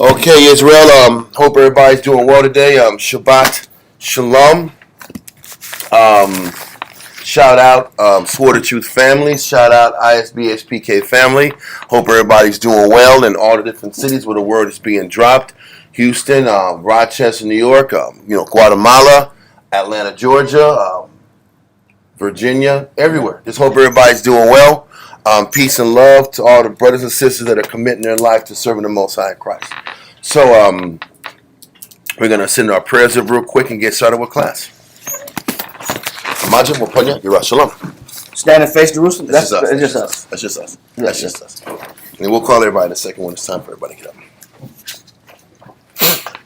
Okay, Israel. Hope everybody's doing well today. Shabbat Shalom. Shout out Swore the Truth family. Shout out isbhpk family. Hope everybody's doing well in all the different cities where the word is being dropped. Houston, Rochester, New York, Guatemala, Atlanta, Georgia, Virginia, everywhere. Just hope everybody's doing well. Peace and love to all the brothers and sisters that are committing their life to serving the Most High Christ. So we're going to send our prayers up real quick and get started with class. Imagine Wapanya, Yerah Shalom. Stand and face Jerusalem. That's just us. That's just us. That's just us. And we'll call everybody in a second when it's time for everybody to get up.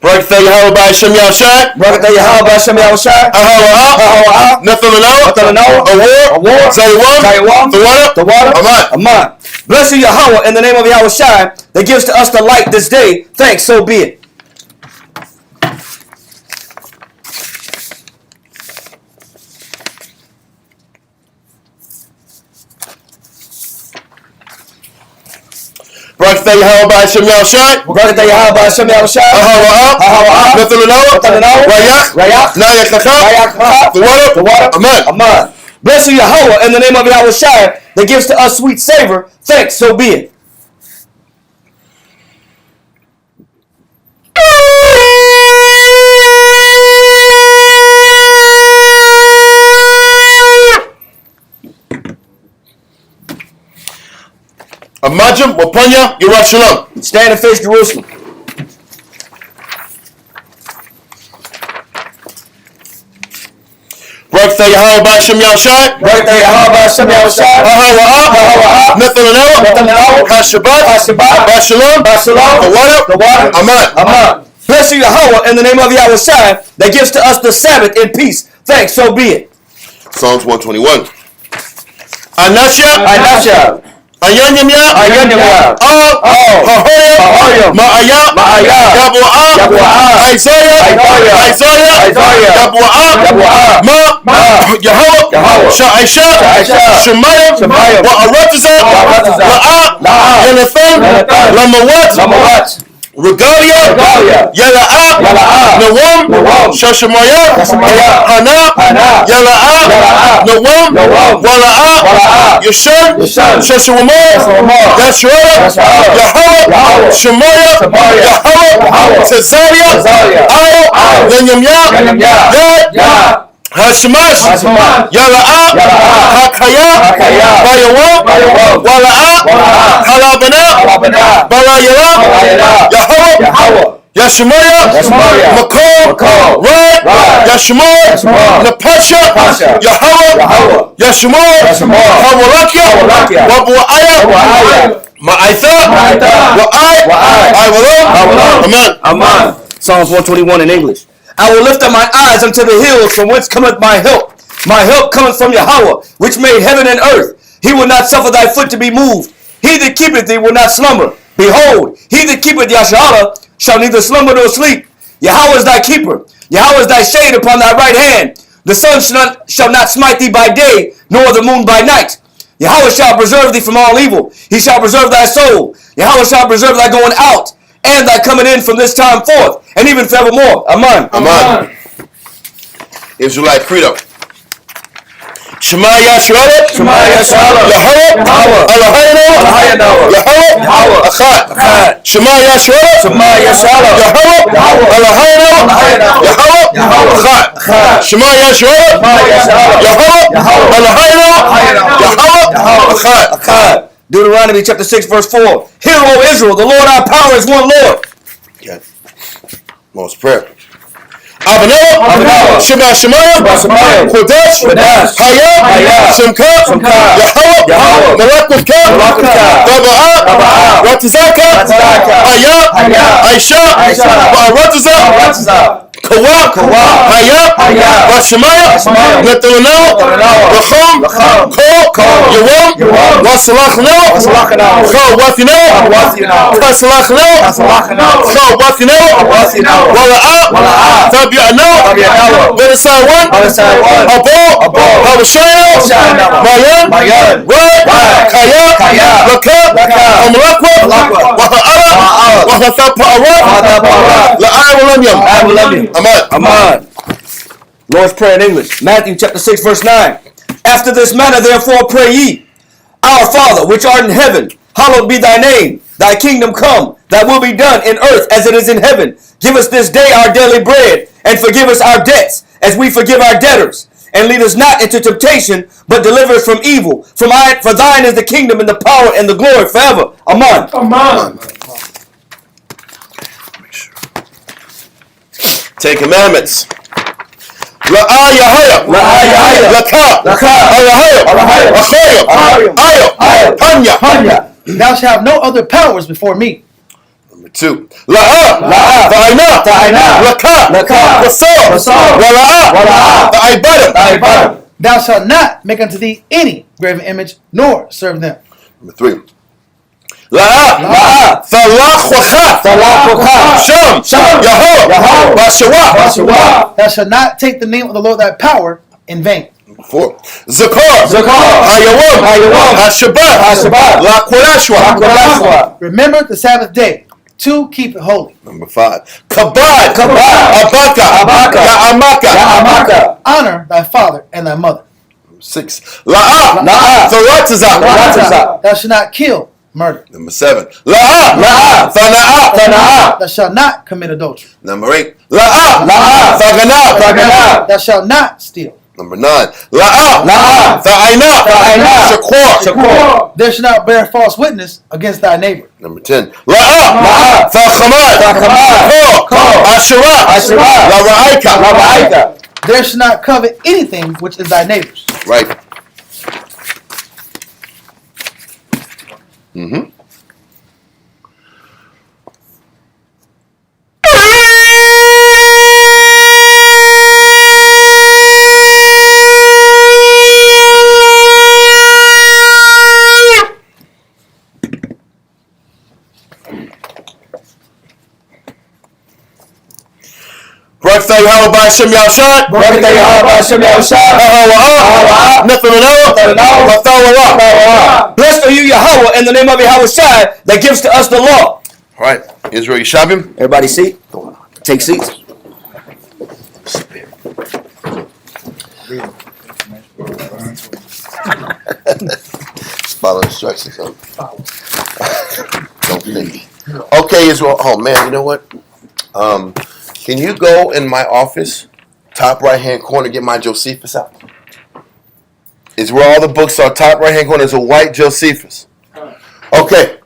Barakatah Yahweh B'Hashem Yahushai. Barakatah Yahweh B'Hashem Yahushai. Ahawa'ah. Nathalanawa. Awar. Zayawam. The water. Aman. Bless you, Yahweh, in the name of Yahushai that gives to us the light this day. Thanks, so be it. Barakatah Yahweh B'Hashem Yahushai. Barakatah Yahweh B'Hashem Yahushai. Ahawa'ah. Nathalanawa. Rayak. Nayakaka. The water. Aman. Bless you, Yahweh, in the name of Yahushai that gives to us sweet savor. Thanks, so be it. Imagine Wapanya, Yerah Shalom. Stand and face Jerusalem. Barakatah Yahweh B'Hashem Yahushai. Barakatah Yahweh B'Hashem Yahushai. Ahawa'ah. Nathalanawa. Hashabbat. B'Shalom. The water. Aman. Bless you, Yahweh, in the name of Yahushai that gives to us the Sabbath in peace. Thanks, so be it. Psalms 121. Anasha. Ayanyamya. Hahoya. Ma'aya. Yabu'ah. Isaiah. Yabu'ah. Yahweh. Sha'aisha. Shemayim. Wa'aratazah. La'ah. Yanathan. Lamawat. Regalia. Yala'ah. Nawam. Shashamaya. Hana. Yala'ah. Nawam. Wala'ah. Yeshon. Shashamamah. Yashua. Yahweh. Shemaya. Yahweh. Cesaria. Al. Yanyamya. Yad. Hashemash. Yala'ah. Hakaya. Bayawah. Wala'ah. Halabana. Balayala. Yahweh. Yashemaya. Makol. Rad. Yashemah. Napasha. Yahweh. Yashemah. Hawalakia. Wabu'aya. Ma'aitha. Wa'ai. Amen. Psalms 121 in English. I will lift up my eyes unto the hills, from whence cometh my help. My help cometh from Yahweh, which made heaven and earth. He will not suffer thy foot to be moved. He that keepeth thee will not slumber. Behold, he that keepeth Yasharah shall neither slumber nor sleep. Yahweh is thy keeper. Yahweh is thy shade upon thy right hand. The sun shall not smite thee by day, nor the moon by night. Yahweh shall preserve thee from all evil. He shall preserve thy soul. Yahweh shall preserve thy going out and thy coming in from this time forth, and even forevermore. Amen. Israelite credo. Shema Yahshua. Yahweh. Eloheinu. Yahweh. Echad. Shema Yahshua. Yahweh. Eloheinu. Yahweh. Echad. Shema Yahshua. Yahweh. Eloheinu. Yahweh. Echad. Deuteronomy chapter 6 verse 4. Hear, O Israel, the Lord our power is one Lord. Okay. Most prayer. Abanoah. Shema. Kodesh. Hayah. Shemka. Yahweh. Malakutka. Daba'ah. Ratazaka. Hayah. Aisha. Ba'aratazah. Kawa. Hayah. Bashemaya. Nathalanawa. Racham. Kol. Yawam. Wasalachanawa. Chal Wathinawa. Kasalachanawa. Chal Wathinawa. Wala'ah. Tabi'anawa. Venisai 1. Abo. Habashaya. Mayan. Rad. Kaya. Laka. Amalakwa. Waha'ara. Amen. Lord's Prayer in English. Matthew chapter 6, verse 9. After this manner, therefore, pray ye, Our Father, which art in heaven, hallowed be thy name. Thy kingdom come, thy will be done in earth as it is in heaven. Give us this day our daily bread, and forgive us our debts, as we forgive our debtors. And lead us not into temptation, but deliver us from evil. For thine is the kingdom, and the power, and the glory forever. Amen. Amen. Ten Commandments. La'ayahaya. Panya. Thou shalt have no other powers before me. Number 2. Ta'ina. Thou shalt not make unto thee any graven image, nor serve them. Number 3. Sham. Thou shalt not take the name of the Lord thy power in vain. 4. Zakar. Hashabat. Remember the Sabbath day to keep it holy. Number 5. Kabad. Amaka. Honor thy father and thy mother. 6. Tharatzah. Thou shalt not kill, murder. Number 7. Thana'a. Thou shalt not commit adultery. Number 8. Thagana. Thou shalt not steal. Number 9. Ta'ina. Shakur. Thou shalt not bear false witness against thy neighbor. Number 10. Ta'chamad. Ashira. Thou shalt not covet anything which is thy neighbor's. Right. Mm-hmm. Barakatah Yahweh B'Hashem Yahushua. Blessed are you, Yahweh, in the name of Yahweh Shai, that gives to us the law. All right, Israel Yeshabim. Everybody seat. Take seats. Follow instructions. Don't think. Okay, Israel. Oh man, you know what? Can you go in my office, top right hand corner, get my Josephus out? It's where all the books are. Top right hand corner is a white Josephus. Okay.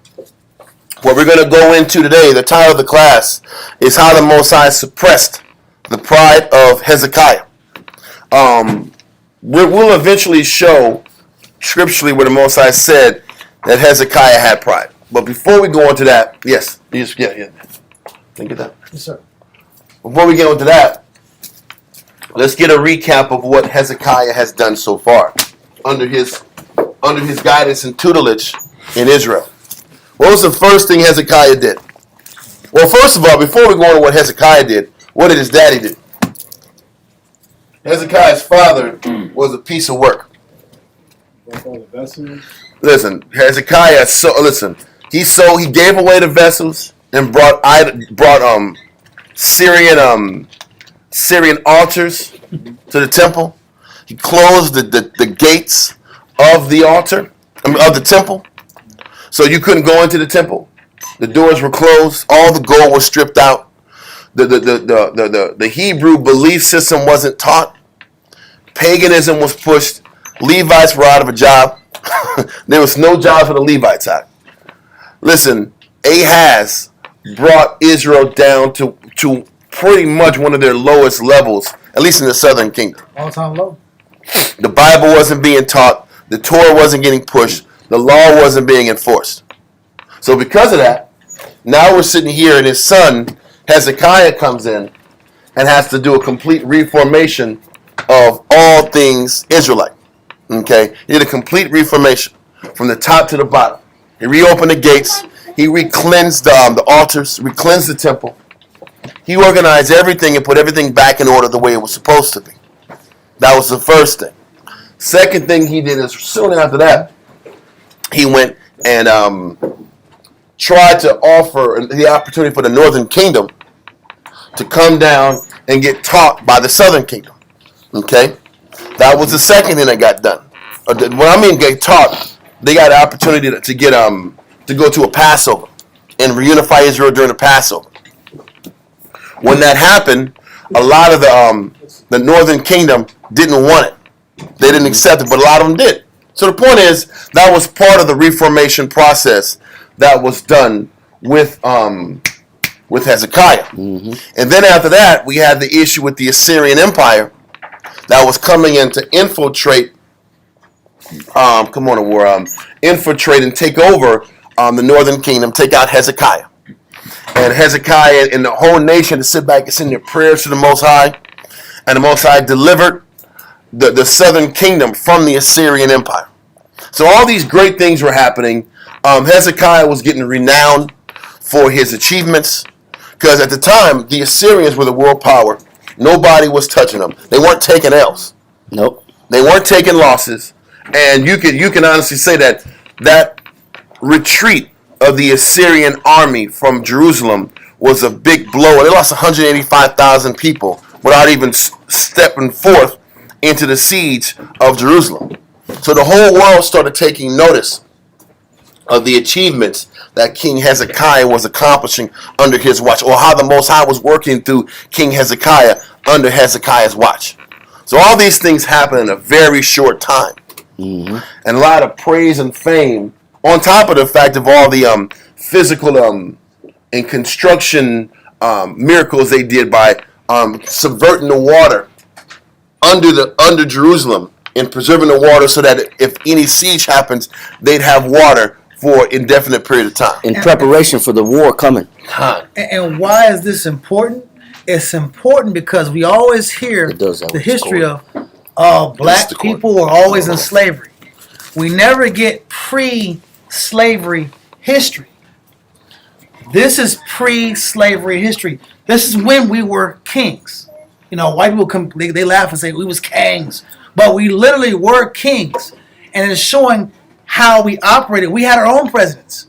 What we're going to go into today, the title of the class, is how the Most High suppressed the pride of Hezekiah. We'll eventually show scripturally where the Most High said that Hezekiah had pride. But before we go into that, yes. Think of that. Yes, sir. Before we get into that, let's get a recap of what Hezekiah has done so far under his guidance and tutelage in Israel. What was the first thing Hezekiah did? Well, first of all, before we go into what Hezekiah did, what did his daddy do? Hezekiah's father was a piece of work. Listen, Hezekiah. He gave away the vessels and brought Syrian altars to the temple. He closed the gates of the altar, of the temple, so you couldn't go into the temple. The doors were closed. All the gold was stripped out. The Hebrew belief system wasn't taught. Paganism was pushed. Levites were out of a job. There was no job for the Levites out. Listen, Ahaz brought Israel down to pretty much one of their lowest levels, at least in the southern kingdom. All time low. The Bible wasn't being taught. The Torah wasn't getting pushed. The law wasn't being enforced. So because of that, now we're sitting here and his son, Hezekiah, comes in and has to do a complete reformation of all things Israelite. Okay? He did a complete reformation from the top to the bottom. He reopened the gates. He re-cleansed the altars, re-cleansed the temple. He organized everything and put everything back in order the way it was supposed to be. That was the first thing. Second thing he did is soon after that, he went and tried to offer the opportunity for the northern kingdom to come down and get taught by the southern kingdom. Okay? That was the second thing that got done. When I mean get taught, they got an opportunity to get to go to a Passover and reunify Israel during the Passover. When that happened, a lot of the northern kingdom didn't want it. They didn't accept it, but a lot of them did. So the point is, that was part of the reformation process that was done with Hezekiah. And then after that, we had the issue with the Assyrian Empire that was coming in to infiltrate, infiltrate and take over the northern kingdom, take out Hezekiah. And Hezekiah and the whole nation to sit back and send their prayers to the Most High. And the Most High delivered the southern kingdom from the Assyrian Empire. So all these great things were happening. Hezekiah was getting renowned for his achievements, because at the time, the Assyrians were the world power. Nobody was touching them. They weren't taking L's. Nope. They weren't taking losses. And you can honestly say that retreat of the Assyrian army from Jerusalem was a big blow. They lost 185,000 people without even stepping forth into the siege of Jerusalem. So the whole world started taking notice of the achievements that King Hezekiah was accomplishing under his watch, or how the Most High was working through King Hezekiah under Hezekiah's watch. So all these things happened in a very short time. And a lot of praise and fame, on top of the fact of all the physical and construction miracles they did by subverting the water under Jerusalem and preserving the water, so that if any siege happens, they'd have water for an indefinite period of time. In preparation for the war coming. And why is this important? It's important because we always hear the history of black people were always in slavery. We never get pre-slavery history. This is pre-slavery history. This is when we were kings. You know, white people they laugh and say we was kings, but we literally were kings, and it's showing how we operated. We had our own presidents,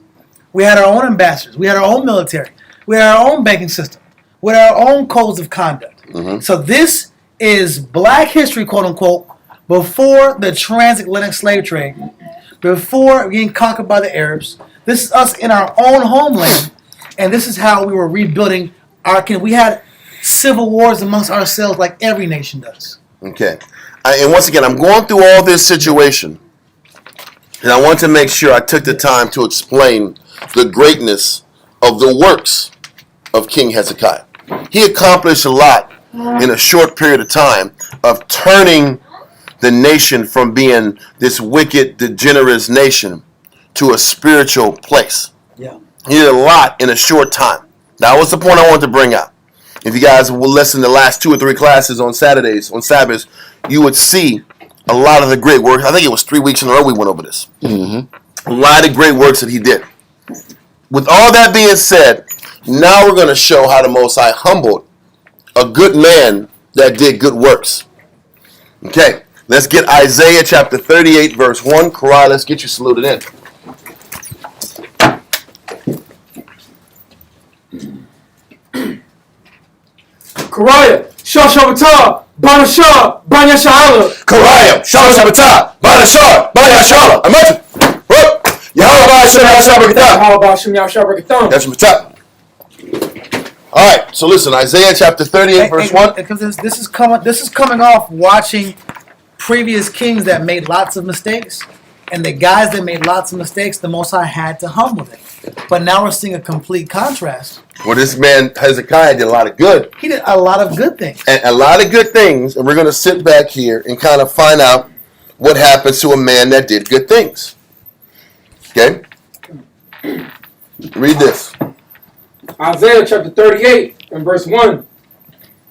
we had our own ambassadors, we had our own military, we had our own banking system, we had our own codes of conduct. So this is black history, quote unquote, before the transatlantic slave trade, before being conquered by the Arabs. This is us in our own homeland, and this is how we were rebuilding our kingdom. We had civil wars amongst ourselves like every nation does. Okay. And once again, I'm going through all this situation, and I want to make sure I took the time to explain the greatness of the works of King Hezekiah. He accomplished a lot in a short period of time of turning the nation from being this wicked, degenerate nation to a spiritual place. Yeah. He did a lot in a short time. That was the point I wanted to bring out. If you guys will listen to the last 2 or 3 classes on Saturdays, on Sabbath, you would see a lot of the great work. I think it was 3 weeks in a row we went over this. A lot of great works that he did. With all that being said, now we're going to show how the Most High humbled a good man that did good works. Okay, let's get Isaiah chapter 38, verse 1. Karai, let's get you saluted in. Karaya, Shah Shabbatah, Bana Shah, Banya Shahala. Karayim, Shalom Shabbatah, Bana Shah, Bana Shalom. Imagine. Yahweh Shem Yahshabakatah. How about Shem Yahshabakatah? That's my top. All right, so listen, Isaiah chapter 38, verse 1. Because this is coming off watching previous kings that made lots of mistakes, and the guys that made lots of mistakes, the Most High had to humble them. But now we're seeing a complete contrast. Well, this man, Hezekiah, did a lot of good. He did a lot of good things. And a lot of good things, and we're going to sit back here and kind of find out what happens to a man that did good things. Okay? Read this. Isaiah chapter 38 and verse 1.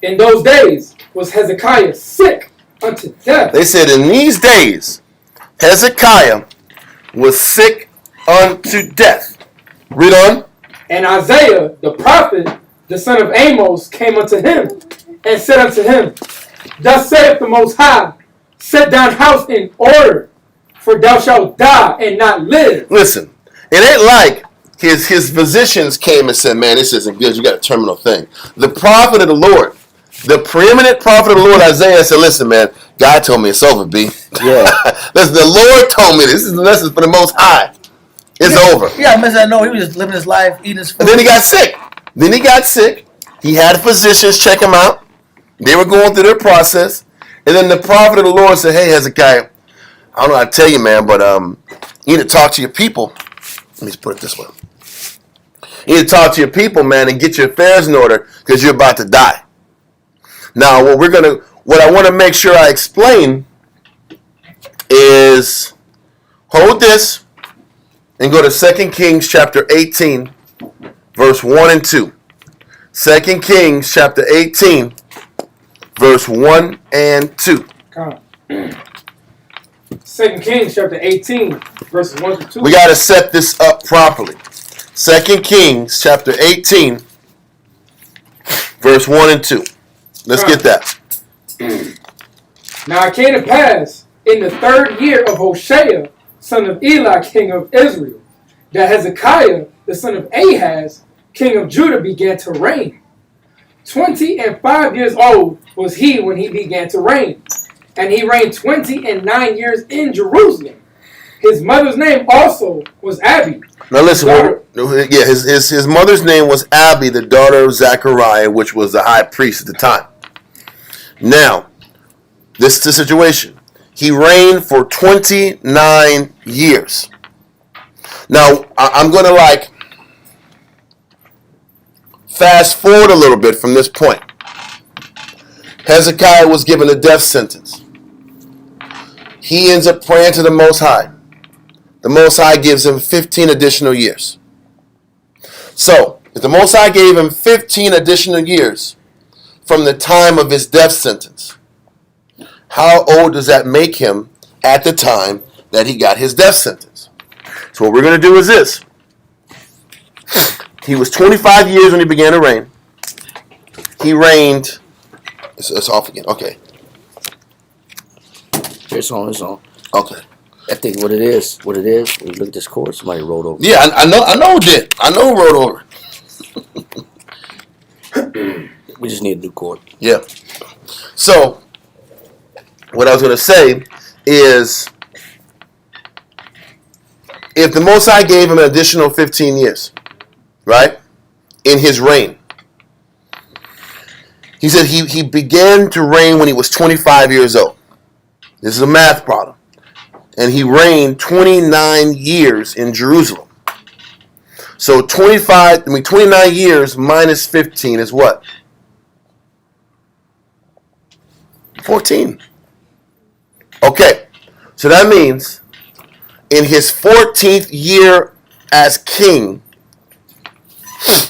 In those days was Hezekiah sick unto death. They said in these days, Hezekiah was sick unto death. Read on. And Isaiah the prophet, the son of Amos, came unto him and said unto him, Thus saith the Most High, set thine house in order, for thou shalt die and not live. Listen, it ain't like his physicians came and said, man, this isn't good. You got a terminal thing. The prophet of the Lord, the preeminent prophet of the Lord, Isaiah, said, listen, man, God told me it's over, B. Yeah. Listen, the Lord told me this is the lesson for the Most High. It's over. Yeah, I know. He was just living his life, eating his food. And then he got sick. He had physicians check him out. They were going through their process. And then the prophet of the Lord said, hey, Hezekiah, I don't know how to tell you, man, but you need to talk to your people. Let me just put it this way. You need to talk to your people, man, and get your affairs in order because you're about to die. Now, what I want to make sure I explain is hold this and go to 2 Kings chapter 18, verse 1 and 2. 2 Kings chapter 18, verse 1 and 2. Come on. 2 Kings chapter 18, verses 1 to 2. We got to set this up properly. 2 Kings chapter 18, verse 1 and 2. Let's get that. Now it came to pass in the 3rd year of Hoshea, son of Eli, king of Israel, that Hezekiah, the son of Ahaz, king of Judah, began to reign. 25 years old was he when he began to reign, and he reigned 29 years in Jerusalem. His mother's name also was Abi. Now listen, his mother's name was Abi, the daughter of Zechariah, which was the high priest at the time. Now, this is the situation. He reigned for 29 years. Now, I'm going to fast forward a little bit from this point. Hezekiah was given a death sentence. He ends up praying to the Most High. The Most High gives him 15 additional years. So, if the Most High gave him 15 additional years from the time of his death sentence, how old does that make him at the time that he got his death sentence? So what we're going to do is this. He was 25 years when he began to reign. He reigned... It's off again. Okay. It's on. Okay. I think what it is, when you look at this cord, somebody rolled over. Yeah, I know who did. I know who rolled over. We just need a new cord. Yeah. So, what I was going to say is, if the Most High gave him an additional 15 years, right, in his reign, he said he began to reign when he was 25 years old. This is a math problem. And he reigned 29 years in Jerusalem. So 29 years minus 15 is what? 14. Okay. So that means in his 14th year as king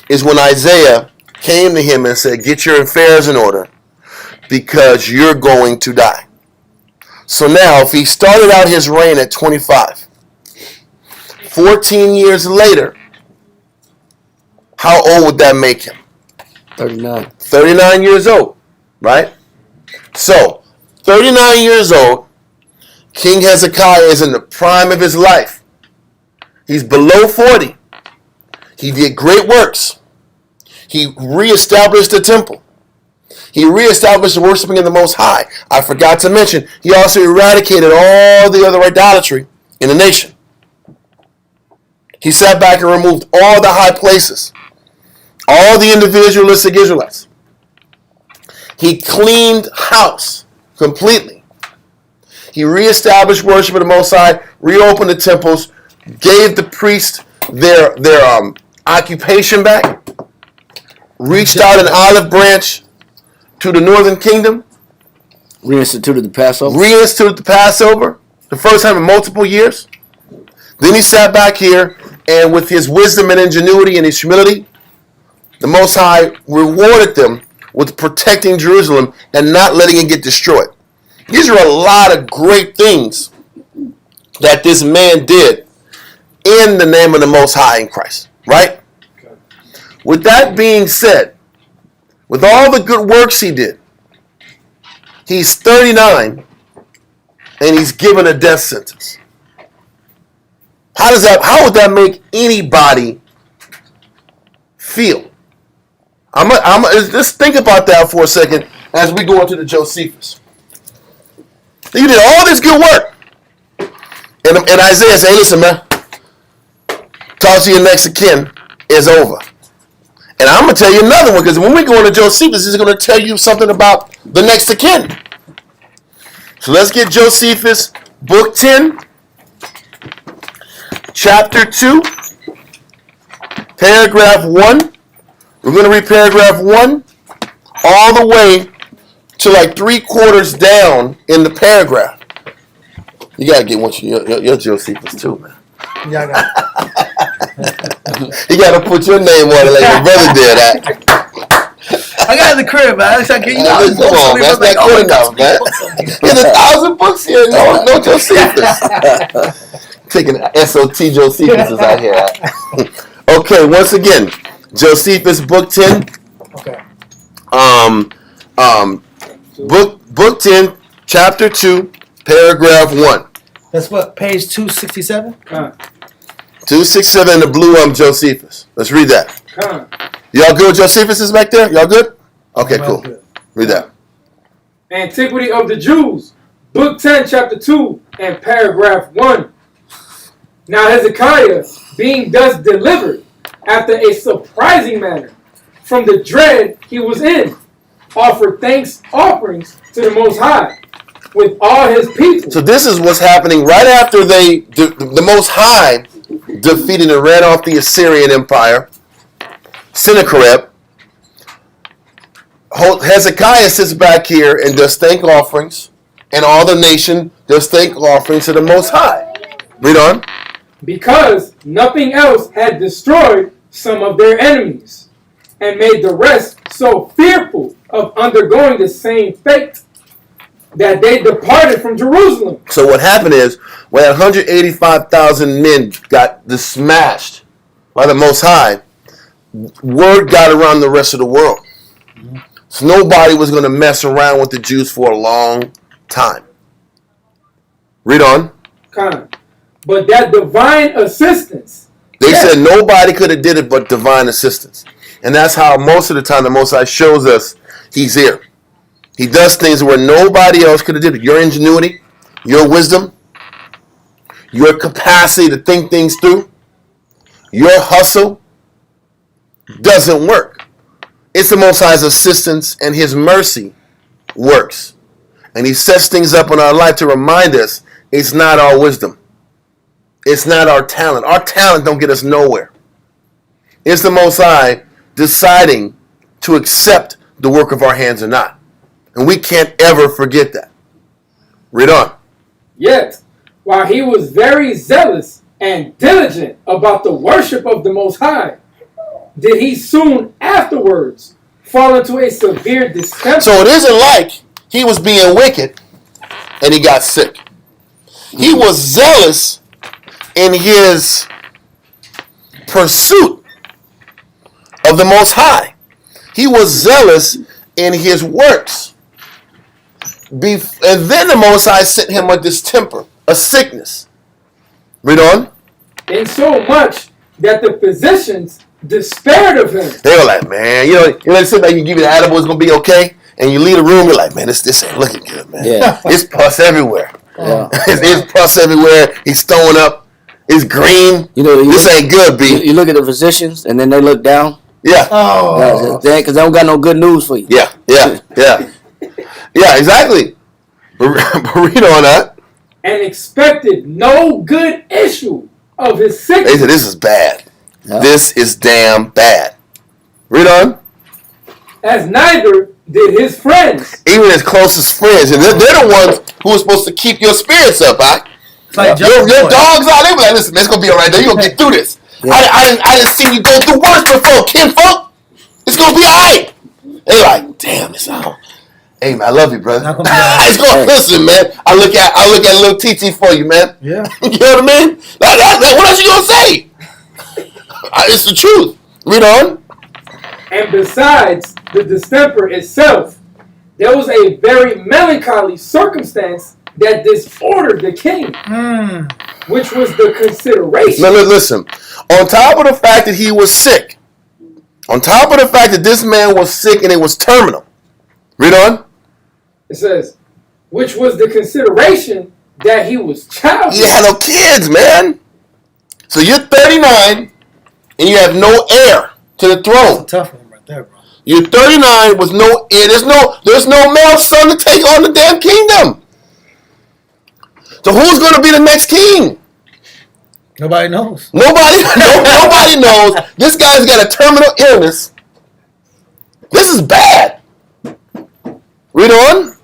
is when Isaiah came to him and said, get your affairs in order because you're going to die. So now, if he started out his reign at 25, 14 years later, how old would that make him? 39. 39 years old, right? So, 39 years old, King Hezekiah is in the prime of his life. He's below 40. He did great works. He reestablished the temple. He reestablished the worshiping of the Most High. I forgot to mention, he also eradicated all the other idolatry in the nation. He sat back and removed all the high places, all the individualistic Israelites. He cleaned house completely. He reestablished worship of the Most High, reopened the temples, gave the priests their occupation back, reached out an olive branch to the northern kingdom. Reinstituted the Passover. The first time in multiple years. Then he sat back here, and with his wisdom and ingenuity and his humility, the Most High rewarded them with protecting Jerusalem and not letting it get destroyed. These are a lot of great things that this man did in the name of the Most High in Christ, right? Okay. With that being said, with all the good works he did, he's 39 and he's given a death sentence. How would that make anybody feel? Just think about that for a second as we go into the Josephus. You did all this good work. And Isaiah said, hey, listen, man, talk to your next of kin is over. And I'm going to tell you another one, because when we go into Josephus, he's going to tell you something about the next of kin. So let's get Josephus, book 10, chapter 2, paragraph 1. We're going to read paragraph 1 all the way to like 3/4 down in the paragraph. You got to get one your Josephus too, man. Yeah, I got You got to put your name on it like your brother did. I got it in the crib, man. Come on, man. That's not good enough, man. There's 1,000 books here. No Josephus. Taking SOT Josephus out here. Okay, once again, Josephus, book 10. Okay. Book 10, chapter 2, paragraph 1. That's what, page 267? 267 in the blue Josephus. Let's read that. Y'all good with Josephus is back there? Y'all good? Okay, cool. Good. Read that. Antiquity of the Jews, book 10, chapter 2, and paragraph 1. Now Hezekiah, being thus delivered, after a surprising manner, from the dread he was in, offered thanks offerings to the Most High with all his people. So this is what's happening right after the Most High defeated and ran off the Assyrian Empire, Sennacherib. Hezekiah sits back here and does thank offerings, and all the nation does thank offerings to the Most High. Read on. Because nothing else had destroyed some of their enemies, and made the rest so fearful of undergoing the same fate, that they departed from Jerusalem. So what happened is, when 185,000 men got smashed by the Most High, word got around the rest of the world. So nobody was going to mess around with the Jews for a long time. Read on. But that divine assistance. They said nobody could have did it but divine assistance. And that's how most of the time the Most High shows us he's here. He does things where nobody else could have did it. Your ingenuity, your wisdom, your capacity to think things through, your hustle doesn't work. It's the Most High's assistance, and his mercy works. And he sets things up in our life to remind us it's not our wisdom. It's not our talent. Our talent don't get us nowhere. It's the Most High deciding to accept the work of our hands or not. And we can't ever forget that. Read on. Yet, while he was very zealous and diligent about the worship of the Most High, did he soon afterwards fall into a severe distemper. So it isn't like he was being wicked and he got sick. He was zealous in his pursuit of the Most High. He was zealous in his works. And then the Most High sent him a distemper, a sickness. Read on. In so much that the physicians despaired of him. They were like, man, you know, they sit back and give you the edible, it's going to be okay. And you leave the room, you're like, man, this ain't looking good, man. Yeah. It's pus everywhere. Yeah. It's pus everywhere. He's throwing up. It's green. You know, this ain't good, B. You look at the physicians and then they look down. Yeah. Oh. Because they don't got no good news for you. Yeah, exactly. But read on that. And expected no good issue of his sickness. They said, this is bad. Yeah. This is damn bad. Read on. As neither did his friends. Even his closest friends. And they're the ones who are supposed to keep your spirits up, right? Like your dogs out there, like, listen, man, it's going to be all right. You're going to get through this. Yeah. I didn't see you go through worse before, kinfolk. It's going to be all right. They're like, damn, it's out. Hey, man, I love you, brother. It's going to listen, man. I look at little TT for you, man. Yeah. You know what I mean? What else you going to say? It's the truth. Read on. And besides the distemper itself, there was a very melancholy circumstance that disordered the king, which was the consideration. Now, listen, on top of the fact that he was sick, On top of the fact that this man was sick and it was terminal. Read on. It says, which was the consideration that he was childless. He had no kids, man. So you're 39 and you have no heir to the throne. That's a tough one right there, bro. You're 39 with no heir. There's no male son to take on the damn kingdom. So who's going to be the next king? Nobody knows. Nobody knows. This guy's got a terminal illness. This is bad. Read on.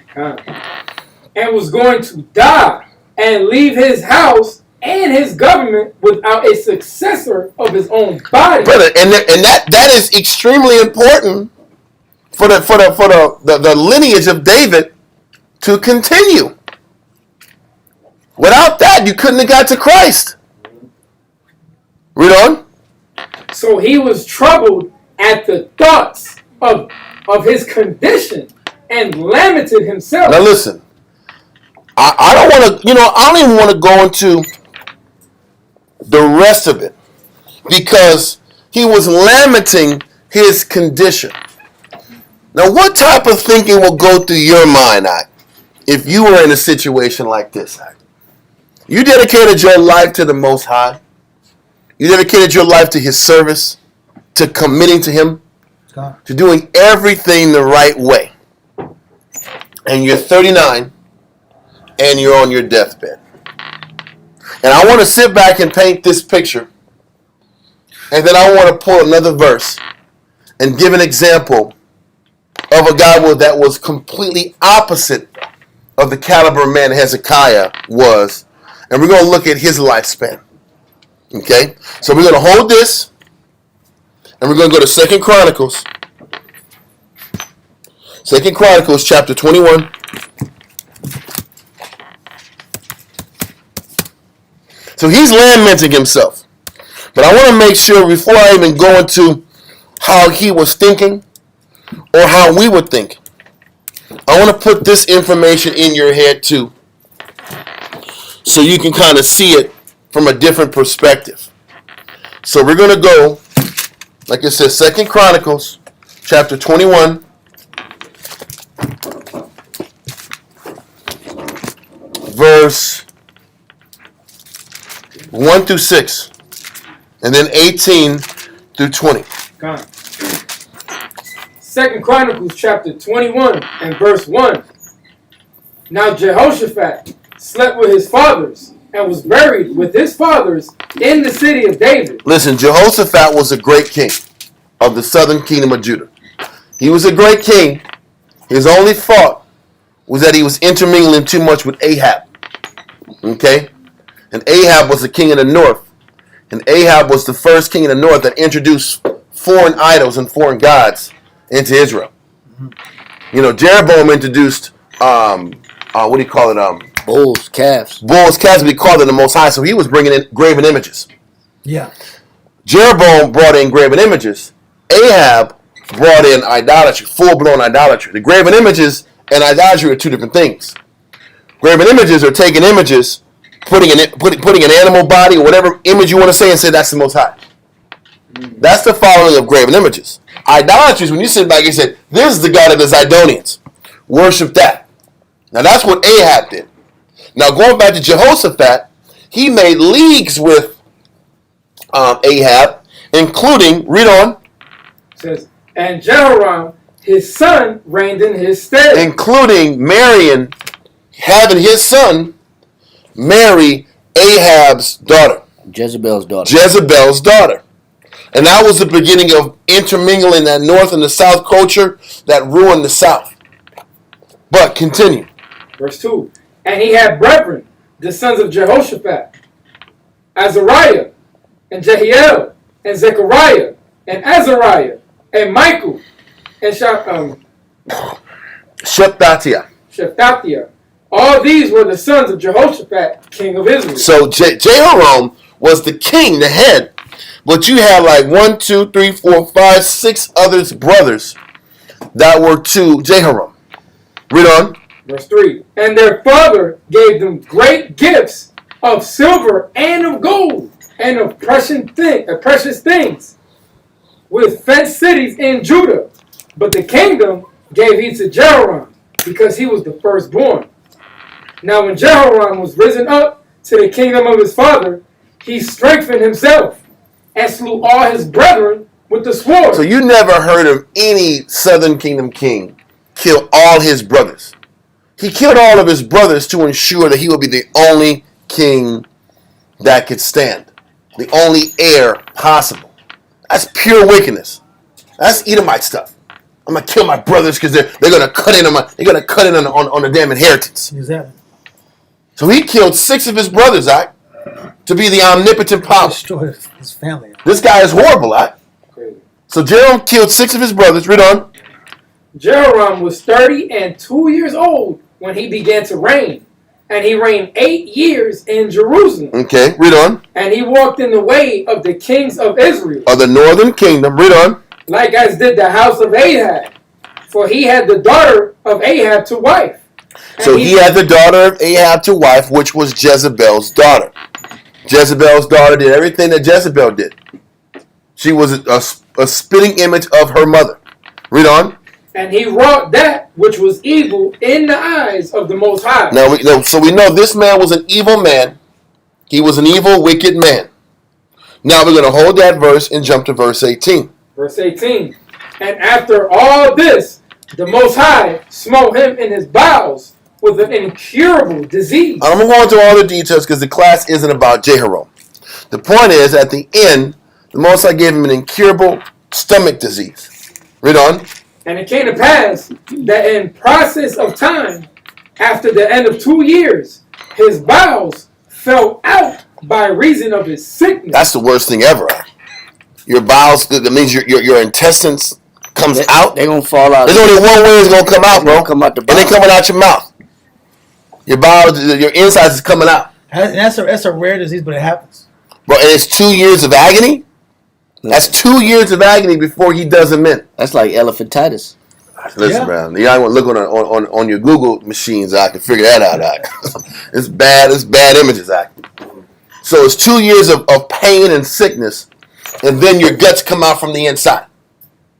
And was going to die and leave his house and his government without a successor of his own body. Brother, and that is extremely important for the lineage of David to continue. Without that, you couldn't have got to Christ. Read on. So he was troubled at the thoughts of his condition and lamented himself. Now listen, I don't want to, I don't even want to go into the rest of it because he was lamenting his condition. Now, what type of thinking will go through your mind, if you were in a situation like this? You dedicated your life to the Most High. You dedicated your life to His service, to committing to Him, to doing everything the right way. And you're 39 and you're on your deathbed. And I want to sit back and paint this picture. And then I want to pull another verse and give an example of a guy that was completely opposite of the caliber man Hezekiah was. And we're going to look at his lifespan. Okay? So we're going to hold this. And we're going to go to 2 Chronicles. 2 Chronicles chapter 21. So he's lamenting himself. But I want to make sure before I even go into how he was thinking or how we would think, I want to put this information in your head too, so you can kind of see it from a different perspective. So we're going to go, like it says, 2 Chronicles chapter 21. Verse 1 through 6. And then 18 through 20. 2 Chronicles chapter 21 and verse 1. Now Jehoshaphat slept with his fathers and was buried with his fathers in the city of David. Listen, Jehoshaphat was a great king of the southern kingdom of Judah. He was a great king. His only fault was that he was intermingling too much with Ahab. Okay? And Ahab was the king of the north. And Ahab was the first king in the north that introduced foreign idols and foreign gods into Israel. Jeroboam introduced, what do you call it? Bulls, calves. Bulls, calves, but he called it the Most High. So he was bringing in graven images. Yeah. Jeroboam brought in graven images. Ahab brought in idolatry, full-blown idolatry. The graven images and idolatry are two different things. Graven images are taking images, putting an animal body or whatever image you want to say and say that's the Most High. That's the following of graven images. Idolatry is when you sit back and say, this is the God of the Zidonians. Worship that. Now that's what Ahab did. Now going back to Jehoshaphat, he made leagues with Ahab, including, read on. It says, and Jehoram, his son, reigned in his stead. Including having his son marry Ahab's daughter. Jezebel's daughter. And that was the beginning of intermingling that north and the south culture that ruined the south. But continue. Verse 2. And he had brethren, the sons of Jehoshaphat, Azariah, and Jehiel, and Zechariah, and Azariah, and Michael, and Shephatiah. All these were the sons of Jehoshaphat, king of Israel. So Jehoram was the king, the head. But you had like 1, 2, 3, 4, 5, 6 others brothers that were to Jehoram. Read on. Verse 3. And their father gave them great gifts of silver and of gold and of precious things. with fenced cities in Judah. But the kingdom gave he to Jehoram, because he was the firstborn. Now when Jehoram was risen up to the kingdom of his father, he strengthened himself and slew all his brethren with the sword. So you never heard of any southern kingdom king kill all his brothers. He killed all of his brothers to ensure that he would be the only king that could stand. The only heir possible. That's pure wickedness. That's Edomite stuff. I'm gonna kill my brothers because they're gonna cut in on the damn inheritance. Exactly. So he killed 6 of his brothers, to be the omnipotent power. Destroyed his family. This guy is horrible, So Jehoram killed 6 of his brothers. Read on. Jehoram was 32 years old when he began to reign, and he reigned 8 years in Jerusalem. Okay, read on. And he walked in the way of the kings of Israel, Of the northern kingdom. Read on. like as did the house of Ahab, for he had the daughter of Ahab to wife. So he had the daughter of Ahab to wife, which was Jezebel's daughter. Jezebel's daughter did everything that Jezebel did. She was a spitting image of her mother. Read on. And he wrought that which was evil in the eyes of the Most High. So we know this man was an evil man. He was an evil, wicked man. Now we're going to hold that verse and jump to verse 18. Verse 18. And after all this, the Most High smote him in his bowels with an incurable disease. I'm going to go into all the details because the class isn't about Jehoram. The point is, at the end, the Most High gave him an incurable stomach disease. Read on. And it came to pass that in process of time, after the end of 2 years, his bowels fell out by reason of his sickness. That's the worst thing ever. Your bowels, that means your intestines comes out. They're going to fall out. There's only one way it's going to come out, bro. Come out the and they coming out your mouth. Your bowels, your insides is coming out. And that's a rare disease, but it happens. Bro, and it's 2 years of agony? That's 2 years of agony before he does them in. That's like elephantitis. Listen, man. You want to look on your Google machines. I can figure that out. It's bad. It's bad images. So it's 2 years of pain and sickness, and then your guts come out from the inside.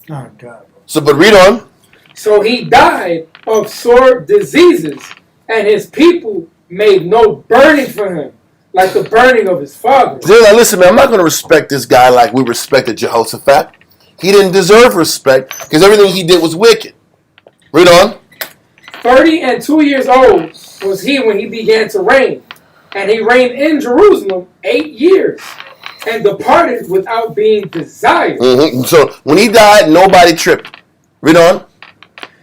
Oh God. So, but read on. So he died of sore diseases, and his people made no burning for him, like the burning of his father. Listen, man. I'm not going to respect this guy like we respected Jehoshaphat. He didn't deserve respect because everything he did was wicked. Read on. 32 years old was he when he began to reign, and he reigned in Jerusalem 8 years, and departed without being desired. Mm-hmm. So when he died, nobody tripped. Read on.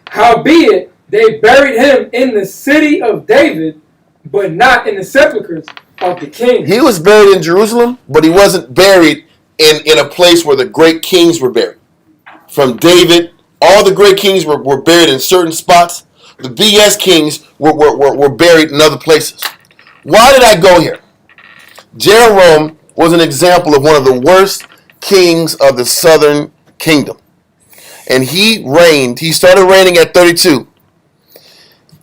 Howbeit, they buried him in the city of David, but not in the sepulchres of the king. He was buried in Jerusalem, but he wasn't buried in a place where the great kings were buried. From David, all the great kings were buried in certain spots. The BS kings were buried in other places. Why did I go here? Jehoram was an example of one of the worst kings of the southern kingdom. And he started reigning at 32.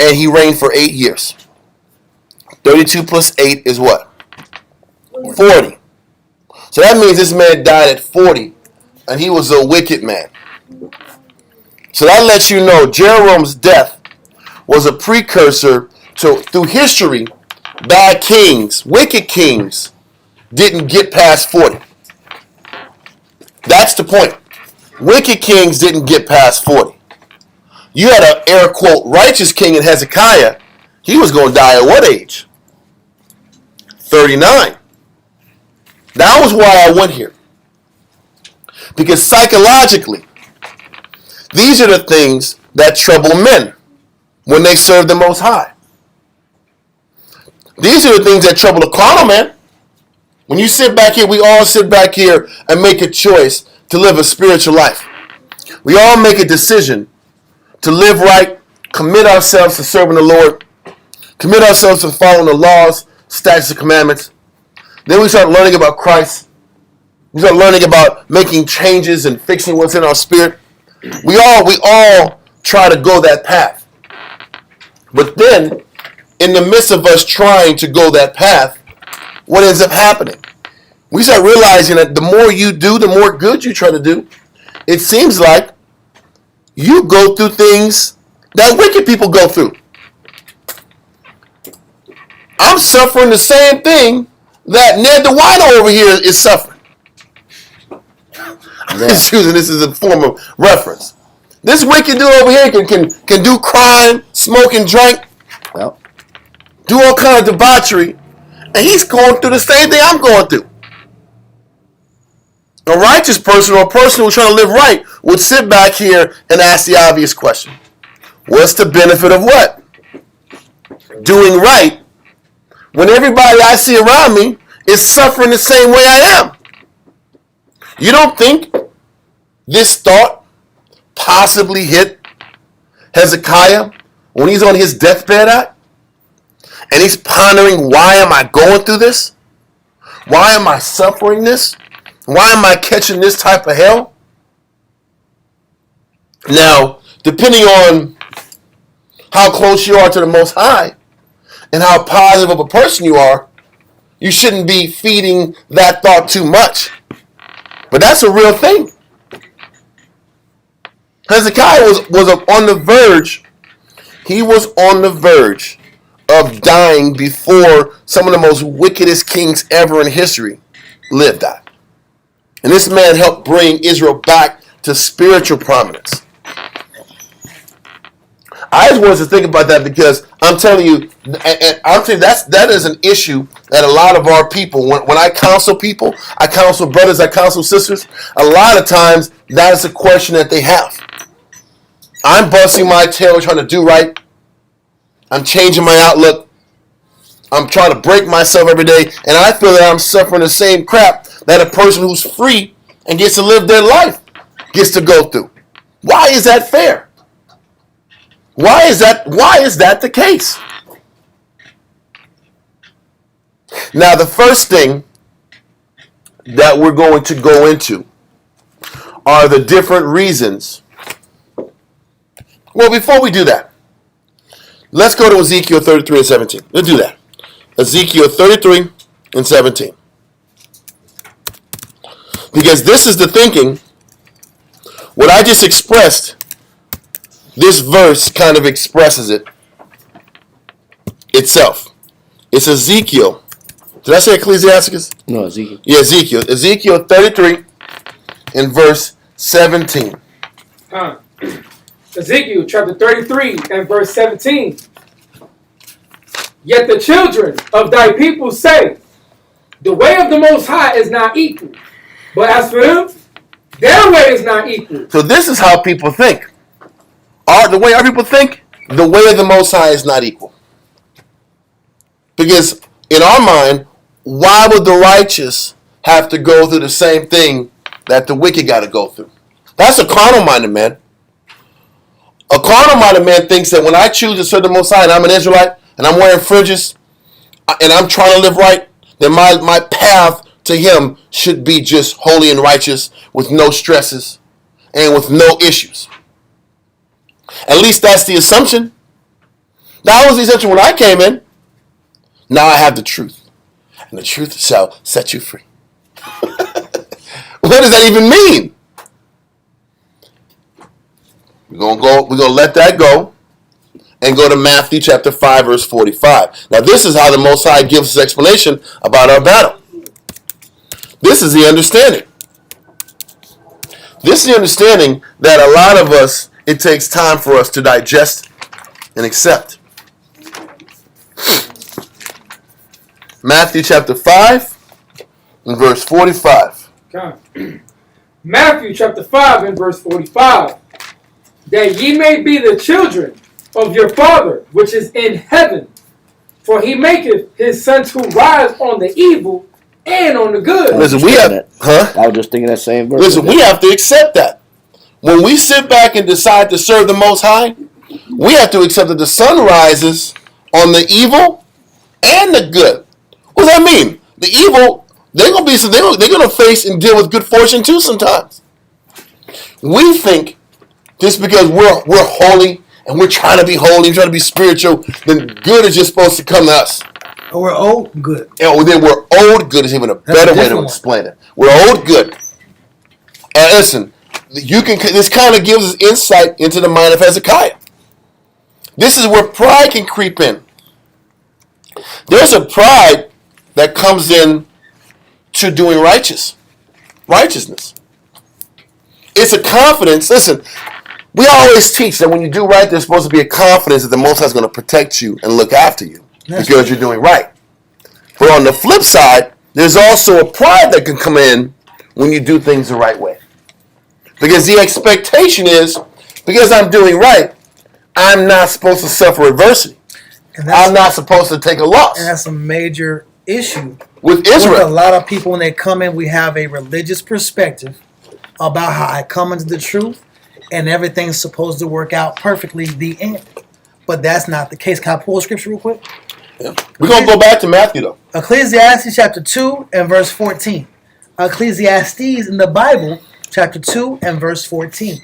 And he reigned for 8 years. 32 plus 8 is what? 40. So that means this man died at 40, and he was a wicked man. So that lets you know Jehoram's death was a precursor to, through history, bad kings, wicked kings, didn't get past 40. That's the point. Wicked kings didn't get past 40. You had an air quote righteous king in Hezekiah. He was going to die at what age? 39. That was why I went here. Because psychologically, these are the things that trouble men when they serve the Most High. These are the things that trouble the carnal man. When you sit back here, we all sit back here and make a choice to live a spiritual life. We all make a decision to live right, commit ourselves to serving the Lord, commit ourselves to following the laws, statutes, and commandments. Then we start learning about Christ. We start learning about making changes and fixing what's in our spirit. We all try to go that path. But then, in the midst of us trying to go that path, what ends up happening? We start realizing that the more you do, the more good you try to do, it seems like you go through things that wicked people go through. I'm suffering the same thing that Ned the Wino over here is suffering. I'm just using this as a form of reference. This wicked dude over here can do crime, smoke and drink, do all kinds of debauchery, and he's going through the same thing I'm going through. A righteous person or a person who's trying to live right would sit back here and ask the obvious question. What's the benefit of what? Doing right when everybody I see around me is suffering the same way I am. You don't think this thought possibly hit Hezekiah when he's on his deathbed and he's pondering, why am I going through this? Why am I suffering this? Why am I catching this type of hell? Now, depending on how close you are to the Most High and how positive of a person you are, you shouldn't be feeding that thought too much. But that's a real thing. Hezekiah was on the verge. He was on the verge of dying before some of the most wickedest kings ever in history lived at. And this man helped bring Israel back to spiritual prominence. I just wanted to think about that because I'm telling you, that is an issue that a lot of our people, when I counsel people, I counsel brothers, I counsel sisters, a lot of times that is a question that they have. I'm busting my tail trying to do right. I'm changing my outlook. I'm trying to break myself every day, and I feel that I'm suffering the same crap that a person who's free and gets to live their life gets to go through. Why is that fair? Why is that the case? Now, the first thing that we're going to go into are the different reasons. Well, before we do that, let's go to Ezekiel 33 and 17. Let's do that. Ezekiel 33 and 17. Because this is the thinking. What I just expressed, this verse kind of expresses it itself. It's Ezekiel. Did I say Ecclesiasticus? No, Ezekiel. Yeah, Ezekiel. Ezekiel 33 and verse 17. Ezekiel chapter 33 and verse 17. Yet the children of thy people say, the way of the Most High is not equal. But as for them, their way is not equal. So this is how people think. The way our people think, the way of the Most High is not equal. Because in our mind, why would the righteous have to go through the same thing that the wicked got to go through? That's a carnal-minded man. A carnal-minded man thinks that when I choose to serve the Most High and I'm an Israelite and I'm wearing fringes and I'm trying to live right, then my path to Him should be just holy and righteous with no stresses and with no issues. At least that's the assumption. That was the assumption when I came in. Now I have the truth. And the truth shall set you free. What does that even mean? We're gonna let that go and go to Matthew chapter 5, verse 45. Now this is how the Most High gives us explanation about our battle. This is the understanding. This is the understanding that a lot of us, it takes time for us to digest and accept. Matthew chapter 5 and verse 45. Okay. Matthew chapter 5 and verse 45. That ye may be the children of your Father which is in heaven. For he maketh his sun to rise on the evil and on the good. Listen, we have, I was just thinking that same verse. Listen, we have to accept that. When we sit back and decide to serve the Most High, we have to accept that the sun rises on the evil and the good. What does that mean? The evil, they're gonna face and deal with good fortune too sometimes. We think just because we're holy and we're trying to be holy, trying to be spiritual, then good is just supposed to come to us. Or we're old good. And then we're old good is even a better way to explain it. We're old good. And listen, This kind of gives us insight into the mind of Hezekiah. This is where pride can creep in. There's a pride that comes in to doing righteousness. It's a confidence. Listen, we always teach that when you do right, there's supposed to be a confidence that the Most High is going to protect you and look after you because you're doing right. But on the flip side, there's also a pride that can come in when you do things the right way. Because the expectation is, because I'm doing right, I'm not supposed to suffer adversity. I'm not supposed to take a loss. And that's a major issue with Israel. With a lot of people, when they come in, we have a religious perspective about how I come into the truth and everything's supposed to work out perfectly, the end. But that's not the case. Can I pull a scripture real quick? Yeah. We're going to go back to Matthew, though. Ecclesiastes chapter 2 and verse 14. Ecclesiastes in the Bible, chapter 2 and verse 14.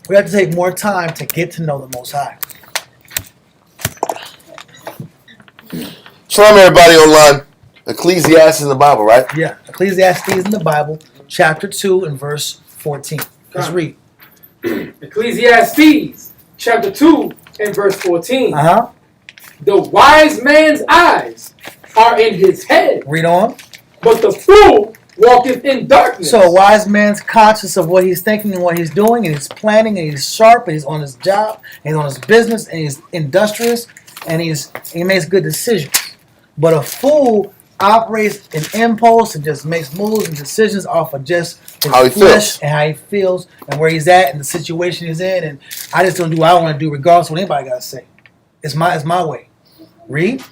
We have to take more time to get to know the Most High. Shalom, everybody online. Ecclesiastes in the Bible, right? Yeah, Ecclesiastes in the Bible, chapter 2 and verse 14. Let's read. Ecclesiastes chapter 2 and verse 14. Uh-huh. The wise man's eyes are in his head. Read on. But the fool walketh in darkness. So a wise man's conscious of what he's thinking and what he's doing, and he's planning, and he's sharp, and he's on his job, and he's on his business, and he's industrious, and he makes good decisions. But a fool operates in impulse and just makes moves and decisions off of just his how he flesh feels. And how he feels and where he's at and the situation he's in. And I just don't do what I want to do regardless of what anybody got to say. It's my way. Read.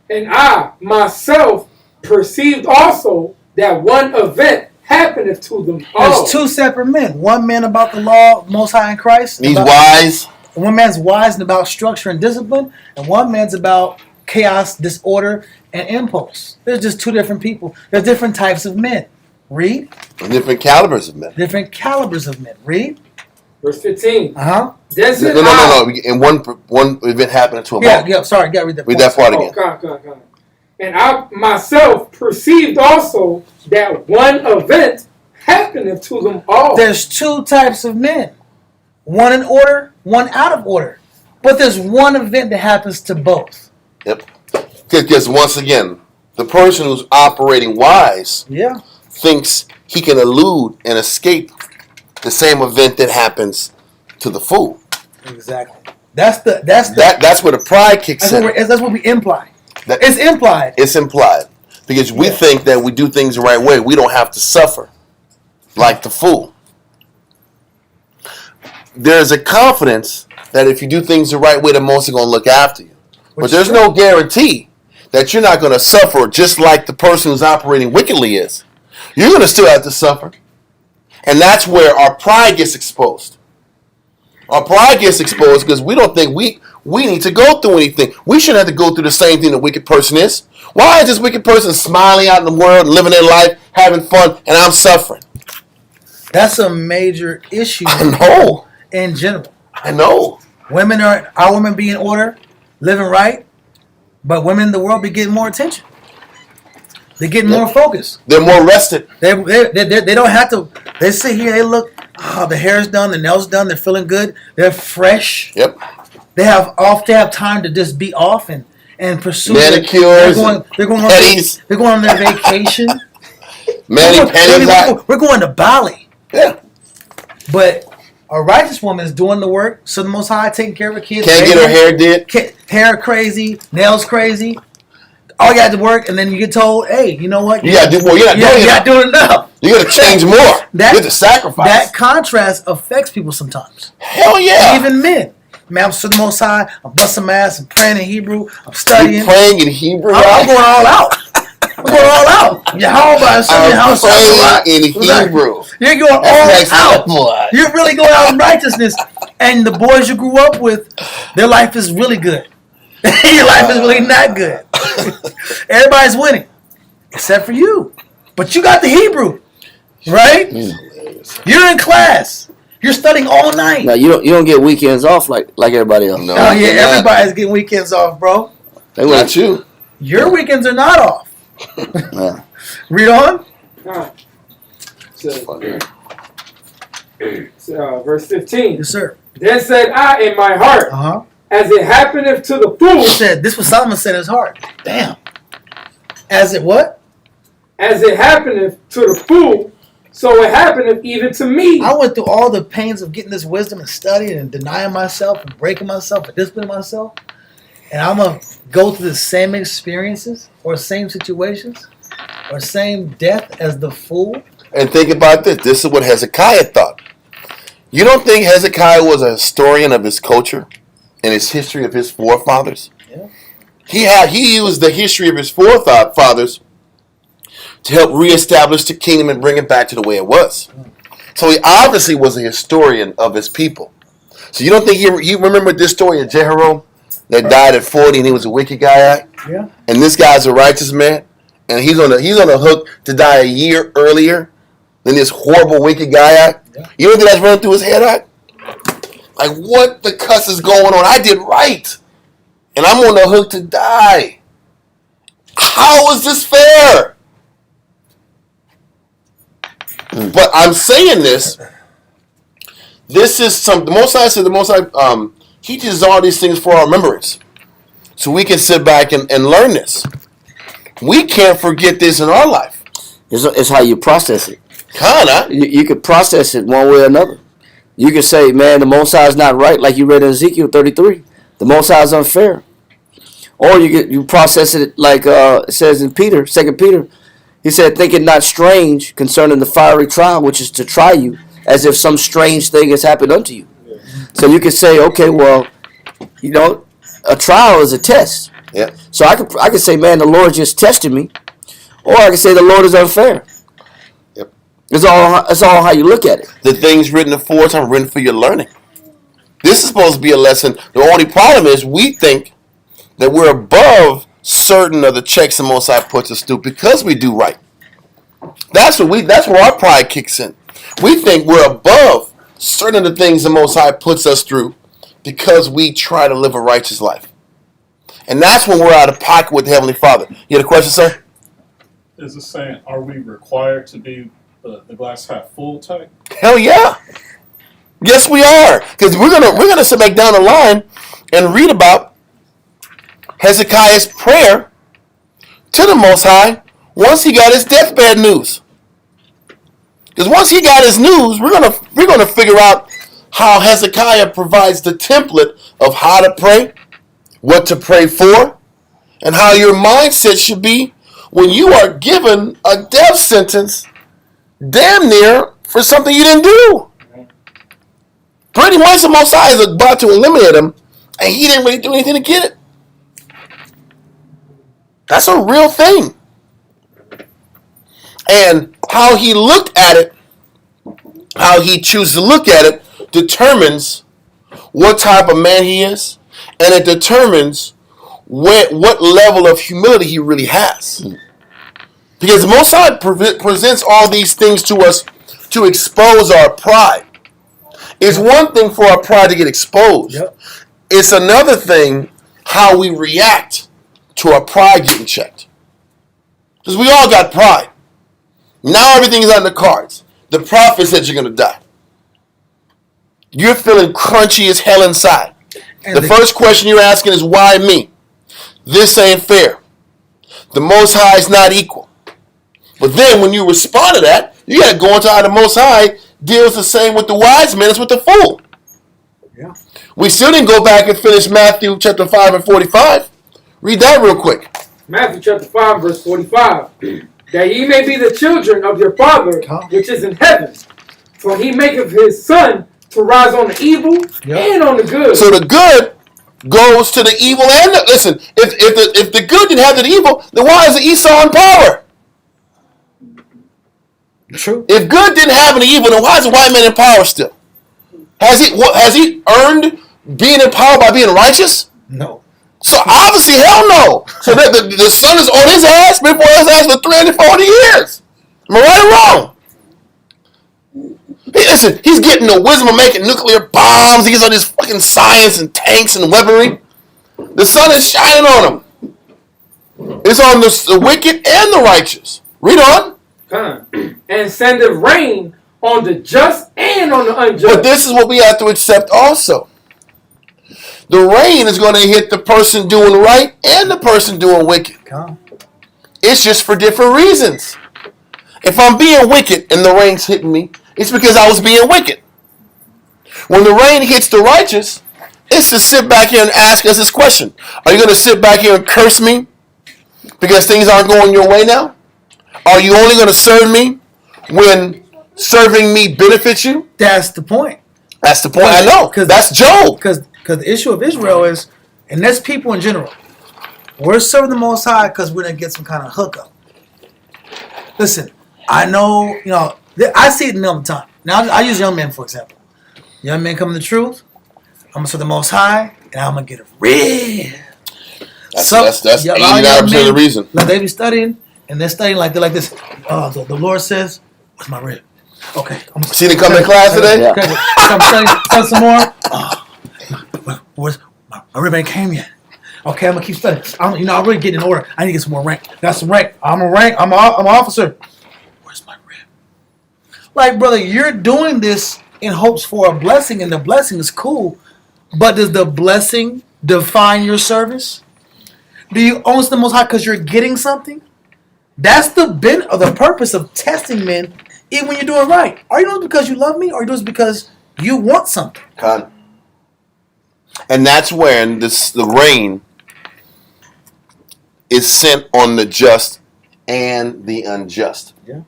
And I myself perceived also that one event happeneth to them all. There's two separate men. One man about the law, Most High in Christ. He's wise. One man's wise and about structure and discipline. And one man's about chaos, disorder, and impulse. There's just two different people. There's different types of men. Read. Different calibers of men. Different calibers of men. Read. Verse 15. Uh-huh. No. And one event happened to him. Yeah, sorry. Gotta read that Read that part again. God. And I myself perceived also that one event happeneth to them all. There's two types of men. One in order, one out of order. But there's one event that happens to both. Yep. Because once again, the person who's operating wise thinks he can elude and escape the same event that happens to the fool. Exactly. That's where the pride kicks in. That's what we imply. It's implied. It's implied. Because we think that we do things the right way. We don't have to suffer like the fool. There's a confidence that if you do things the right way, the Most is going to look after you. But there's no guarantee that you're not going to suffer just like the person who's operating wickedly is. You're going to still have to suffer. And that's where our pride gets exposed. Our pride gets exposed because we don't think we need to go through anything. We shouldn't have to go through the same thing the wicked person is. Why is this wicked person smiling out in the world, living their life, having fun, and I'm suffering? That's a major issue. I know. In general. I know. Our women be in order, living right, but women in the world be getting more attention. They're getting more focused. They're more rested. They don't have to. They sit here. They look. Oh, the hair's done. The nails done. They're feeling good. They're fresh. Yep. They have time to just be off and pursue manicures. They're going on their vacation. We're going to Bali. Yeah. But a righteous woman is doing the work. So the Most High taking care of her kids. Can't get her hair did. Hair crazy. Nails crazy. All you got to work, and then you get told, "Hey, you know what? You got to do more. You're not doing enough. You got to change more. You have to sacrifice." That contrast affects people sometimes. Hell yeah. Even men. Man, I'm sitting on the side. I'm busting my ass. I'm praying in Hebrew. I'm studying. You're praying in Hebrew. I'm going all out. I'm going all out. Jehovah, I'm praying in Hebrew. You're going all out. You're really going out in righteousness. And the boys you grew up with, their life is really good. Your life is really not good. Everybody's winning, except for you. But you got the Hebrew, right? You're in class. You're studying all night. No, you don't get weekends off like everybody else. No, oh yeah, everybody's getting weekends off, bro. Not you. Your weekends are not off. Yeah. Read on. Verse 15. Yes, sir. Then said I in my heart, as it happeneth to the fool. He said, this was Solomon said in his heart. Damn. As it what? As it happeneth to the fool, so it happeneth even to me. I went through all the pains of getting this wisdom and studying and denying myself and breaking myself and disciplining myself. And I'm going to go through the same experiences or same situations or same death as the fool. And think about this. This is what Hezekiah thought. You don't think Hezekiah was a historian of his culture and his history of his forefathers? Yeah. He used the history of his forefathers to help reestablish the kingdom and bring it back to the way it was. So he obviously was a historian of his people. So you don't think he remembered this story of Jehoram that died at 40 and he was a wicked guy? Yeah. And this guy's a righteous man, and he's on the hook to die a year earlier than this horrible wicked guy. Yeah. You don't think that's running through his head? Like, what the cuss is going on? I did right, and I'm on the hook to die. How is this fair? But I'm saying this. This is the Most High said. The Most High teaches all these things for our remembrance, so we can sit back and learn this. We can't forget this in our life. It's how you process it. Kinda. You could process it one way or another. You could say, man, the Most High is not right, like you read in Ezekiel 33. The Most High is unfair. Or you process it like it says in 2 Peter. He said, think it not strange concerning the fiery trial, which is to try you, as if some strange thing has happened unto you. Yeah. So you could say, okay, well, a trial is a test. Yeah. So I could say, man, the Lord just tested me. Or I could say the Lord is unfair. Yep. It's all how you look at it. The things written aforetime are written for your learning. This is supposed to be a lesson. The only problem is we think that we're above certain of the checks the Most High puts us through because we do right. That's where our pride kicks in. We think we're above certain of the things the Most High puts us through because we try to live a righteous life. And that's when we're out of pocket with the Heavenly Father. You had a question, sir? Is it saying, are we required to be the glass half full type? Hell yeah. Yes, we are. Because we're gonna sit back down the line and read about Hezekiah's prayer to the Most High once he got his deathbed news. Because once he got his news, we're gonna figure out how Hezekiah provides the template of how to pray, what to pray for, and how your mindset should be when you are given a death sentence damn near for something you didn't do. Pretty much the Most High is about to eliminate him, and he didn't really do anything to get it. That's a real thing. And how he looked at it, how he chooses to look at it, determines what type of man he is, and it determines what level of humility he really has. Because the Most High presents all these things to us to expose our pride. It's one thing for our pride to get exposed. Yep. It's another thing how we react to our pride getting checked. Because we all got pride. Now everything is on the cards. The prophet said you're going to die. You're feeling crunchy as hell inside. And the first question you're asking is, why me? This ain't fair. The Most High is not equal. But then when you respond to that, you got to go into how the Most High deals the same with the wise man as with the fool. Yeah. We still didn't go back and finish Matthew chapter 5 and 45. Read that real quick. Matthew chapter 5 verse 45. That ye may be the children of your Father which is in heaven. For he maketh his sun to rise on the evil and on the good. So the good goes to the evil and the... Listen, if the good didn't have the evil, then why is Esau in power? True. If good didn't have any evil, then why is the white man in power still? Has he earned being in power by being righteous? No. So obviously, hell no. So the sun is on his ass before his ass for 340 years. Am I right or wrong? Hey, listen, he's getting the wisdom of making nuclear bombs. He gets all this fucking science and tanks and weaponry. The sun is shining on him. It's on the wicked and the righteous. Read on. And sendeth rain on the just and on the unjust. But this is what we have to accept also. The rain is going to hit the person doing right and the person doing wicked. It's just for different reasons. If I'm being wicked and the rain's hitting me, it's because I was being wicked. When the rain hits the righteous, it's to sit back here and ask us this question. Are you going to sit back here and curse me because things aren't going your way now? Are you only going to serve me when serving me benefits you? That's the point. That's the point. I know. Because that's Job. Because the issue of Israel is, and that's people in general, we're serving the Most High because we're going to get some kind of hookup. Listen, I know, I see it all the time. Now, I use young men, for example. Young men come to the truth. I'm going to serve the Most High, and I'm going to get it real. That's 89% of the reason. Like they be studying, and they're studying like they're like this. The Lord says, "What's my rib?" Okay, I'm see them come in class today. Yeah. I'm studying some more. Where's my rib ain't came yet? Okay, I'm gonna keep studying. I'm really getting in order. I need to get some more rank. Got some rank. I'm a rank. I'm an officer. Where's my rib? Like, brother, you're doing this in hopes for a blessing, and the blessing is cool. But does the blessing define your service? Do you own the Most High because you're getting something? That's the purpose of testing men, even when you're doing right. Are you doing it because you love me, or are you doing it because you want something? And that's when the rain is sent on the just and the unjust. Yeah.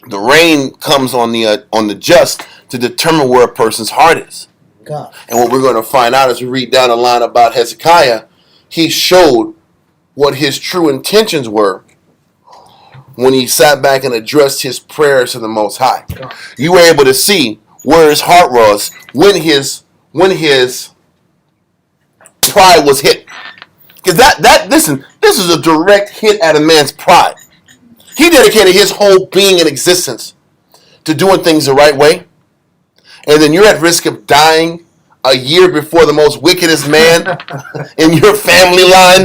The rain comes on the just to determine where a person's heart is. God. And what we're going to find out as we read down the line about Hezekiah, he showed what his true intentions were when he sat back and addressed his prayers to the Most High. God. You were able to see where his heart was when his pride was hit. Because listen, this is a direct hit at a man's pride. He dedicated his whole being and existence to doing things the right way. And then you're at risk of dying a year before the most wickedest man in your family line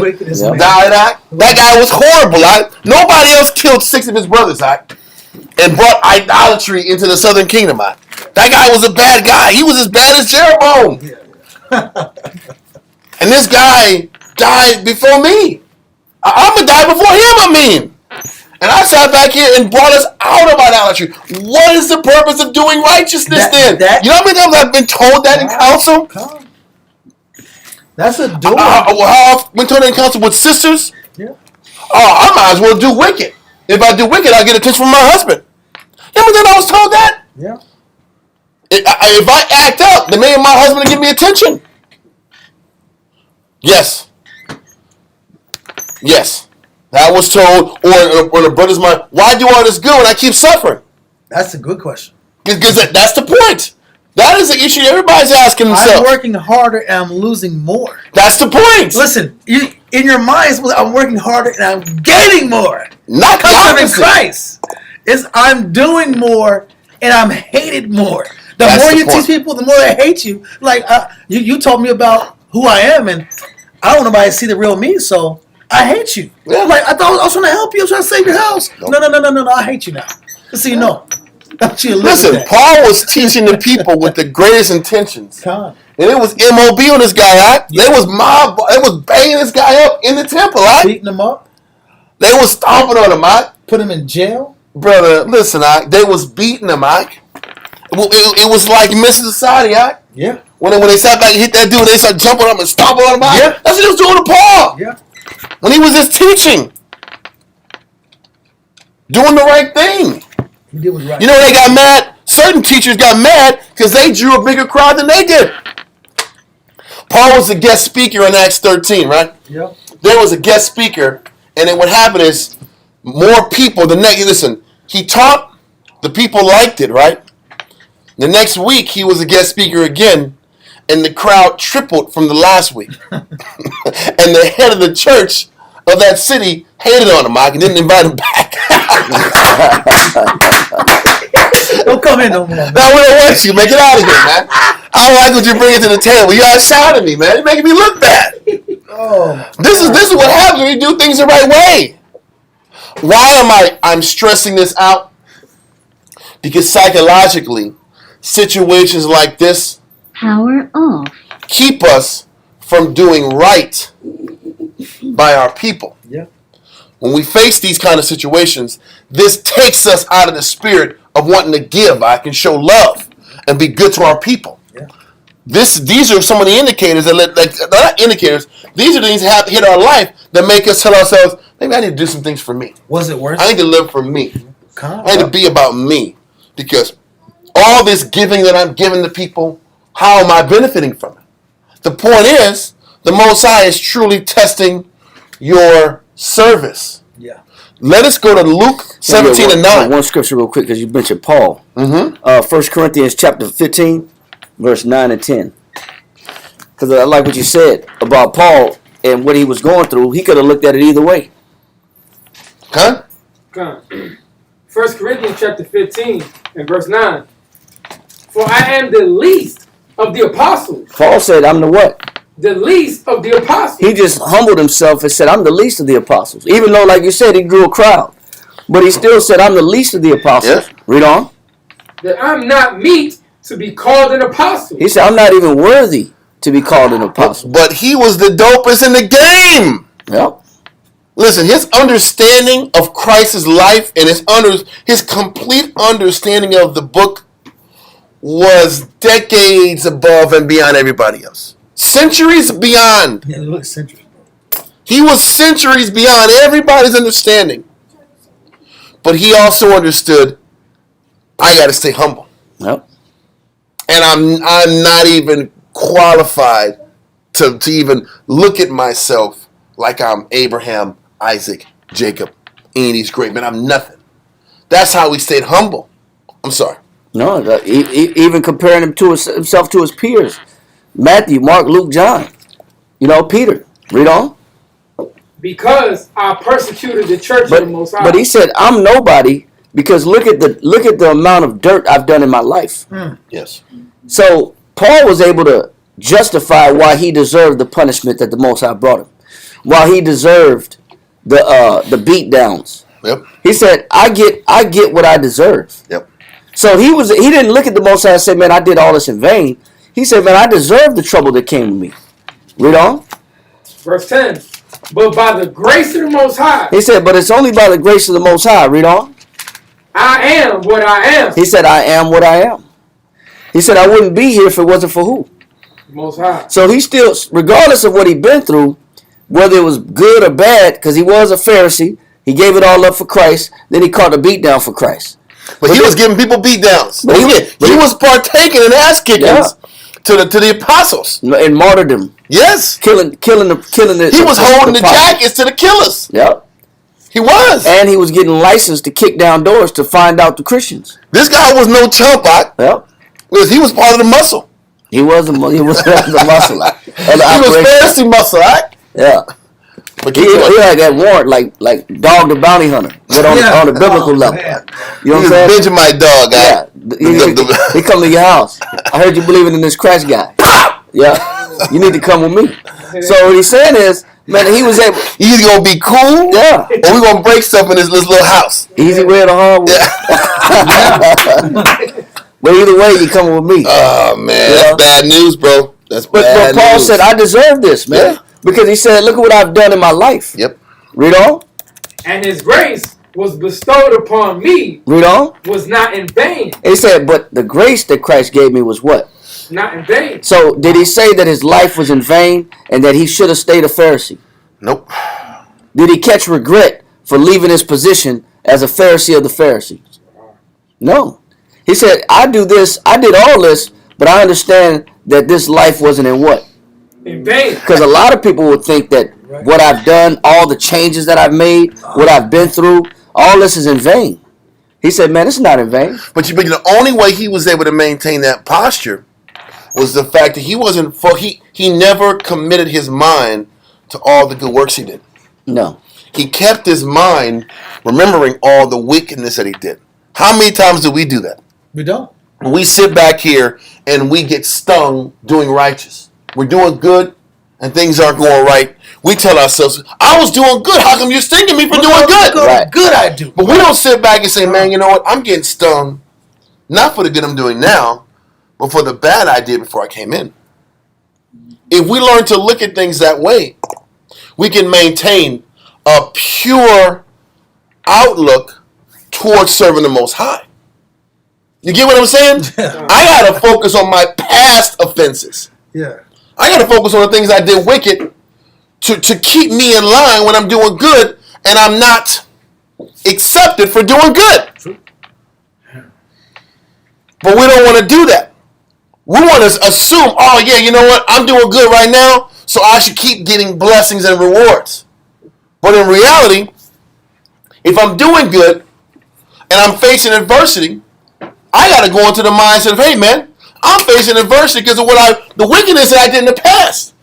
died. That guy was horrible. Nobody else killed 6 of his brothers and brought idolatry into the southern kingdom. That guy was a bad guy. He was as bad as Jeroboam. And this guy died before me. I'm going to die before him, And I sat back here and brought us out of idolatry. What is the purpose of doing righteousness then? You know how many times I've been told that in council? That's a door. How I've been told that in council with sisters? Yeah. I might as well do wicked. If I do wicked, I'll get attention from my husband. You know when I was told that? Yeah. If I act up, then maybe my husband will give me attention. Yes. I was told, or the brother's mind, why do all this good when I keep suffering? That's a good question. Because that's the point. That is the issue everybody's asking themselves. I'm working harder and I'm losing more. That's the point. Listen, in your mind, I'm working harder and I'm gaining more. Not serving Christ. I'm doing more and I'm hated more. The more you teach people, the more they hate you. Like, you told me about who I am, and I don't want nobody to see the real me, so I hate you. Yeah. Like, I thought I was trying to help you. I was trying to save your house. Nope. No. I hate you now. So you know. Listen, Paul was teaching the people with the greatest intentions. God. And it was MOB on this guy, They was banging this guy up in the temple, Beating him up. They was stomping on him, Put him in jail. Brother, listen, they was beating him, It was like Mrs. Society, Yeah. When they sat back and hit that dude, they started jumping on him and stomping on him, Yeah. That's what he was doing to Paul. Yeah. When he was just teaching. Doing the right thing. He did what's right. You know, they got mad. Certain teachers got mad because they drew a bigger crowd than they did. Paul was a guest speaker in Acts 13, right? Yeah. There was a guest speaker, and then what happened is more people, listen, he taught, the people liked it, right? The next week, he was a guest speaker again, and the crowd tripled from the last week. And the head of the church of that city hated on him, Mike, and didn't invite him back. Don't come in no more. No, we don't want you. Make it out of here, man. I don't like what you're bringing to the table. You outshouting me, man. You're making me look bad. Oh, This is what happens when you do things the right way. Why am I'm stressing this out? Because psychologically, situations like this Power off. keep us from doing right by our people. Yeah. When we face these kind of situations, this takes us out of the spirit of wanting to give. I can show love and be good to our people. Yeah. These are some of the indicators that not indicators. These are things that hit our life that make us tell ourselves, maybe I need to do some things for me. Was it worth I it? need to live for me. Come I need to be about me. Because all this giving that I'm giving to people, how am I benefiting from it? The point is, the Most High is truly testing your service. Yeah. Let us go to Luke 17 and 9. One scripture real quick, because you mentioned Paul. 1 Corinthians chapter 15, verse 9 and 10. Because I like what you said about Paul and what he was going through. He could have looked at it either way. Huh? 1 Corinthians chapter 15 and verse 9. For I am the least of the apostles. Paul said, I'm the what? The least of the apostles. He just humbled himself and said, I'm the least of the apostles. Even though, like you said, he drew a crowd. But he still said, I'm the least of the apostles. Yeah. Read on. That I'm not meet to be called an apostle. He said, I'm not even worthy to be called an apostle. But he was the dopest in the game. Yep. Listen, his understanding of Christ's life and his complete understanding of the book was decades above and beyond everybody else. Centuries beyond. Yeah, look, centuries, bro. He was centuries beyond everybody's understanding. But he also understood, I got to stay humble. Yep. And I'm not even qualified to even look at myself like I'm Abraham, Isaac, Jacob, any of these great men. I'm nothing. That's how he stayed humble. I'm sorry. No, even comparing him to himself to his peers. Matthew, Mark, Luke, John. You know, Peter. Read on. Because I persecuted the church of the Most High. But he said, I'm nobody because look at the amount of dirt I've done in my life. Yes. So Paul was able to justify why he deserved the punishment that the Most High brought him. Why he deserved the beat downs. Yep. He said, I get what I deserve. Yep. So he didn't look at the Most High and say, man, I did all this in vain. He said, man, I deserve the trouble that came to me. Read on. Verse 10. But by the grace of the Most High. He said, but it's only by the grace of the Most High. Read on. I am what I am. He said, I am what I am. He said, I wouldn't be here if it wasn't for who? Most High. So he still, regardless of what he'd been through, whether it was good or bad, because he was a Pharisee, he gave it all up for Christ, then he caught a beat down for Christ. But he was giving people beat downs. But He was partaking in ass kickings to the apostles. In martyrdom. Yes. Killing He was holding the jackets to the killers. Yep. He was. And he was getting licensed to kick down doors to find out the Christians. This guy was no chump. Yep. Because he was part of the muscle. He was the muscle. He was Pharisee muscle. Yeah. But He had that warrant like Dog the Bounty Hunter, but on the biblical level. Man. You know He what I'm was saying? Benjamin dog. He come to your house. I heard you believing in this Christ guy. Yeah. You need to come with me. So what he's saying is, man, he was able. You either gonna be cool, Yeah. or we gonna break stuff in this little house. Easy way or the hard way. But either way, you coming with me. Oh man, Yeah. that's bad news, bro. That's But bad Paul news. said, I deserve this, man. Yeah. Because he said, look at what I've done in my life. Yep. Read on. And his grace was bestowed upon me Read on. was not in vain. He said, but the grace that Christ gave me was what? Not in vain. So did he say that his life was in vain and that he should have stayed a Pharisee? Nope. Did he catch regret for leaving his position as a Pharisee of the Pharisees? No. He said, I did all this, but I understand that this life wasn't in what? In vain. Because a lot of people would think that what I've done, all the changes that I've made, what I've been through, all this is in vain. He said, man, it's not in vain. But the only way he was able to maintain that posture was the fact that he never committed his mind to all the good works he did. No. He kept his mind remembering all the wickedness that he did. How many times do we do that? We don't. We sit back here and we get stung doing righteous. We're doing good, and things aren't going right, we tell ourselves, I was doing good. How come you're stinging me for doing good? Right. Good I do. But we don't sit back and say, man, you know what? I'm getting stung, not for the good I'm doing now, but for the bad I did before I came in. If we learn to look at things that way, we can maintain a pure outlook towards serving the Most High. You get what I'm saying? I got to focus on my past offenses. Yeah. I got to focus on the things I did wicked to keep me in line when I'm doing good and I'm not accepted for doing good. But we don't want to do that. We want to assume, oh yeah, you know what? I'm doing good right now, so I should keep getting blessings and rewards. But in reality, if I'm doing good and I'm facing adversity, I got to go into the mindset of, hey man, I'm facing adversity because of the wickedness that I did in the past.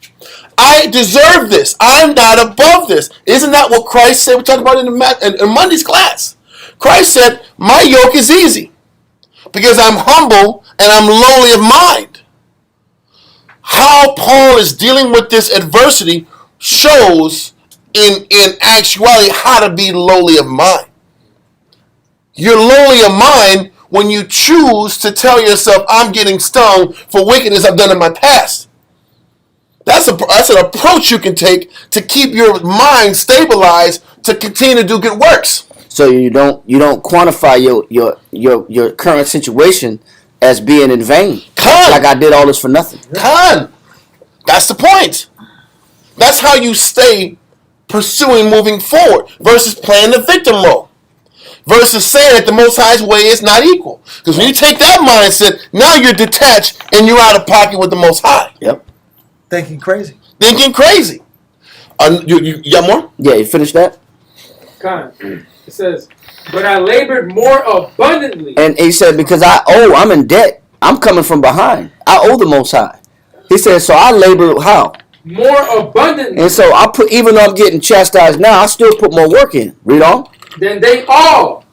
I deserve this. I'm not above this. Isn't that what Christ said? We talked about it in Monday's class. Christ said, my yoke is easy because I'm humble and I'm lowly of mind. How Paul is dealing with this adversity shows in actuality how to be lowly of mind. You're lowly of mind when you choose to tell yourself, I'm getting stung for wickedness I've done in my past. That's an approach you can take to keep your mind stabilized to continue to do good works. So you don't quantify your current situation as being in vain. Like I did all this for nothing. That's the point. That's how you stay pursuing moving forward versus playing the victim role. Versus saying that the Most High's way is not equal. Because when you take that mindset, now you're detached and you're out of pocket with the Most High. Yep. Thinking crazy. You got more? Yeah, you finished that? It says, but I labored more abundantly. And he said, because I'm in debt. I'm coming from behind. I owe the Most High. He said, so I labor how? More abundantly. And so even though I'm getting chastised now, I still put more work in. Read on. Then they all,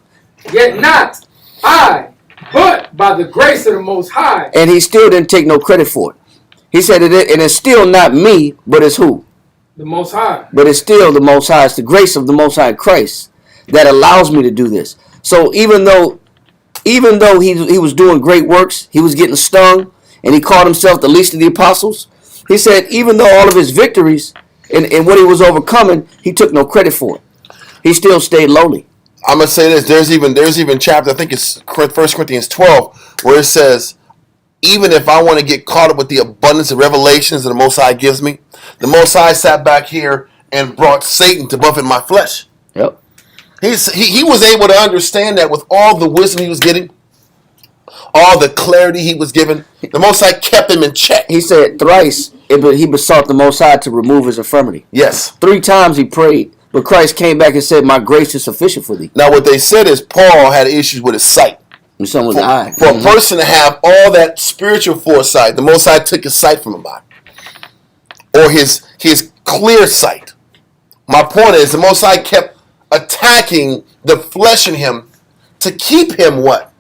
yet not I, but by the grace of the Most High. And he still didn't take no credit for it. He said, and it's still not me, but it's who? The Most High. But it's still the Most High. It's the grace of the Most High Christ that allows me to do this. So even though he was doing great works, he was getting stung, and he called himself the least of the apostles, he said even though all of his victories and what he was overcoming, he took no credit for it. He still stayed lowly. I'm going to say this. There's even chapter, I think it's 1 Corinthians 12, where it says, even if I want to get caught up with the abundance of revelations that the Most High gives me, the Most High sat back here and brought Satan to buffet my flesh. Yep. He was able to understand that with all the wisdom he was getting, all the clarity he was given, the Most High kept him in check. He said thrice he besought the Most High to remove his infirmity. Yes. 3 times he prayed, but Christ came back and said, my grace is sufficient for thee. Now what they said is Paul had issues with his sight. And some with the eye. For a person to have all that spiritual foresight, the Most High took his sight from him by. Or his clear sight. My point is the Most High kept attacking the flesh in him to keep him what?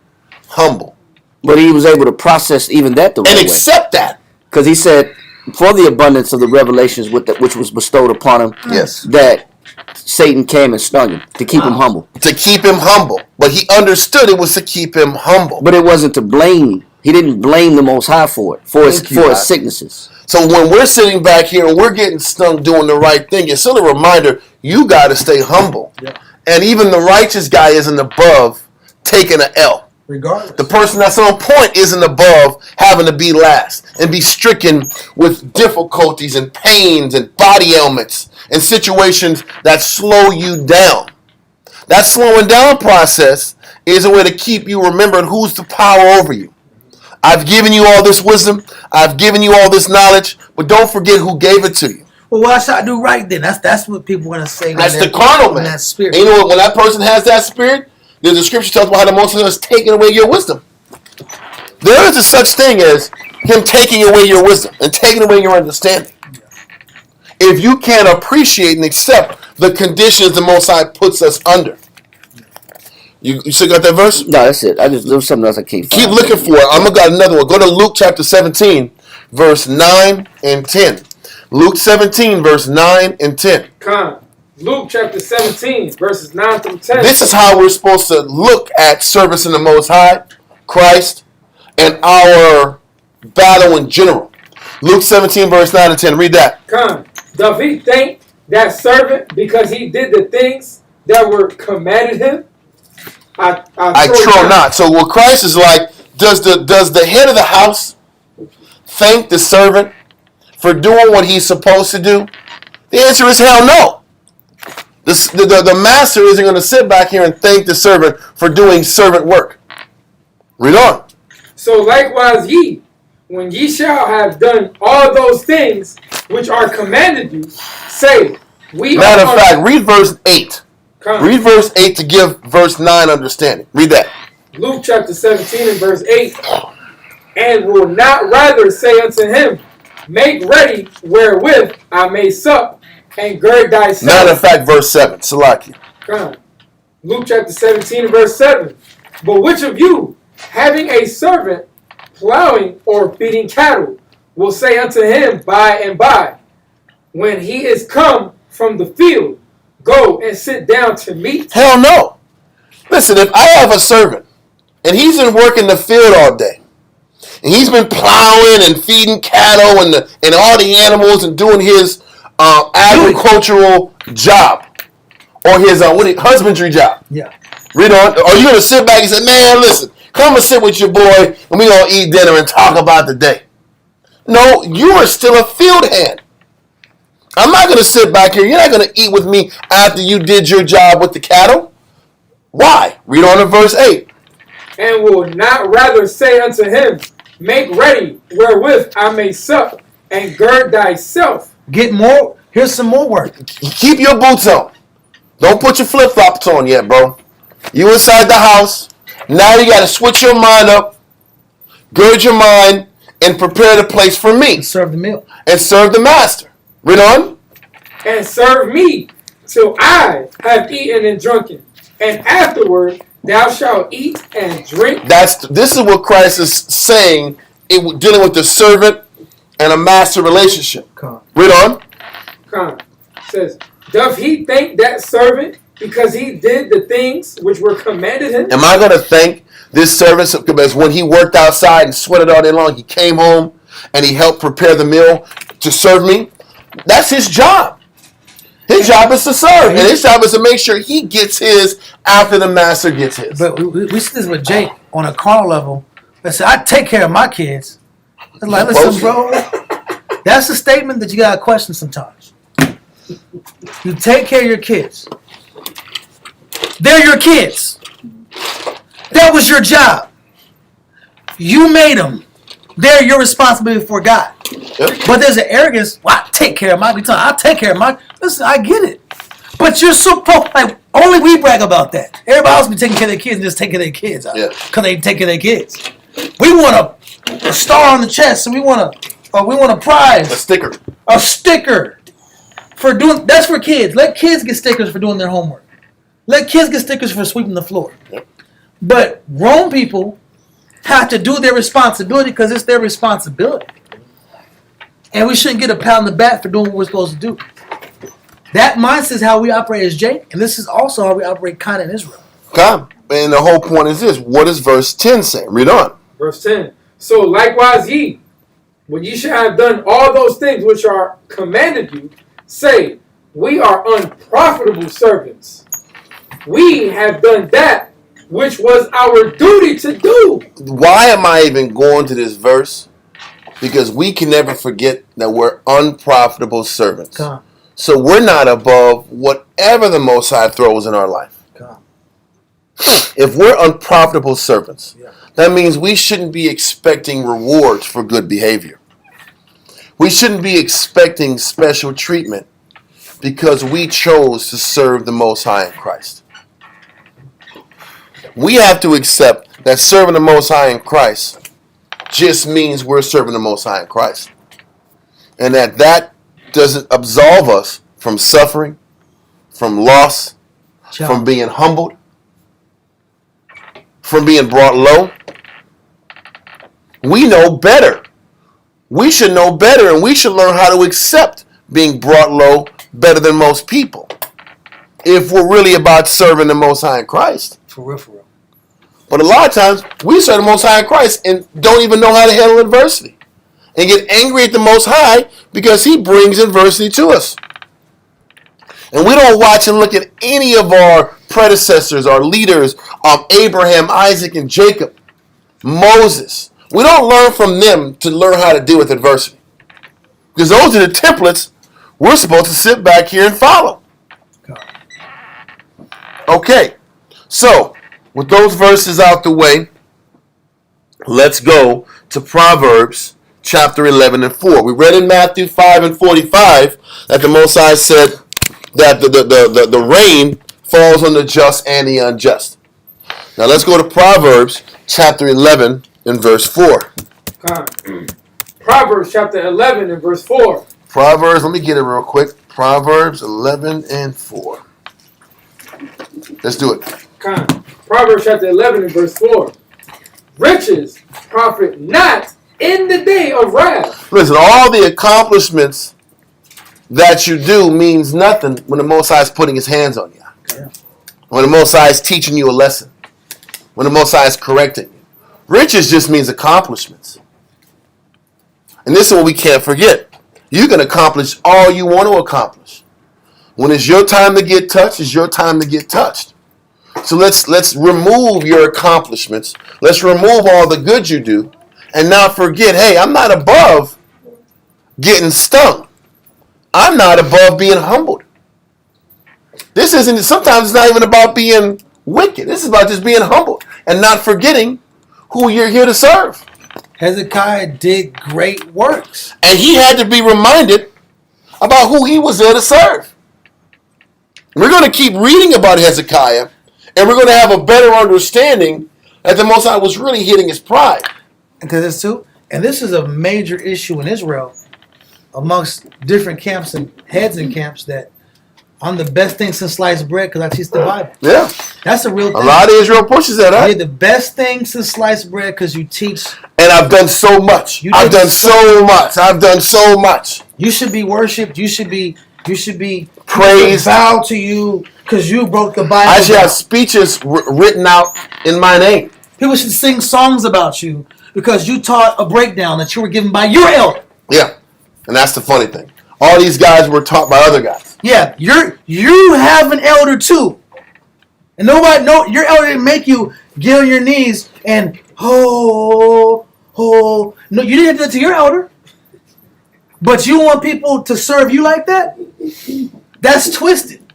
Humble. But he was able to process even that the right way. And accept that. Because he said, for the abundance of the revelations which was bestowed upon him, yes, that Satan came and stung him to keep him humble. To keep him humble. But he understood it was to keep him humble. But it wasn't to blame. He didn't blame the Most High for it, for his sicknesses. So when we're sitting back here and we're getting stung doing the right thing, it's still a reminder, you got to stay humble. Yeah. And even the righteous guy isn't above taking an L. Regardless. The person that's on point isn't above having to be last and be stricken with difficulties and pains and body ailments and situations that slow you down. That slowing down process is a way to keep you remembering who's the power over you. I've given you all this wisdom. I've given you all this knowledge, but don't forget who gave it to you. Well, why should I do right then? That's what people want to say. That's the carnal man. That spirit. And you know what? When that person has that spirit, there's a scripture talks about how the Most High is taking away your wisdom. There is a such thing as him taking away your wisdom and taking away your understanding. If you can't appreciate and accept the conditions the Most High puts us under. You still got that verse? No, that's it. There was something else I can't find. Keep looking for it. I'm going to got another one. Go to Luke chapter 17, verse 9 and 10. Luke 17, verse 9 and 10. Con. Luke chapter 17, verses 9 through 10. This is how we're supposed to look at service in the Most High, Christ, and our battle in general. Luke 17, verse 9 and 10. Read that. Con. Doth he thank that servant because he did the things that were commanded him? I trow not. So what Christ is like, does the head of the house thank the servant for doing what he's supposed to do? The answer is hell no. The master isn't going to sit back here and thank the servant for doing servant work. Read on. So likewise ye, when ye shall have done all those things which are commanded you, say, we Matter are... of fact, read verse 8. Come. Read verse 8 to give verse 9 understanding. Read that. Luke chapter 17 and verse 8. And will not rather say unto him, make ready wherewith I may sup, and gird thyself. Matter of fact, verse 7. Salaki. Come. Luke chapter 17 and verse 7. But which of you, having a servant plowing or feeding cattle, will say unto him by and by, when he is come from the field, go and sit down to meat? Hell no. Listen, if I have a servant and he's been working the field all day, and he's been plowing and feeding cattle and all the animals and doing his agricultural job or his husbandry job. Yeah. Read on. Are you going to sit back and say, man, listen, come and sit with your boy and we're going to eat dinner and talk about the day? No, you are still a field hand. I'm not going to sit back here. You're not going to eat with me after you did your job with the cattle. Why? Read on in verse 8. And will not rather say unto him, make ready wherewith I may sup, and gird thyself. Get more. Here's some more work. Keep your boots on. Don't put your flip-flops on yet, bro. You inside the house. Now you got to switch your mind up, gird your mind, and prepare the place for me. Serve the meal. And serve the master. Read on. And serve me till I have eaten and drunken, and afterward thou shalt eat and drink. This is what Christ is saying, dealing with the servant and a master relationship. Come. Read on. Come. Says, doth he thank that servant because he did the things which were commanded him? Am I going to thank this servant because when he worked outside and sweated all day long, he came home and he helped prepare the meal to serve me? That's his job. His job is to serve, and his job is to make sure he gets his after the master gets his. But we see this with Jake on a carnal level. Listen, I take care of my kids. It's like, listen, bro, that's a statement that you got to question sometimes. You take care of your kids. They're your kids. That was your job. You made them. They're your responsibility for God. Yep. But there's an arrogance. Well, I take care of my. I take care of my. Listen, I get it. But you're so like only we brag about that. Everybody else be taking care of their kids and just taking their kids out because they take care of their kids. We want a star on the chest, and we want a prize, A sticker for doing. That's for kids. Let kids get stickers for doing their homework. Let kids get stickers for sweeping the floor. Yep. But grown people have to do their responsibility because it's their responsibility. And we shouldn't get a pat on the back for doing what we're supposed to do. That mindset is how we operate as Jake, and this is also how we operate kind of in Israel. Come. And the whole point is this. What does verse 10 say? Read on. Verse 10. So likewise ye, when ye shall have done all those things which are commanded you, say, we are unprofitable servants. We have done that which was our duty to do. Why am I even going to this verse? Because we can never forget that we're unprofitable servants. Come. So we're not above whatever the Most High throws in our life. Come. If we're unprofitable servants, that means we shouldn't be expecting rewards for good behavior. We shouldn't be expecting special treatment because we chose to serve the Most High in Christ. We have to accept that serving the Most High in Christ just means we're serving the Most High in Christ. And that doesn't absolve us from suffering, from loss, from being humbled, from being brought low. We know better. We should know better, and we should learn how to accept being brought low better than most people. If we're really about serving the Most High in Christ. For real, for real. But a lot of times, we serve the Most High in Christ and don't even know how to handle adversity. And get angry at the Most High because He brings adversity to us. And we don't watch and look at any of our predecessors, our leaders, Abraham, Isaac, and Jacob, Moses. We don't learn from them to learn how to deal with adversity. Because those are the templates we're supposed to sit back here and follow. Okay, so with those verses out the way, let's go to Proverbs chapter 11 and 4. We read in Matthew 5 and 45 that the Most High said that the rain falls on the just and the unjust. Now let's go to Proverbs chapter 11 and verse 4. Proverbs chapter 11 and verse 4. Proverbs, let me get it real quick. Proverbs 11 and 4. Let's do it. Proverbs chapter 11 and verse 4. Riches profit not in the day of wrath. Listen, all the accomplishments that you do means nothing when the Most High is putting His hands on you. Yeah. When the Most High is teaching you a lesson. When the Most High is correcting you. Riches just means accomplishments. And this is what we can't forget. You can accomplish all you want to accomplish. When it's your time to get touched, it's your time to get touched. So let's remove your accomplishments. Let's remove all the good you do. And not forget, hey, I'm not above getting stung. I'm not above being humbled. This isn't, sometimes it's not even about being wicked. This is about just being humbled and not forgetting who you're here to serve. Hezekiah did great works. And he had to be reminded about who he was there to serve. We're going to keep reading about Hezekiah, and we're going to have a better understanding that the Most High was really hitting his pride. And this is a major issue in Israel amongst different camps and heads in camps that I'm the best thing since sliced bread because I teach the Bible. Yeah. That's a real thing. A lot of Israel pushes that, huh? You're the best thing since sliced bread because you teach. And I've done so much. I've done so much. You should be worshipped. You should be praised. Bow to you because you broke the Bible. I should have speeches written out in my name. People should sing songs about you because you taught a breakdown that you were given by your elder. Yeah. And that's the funny thing. All these guys were taught by other guys. Yeah, you have an elder too. And your elder didn't make you get on your knees and no, you didn't do that to your elder. But you want people to serve you like that? That's twisted.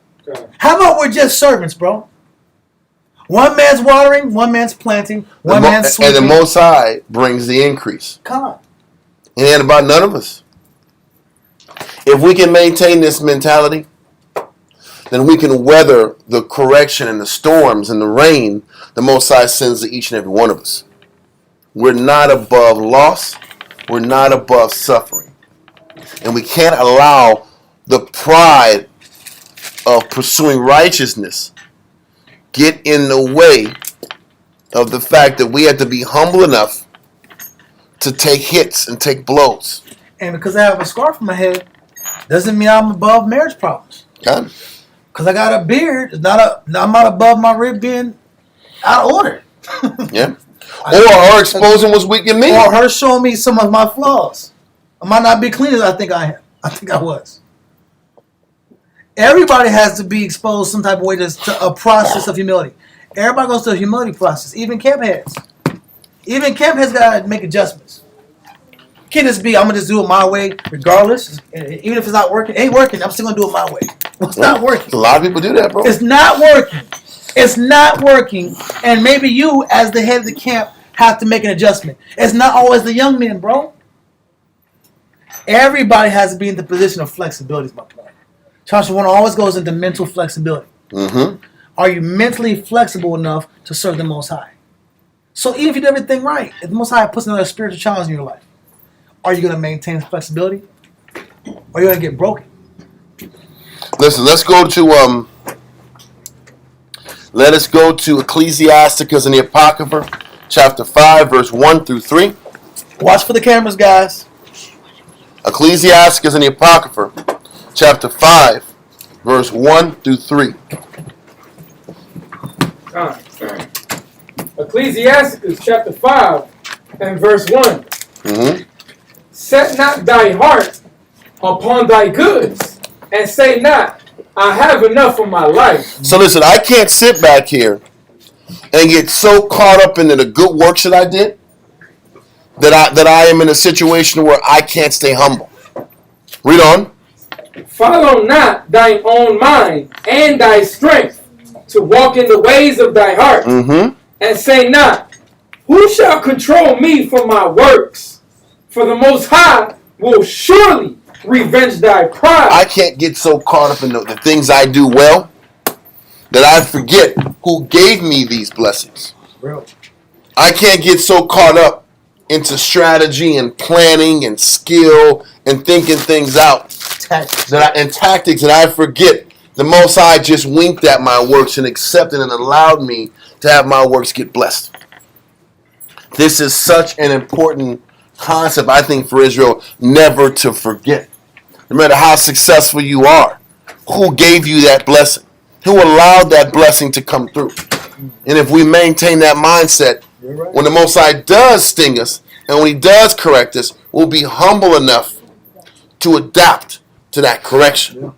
How about we're just servants, bro? One man's watering, one man's planting, one man's sweeping. And the Most High brings the increase. Come on. It ain't about none of us. If we can maintain this mentality, then we can weather the correction and the storms and the rain the Most High sends to each and every one of us. We're not above loss. We're not above suffering. And we can't allow the pride of pursuing righteousness get in the way of the fact that we have to be humble enough to take hits and take blows. And because I have a scarf on my head, doesn't mean I'm above marriage problems. God. Because I got a beard, I'm not above my rib being out of order. Yeah. Or her exposing what's weak in me. Or her showing me some of my flaws. I might not be clean as I think I am. I think I was. Everybody has to be exposed some type of way to a process of humility. Everybody goes through a humility process. Even camp heads. Even camp heads got to make adjustments. Can't just be, I'm going to just do it my way regardless. Even if it's not working. It ain't working. I'm still going to do it my way. It's not working. A lot of people do that, bro. It's not working. It's not working. And maybe you, as the head of the camp, have to make an adjustment. It's not always the young men, bro. Everybody has to be in the position of flexibility, is my point. Chapter 1 always goes into mental flexibility. Mm-hmm. Are you mentally flexible enough to serve the Most High? So even if you do everything right, if the Most High puts another spiritual challenge in your life, are you going to maintain flexibility? Or are you going to get broken? Listen, let us go to Ecclesiasticus and the Apocrypha, chapter 5, verse 1 through 3. Watch for the cameras, guys. Ecclesiasticus and the Apocrypha, chapter 5, verse 1 through 3. Ecclesiasticus chapter 5 and verse 1. Mm-hmm. Set not thy heart upon thy goods, and say not, I have enough of my life. So listen, I can't sit back here and get so caught up into the good works that I did that I am in a situation where I can't stay humble. Read on. Follow not thine own mind and thy strength to walk in the ways of thy heart, and say not, who shall control me for my works? For the Most High will surely revenge thy pride. I can't get so caught up in the things I do well that I forget who gave me these blessings. Bro. I can't get so caught up into strategy and planning and skill and thinking things out Tactics. and tactics that I forget the Most High just winked at my works and accepted and allowed me to have my works get blessed. This is such an important concept, I think, for Israel never to forget. No matter how successful you are, who gave you that blessing? Who allowed that blessing to come through? And if we maintain that mindset, when the Most High does sting us and when He does correct us, we'll be humble enough to adapt to that correction.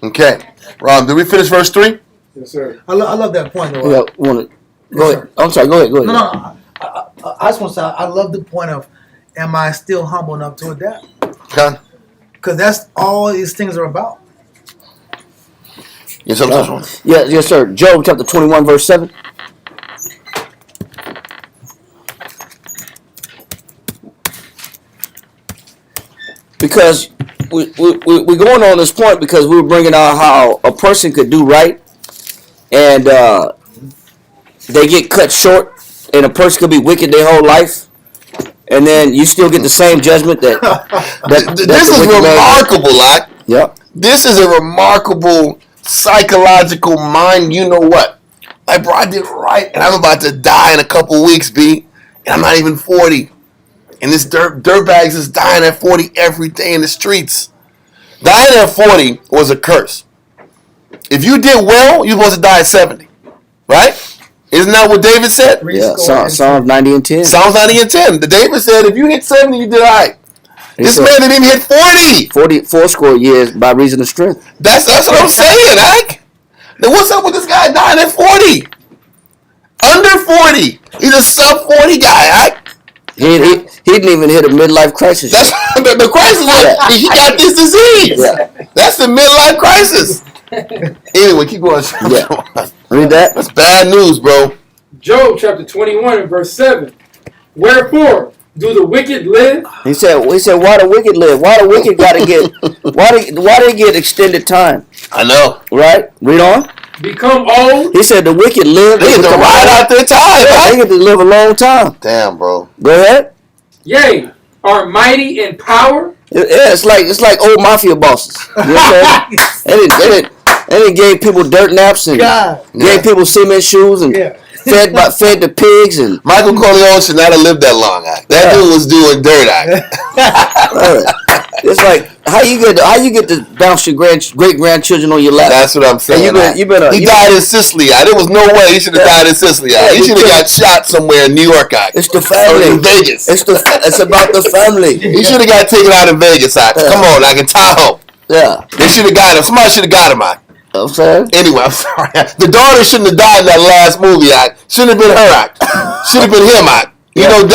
Okay. Rob, did we finish verse 3? Yes, sir. I love that point, though. Yeah, go ahead. I'm sorry. Go ahead. No. I just want to say I love the point of, am I still humble enough to adapt? Okay. Because that's all these things are about. Yes, Yes, sir. Job chapter 21, verse 7. Because we're going on this point because we were bringing out how a person could do right and they get cut short, and a person could be wicked their whole life, and then you still get the same judgment that this is remarkable, like. Yep. This is a remarkable psychological mind. You know what? Like, bro, I did right, and I'm about to die in a couple weeks, B, and I'm not even 40. And this dirtbags is dying at 40 every day in the streets. Dying at 40 was a curse. If you did well, you're supposed to die at 70. Right? Isn't that what David said? Yeah, Psalms 90 and 10. Psalms 90 and 10. The David said, if you hit 70, you did all right. This man didn't even hit 40. 40 years by reason of strength. That's what I'm saying, Ike. Then what's up with this guy dying at 40? Under 40. He's a sub 40 guy, Ike. He didn't even hit a midlife crisis. That's the crisis. He got this disease. Yeah. That's the midlife crisis. Anyway, keep going. Yeah. Read that. That's bad news, bro. Job chapter 21 and verse 7. Wherefore do the wicked live? He said, why the wicked live? Why the wicked gotta get why they get extended time? I know. Right? Read on. Become old? He said the wicked live. They get to ride out their time. Yeah, they get to live a long time. Damn, bro. Go ahead. Yea, are mighty in power? Yeah, it's like old mafia bosses. You know what I'm saying? They gave people dirt naps and gave people cement shoes and fed the pigs and Michael Corleone should not have lived that long. That dude was doing dirt. It's like how you get to bounce your great grandchildren on your lap. That's what I'm saying. He died in Sicily. There was no way he should have died in Sicily. He should have got shot somewhere in New York. It's the family. Or in Vegas. It's about the family. He should have got taken out in Vegas. Come on, in Tahoe. Yeah. They should have got him. Somebody should have got him. I'm saying. Anyway, I'm sorry. The daughter shouldn't have died in that last movie. Shouldn't have been her. Should have been him. You know, it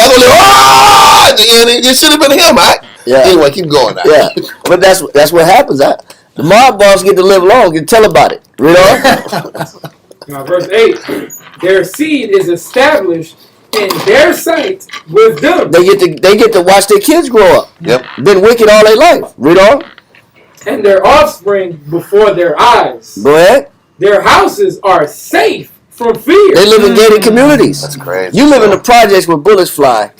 should have been him. Yeah. Anyway, keep going. Yeah, but that's what happens. The mob boss get to live long. Get to tell about it. Read on. Now, verse 8. Their seed is established in their sight with them. They get to watch their kids grow up. Yep. Been wicked all their life. Read on. And their offspring before their eyes. Go ahead. Their houses are safe from fear. They live in gated communities. That's crazy. You live in the projects where bullets fly,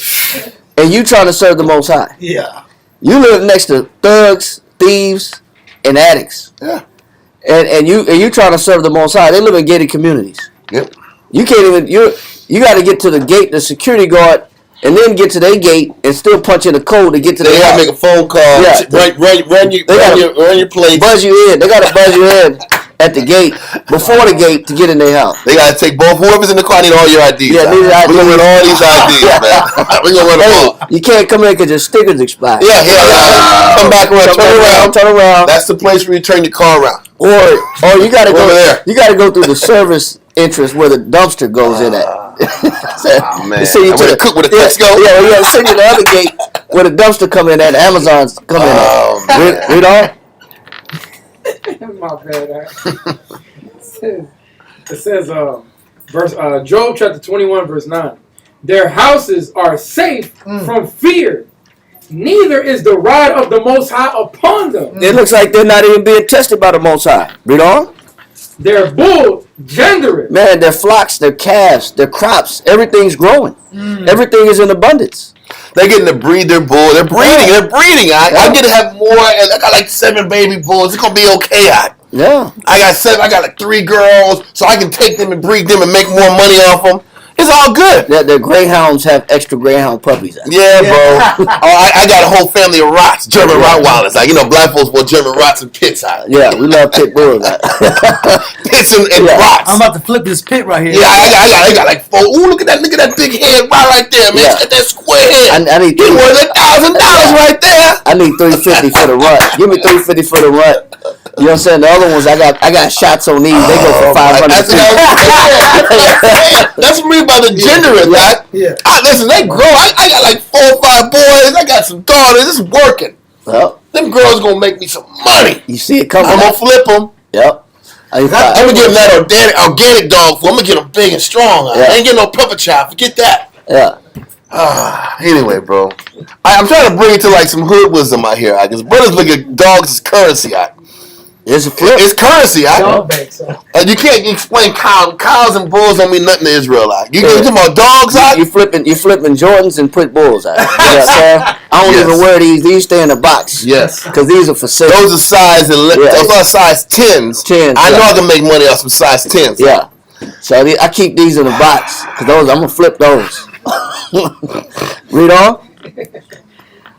and you trying to serve the Most High. Yeah. You live next to thugs, thieves, and addicts. Yeah. And you trying to serve the Most High. They live in gated communities. Yep. You can't even you got to get to the gate. The security guard and then get to their gate and still punch in a code to get to their They gotta house. make a phone call. Yeah. Run your plate. Buzz you in. They gotta buzz you in at the gate, before the gate, to get in their house. They gotta take both. Whoever's in the car need all your IDs. Yeah, We're gonna run all these IDs, man. We're gonna run them all. You can't come in because your stickers expired. Yeah. Come back around, Turn around. That's the place where you turn your car around. Or you gotta go Over there. You gotta go through the service entrance where the dumpster goes in at. Man. Send you Where the cook with the text go? Yeah, send you to the other gate where the dumpster come in at. Amazon's come in at. Read on. My bad. It says, Job chapter 21, verse 9. Their houses are safe from fear. Neither is the rod of the Most High upon them. It looks like they're not even being tested by the Most High. Read on. Their bull gendereth. Man, their flocks, their calves, their crops, everything's growing. Everything is in abundance. They're getting to breed their bull. They're breeding. I'm gonna have more. I got like 7 baby bulls. It's gonna be okay. Yeah. I got 7. I got like 3 girls, so I can take them and breed them and make more money off them. It's all good. The greyhounds have extra greyhound puppies. Yeah, bro. I got a whole family of Rots, German Rottweilers. Like, black folks want German Rots and pits. Yeah, we love pit bulls. Pits and Rots. I'm about to flip this pit right here. Yeah, I got like 4. Ooh, look at that big head right there, man. Yeah. Look at that square head. I need He worth $1,000 right there. I need $350 for the run. Give me $350 for the run. You know what I'm saying? The other ones, I got shots on these. They go for $500. That's me by the gender of that. Yeah. Listen, they grow. I got like 4 or 5 boys. I got some daughters. It's working. Well, Them girls gonna make me some money. you see it coming. I'm gonna flip them. Yep. I'm gonna give them that organic dog food. I'm gonna get them big and strong. Yeah. I ain't getting no puppy child. Forget that. Yeah. Anyway, bro, I'm trying to bring it to like some hood wisdom out here, because brothers look at dogs as currency. It's a flip. It's currency. Dog bank, so. And you can't explain cows and bulls don't mean nothing to Israel. You talking about dogs? You flipping Jordans and put bulls out. You know what I'm saying? I don't even wear these. These stay in a box. Yes. Because these are for sale. Those are size those are size 10s. 10s. I know I can make money off some size 10s. Yeah. So I keep these in a box because I'm gonna flip those. Read on.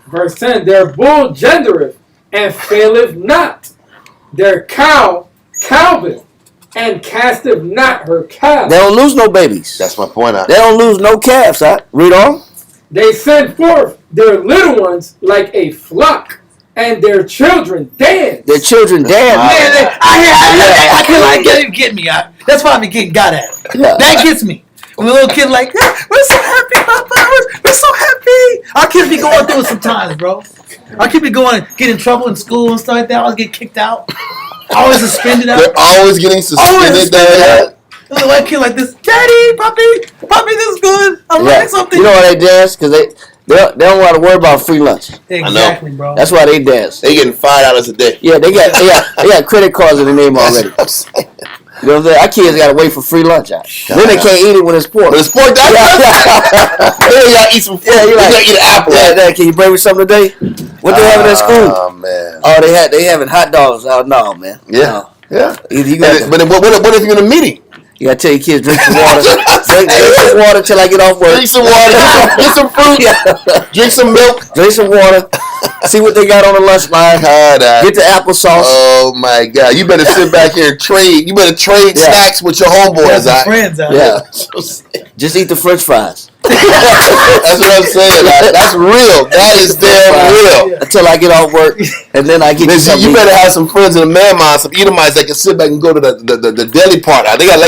Verse 10. Their bull gendereth and faileth not. Their cow calveth and casteth not her calf. They don't lose no babies. That's my point. They don't lose no calves. Read on. They send forth their little ones like a flock, and their children dance. Their children dance. I feel like get me out. That's why I'm getting got at. Yeah. That gets me. When a little kid like, we're so happy, Papa. We're so happy. Our kids be going through it sometimes, bro. Our kids be get in trouble in school and stuff like that. Always get kicked out. Always suspended out. They're always getting suspended. Little white kid like this, Daddy, Puppy, this is good. I'm learning something. You know why they dance? Because they don't want to worry about free lunch. Exactly, bro. That's why they dance. They getting $5 a day. Yeah, they got credit cards in their name already. That's what I'm saying. You know what I'm saying? Our kids got to wait for free lunch. Then they can't eat it when it's pork. When it's pork, then you gotta eat some food. Yeah, you gotta eat an apple. Yeah, can you bring me something today? What they having at school? Oh man. Oh, they having hot dogs. Oh no, man. Yeah. Yeah. But what if you're in a meeting? you gotta tell your kids drink some water. drink some water till I get off work. Drink some water. Get some fruit. Drink some milk. Drink some water. See what they got on the lunch line. Get the applesauce. Oh my God! You better sit back here and trade. You better trade snacks with your homeboys. Friends out. Yeah. Just eat the French fries. That's what I'm saying. That's real. That is damn real. Until I get off work, and then I get you better have some friends in the man mind, some Edomites that can sit back and go to the deli part. They got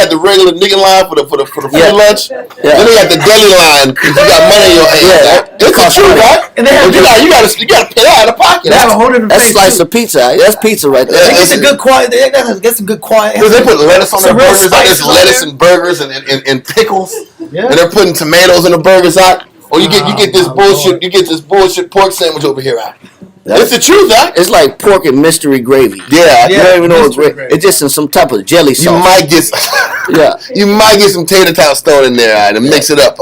the regular nigga line for the free lunch. Yeah. Then they got the deli line because you got money in your hands. Yeah. It's the truth, right? And they have you gotta pay that out of pocket. They have a whole different That's face, slice too. of pizza. That's pizza right there. They get some good quiet. They get some good quiet. They put lettuce on their Some real burgers. There's spice on lettuce there. and burgers and pickles. Yeah. And they're putting tomatoes in the burgers out. Or you get this my bullshit. Lord. You get this bullshit pork sandwich over here out. It's the truth, huh? It's like pork and mystery gravy. Yeah. You don't even know it's mystery gravy. gravy. It's just in some type of jelly sauce. You might get Yeah. you might get some tater tots thrown in there and mix it up.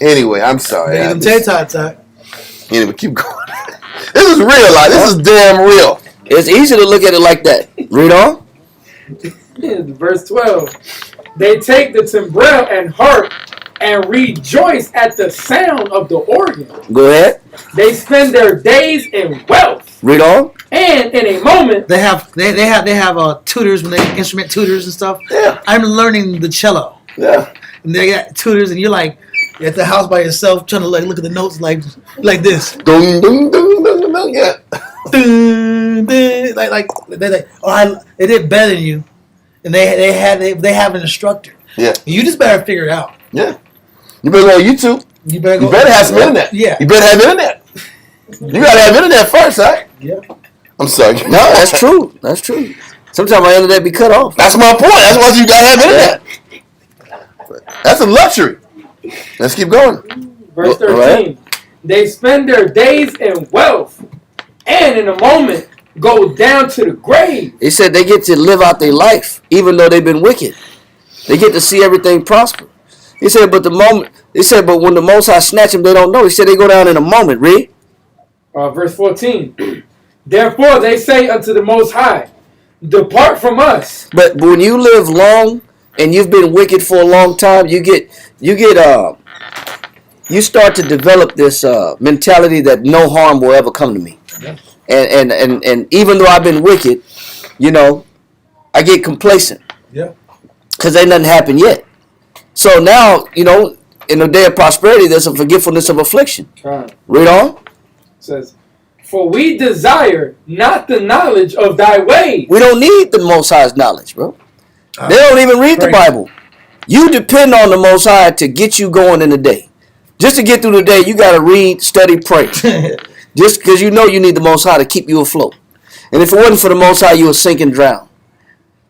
Anyway, I'm sorry. They get them tater tots out. Anyway, keep going. This is real. This is damn real. It's easy to look at it like that. Read on. Verse 12. They take the timbrel and harp and rejoice at the sound of the organ. Go ahead. They spend their days in wealth. Read on. And in a moment, they have tutors when they instrument tutors and stuff. Yeah. I'm learning the cello. Yeah. And they got tutors, and you're like at the house by yourself trying to like look at the notes like this. Dun, dun, dun, dun, dun, yeah. Dun, dun, they did better than you, and they have an instructor. Yeah. You just better figure it out. Yeah. You better go on YouTube. You better have some internet. Yeah. You better have internet. You gotta have internet first, right? Yeah. I'm sorry. No, that's true. That's true. Sometimes my internet be cut off. That's my point. That's why you gotta have internet. That's a luxury. Let's keep going. Verse 13. Right. They spend their days in wealth, and in a moment go down to the grave. He said they get to live out their life, even though they've been wicked. They get to see everything prosper. He said, but when the Most High snatch them, they don't know. He said they go down in a moment. Read. Verse 14. Therefore they say unto the Most High, depart from us. But when you live long and you've been wicked for a long time, you start to develop this mentality that no harm will ever come to me. Yeah. And even though I've been wicked, I get complacent. Yeah. Because ain't nothing happened yet. So now, in the day of prosperity, there's a forgetfulness of affliction. Read on. It says, for we desire not the knowledge of thy ways. We don't need the Most High's knowledge, bro. They don't even read the Bible. You depend on the Most High to get you going in the day. Just to get through the day, you got to read, study, pray. Just because you need the Most High to keep you afloat. And if it wasn't for the Most High, you would sink and drown.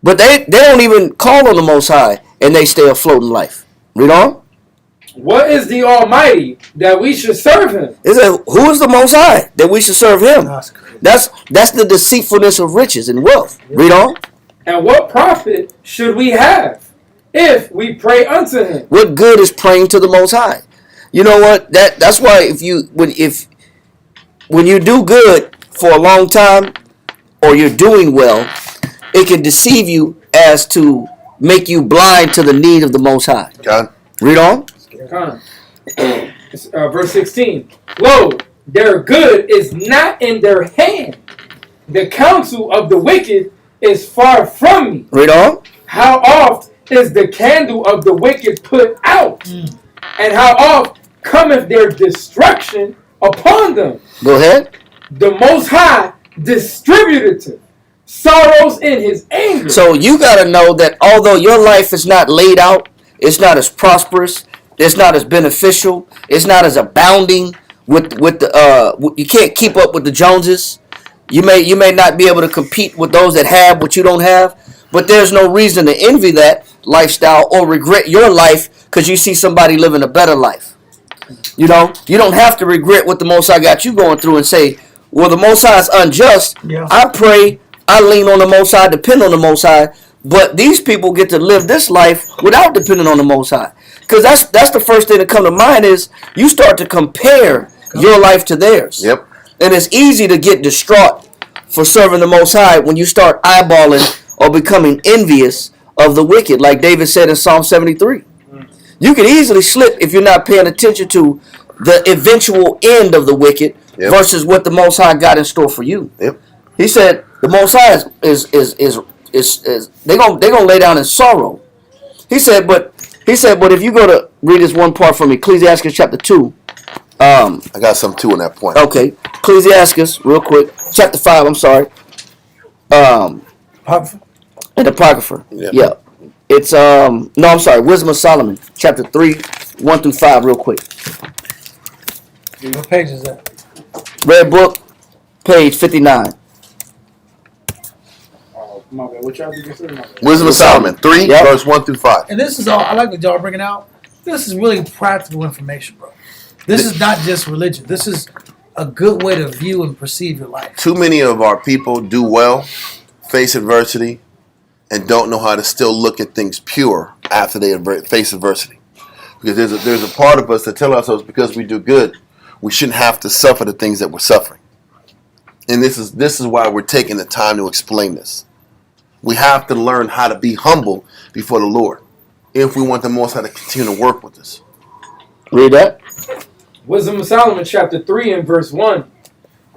But they don't even call on the Most High, and they stay afloat in life. Read on. What is the Almighty that we should serve him? It says, who is the Most High that we should serve him? That's the deceitfulness of riches and wealth. Read on. And what profit should we have if we pray unto him? What good is praying to the Most High? You know what? That's why when you do good for a long time or you're doing well, it can deceive you as to make you blind to the need of the Most High. God. Read on. Verse 16. Lo, their good is not in their hand. The counsel of the wicked is far from me. Read on. How oft is the candle of the wicked put out? And how oft cometh their destruction upon them? Go ahead. The Most High distributeth sorrows in his anger. So you got to know that although your life is not laid out, it's not as prosperous, it's not as beneficial, it's not as abounding with the you can't keep up with the Joneses. You may not be able to compete with those that have what you don't have, but there's no reason to envy that lifestyle or regret your life because you see somebody living a better life. You don't have to regret what the Most High got you going through and say, well, the Most High is unjust. Yeah. I pray, I lean on the Most High, depend on the Most High, but these people get to live this life without depending on the Most High. Because that's the first thing that come to mind is you start to compare your life to theirs. Yep. And it's easy to get distraught for serving the Most High when you start eyeballing or becoming envious of the wicked, like David said in Psalm 73. You can easily slip if you're not paying attention to the eventual end of the wicked versus what the Most High got in store for you. Yep. He said the Most High is they're gonna lay down in sorrow. He said, but if you go to read this one part for me, Ecclesiastes chapter 2. I got some too on that point. Okay, Ecclesiastes, real quick, chapter 5. I'm sorry. Apocrypha? And Apocrypha. Yep. Yeah. It's no, I'm sorry. Wisdom of Solomon, chapter 3, 1 through 5, real quick. What page is that? Red book, page 59. My bad. What y'all did you say? Wisdom of Solomon 3, verse 1 through 5. And this is all I like what y'all bringing out. This is really practical information, bro. This is not just religion. This is a good way to view and perceive your life. Too many of our people do well, face adversity, and don't know how to still look at things pure after they face adversity. Because there's a part of us that tell ourselves because we do good, we shouldn't have to suffer the things that we're suffering. And this is why we're taking the time to explain this. We have to learn how to be humble before the Lord if we want the Most High to continue to work with us. Read that. Wisdom of Solomon, chapter 3 and verse 1.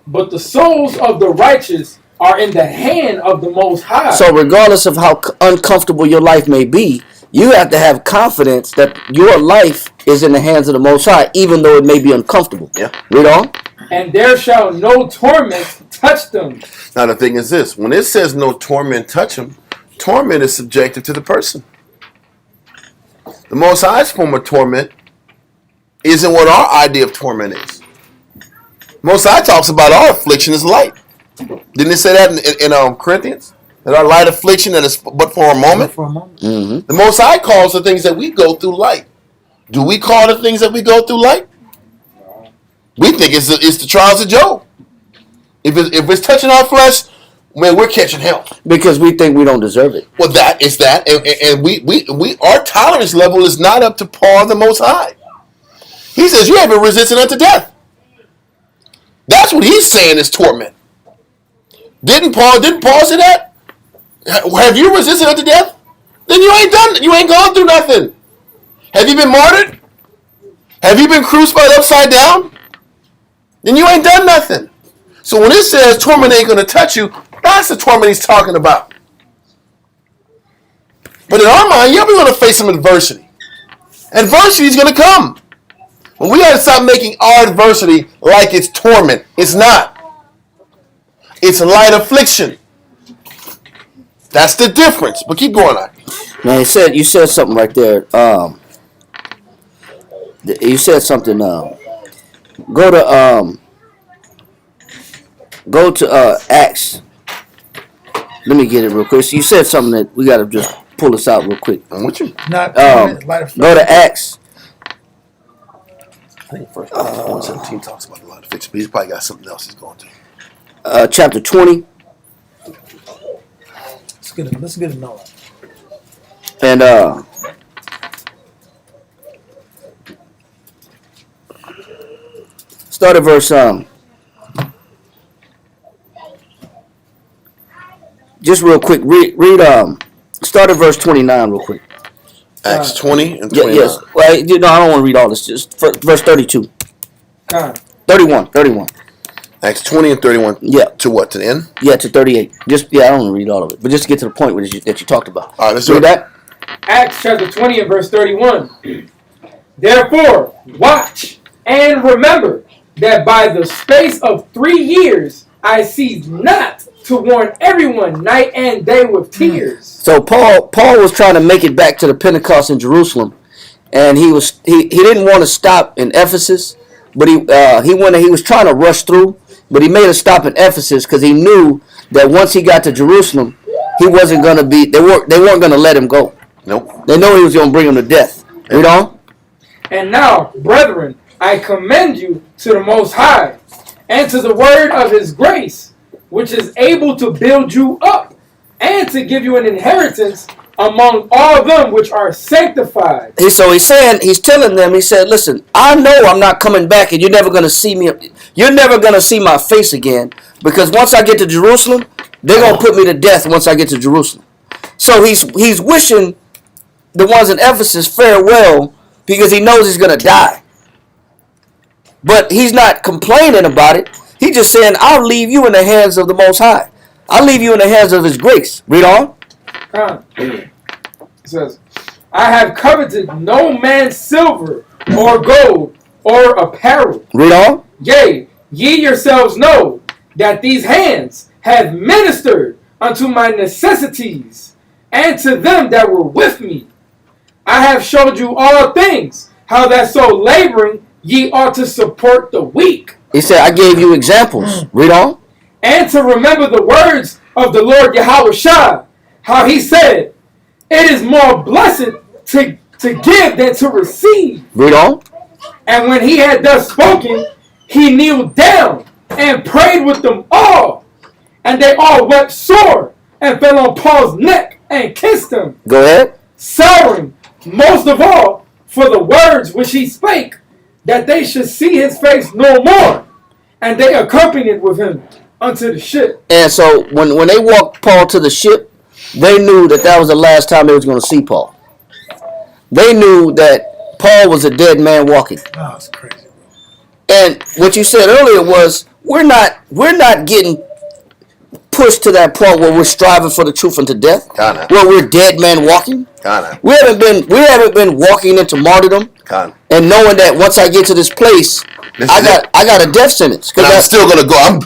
But the souls of the righteous are in the hand of the Most High. So regardless of how uncomfortable your life may be, you have to have confidence that your life is in the hands of the Most High, even though it may be uncomfortable. Yeah. Read on. And there shall no torment touch them. Now the thing is this: when it says no torment touch them, torment is subjective to the person. The Most High's form of torment isn't what our idea of torment is. Most High talks about our affliction is light. Didn't it say that in Corinthians? That our light affliction that is but for a moment. For a moment. Mm-hmm. The Most High calls the things that we go through light. Do we call the things that we go through light? We think it's the trials of Job. If it's touching our flesh, man, we're catching hell. Because we think we don't deserve it. Well, that is that, and we our tolerance level is not up to par of the Most High. He says you haven't resisted unto death. That's what he's saying is torment. Didn't Paul say that? Have you resisted unto death? Then you ain't done. You ain't gone through nothing. Have you been martyred? Have you been crucified upside down? Then you ain't done nothing. So when it says torment ain't going to touch you, that's the torment he's talking about. But in our mind, yeah, we're going to face some adversity. Adversity is going to come. But we got to stop making our adversity like it's torment. It's not. It's a light affliction. That's the difference. But keep going on. Man, you said something right there. You said something. Go to Acts. Let me get it real quick. So you said something that we got to just pull this out real quick. I'm with you. Not go to Acts. I think first 117 talks about a lot of fiction, but he's probably got something else he's going to. Chapter 20. Let's get a Noah. And start at verse just real quick. Read start at verse 29 real quick. Acts 20 and 29. Yes. Well, I don't want to read all this. Just verse 32. 31. Acts 20 and 31. Yeah. To what? To the end? Yeah, to 38. I don't want to read all of it, but just to get to the point that you talked about. All right, let's read that. Acts chapter 20 and verse 31. Therefore, watch and remember that by the space of 3 years I ceased not to warn everyone night and day with tears. So Paul was trying to make it back to the Pentecost in Jerusalem, and he didn't want to stop in Ephesus, but he was trying to rush through, but he made a stop in Ephesus because he knew that once he got to Jerusalem, he wasn't going to be. They weren't going to let him go. Nope. They know he was going to bring him to death. Read on. And now, brethren, I commend you to the Most High and to the word of His grace, which is able to build you up and to give you an inheritance among all them which are sanctified. He's telling them, he said, listen, I know I'm not coming back and you're never going to see me. You're never going to see my face again because once I get to Jerusalem, they're going to put me to death once I get to Jerusalem. So he's wishing the ones in Ephesus farewell because he knows he's going to die. But he's not complaining about it. He's just saying, I'll leave you in the hands of the Most High. I'll leave you in the hands of His grace. Read on. It says, I have coveted no man's silver or gold or apparel. Read on. Yea, ye yourselves know that these hands have ministered unto my necessities and to them that were with me. I have showed you all things, how that so laboring ye ought to support the weak. He said, I gave you examples. Read on. And to remember the words of the Lord Yahweh Shah, how He said, it is more blessed to give than to receive. Read on. And when He had thus spoken, He kneeled down and prayed with them all. And they all wept sore and fell on Paul's neck and kissed him. Go ahead. Sorrowing most of all for the words which he spake, that they should see his face no more. And they accompanied with him unto the ship. And so when they walked Paul to the ship, they knew that was the last time they was going to see Paul. They knew that Paul was a dead man walking. Oh, it's crazy. And what you said earlier was we're not getting pushed to that point where we're striving for the truth unto death. Where we're dead man walking. We haven't been walking into martyrdom and knowing that once I get to this place, I got a death sentence. But I'm still gonna go. I'm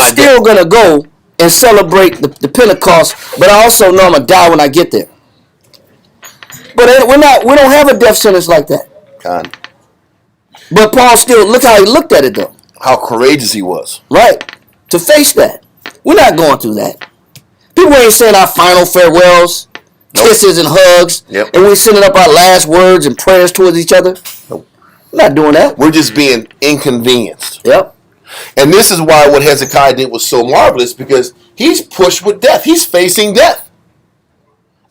still gonna go and celebrate the Pentecost. But I also know I'm gonna die when I get there. But we don't have a death sentence like that. But Paul still, look how he looked at it though. How courageous he was. Right. To face that. We're not going through that. People ain't saying our final farewells, kisses and hugs, and we're sending up our last words and prayers towards each other. Nope. We're not doing that. We're just being inconvenienced. Yep. And this is why what Hezekiah did was so marvelous, because he's pushed with death. He's facing death.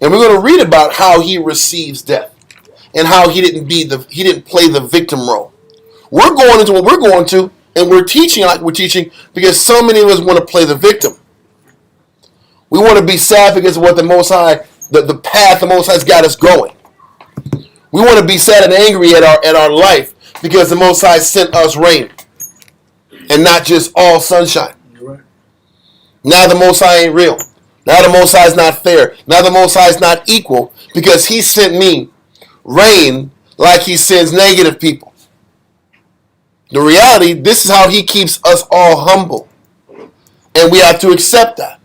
And we're going to read about how he receives death and how he didn't play the victim role. We're going into what we're going to, and we're teaching like we're teaching because so many of us want to play the victim. We want to be sad because of what the Most High, the path the Most High's got us going. We want to be sad and angry at our life because the Most High sent us rain and not just all sunshine. Right. Now the Most High ain't real. Now the Most High is not fair. Now the Most High is not equal because he sent me rain like he sends negative people. The reality, this is how he keeps us all humble. And we have to accept that.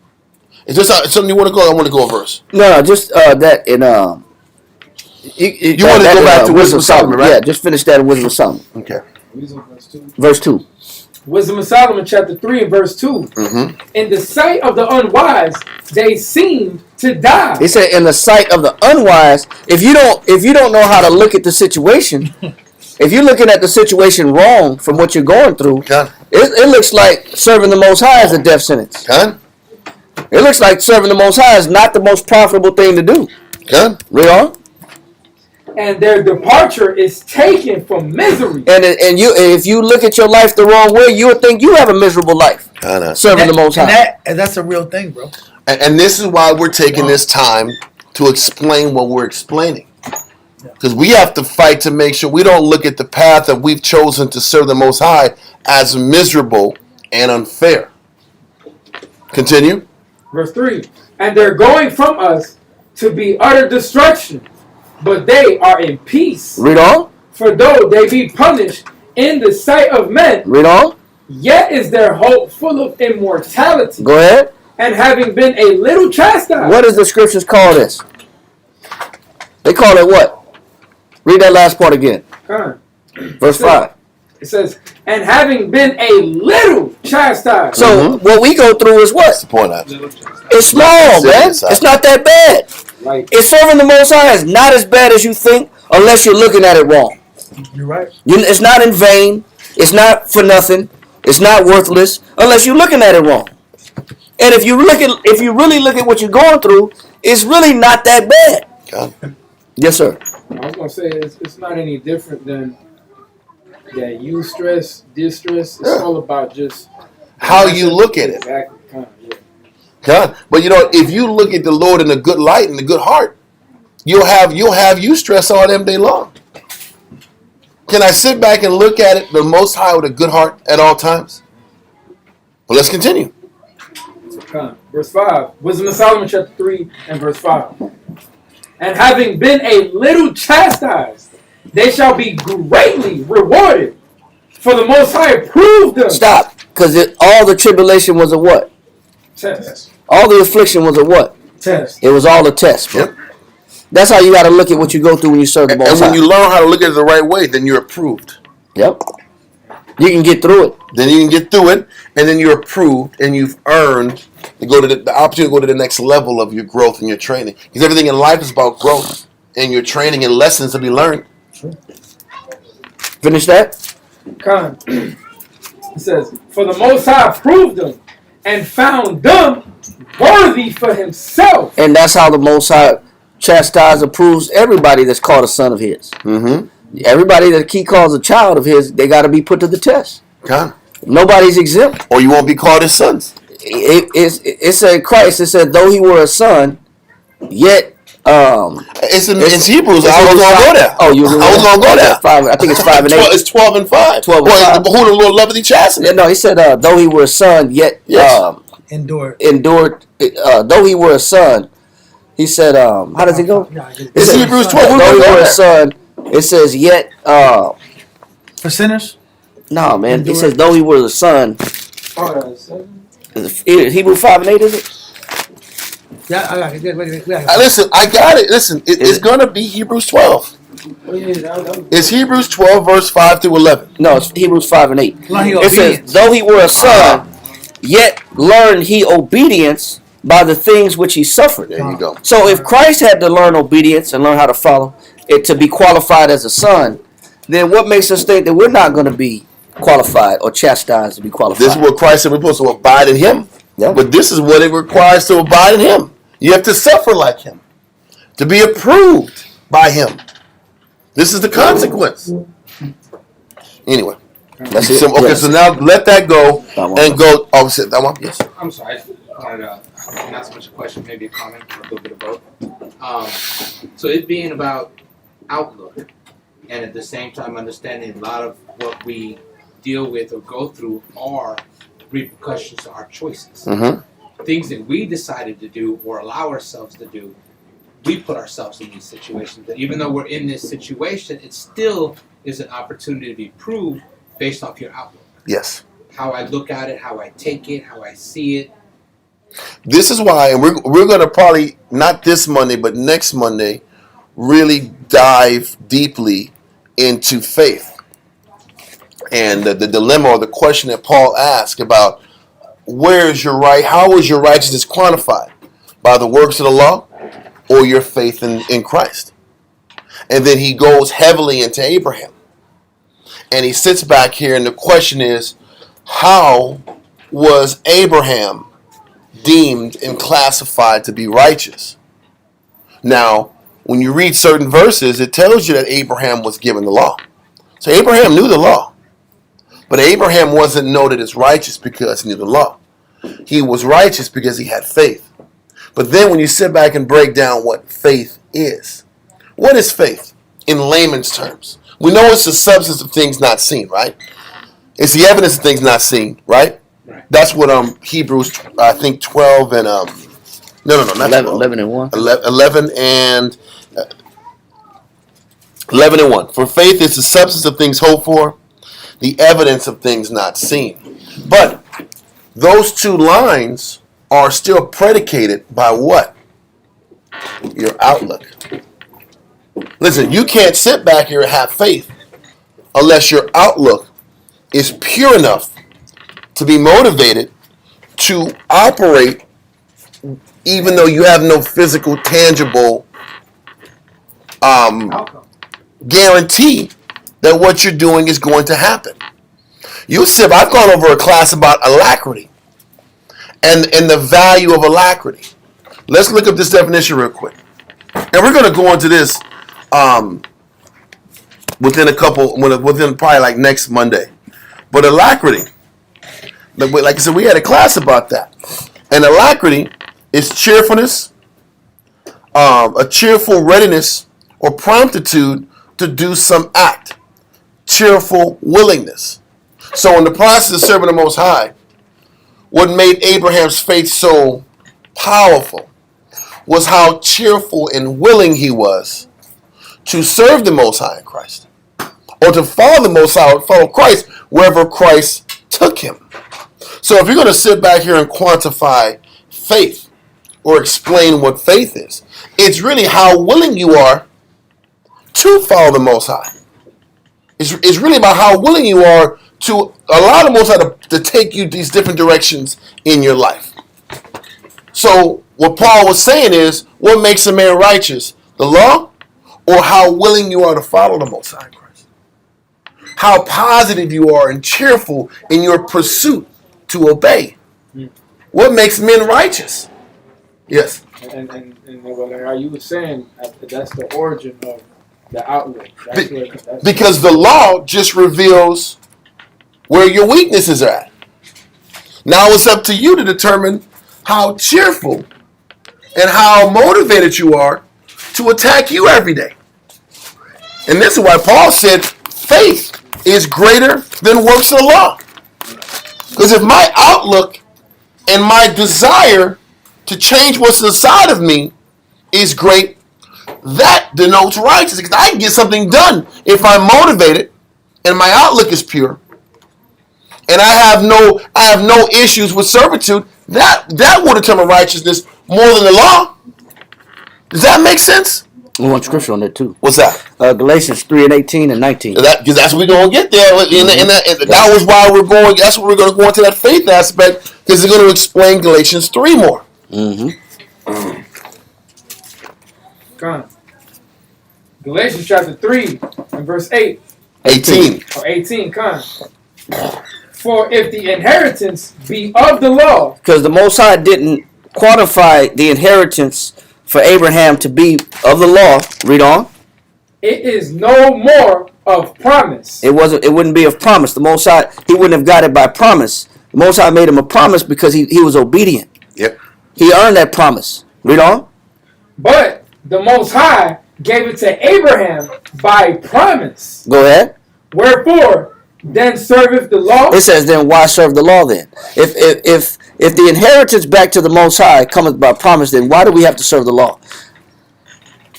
Is this something you want to go? I want to go a verse. No, just that in you want to go back to Wisdom of Solomon, right? Yeah, just finish that in Wisdom of Solomon. Okay. Verse 2. Wisdom of Solomon, chapter 3 and verse 2. Mm-hmm. In the sight of the unwise, they seemed to die. He said, in the sight of the unwise, if you don't know how to look at the situation, if you're looking at the situation wrong from what you're going through, it looks like serving the Most High is a death sentence. It looks like serving the Most High is not the most profitable thing to do. Read on. And their departure is taken from misery. And if you look at your life the wrong way, you would think you have a miserable life. Serving the Most High. And that's a real thing, bro. And this is why we're taking this time to explain what we're explaining. Because we have to fight to make sure we don't look at the path that we've chosen to serve the Most High as miserable and unfair. Continue. Verse 3. And they're going from us to be utter destruction, but they are in peace. Read on. For though they be punished in the sight of men, read on. Yet is their hope full of immortality. Go ahead. And having been a little chastised. What does the scriptures call this? They call it what? Read that last part again. Verse 5. It says, and having been a little chastised. So what we go through is what? What's the point of it? It's small, man. It's not that bad. Right. It's serving the Most High is not as bad as you think unless you're looking at it wrong. You're right. It's not in vain. It's not for nothing. It's not worthless unless you're looking at it wrong. And if you really look at what you're going through, it's really not that bad. God. Yes, sir. I was going to say it's not any different than that eustress, distress. It's all about just how you look at it. Exactly. God. But if you look at the Lord in a good light and a good heart, you'll have eustress all them day long. Can I sit back and look at it the Most High with a good heart at all times? Well, let's continue. Verse 5. Wisdom of Solomon chapter 3 and verse 5. And having been a little chastised, they shall be greatly rewarded. For the Most High approved them. Stop. Because all the tribulation was a what? Test. All the affliction was a what? Test. It was all a test, bro. Yep. That's how you got to look at what you go through when you serve the Most High. And when you learn how to look at it the right way, then you're approved. Yep. You can get through it. Then you can get through it, and then you're approved, and you've earned to go to the opportunity to go to the next level of your growth and your training. Because everything in life is about growth and your training and lessons to be learned. Finish that. It says, for the Most High approved them and found them worthy for himself. And that's how the Most High chastises, approves everybody that's called a son of his. Mm-hmm. Everybody that he calls a child of his, they got to be put to the test. Nobody's exempt. Or you won't be called his sons. It said Christ, it said, though he were a son, yet It's Hebrews. I was going to go there. Oh, you? I was going to go there. 5. I think it's 5 and 8. It's 12 and 5. 12 and 5. But who the Lord loveth, he chasteneth. Yeah, no, he said, though he were a son, yet Endured. Though he were a son, he said, how does it go? It's Hebrews 12. Though he were a son, it says, yet. For sinners? No, man. It says, though he was a son. Hebrew 5 and 8, is it? Yeah, I got it. Wait. Listen, I got it. Listen, it's going to be Hebrews 12. It's Hebrews 12, verse 5 through 11. No, it's Hebrews 5 and 8. It says, though he were a son, yet learned he obedience by the things which he suffered. There you go. So if Christ had to learn obedience and learn how to follow it to be qualified as a son, then what makes us think that we're not going to be qualified or chastised to be qualified? This is what Christ said we're supposed to abide in him. Yeah. But this is what it requires to abide in him. You have to suffer like him. To be approved by him. This is the consequence. Anyway. That's it. So, okay, Yes. so now let that go and go. Oh, that one? Yes. I'm sorry. I wanted not so much a question, maybe a comment, or a little bit of both. So it being about outlook, and at the same time understanding a lot of what we deal with or go through are repercussions to our choices. Mm-hmm. Things that we decided to do or allow ourselves to do, we put ourselves in these situations. That even though we're in this situation, it still is an opportunity to be proved based off your outlook. Yes. How I look at it, how I take it, how I see it. This is why, and we're going to probably, not this Monday, but next Monday, really dive deeply into faith. And the dilemma or the question that Paul asked about where is your right, how is your righteousness quantified? By the works of the law or your faith in Christ? And then he goes heavily into Abraham. And he sits back here and the question is, how was Abraham deemed and classified to be righteous? Now, when you read certain verses, it tells you that Abraham was given the law. So Abraham knew the law. But Abraham wasn't noted as righteous because he knew the law. He was righteous because he had faith. But then when you sit back and break down what faith is, what is faith in layman's terms? We know it's the substance of things not seen, right? It's the evidence of things not seen, right? Right. That's what Hebrews, I think 12 and not 11 and 1. 11 and 11 and 1. For faith is the substance of things hoped for, the evidence of things not seen. But those two lines are still predicated by what? Your outlook. Listen, you can't sit back here and have faith unless your outlook is pure enough to be motivated to operate even though you have no physical, tangible guarantee that what you're doing is going to happen. I've gone over a class about alacrity and the value of alacrity. Let's look up this definition real quick. And we're going to go into this within probably like next Monday. But alacrity, like I said, we had a class about that. And alacrity is cheerfulness, a cheerful readiness or promptitude to do some act. Cheerful willingness. So in the process of serving the Most High, what made Abraham's faith so powerful was how cheerful and willing he was to serve the Most High in Christ, or to follow the Most High, follow Christ wherever Christ took him. So if you're going to sit back here and quantify faith or explain what faith is, it's really how willing you are to follow the Most High. It's really about how willing you are to allow the Most High to take you these different directions in your life. So what Paul was saying is, what makes a man righteous? The law, or how willing you are to follow the Most High Christ? How positive you are and cheerful in your pursuit to obey? What makes men righteous? Yes. And are you saying that's the origin of the outlook? Because the law just reveals where your weaknesses are at. Now it's up to you to determine how cheerful and how motivated you are to attack you every day. And this is why Paul said faith is greater than works of the law. Because if my outlook and my desire to change what's inside of me is great, that denotes righteousness. Because I can get something done if I'm motivated and my outlook is pure, and I have no issues with servitude. That will determine righteousness more than the law. Does that make sense? We want scripture on that too. What's that? Galatians 3:18 and 19. Because that's what we're going to get there. That was why we're going. That's what we're going to go into that faith aspect, because they're going to explain Galatians 3 more. Mm-hmm. Come on. Galatians chapter 3 and verse 8. 18. Or 18, come on. For if the inheritance be of the law. Because the Most High didn't quantify the inheritance for Abraham to be of the law. Read on. It is no more of promise. It wouldn't be of promise. The Most High, he wouldn't have got it by promise. The Most High made him a promise because he was obedient. Yep. He earned that promise. Read on. But the Most High gave it to Abraham by promise. Go ahead. Wherefore, then serveth the law. It says, then why serve the law then? If the inheritance back to the Most High cometh by promise, then why do we have to serve the law?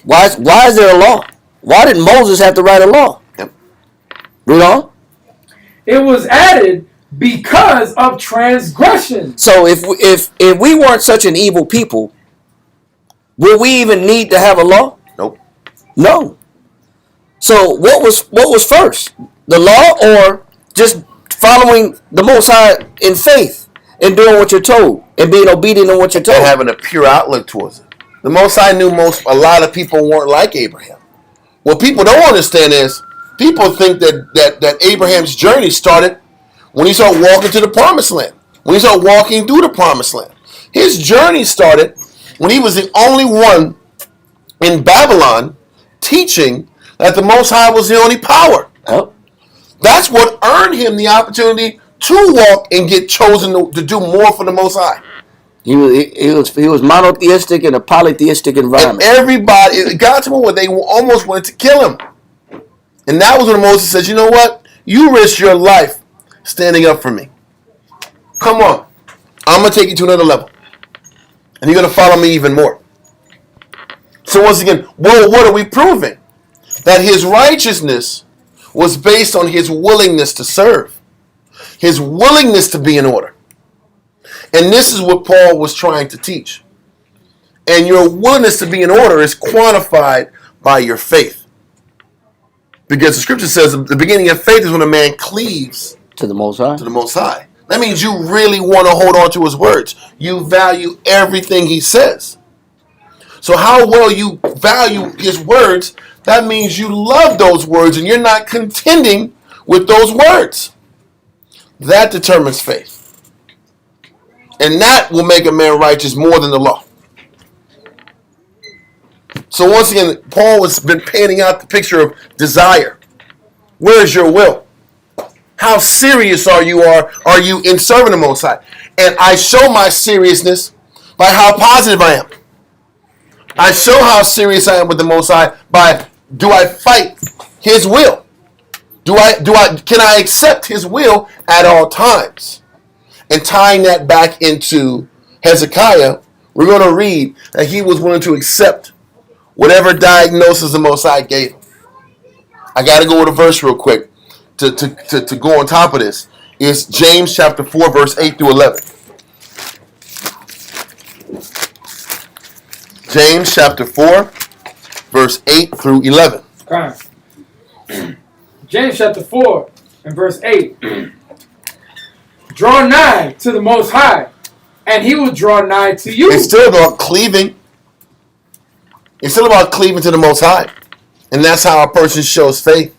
Why is there a law? Why did Moses have to write a law? Yep. Read on. It was added because of transgression. So if we weren't such an evil people, would we even need to have a law? Nope. No. So what was first? The law, or just following the Most High in faith and doing what you're told and being obedient in what you're told? And having a pure outlook towards it. The Most High knew a lot of people weren't like Abraham. What people don't understand is people think that Abraham's journey started when he started walking to the promised land. When he started walking through the promised land. His journey started when he was the only one in Babylon teaching that the Most High was the only power. Oh. That's what earned him the opportunity to walk and get chosen to do more for the Most High. He was monotheistic in a polytheistic environment. And everybody, it got to a point where they almost wanted to kill him. And that was when Moses says, you know what? You risk your life standing up for me. Come on. I'm going to take you to another level. And you're going to follow me even more. So once again, what are we proving? That his righteousness was based on his willingness to serve. His willingness to be in order. And this is what Paul was trying to teach. And your willingness to be in order is quantified by your faith. Because the scripture says the beginning of faith is when a man cleaves to the Most High. To the Most High. That means you really want to hold on to his words. You value everything he says. So how well you value his words, that means you love those words and you're not contending with those words. That determines faith. And that will make a man righteous more than the law. So once again, Paul has been painting out the picture of desire. Where is your will? How serious are you in serving the Most High? And I show my seriousness by how positive I am. I show how serious I am with the Most High by, do I fight his will? Can I accept his will at all times? And tying that back into Hezekiah, we're going to read that he was willing to accept whatever diagnosis the Most High gave him. I got to go with a verse real quick to go on top of this. It's James chapter 4, verse 8 through 11. James chapter 4, verse 8 through 11. James chapter 4 and verse 8. Draw nigh to the Most High, and he will draw nigh to you. It's still about cleaving. It's still about cleaving to the Most High. And that's how a person shows faith.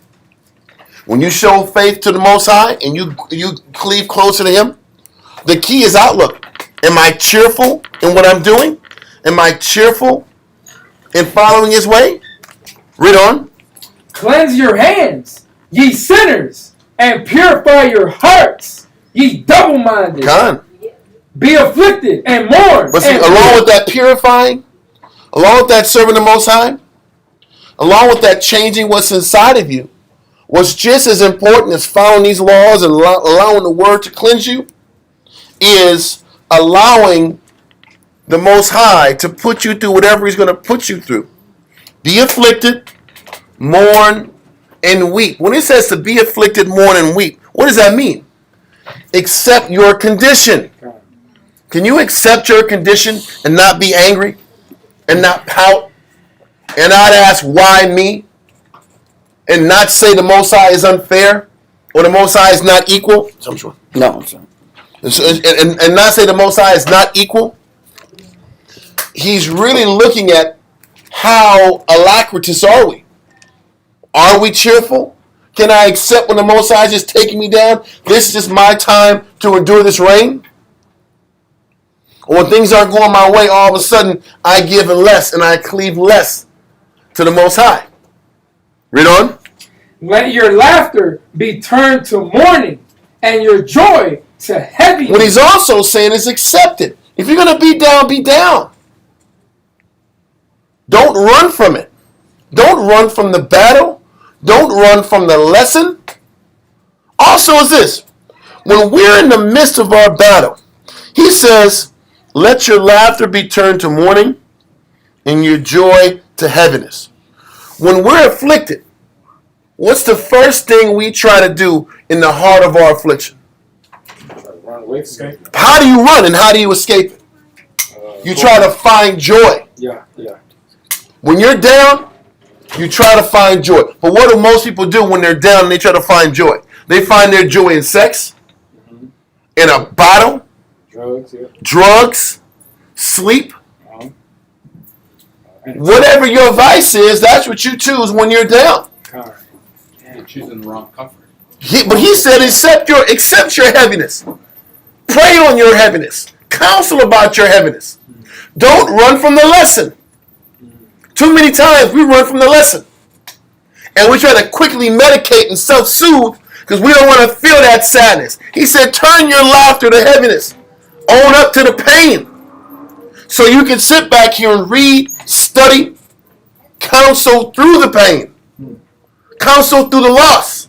When you show faith to the Most High and you cleave closer to him, the key is outlook. Am I cheerful in what I'm doing? Am I cheerful in following his way? Read on. Cleanse your hands, ye sinners, and purify your hearts, ye double-minded. Come on. Be afflicted and mourn. But see, along with that purifying, along with that serving the Most High, along with that changing what's inside of you, what's just as important as following these laws and allowing the word to cleanse you is allowing the Most High to put you through whatever he's going to put you through. Be afflicted, mourn, and weep. When it says to be afflicted, mourn, and weep, what does that mean? Accept your condition. Can you accept your condition and not be angry and not pout and not ask why me and not say the Most High is unfair or the Most High is not equal? No, I'm sorry. And not say the Most High is not equal? He's really looking at how alacritous are we? Are we cheerful? Can I accept when the Most High is just taking me down? This is just my time to endure this rain? Or when things aren't going my way, all of a sudden I give less and I cleave less to the Most High. Read on. Let your laughter be turned to mourning and your joy to heaviness. What he's also saying is accept it. If you're going to be down, be down. Don't run from it. Don't run from the battle. Don't run from the lesson. Also is this. When we're in the midst of our battle, he says, let your laughter be turned to mourning and your joy to heaviness. When we're afflicted, what's the first thing we try to do in the heart of our affliction? Run away from it. How do you run and how do you escape it? You try to find joy. Yeah. When you're down, you try to find joy. But what do most people do when they're down and they try to find joy? They find their joy in sex, in a bottle, drugs, sleep. Whatever your vice is, that's what you choose when you're down. You're choosing the wrong comfort. But he said, accept your heaviness. Pray on your heaviness. Counsel about your heaviness. Don't run from the lesson. Too many times we run from the lesson. And we try to quickly medicate and self-soothe because we don't want to feel that sadness. He said, turn your laughter to heaviness. Own up to the pain. So you can sit back here and read, study, counsel through the pain. Counsel through the loss.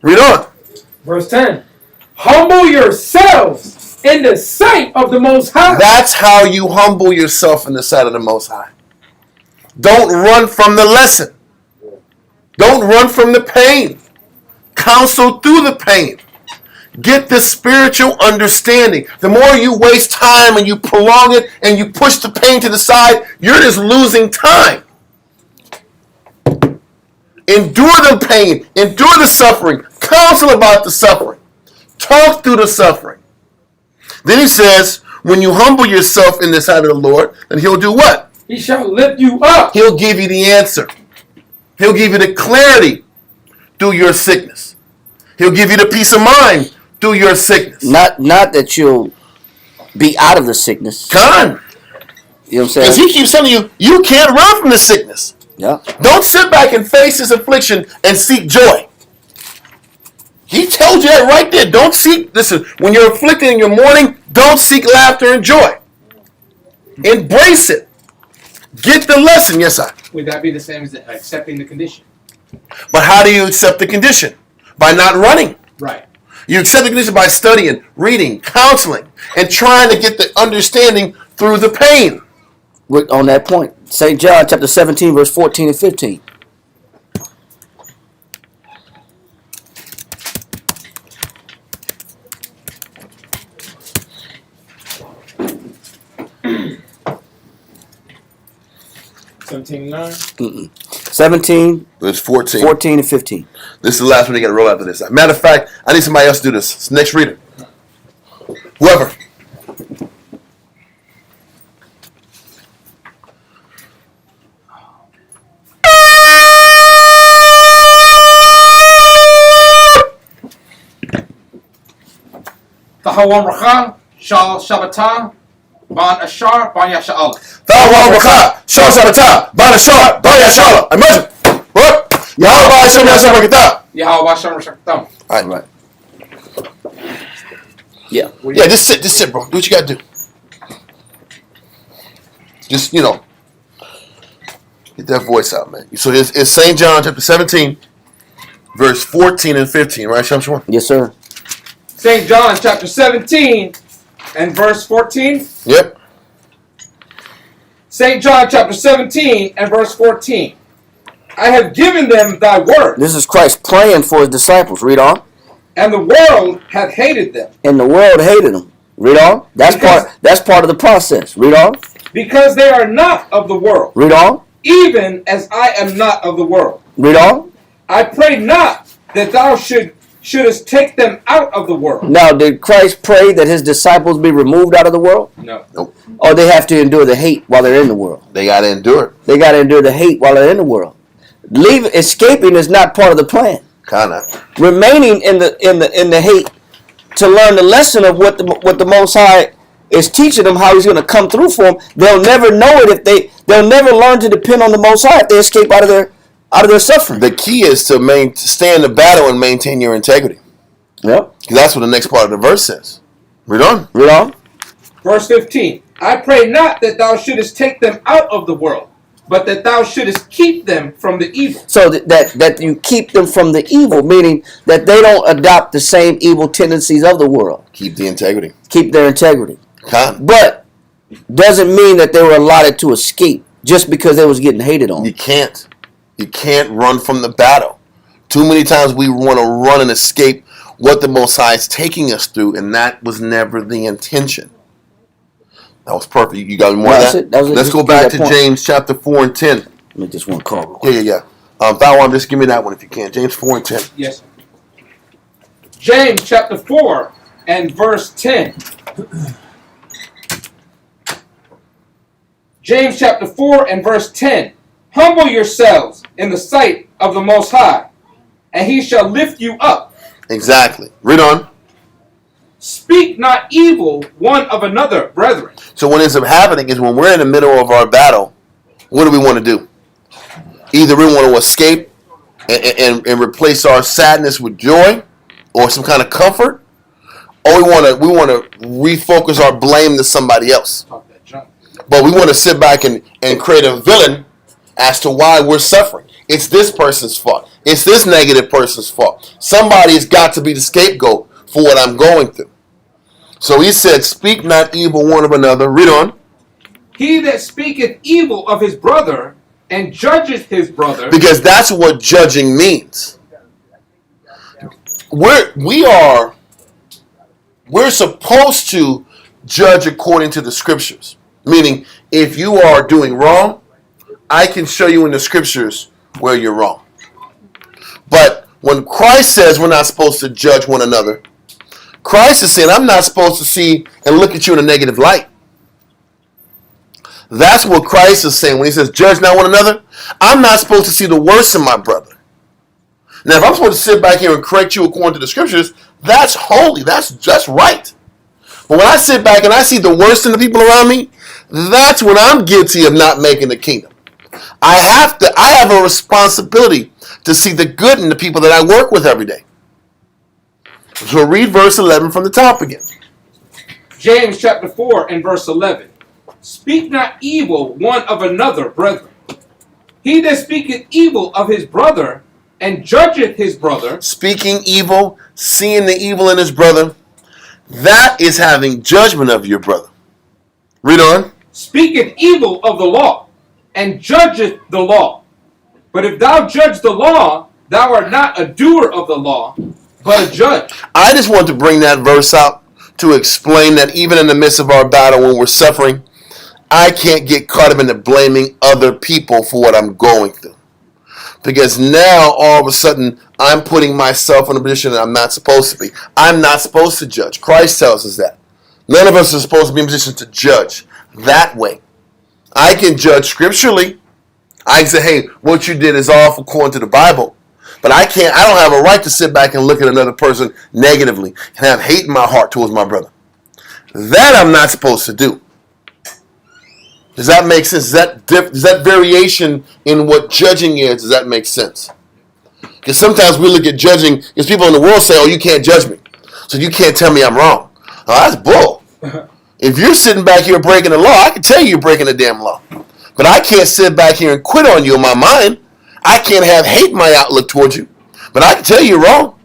Read on. Verse 10. Humble yourselves in the sight of the Most High. That's how you humble yourself in the sight of the Most High. Don't run from the lesson. Don't run from the pain. Counsel through the pain. Get the spiritual understanding. The more you waste time and you prolong it and you push the pain to the side, you're just losing time. Endure the pain. Endure the suffering. Counsel about the suffering. Talk through the suffering. Then he says, when you humble yourself in the sight of the Lord, then he'll do what? He shall lift you up. He'll give you the answer. He'll give you the clarity through your sickness. He'll give you the peace of mind through your sickness. Not that you'll be out of the sickness. Come on. You know what I'm saying? Because he keeps telling you, you can't run from the sickness. Yeah. Don't sit back and face this affliction and seek joy. He told you that right there. Don't seek, listen, when you're afflicted and you're mourning, don't seek laughter and joy. Embrace it. Get the lesson. Yes, sir. Would that be the same as accepting the condition? But how do you accept the condition? By not running. Right. You accept the condition by studying, reading, counseling, and trying to get the understanding through the pain. On that point, St. John chapter 17, verse 14 and 15. $17.9. 17, Verse 14. 14 and 15. This is the last one you got to roll after this. Matter of fact, I need somebody else to do this. It's the next reader. Whoever. Tahawam Shal Shabbatah Ban Ashar Ban Yasha'al. Thawal Baka, Shah Sabata, Banashar, Bayashala. Imagine. What? Yahweh Hashem Yashem Rakita. Yahweh Shem Shaktam. All right. Yeah. Yeah, just sit, bro. Do what you got to do. Just, Get that voice out, man. So it's St. John chapter 17, verse 14 and 15, right, Shamshwan? Yes, sir. St. John chapter 17 and verse 14. Yep. St. John chapter 17 and verse 14. I have given them thy word. This is Christ praying for his disciples. Read on. And the world hath hated them. And the world hated them. Read on. That's part of the process. Read on. Because they are not of the world. Read on. Even as I am not of the world. Read on. I pray not that thou shouldest take them out of the world. Now, did Christ pray that his disciples be removed out of the world? No. Nope. Or they have to endure the hate while they're in the world? They got to endure it. They got to endure the hate while they're in the world. Escaping is not part of the plan. Kinda. Remaining in the hate to learn the lesson of what the Most High is teaching them, how he's going to come through for them. They'll never know it if they'll never learn to depend on the Most High if they escape out of their suffering. The key is to stay in the battle and maintain your integrity. Yep. Because that's what the next part of the verse says. Read on. Read on. Verse 15. I pray not that thou shouldest take them out of the world, but that thou shouldest keep them from the evil. So that you keep them from the evil, meaning that they don't adopt the same evil tendencies of the world. Keep the integrity. Keep their integrity. Kinda. But doesn't mean that they were allotted to escape just because they was getting hated on. You can't. You can't run from the battle. Too many times we want to run and escape what the Most High is taking us through, and that was never the intention. That was perfect. You got me more of that? Let's go back to James chapter 4 and 10. Make this one call. Yeah. Thou just give me that one if you can. James 4 and 10. Yes. James chapter 4 and verse 10. James chapter 4 and verse 10. Humble yourselves in the sight of the Most High, and he shall lift you up. Exactly. Read on. Speak not evil one of another, brethren. So what ends up happening is when we're in the middle of our battle, what do we want to do? Either we want to escape and replace our sadness with joy or some kind of comfort, or we want to refocus our blame to somebody else. But we want to sit back and create a villain as to why we're suffering. It's this person's fault. It's this negative person's fault. Somebody's got to be the scapegoat for what I'm going through. So he said, speak not evil one of another. Read on. He that speaketh evil of his brother and judgeth his brother. Because that's what judging means. We're supposed to judge according to the scriptures. Meaning, if you are doing wrong, I can show you in the scriptures where you're wrong. But when Christ says we're not supposed to judge one another, Christ is saying I'm not supposed to see and look at you in a negative light. That's what Christ is saying when he says judge not one another. I'm not supposed to see the worst in my brother. Now, if I'm supposed to sit back here and correct you according to the scriptures, that's holy. That's right. But when I sit back and I see the worst in the people around me, that's when I'm guilty of not making the kingdom. I have a responsibility to see the good in the people that I work with every day. So read verse 11 from the top again. James chapter 4 and verse 11. Speak not evil one of another, brethren. He that speaketh evil of his brother and judgeth his brother. Speaking evil, seeing the evil in his brother, that is having judgment of your brother. Read on. Speaketh evil of the law and judgeth the law. But if thou judge the law, thou art not a doer of the law, but a judge. I just want to bring that verse out to explain that even in the midst of our battle when we're suffering, I can't get caught up into blaming other people for what I'm going through. Because now, all of a sudden, I'm putting myself in a position that I'm not supposed to be. I'm not supposed to judge. Christ tells us that. None of us are supposed to be in a position to judge that way. I can judge scripturally. I can say, hey, what you did is off according to the Bible. But I don't have a right to sit back and look at another person negatively and have hate in my heart towards my brother. That I'm not supposed to do. Does that make sense? Does that variation in what judging is, does that make sense? Because sometimes we look at judging, because people in the world say, oh, you can't judge me. So you can't tell me I'm wrong. Oh, that's bull. If you're sitting back here breaking the law, I can tell you you're breaking the damn law. But I can't sit back here and quit on you in my mind. I can't have hate in my outlook towards you. But I can tell you you're wrong.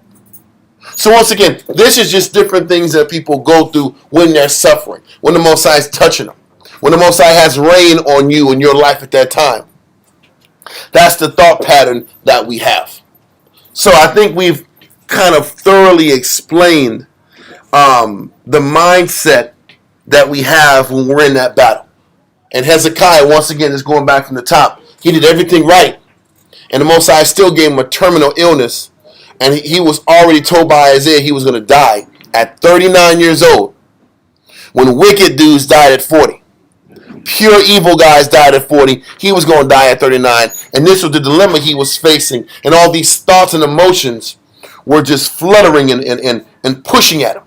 So once again, this is just different things that people go through when they're suffering, when the Most High is touching them, when the Most High has rain on you in your life at that time. That's the thought pattern that we have. So I think we've kind of thoroughly explained the mindset that we have when we're in that battle. And Hezekiah, once again, is going back from the top. He did everything right. And the Most High still gave him a terminal illness. And he was already told by Isaiah he was going to die at 39 years old. When wicked dudes died at 40. Pure evil guys died at 40. He was going to die at 39. And this was the dilemma he was facing. And all these thoughts and emotions were just fluttering and pushing at him.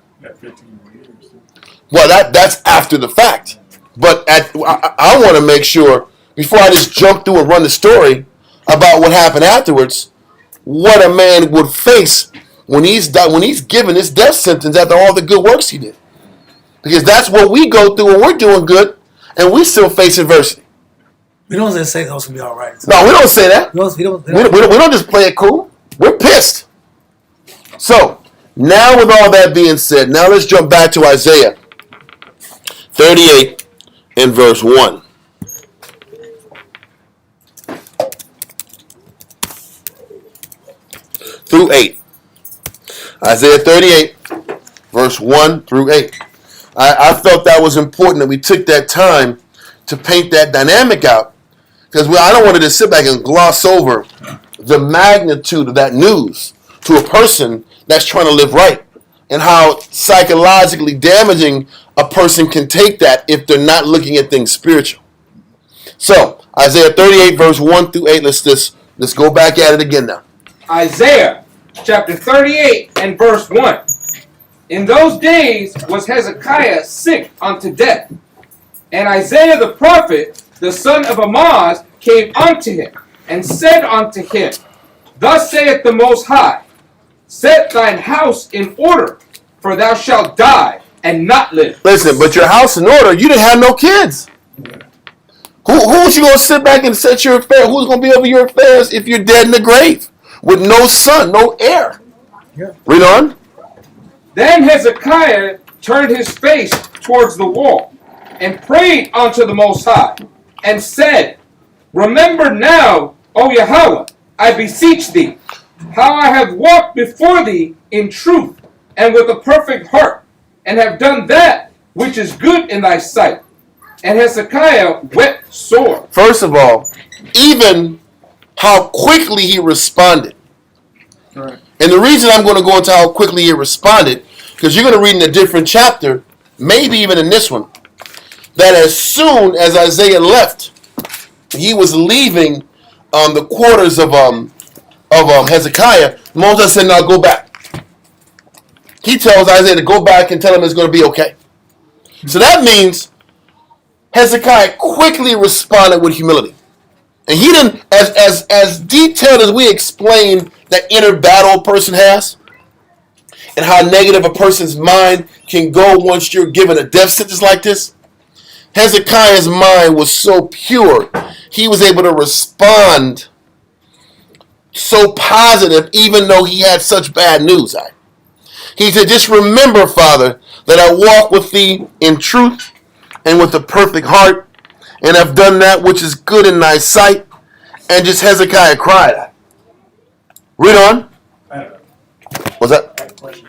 Well, that's after the fact. But I want to make sure, before I just jump through and run the story about what happened afterwards, what a man would face when he's given his death sentence after all the good works he did. Because that's what we go through when we're doing good, and we still face adversity. We don't just say those will be all right. No, we don't say that. We don't just play it cool. We're pissed. So, now with all that being said, now let's jump back to Isaiah 38 and verse 1. Through 8. Isaiah 38, verse 1 through 8. I felt that was important that we took that time to paint that dynamic out, because I don't want to just sit back and gloss over the magnitude of that news to a person that's trying to live right, and how psychologically damaging a person can take that if they're not looking at things spiritual. So, Isaiah 38, verse 1 through 8, let's go back at it again now. Isaiah chapter 38 and verse 1. In those days was Hezekiah sick unto death. And Isaiah the prophet, the son of Amoz, came unto him, and said unto him, Thus saith the Most High, Set thine house in order, for thou shalt die, and not live. Listen, but your house in order, you didn't have no kids. Who's you going to sit back and set your affairs? Who's going to be over your affairs if you're dead in the grave? With no son, no heir. Yeah. Read on. Then Hezekiah turned his face towards the wall, and prayed unto the Most High, and said, Remember now, O Yahweh, I beseech thee, how I have walked before thee in truth, and with a perfect heart, and have done that which is good in thy sight. And Hezekiah wept sore. First of all, even how quickly he responded. Right. And the reason I'm going to go into how quickly he responded, because you're going to read in a different chapter, maybe even in this one, that as soon as Isaiah left, he was leaving the quarters of Hezekiah. Moses said, "Now go back." He tells Isaiah to go back and tell him it's going to be okay. So that means Hezekiah quickly responded with humility. And he didn't, as detailed as we explained that inner battle a person has, and how negative a person's mind can go once you're given a death sentence like this, Hezekiah's mind was so pure, he was able to respond so positive even though he had such bad news. He said, just remember, Father, that I walk with thee in truth and with a perfect heart, and have done that which is good in thy sight. And just Hezekiah cried. Read on. What's that? I have a question.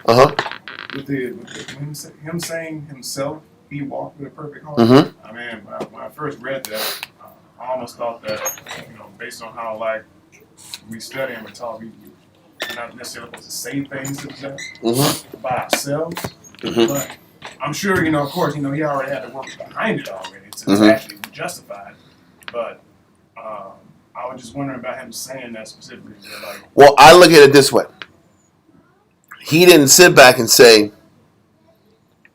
With him saying himself, he walked with a perfect heart. Mm-hmm. I mean, when I first read that, I almost thought that, based on how we study and we're taught, we're not necessarily supposed to say things by ourselves. Mm-hmm. But I'm sure, of course, he already had the work behind it already to actually justify it. But I was just wondering about him saying that specifically. Well, I look at it this way. He didn't sit back and say,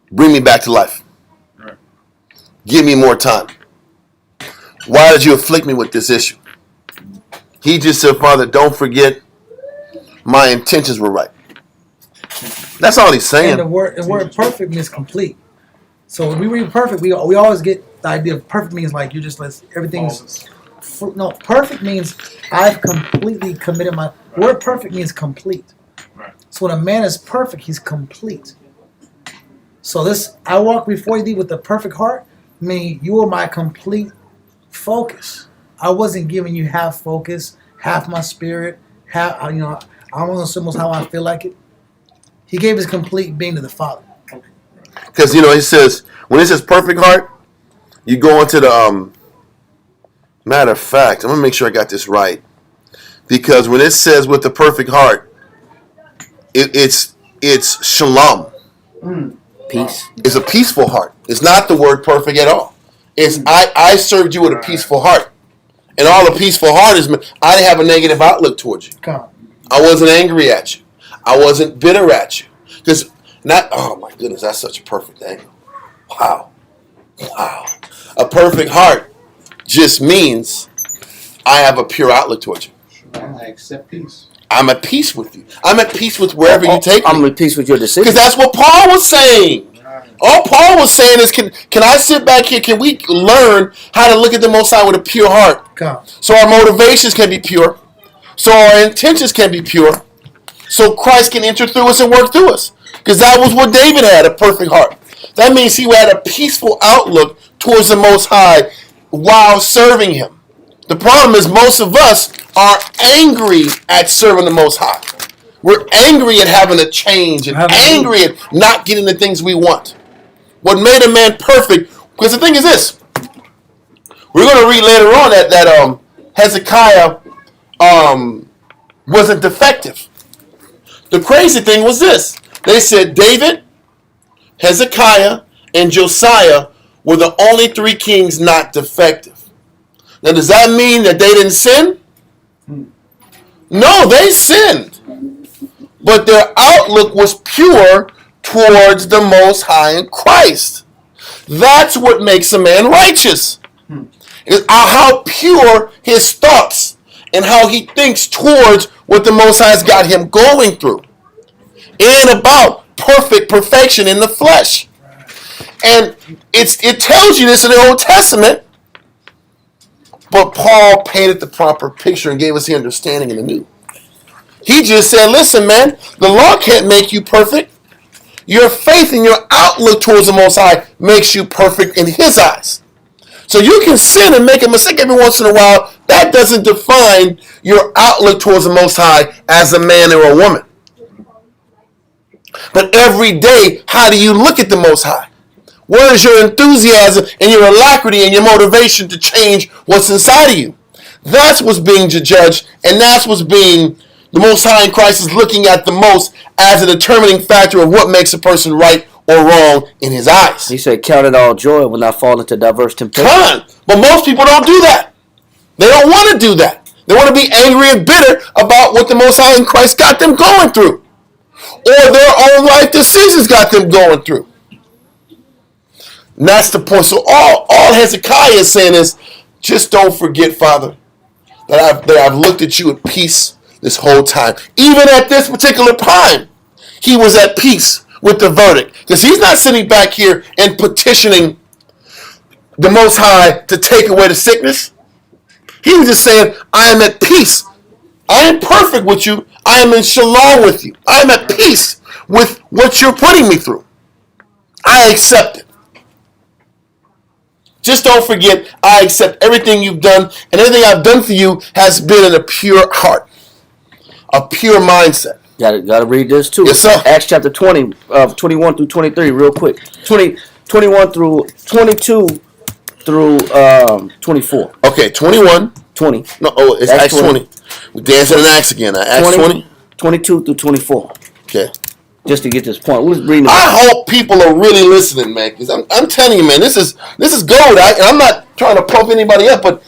bring me back to life. Right. Give me more time. Why did you afflict me with this issue? He just said, Father, don't forget my intentions were right. That's all he's saying. And the word perfect means complete. So when we read perfect, we always get the idea of perfect means like you just everything's. No, perfect means I've completely committed my. Word perfect means complete. Right. So when a man is perfect, he's complete. So this, I walk before thee with a perfect heart, meaning you are my complete focus. I wasn't giving you half focus, half my spirit, half, I wasn't almost how I feel like it. He gave his complete being to the Father. Because, he says, when it says perfect heart, you go into the, matter of fact, I'm going to make sure I got this right. Because when it says with the perfect heart, it's shalom. Peace. It's a peaceful heart. It's not the word perfect at all. It's I served you with a peaceful heart. And all a peaceful heart is, I didn't have a negative outlook towards you. I wasn't angry at you. I wasn't bitter at you. Because oh my goodness, that's such a perfect angle. Wow. A perfect heart just means I have a pure outlook towards you. I accept peace. I'm at peace with you. I'm at peace with wherever you take me. I'm at peace with your decision. Because that's what Paul was saying. All Paul was saying is, can I sit back here? Can we learn how to look at the Most High with a pure heart? So our motivations can be pure. So our intentions can be pure. So Christ can enter through us and work through us. Because that was what David had, a perfect heart. That means he had a peaceful outlook towards the Most High while serving him. The problem is most of us are angry at serving the Most High. We're angry at having a change and angry at not getting the things we want. What made a man perfect, because the thing is this, we're going to read later on that Hezekiah wasn't defective. The crazy thing was this. They said David, Hezekiah, and Josiah were the only three kings not defective. Now, does that mean that they didn't sin? No, they sinned. But their outlook was pure towards the Most High in Christ. That's what makes a man righteous. Is how pure his thoughts and how he thinks towards what the Most High has got him going through. It ain't about perfection in the flesh. And it tells you this in the Old Testament. But Paul painted the proper picture and gave us the understanding in the New. He just said, listen, man, the law can't make you perfect. Your faith and your outlook towards the Most High makes you perfect in his eyes. So you can sin and make a mistake every once in a while. That doesn't define your outlook towards the Most High as a man or a woman. But every day, how do you look at the Most High? Where is your enthusiasm and your alacrity and your motivation to change what's inside of you? That's what's being judged, and that's what's being the Most High in Christ is looking at the most as a determining factor of what makes a person right or wrong in his eyes. He said, count it all joy when I fall into diverse temptation. Come on. But most people don't do that. They don't want to do that. They want to be angry and bitter about what the Most High in Christ got them going through. Or their own life decisions got them going through. And that's the point. So all Hezekiah is saying is, just don't forget, Father, that I've looked at you at peace this whole time. Even at this particular time, he was at peace with the verdict. Because he's not sitting back here and petitioning the Most High to take away the sickness. He was just saying, I am at peace. I am perfect with you. I am in shalom with you. I am at peace with what you're putting me through. I accept it. Just don't forget, I accept everything you've done, and everything I've done for you has been in a pure heart, a pure mindset. Got to read this too. Yes, sir. Acts chapter 20, 21 through 23, real quick. 21 through 22 through 24. Okay, 21. 20. No, it's Acts 20. We're dancing in Acts again. Acts 20. 22 through 24. Okay. Just to get this point. We're reading I hope people are really listening, man, because I'm telling you, man, this is gold. I'm not trying to pump anybody up, but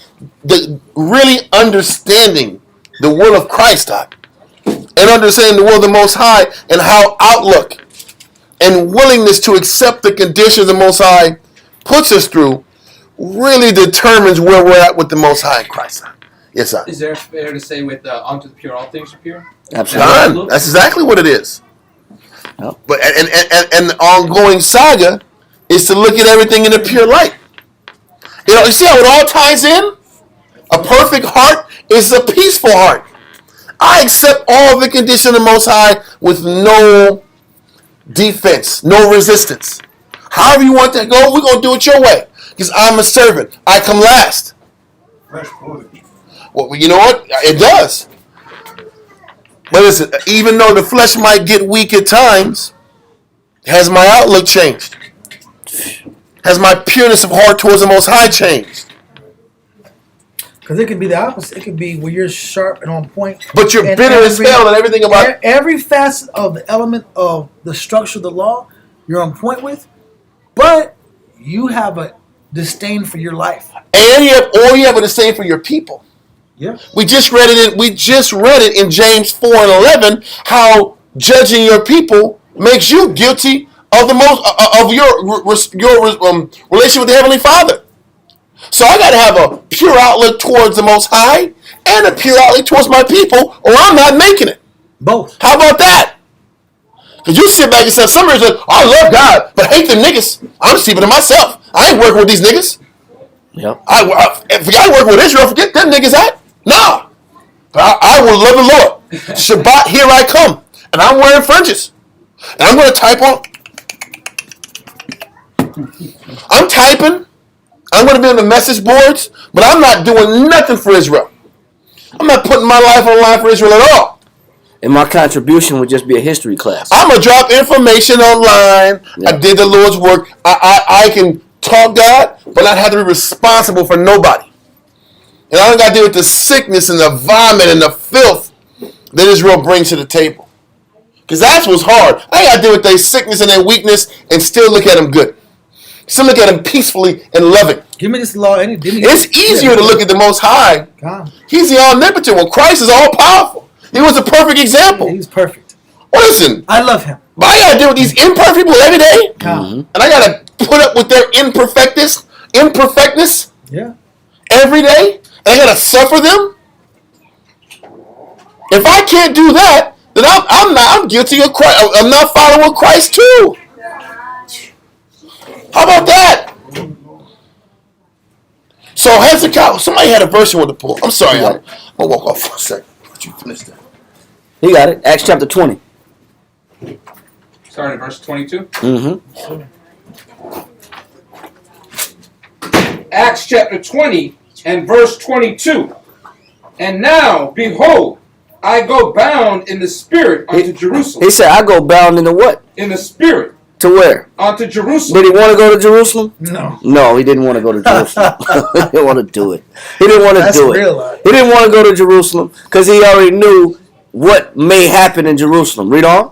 really understanding the will of Christ, and understanding the will of the Most High and how outlook and willingness to accept the conditions the Most High puts us through really determines where we're at with the Most High in Christ. Yes, sir. Is there fair to say with unto the pure all things are pure? Absolutely. Done. That's exactly what it is. Yep. But and the ongoing saga is to look at everything in a pure light. You see how it all ties in? A perfect heart is a peaceful heart. I accept all the conditions of the Most High with no defense, no resistance. However you want that to go, we're going to do it your way. Because I'm a servant. I come last. Well, you know what? It does. But listen, even though the flesh might get weak at times, has my outlook changed? Has my pureness of heart towards the Most High changed? Because it could be the opposite. It could be where you're sharp and on point. But you're bitter as hell and everything about it. Every facet of the element of the structure of the law, you're on point with. But you have a disdain for your life. And you have a disdain for your people. Yeah. We just read it in James 4 and 11, how judging your people makes you guilty of your relation with the Heavenly Father. So I got to have a pure outlook towards the Most High and a pure outlook towards my people, or I'm not making it. Both. How about that? Because you sit back and say, some reason, I love God, but hate them niggas. I'm just keeping it myself. I ain't working with these niggas. Yep. If I work with Israel, forget them niggas at. Nah. But I will love the Lord. Shabbat, here I come. And I'm wearing fringes. And I'm going to type on. I'm typing. I'm going to be on the message boards. But I'm not doing nothing for Israel. I'm not putting my life on the line for Israel at all. And my contribution would just be a history class. I'm going to drop information online. Yep. I did the Lord's work. I can talk God, but not have to be responsible for nobody. And I don't got to deal with the sickness and the vomit and the filth that Israel brings to the table. Because that's what's hard. I ain't got to deal with their sickness and their weakness and still look at them good. Still look at them peacefully and loving. Give me this law. It's easier to look at the Most High. He's the omnipotent one. Christ is all powerful. He was a perfect example. He's perfect. Well, listen. I love him. But I got to deal with these imperfect people every day. Mm-hmm. And I got to put up with their imperfectness every day. And I got to suffer them. If I can't do that, then I'm guilty of Christ. I'm not following Christ too. How about that? So Hezekiah, somebody had a verse you want to pull. I'm sorry, I'm going to walk off for a second. But you finish that. He got it. Acts chapter 20. Starting at verse 22. Mm-hmm. Acts chapter 20 and verse 22. And now, behold, I go bound in the spirit unto Jerusalem. He said, I go bound in the what? In the spirit. To where? Unto Jerusalem. Did he want to go to Jerusalem? No. No, he didn't want to go to Jerusalem. He didn't want to do it. He didn't want to do it. He didn't want to go to Jerusalem because he already knew what may happen in Jerusalem. Read on.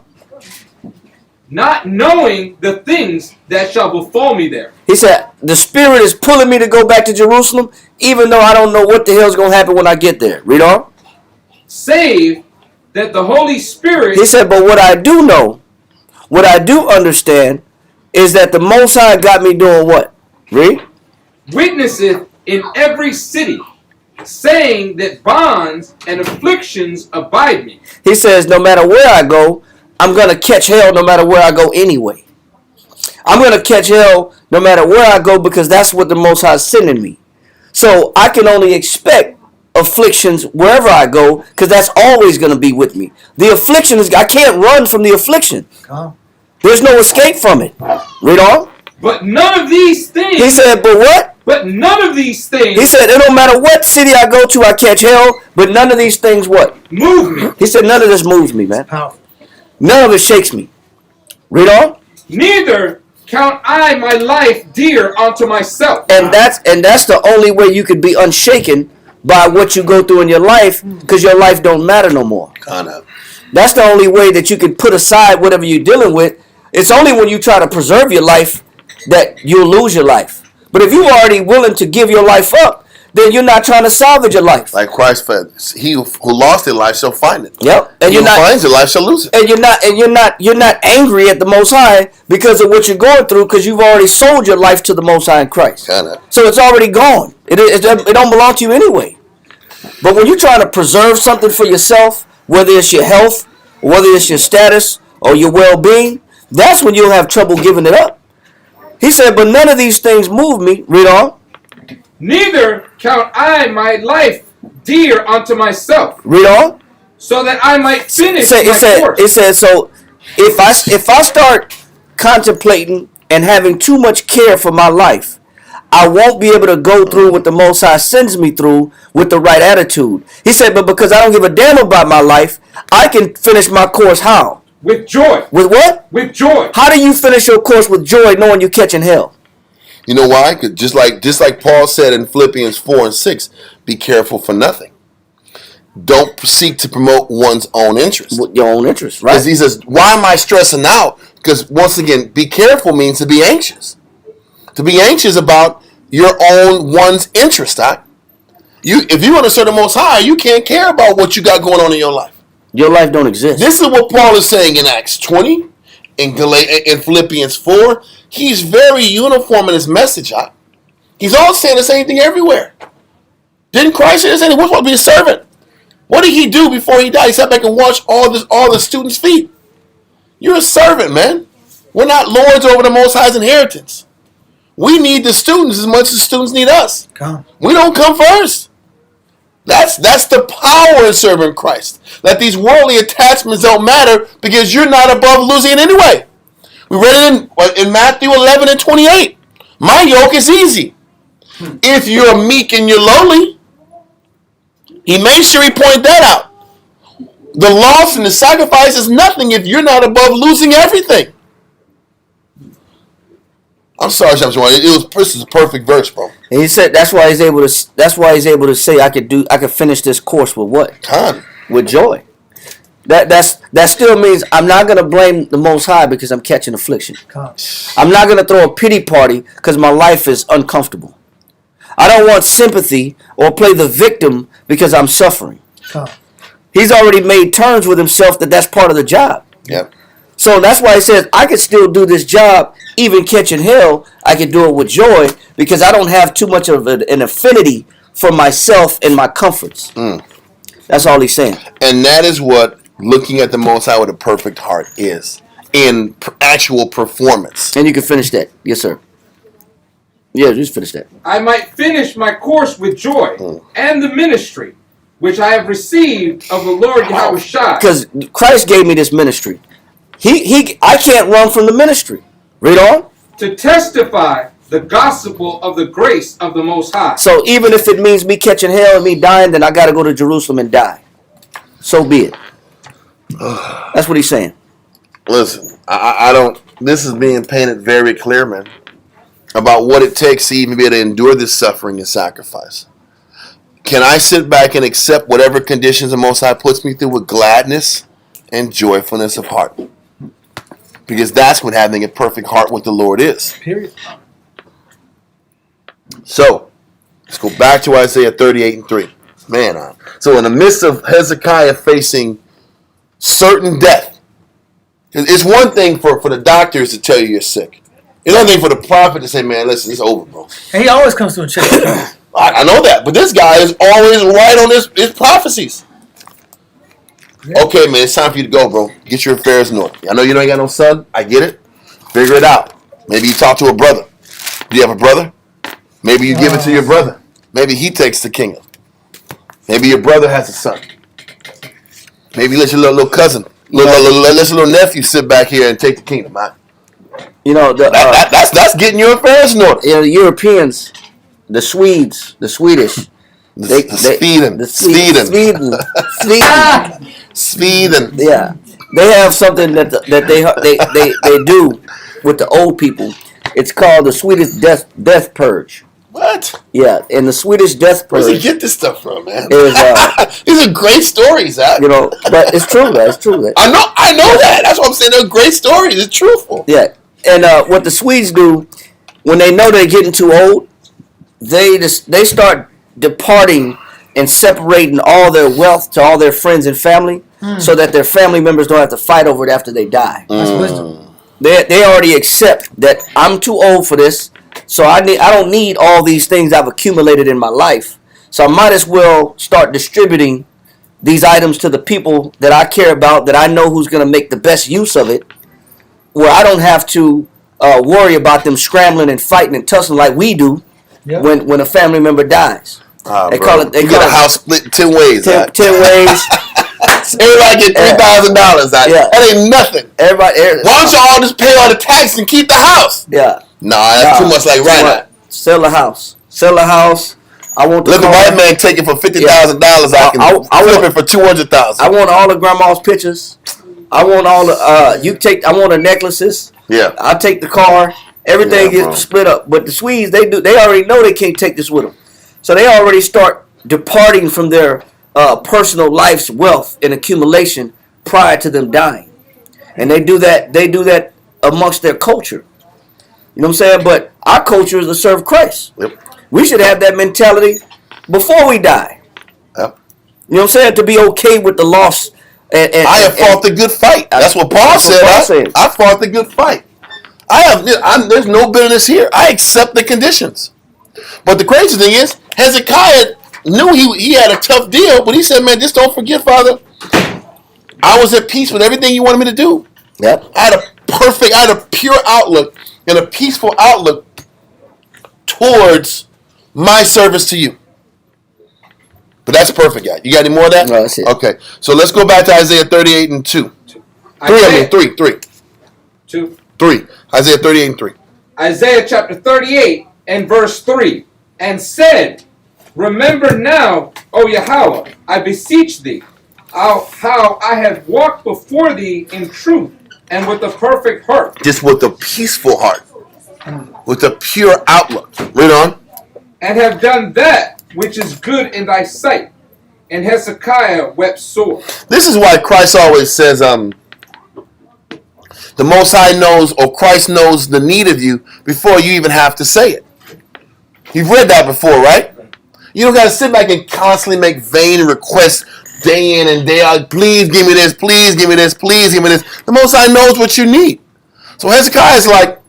Not knowing the things that shall befall me there. He said, the Spirit is pulling me to go back to Jerusalem, even though I don't know what the hell's going to happen when I get there. Read on. Save that the Holy Spirit... He said, but what I do know, what I do understand, is that the Most High got me doing what? Read. Witnesseth in every city, saying that bonds and afflictions abide me. He says, no matter where I go, I'm going to catch hell no matter where I go anyway. I'm going to catch hell no matter where I go because that's what the Most High is sending me. So I can only expect afflictions wherever I go because that's always going to be with me. The affliction is, I can't run from the affliction. There's no escape from it. Read on. But none of these things. He said, but what? But none of these things. He said, it don't matter what city I go to, I catch hell, but none of these things what? Move me. He said, none of this moves me, man. Powerful. None of it shakes me. Read on. Neither count I my life dear unto myself. And that's the only way you could be unshaken by what you go through in your life, because your life don't matter no more. That's the only way that you can put aside whatever you're dealing with. It's only when you try to preserve your life that you'll lose your life. But if you're already willing to give your life up, then you're not trying to salvage your life. Like Christ said, he who lost their life shall find it. Yep. And he who finds their life shall lose it. And you're not angry at the Most High because of what you're going through, because you've already sold your life to the Most High in Christ. So it's already gone. It don't belong to you anyway. But when you're trying to preserve something for yourself, whether it's your health, whether it's your status or your well-being, that's when you'll have trouble giving it up. He said, but none of these things move me. Read on. Neither count I my life dear unto myself, Read on. so that I might finish my course. It said, so if I start contemplating and having too much care for my life, I won't be able to go through what the Most High sends me through with the right attitude. He said, but because I don't give a damn about my life, I can finish my course how? With joy. With what? With joy. How do you finish your course with joy knowing you're catching hell? You know why? 'Cause just like Paul said in Philippians 4 and 6, be careful for nothing. Don't seek to promote one's own interest. Your own interest, right? Because he says, why am I stressing out? Because once again, be careful means to be anxious. To be anxious about your own one's interest. If you want to serve the Most High, you can't care about what you got going on in your life. Your life don't exist. This is what Paul is saying in Acts 20, in Philippians 4. He's very uniform in his message. He's all saying the same thing everywhere. Didn't Christ say the same thing? We're supposed to be a servant. What did he do before he died? He sat back and washed all the students' feet. You're a servant, man. We're not lords over the Most High's inheritance. We need the students as much as the students need us. Come. We don't come first. That's the power of serving Christ. That these worldly attachments don't matter because you're not above losing it anyway. We read it in Matthew 11 and 28. My yoke is easy. If you're meek and you're lowly, he made sure he pointed that out. The loss and the sacrifice is nothing if you're not above losing everything. I'm sorry, this is a perfect verse, bro. And he said that's why he's able to say I could finish this course with what? Time. With joy. That still means I'm not gonna blame the Most High because I'm catching affliction. Come. I'm not gonna throw a pity party because my life is uncomfortable. I don't want sympathy or play the victim because I'm suffering. Come. He's already made terms with himself that that's part of the job. Yeah. So that's why he says I could still do this job, even catching hell. I can do it with joy because I don't have too much of an affinity for myself and my comforts. That's all he's saying. And that is what looking at the Most High with a perfect heart is in actual performance. And you can finish that. Yes, sir. Yeah, just finish that. I might finish my course with joy and the ministry which I have received of the Lord Yahweh Shai. Because Christ gave me this ministry. I can't run from the ministry. Read on. To testify the gospel of the grace of the Most High. So even if it means me catching hell and me dying, then I got to go to Jerusalem and die. So be it. That's what he's saying. Listen, I don't. This is being painted very clear, man, about what it takes to even be able to endure this suffering and sacrifice. Can I sit back and accept whatever conditions the Most High puts me through with gladness and joyfulness of heart? Because that's what having a perfect heart with the Lord is. Period. So, let's go back to Isaiah 38 and 3. Man, so in the midst of Hezekiah facing certain death, it's one thing for the doctors to tell you you're sick. It's another thing for the prophet to say, man, listen, it's over, bro. And he always comes to a check. I know that, but this guy is always right on his prophecies. Yeah. Okay, man, it's time for you to go, bro. Get your affairs in order. I know you ain't got no son. I get it. Figure it out. Maybe you talk to a brother. Do you have a brother? Maybe you give it to your brother. Maybe he takes the kingdom. Maybe your brother has a son. Maybe you let your little cousin, let your little nephew sit back here and take the kingdom, man. You know, that's getting your affairs in order. You know, the Europeans, the Swedes, the Swedish, Sweden. Yeah, they have something that they do with the old people. It's called the Swedish death purge. What? Yeah, and the Swedish death purge. Where's he get this stuff from, man? Is, these are great stories, huh? You know, but it's true. It's true. I know that. That's what I'm saying. They're great stories. It's truthful. Yeah, and what the Swedes do when they know they're getting too old, they start departing and separating all their wealth to all their friends and family, so that their family members don't have to fight over it after they die. That's wisdom. They already accept that I'm too old for this, so I don't need all these things I've accumulated in my life. So I might as well start distributing these items to the people that I care about, that I know who's going to make the best use of it, where I don't have to worry about them scrambling and fighting and tussling like we do when a family member dies. They call it. They you call get a it house split 10 ways. 10 ways. Everybody get $3,000. That ain't nothing. Everybody. Why don't you all just pay all the tax and keep the house? Yeah. Nah, that's too much. Like right now. Sell the house. Sell the house. I want the Let the car. white man take it for $50,000. I can flip it for $200,000. I want all the grandma's pictures. I want all the I want the necklaces. Yeah. I'll take the car. Everything gets split up. But the Swedes, they already know they can't take this with them. So they already start departing from their personal life's wealth and accumulation prior to them dying. And they do that amongst their culture. You know what I'm saying? But our culture is to serve Christ. Yep. We should have that mentality before we die. Yep. You know what I'm saying? To be okay with the loss. I have fought the good fight. That's what Paul said. I fought the good fight. There's no bitterness here. I accept the conditions. But the crazy thing is, Hezekiah knew he had a tough deal, but he said, man, just don't forget, Father, I was at peace with everything you wanted me to do. Yep. I had a pure outlook and a peaceful outlook towards my service to you. But that's perfect, guy. You got any more of that? No, that's it. Okay. So let's go back to Isaiah 38 and 2. 3. 3. Isaiah 38 and 3. Isaiah chapter 38 and verse 3. And said, remember now, O Yahweh, I beseech thee, how I have walked before thee in truth and with a perfect heart. Just with a peaceful heart. With a pure outlook. Read on. And have done that which is good in thy sight. And Hezekiah wept sore. This is why Christ always says, the Most High knows, or Christ knows the need of you before you even have to say it. You've read that before, right? You don't got to sit back and constantly make vain requests day in and day out. Please give me this, please give me this, please give me this. The Most High knows what you need. So Hezekiah is like,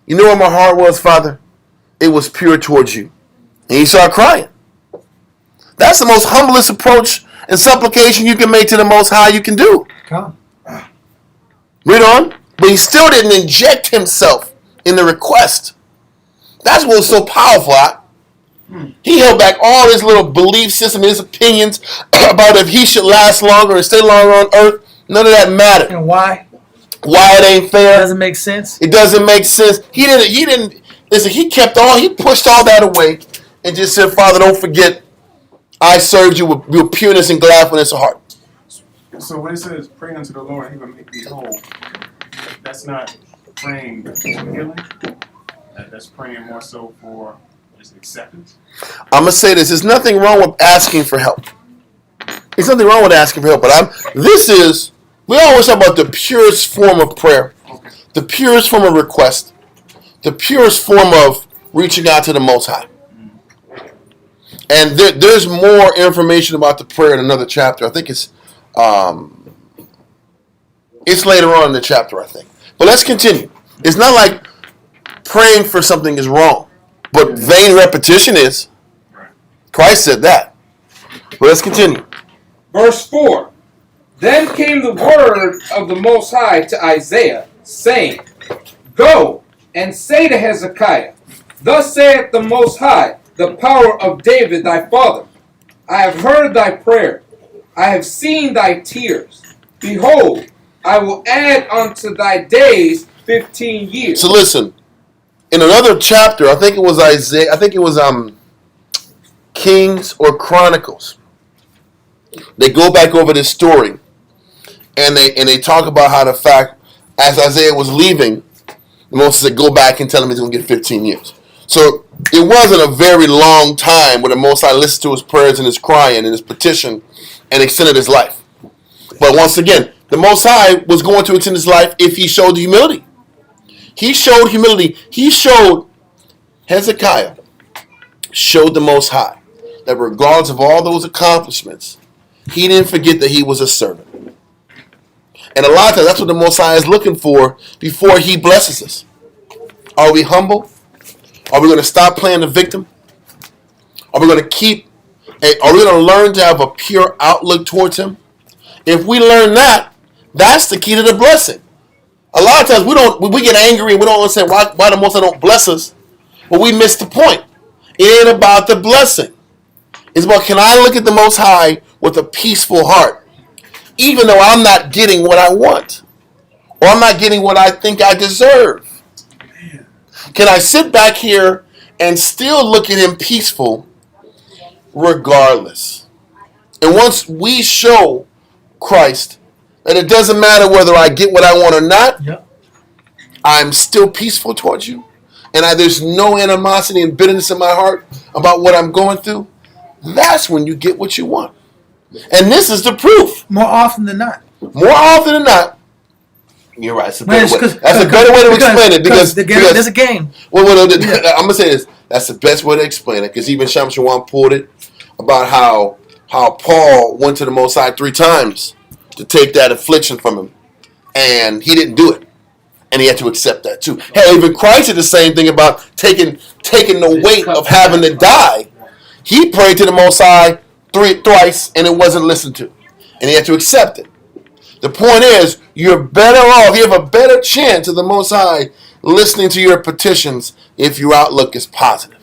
you know where my heart was, Father? It was pure towards you. And he started crying. That's the most humblest approach and supplication you can make to the Most High you can do. Come. Read on. But he still didn't inject himself in the request. That's what was so powerful. He held back all his little belief system, his opinions about if he should last longer and stay longer on earth. None of that mattered. And why? Why it ain't fair. It doesn't make sense. It doesn't make sense. He didn't listen, he pushed all that away and just said, Father, don't forget, I served you with pureness and gladness of heart. So when it says, pray unto the Lord, he will make thee whole, that's not praying for healing. That's praying more so for just acceptance. I'm going to say this. There's nothing wrong with asking for help. There's nothing wrong with asking for help. But we always talk about the purest form of prayer, the purest form of request, the purest form of reaching out to the Most High. And there's more information about the prayer in another chapter. I think it's later on in the chapter, I think. But let's continue. It's not like praying for something is wrong, but vain repetition is. Christ said that. But let's continue. Verse 4. Then came the word of the Most High to Isaiah, saying, Go and say to Hezekiah, Thus saith the Most High, the power of David thy father. I have heard thy prayer. I have seen thy tears. Behold, I will add unto thy days 15 years. So listen, in another chapter, I think it was Isaiah, I think it was Kings or Chronicles. They go back over this story, and they talk about how the fact, as Isaiah was leaving, Moses said, go back and tell him he's going to get 15 years. So it wasn't a very long time where the Most High listened to his prayers and his crying and his petition and extended his life. But once again, the Most High was going to extend his life if he showed humility. He showed humility. He showed, Hezekiah showed the Most High that regardless of all those accomplishments, he didn't forget that he was a servant. And a lot of times, that's what the Most High is looking for before he blesses us. Are we humble? Are we going to stop playing the victim? Are we going to learn to have a pure outlook towards him? If we learn that, that's the key to the blessing. A lot of times we get angry and we don't understand why the Most High don't bless us, but we miss the point. It ain't about the blessing. It's about, can I look at the Most High with a peaceful heart, even though I'm not getting what I want, or I'm not getting what I think I deserve? Can I sit back here and still look at Him peaceful, regardless? And once we show Christ that it doesn't matter whether I get what I want or not, Yep. I'm still peaceful towards you, and there's no animosity and bitterness in my heart about what I'm going through, that's when you get what you want. And this is the proof. More often than not. More often than not. You're right. That's a better way to explain it, because there's a game. Well, I'm going to say this. That's the best way to explain it, because even Sham Shawan pulled it about how Paul went to the Most High 3 times to take that affliction from him, and he didn't do it, and he had to accept that too. Hell, even Christ did the same thing about taking the weight of having to die. He prayed to the Most High thrice, and it wasn't listened to, and he had to accept it. The point is, you're better off. You have a better chance of the Most High listening to your petitions if your outlook is positive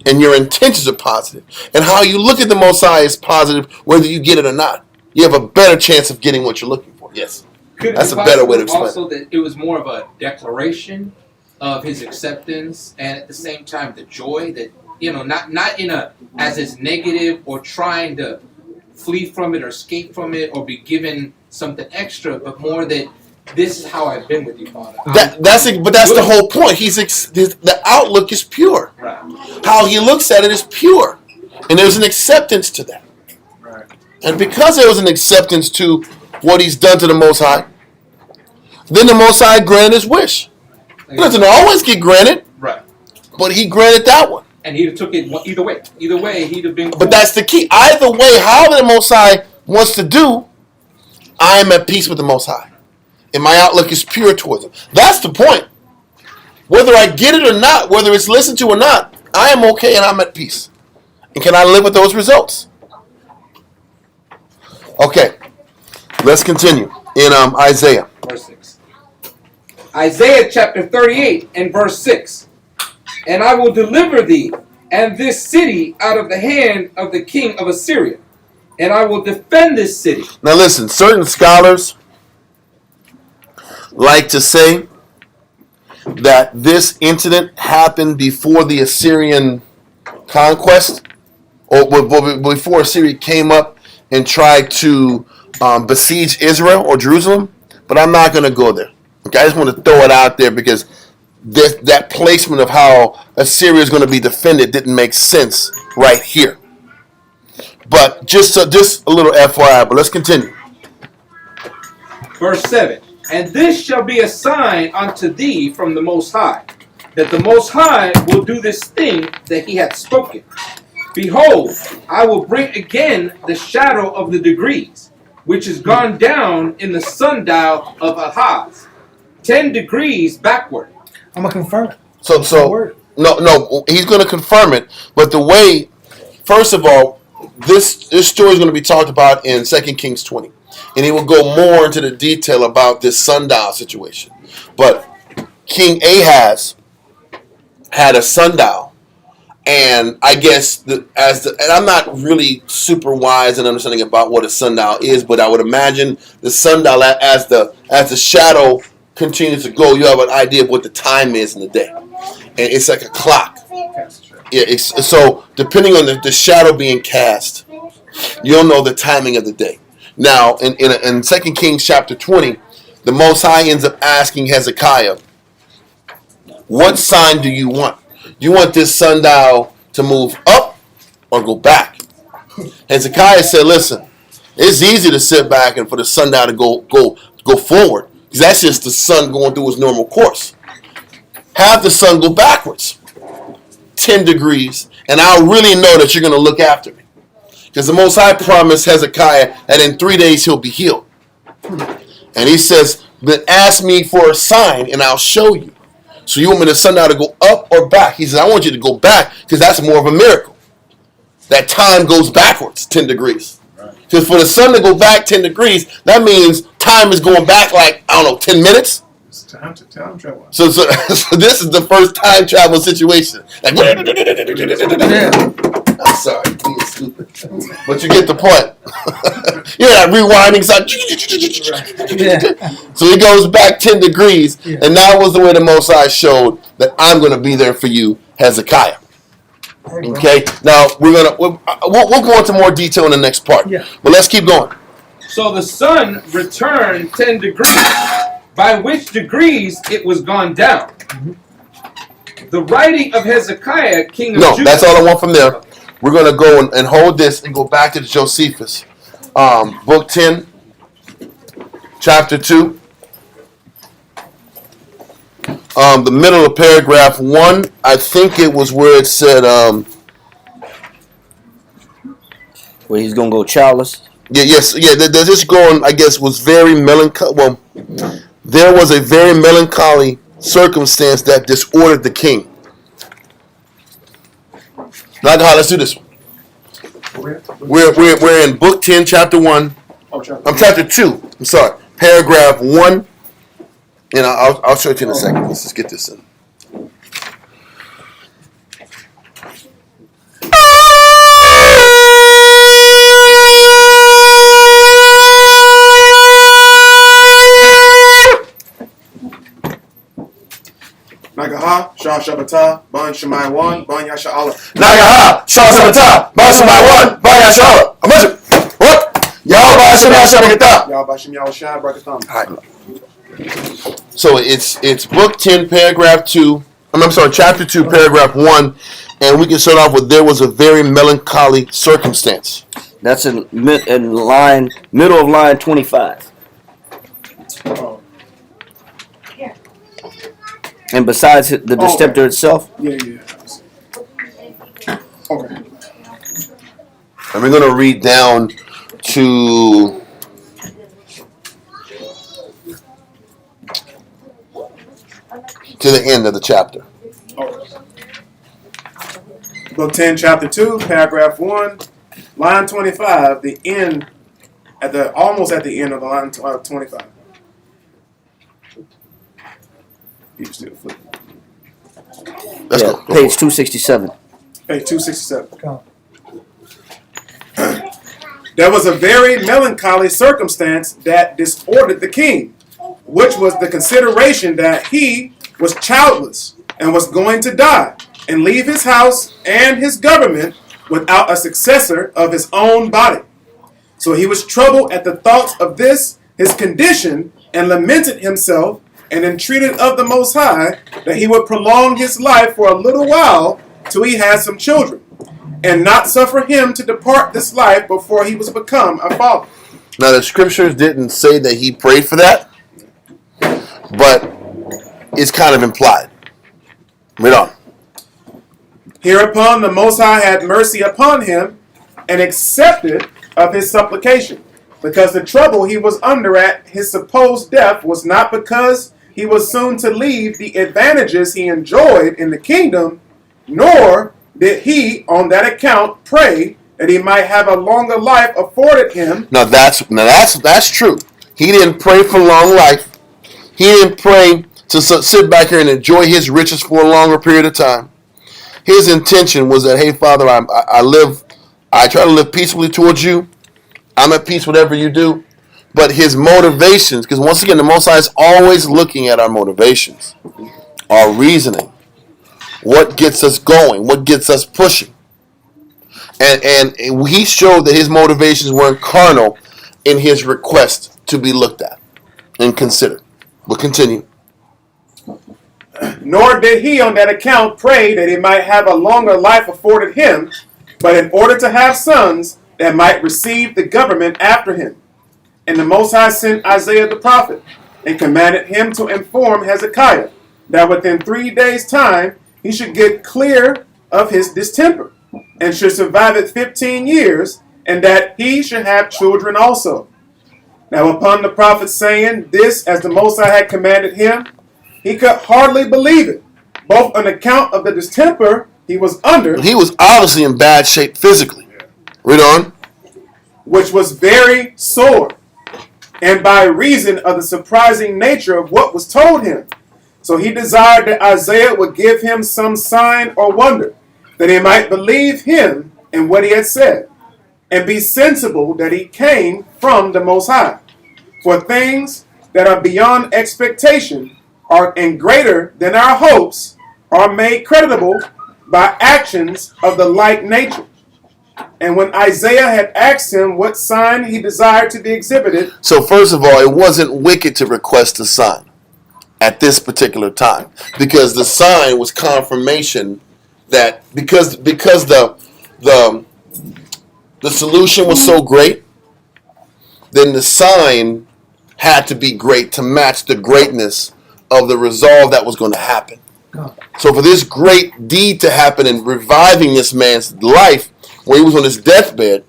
and your intentions are positive, and how you look at the Most High is positive, whether you get it or not. You have a better chance of getting what you're looking for. Yes. That's a better way to explain it. Also, that it was more of a declaration of his acceptance, and at the same time, the joy that, not in a as is negative or trying to flee from it or escape from it or be given something extra, but more that this is how I've been with you, Father. That's the whole point. The outlook is pure. Right. How he looks at it is pure, and there's an acceptance to that. Right. And because there was an acceptance to what he's done to the Most High, then the Most High granted his wish. It doesn't always get granted, Right. but he granted that one. And he'd have took it either way. Either way, he'd have been cool. But that's the key. Either way, however the Most High wants to do, I am at peace with the Most High. And my outlook is pure towards him. That's the point. Whether I get it or not, whether it's listened to or not, I am okay and I'm at peace. And can I live with those results? Okay. Let's continue in Isaiah. Verse 6. Isaiah chapter 38 and verse 6. And I will deliver thee and this city out of the hand of the king of Assyria. And I will defend this city. Now listen, certain scholars like to say that this incident happened before the Assyrian conquest, or before Assyria came up and tried to besiege Israel or Jerusalem, but I'm not going to go there. Okay, I just want to throw it out there because that placement of how Assyria is going to be defended didn't make sense right here. But just a little FYI, but let's continue. Verse 7. And this shall be a sign unto thee from the Most High, that the Most High will do this thing that he hath spoken. Behold, I will bring again the shadow of the degrees, which is gone down in the sundial of Ahaz, 10 degrees backward. I'm going to confirm it. So no, he's going to confirm it. But the way, first of all, this story is going to be talked about in 2 Kings 20. And he will go more into the detail about this sundial situation. But King Ahaz had a sundial. And I guess, and I'm not really super wise in understanding about what a sundial is, but I would imagine the sundial, as the shadow continues to go, you have an idea of what the time is in the day. And it's like a clock. Yeah, so depending on the shadow being cast, you'll know the timing of the day. Now, in 2 Kings chapter 20, the Most High ends up asking Hezekiah, what sign do you want? Do you want this sundial to move up or go back? Hezekiah said, listen, it's easy to sit back and for the sundial to go forward, because that's just the sun going through its normal course. Have the sun go backwards 10 degrees, and I'll really know that you're going to look after me. Because the Most High promised Hezekiah that in 3 days he'll be healed. And he says, then ask me for a sign and I'll show you. So you want me the sundial to go up or back? He says, I want you to go back because that's more of a miracle. That time goes backwards 10 degrees. Because for the sun to go back 10 degrees, that means time is going back like, I don't know, 10 minutes. It's time travel. So this is the first time travel situation. Like, I'm sorry, being stupid, but you get the point. Yeah, rewinding something. So he goes back 10 degrees, and that was the way the Most High showed that I'm going to be there for you, Hezekiah. Okay, now we'll go into more detail in the next part. Yeah. But let's keep going. So the sun returned 10 degrees, by which degrees it was gone down. The writing of Hezekiah, king of Judah. No, that's all I want from there. We're going to go and hold this and go back to Josephus. Book 10, chapter 2. The middle of paragraph 1, I think it was where it said... where he's going to go childless? They're just going, I guess, was very melancholy. Well, there was a very melancholy circumstance that disordered the king. Now, let's do this one. We're in book 10, chapter 1. Chapter 2. I'm sorry. Paragraph 1. And I'll show it to you in a second. Let's just get this in. Nagaha, Shah Shabbatah, Ban Shemai 1, Ban Yasha Allah. Nagaha, Shah Shabbatah, Ban Shemai 1, Ban Yasha Allah. What? Yahweh Shem Yasha Brakatah. Yahweh Shem Yasha Brakatah. All right. So it's book 10, paragraph 2. I'm sorry, chapter 2, paragraph 1. And we can start off with there was a very melancholy circumstance. That's in line, middle of line 25. Oh. And besides the distemper itself? Yeah. Okay. And we're going to read down to the end of the chapter. Okay. Book 10, chapter 2, paragraph 1, line 25, the end, almost at the end of the line 25. Let's go. Page 267. Page 267. There was a very melancholy circumstance that disordered the king, which was the consideration that he was childless and was going to die and leave his house and his government without a successor of his own body. So he was troubled at the thoughts of this, his condition, and lamented himself and entreated of the Most High that he would prolong his life for a little while till he had some children, and not suffer him to depart this life before he was become a father. Now the scriptures didn't say that he prayed for that, but it's kind of implied. Read on. Hereupon the Most High had mercy upon him and accepted of his supplication, because the trouble he was under at his supposed death was not because he was soon to leave the advantages he enjoyed in the kingdom, nor did he on that account pray that he might have a longer life afforded him. Now that's true. He didn't pray for long life. He didn't pray to sit back here and enjoy his riches for a longer period of time. His intention was that, hey, Father, I try to live peacefully towards you. I'm at peace whatever you do. But his motivations, because once again, the Most High is always looking at our motivations, our reasoning, what gets us going, what gets us pushing. And he showed that his motivations weren't carnal in his request to be looked at and considered. But continue. Nor did he on that account pray that he might have a longer life afforded him, but in order to have sons that might receive the government after him. And the Most High sent Isaiah the prophet, and commanded him to inform Hezekiah that within 3 days' time he should get clear of his distemper, and should survive it 15 years, and that he should have children also. Now upon the prophet saying this as the Most High had commanded him, he could hardly believe it, both on account of the distemper he was under. He was obviously in bad shape physically. Read on. Which was very sore. and by reason of the surprising nature of what was told him. So he desired that Isaiah would give him some sign or wonder, that he might believe him in what he had said, and be sensible that he came from the Most High. For things that are beyond expectation are and greater than our hopes are made creditable by actions of the like nature. And when Isaiah had asked him what sign he desired to be exhibited. So first of all, it wasn't wicked to request a sign at this particular time, because the sign was confirmation that because the solution was so great, then the sign had to be great to match the greatness of the resolve that was going to happen. So for this great deed to happen in reviving this man's life when he was on his deathbed,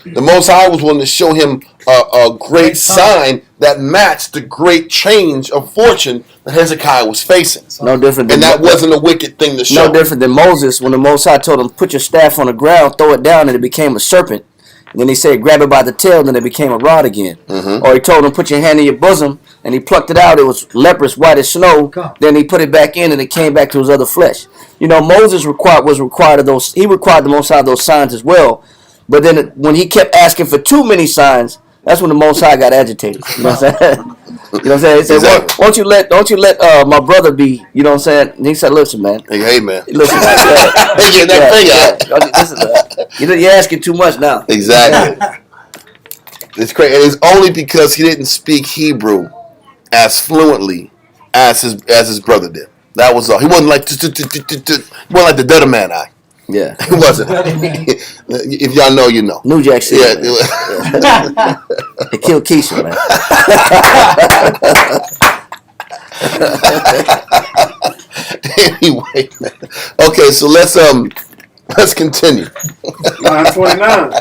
the Most High was willing to show him a great sign that matched the great change of fortune that Hezekiah was facing. No different than, and that wasn't a wicked thing to show. No different than Moses when the Most High told him, put your staff on the ground, throw it down, and it became a serpent. And then he said, grab it by the tail, then it became a rod again. Mm-hmm. Or he told him, put your hand in your bosom, and he plucked it out. It was leprous, white as snow. Then he put it back in, and it came back to his other flesh. You know, Moses was required of those. He required the Most High those signs as well. But then when he kept asking for too many signs, that's when the Most High got agitated. You know what I'm saying? You know what I'm saying? He said, exactly. Won't you let my brother be? You know what I'm saying? And he said, listen, man. Hey, man. Listen, man. You're asking too much now. Exactly. It's crazy. And it's only because he didn't speak Hebrew as fluently as his brother did. That was all. He wasn't like the Dutta Man eye. Yeah, it wasn't. If y'all know, you know. New Jack City. Yeah. They killed Keisha, man. Anyway, man. Okay, so let's continue. Line 29.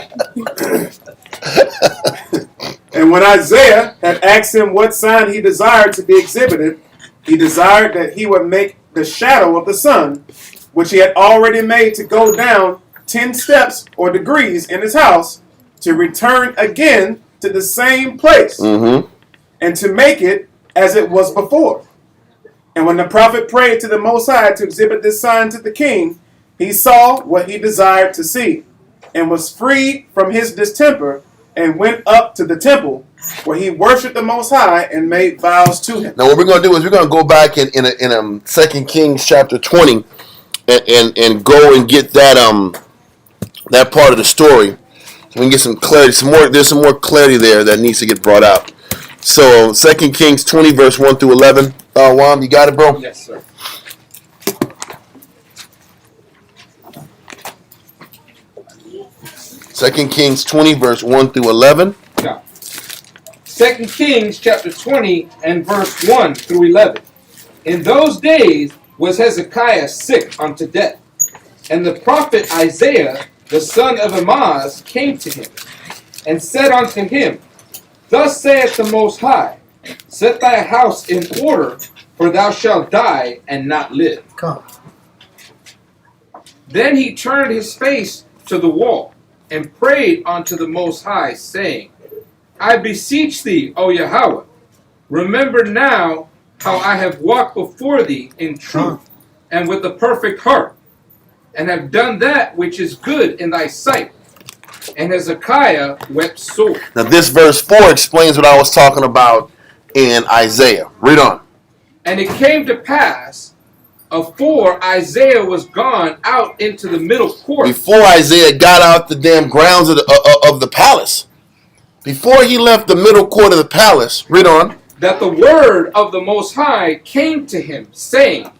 And when Isaiah had asked him what sign he desired to be exhibited, he desired that he would make the shadow of the sun, which he had already made to go down 10 steps or degrees in his house, to return again to the same place, and to make it as it was before. And when the prophet prayed to the Most High to exhibit this sign to the king, he saw what he desired to see, and was freed from his distemper, and went up to the temple, where he worshipped the Most High and made vows to him. Now what we're going to do is we're going to go back in 2 Kings chapter 20, and go and get that part of the story, so we can get some clarity. There's some more clarity there that needs to get brought out. So 2 Kings 20 verse 1 through 11. Juan, you got it, bro? Yes, sir. Second Kings 20 verse 1 through 11. Yeah. 2 Kings chapter 20 and verse 1 through 11. In those days was Hezekiah sick unto death, and the prophet Isaiah the son of Amoz came to him, and said unto him, Thus saith the Most High, Set thy house in order, for thou shalt die and not live. Come. Then he turned his face to the wall, and prayed unto the Most High, saying, I beseech thee, O Yahweh, remember now how I have walked before thee in truth and with a perfect heart, and have done that which is good in thy sight. And Hezekiah wept sore. Now this verse 4 explains what I was talking about in Isaiah. Read on. And it came to pass, afore Isaiah was gone out into the middle court. Before Isaiah got out the damn grounds of the palace. Before he left the middle court of the palace. Read on. That the word of the Most High came to him, saying,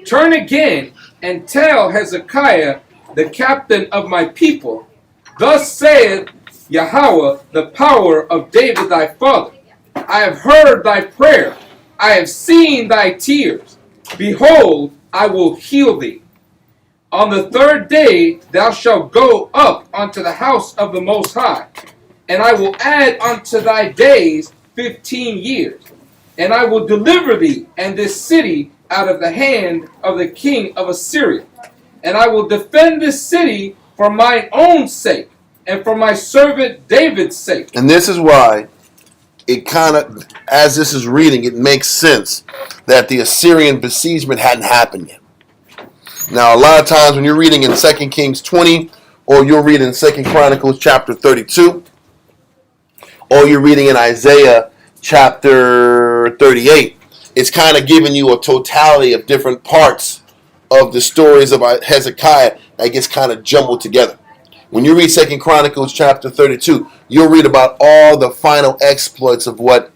Turn again and tell Hezekiah, the captain of my people, Thus saith Yahweh, the power of David thy father, I have heard thy prayer, I have seen thy tears. Behold, I will heal thee. On the third day thou shalt go up unto the house of the Most High, and I will add unto thy days 15 years, and I will deliver thee and this city out of the hand of the king of Assyria. And I will defend this city for mine own sake, and for my servant David's sake. And this is why it kind of, as this is reading, it makes sense that the Assyrian besiegement hadn't happened yet. Now, a lot of times when you're reading in 2 Kings 20, or you're reading in 2 Chronicles chapter 32, or you're reading in Isaiah chapter 38, it's kind of giving you a totality of different parts of the stories of Hezekiah that gets kind of jumbled together. When you read 2 Chronicles chapter 32, you'll read about all the final exploits of what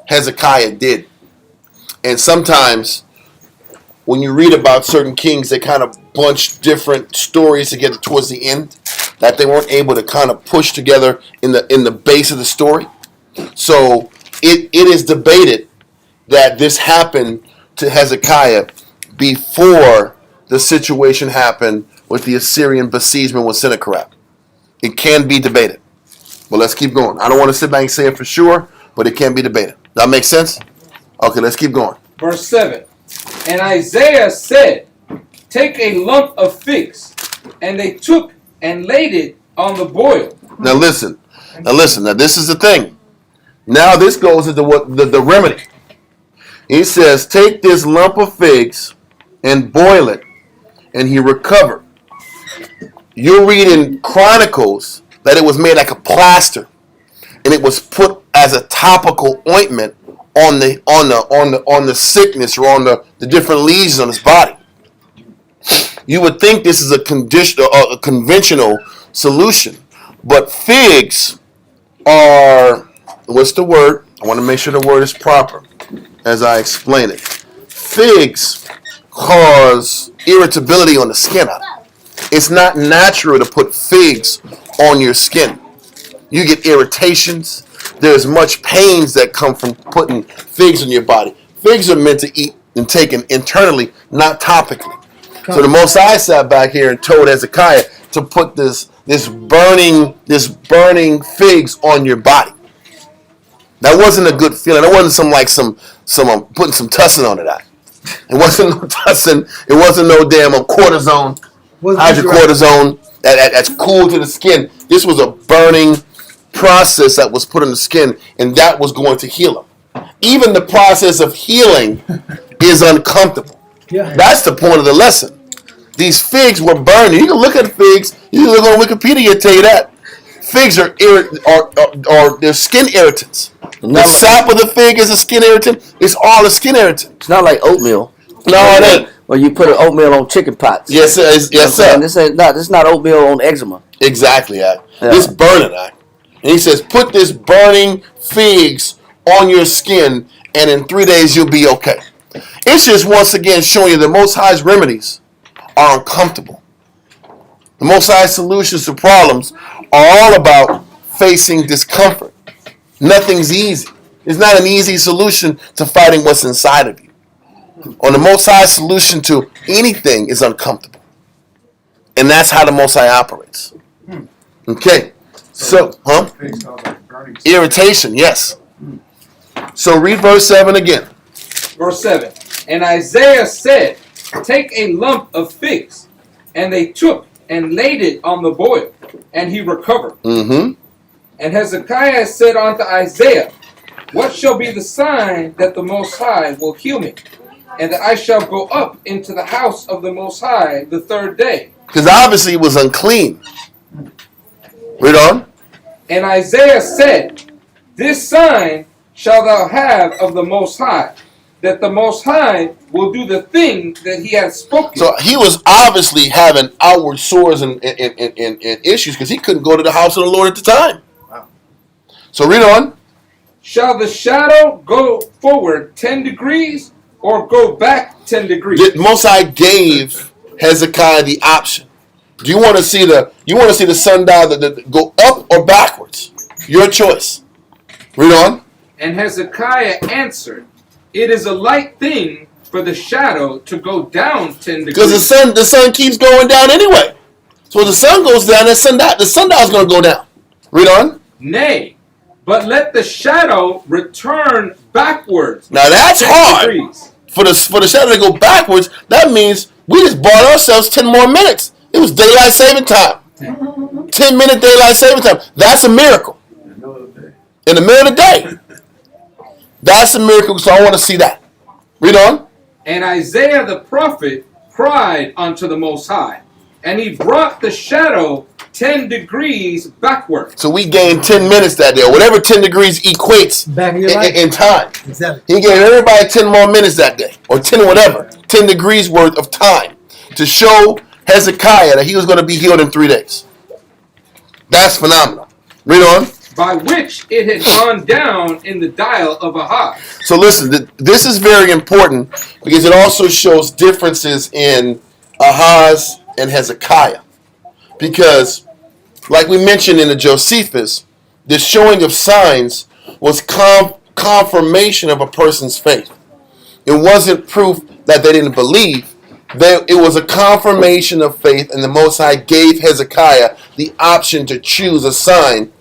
Hezekiah did. And sometimes when you read about certain kings, they kind of bunch different stories together towards the end that they weren't able to kind of push together in the base of the story. So it is debated that this happened to Hezekiah before the situation happened with the Assyrian besiegement with Sennacherib. It can be debated. But let's keep going. I don't want to sit back and say it for sure, but it can be debated. Does that make sense? Okay, let's keep going. Verse 7. And Isaiah said, take a lump of figs. And they took and laid it on the boil. Now listen. Now this is the thing. Now this goes into what the remedy. He says, take this lump of figs and boil it, and he recovered. You'll read in Chronicles that it was made like a plaster, and it was put as a topical ointment on the sickness or on the different lesions on his body. You would think this is a conventional solution, but figs are, what's the word? I want to make sure the word is proper as I explain it. Figs cause irritability on the skin. It's not natural to put figs on your skin. You get irritations. There's much pains that come from putting figs on your body. Figs are meant to eat and taken internally, not topically. So the Most High sat back here and told Hezekiah to put this burning figs on your body. That wasn't a good feeling. It wasn't some putting some tussin on it. It wasn't no tussin. It wasn't no damn cortisone, hydrocortisone that's cool to the skin. This was a burning process that was put on the skin, and that was going to heal him. Even the process of healing is uncomfortable. Yeah. That's the point of the lesson. These figs were burning. You can look at figs. You can look on Wikipedia and tell you that. Figs are they're skin irritants. The sap of the fig is a skin irritant. It's all a skin irritant. It's not like oatmeal. No, it ain't. Or you put an oatmeal on chicken pots. Yes, sir. Yes, sir. This is not oatmeal on eczema. Exactly, This burning, And he says, put this burning figs on your skin, and in 3 days you'll be okay. It's just once again showing you the Most High's remedies are uncomfortable. The Most High's solutions to problems are all about facing discomfort. Nothing's easy. It's not an easy solution to fighting what's inside of you. Or the Most High's solution to anything is uncomfortable. And that's how the Most High operates. Okay. So, irritation, yes. So read verse 7 again. Verse 7. And Isaiah said, take a lump of figs. And they took and laid it on the boil, and he recovered. Mm-hmm. And Hezekiah said unto Isaiah, what shall be the sign that the Most High will heal me, and that I shall go up into the house of the Most High the third day? Because obviously it was unclean. Read on. And Isaiah said, this sign shalt thou have of the Most High, that the Most High will do the thing that he hath spoken. So he was obviously having outward sores and issues because he couldn't go to the house of the Lord at the time. Wow. So read on. Shall the shadow go forward 10 degrees or go back 10 degrees? The Most High gave Hezekiah the option. Do you want to see the sundial that go up or backwards? Your choice. Read on. And Hezekiah answered, it is a light thing for the shadow to go down 10 degrees. Because the sun keeps going down anyway. So when the sun goes down, the sundial is going to go down. Read on. Nay, but let the shadow return backwards. Now that's 10 hard. degrees. For the shadow to go backwards, that means we just bought ourselves 10 more minutes. It was daylight saving time. 10-minute daylight saving time. That's a miracle. in the middle of the day. That's a miracle, so I want to see that. Read on. And Isaiah the prophet cried unto the Most High, and he brought the shadow 10 degrees backward. So we gained 10 minutes that day, or whatever 10 degrees equates in time. Exactly. He gave everybody 10 more minutes that day, or 10 whatever, 10 degrees worth of time to show Hezekiah that he was going to be healed in 3 days. That's phenomenal. Read on. By which it had gone down in the dial of Ahaz. So listen, this is very important because it also shows differences in Ahaz and Hezekiah. Because, like we mentioned in the Josephus, the showing of signs was confirmation of a person's faith. It wasn't proof that they didn't believe. It was a confirmation of faith, and the Most High gave Hezekiah the option to choose a sign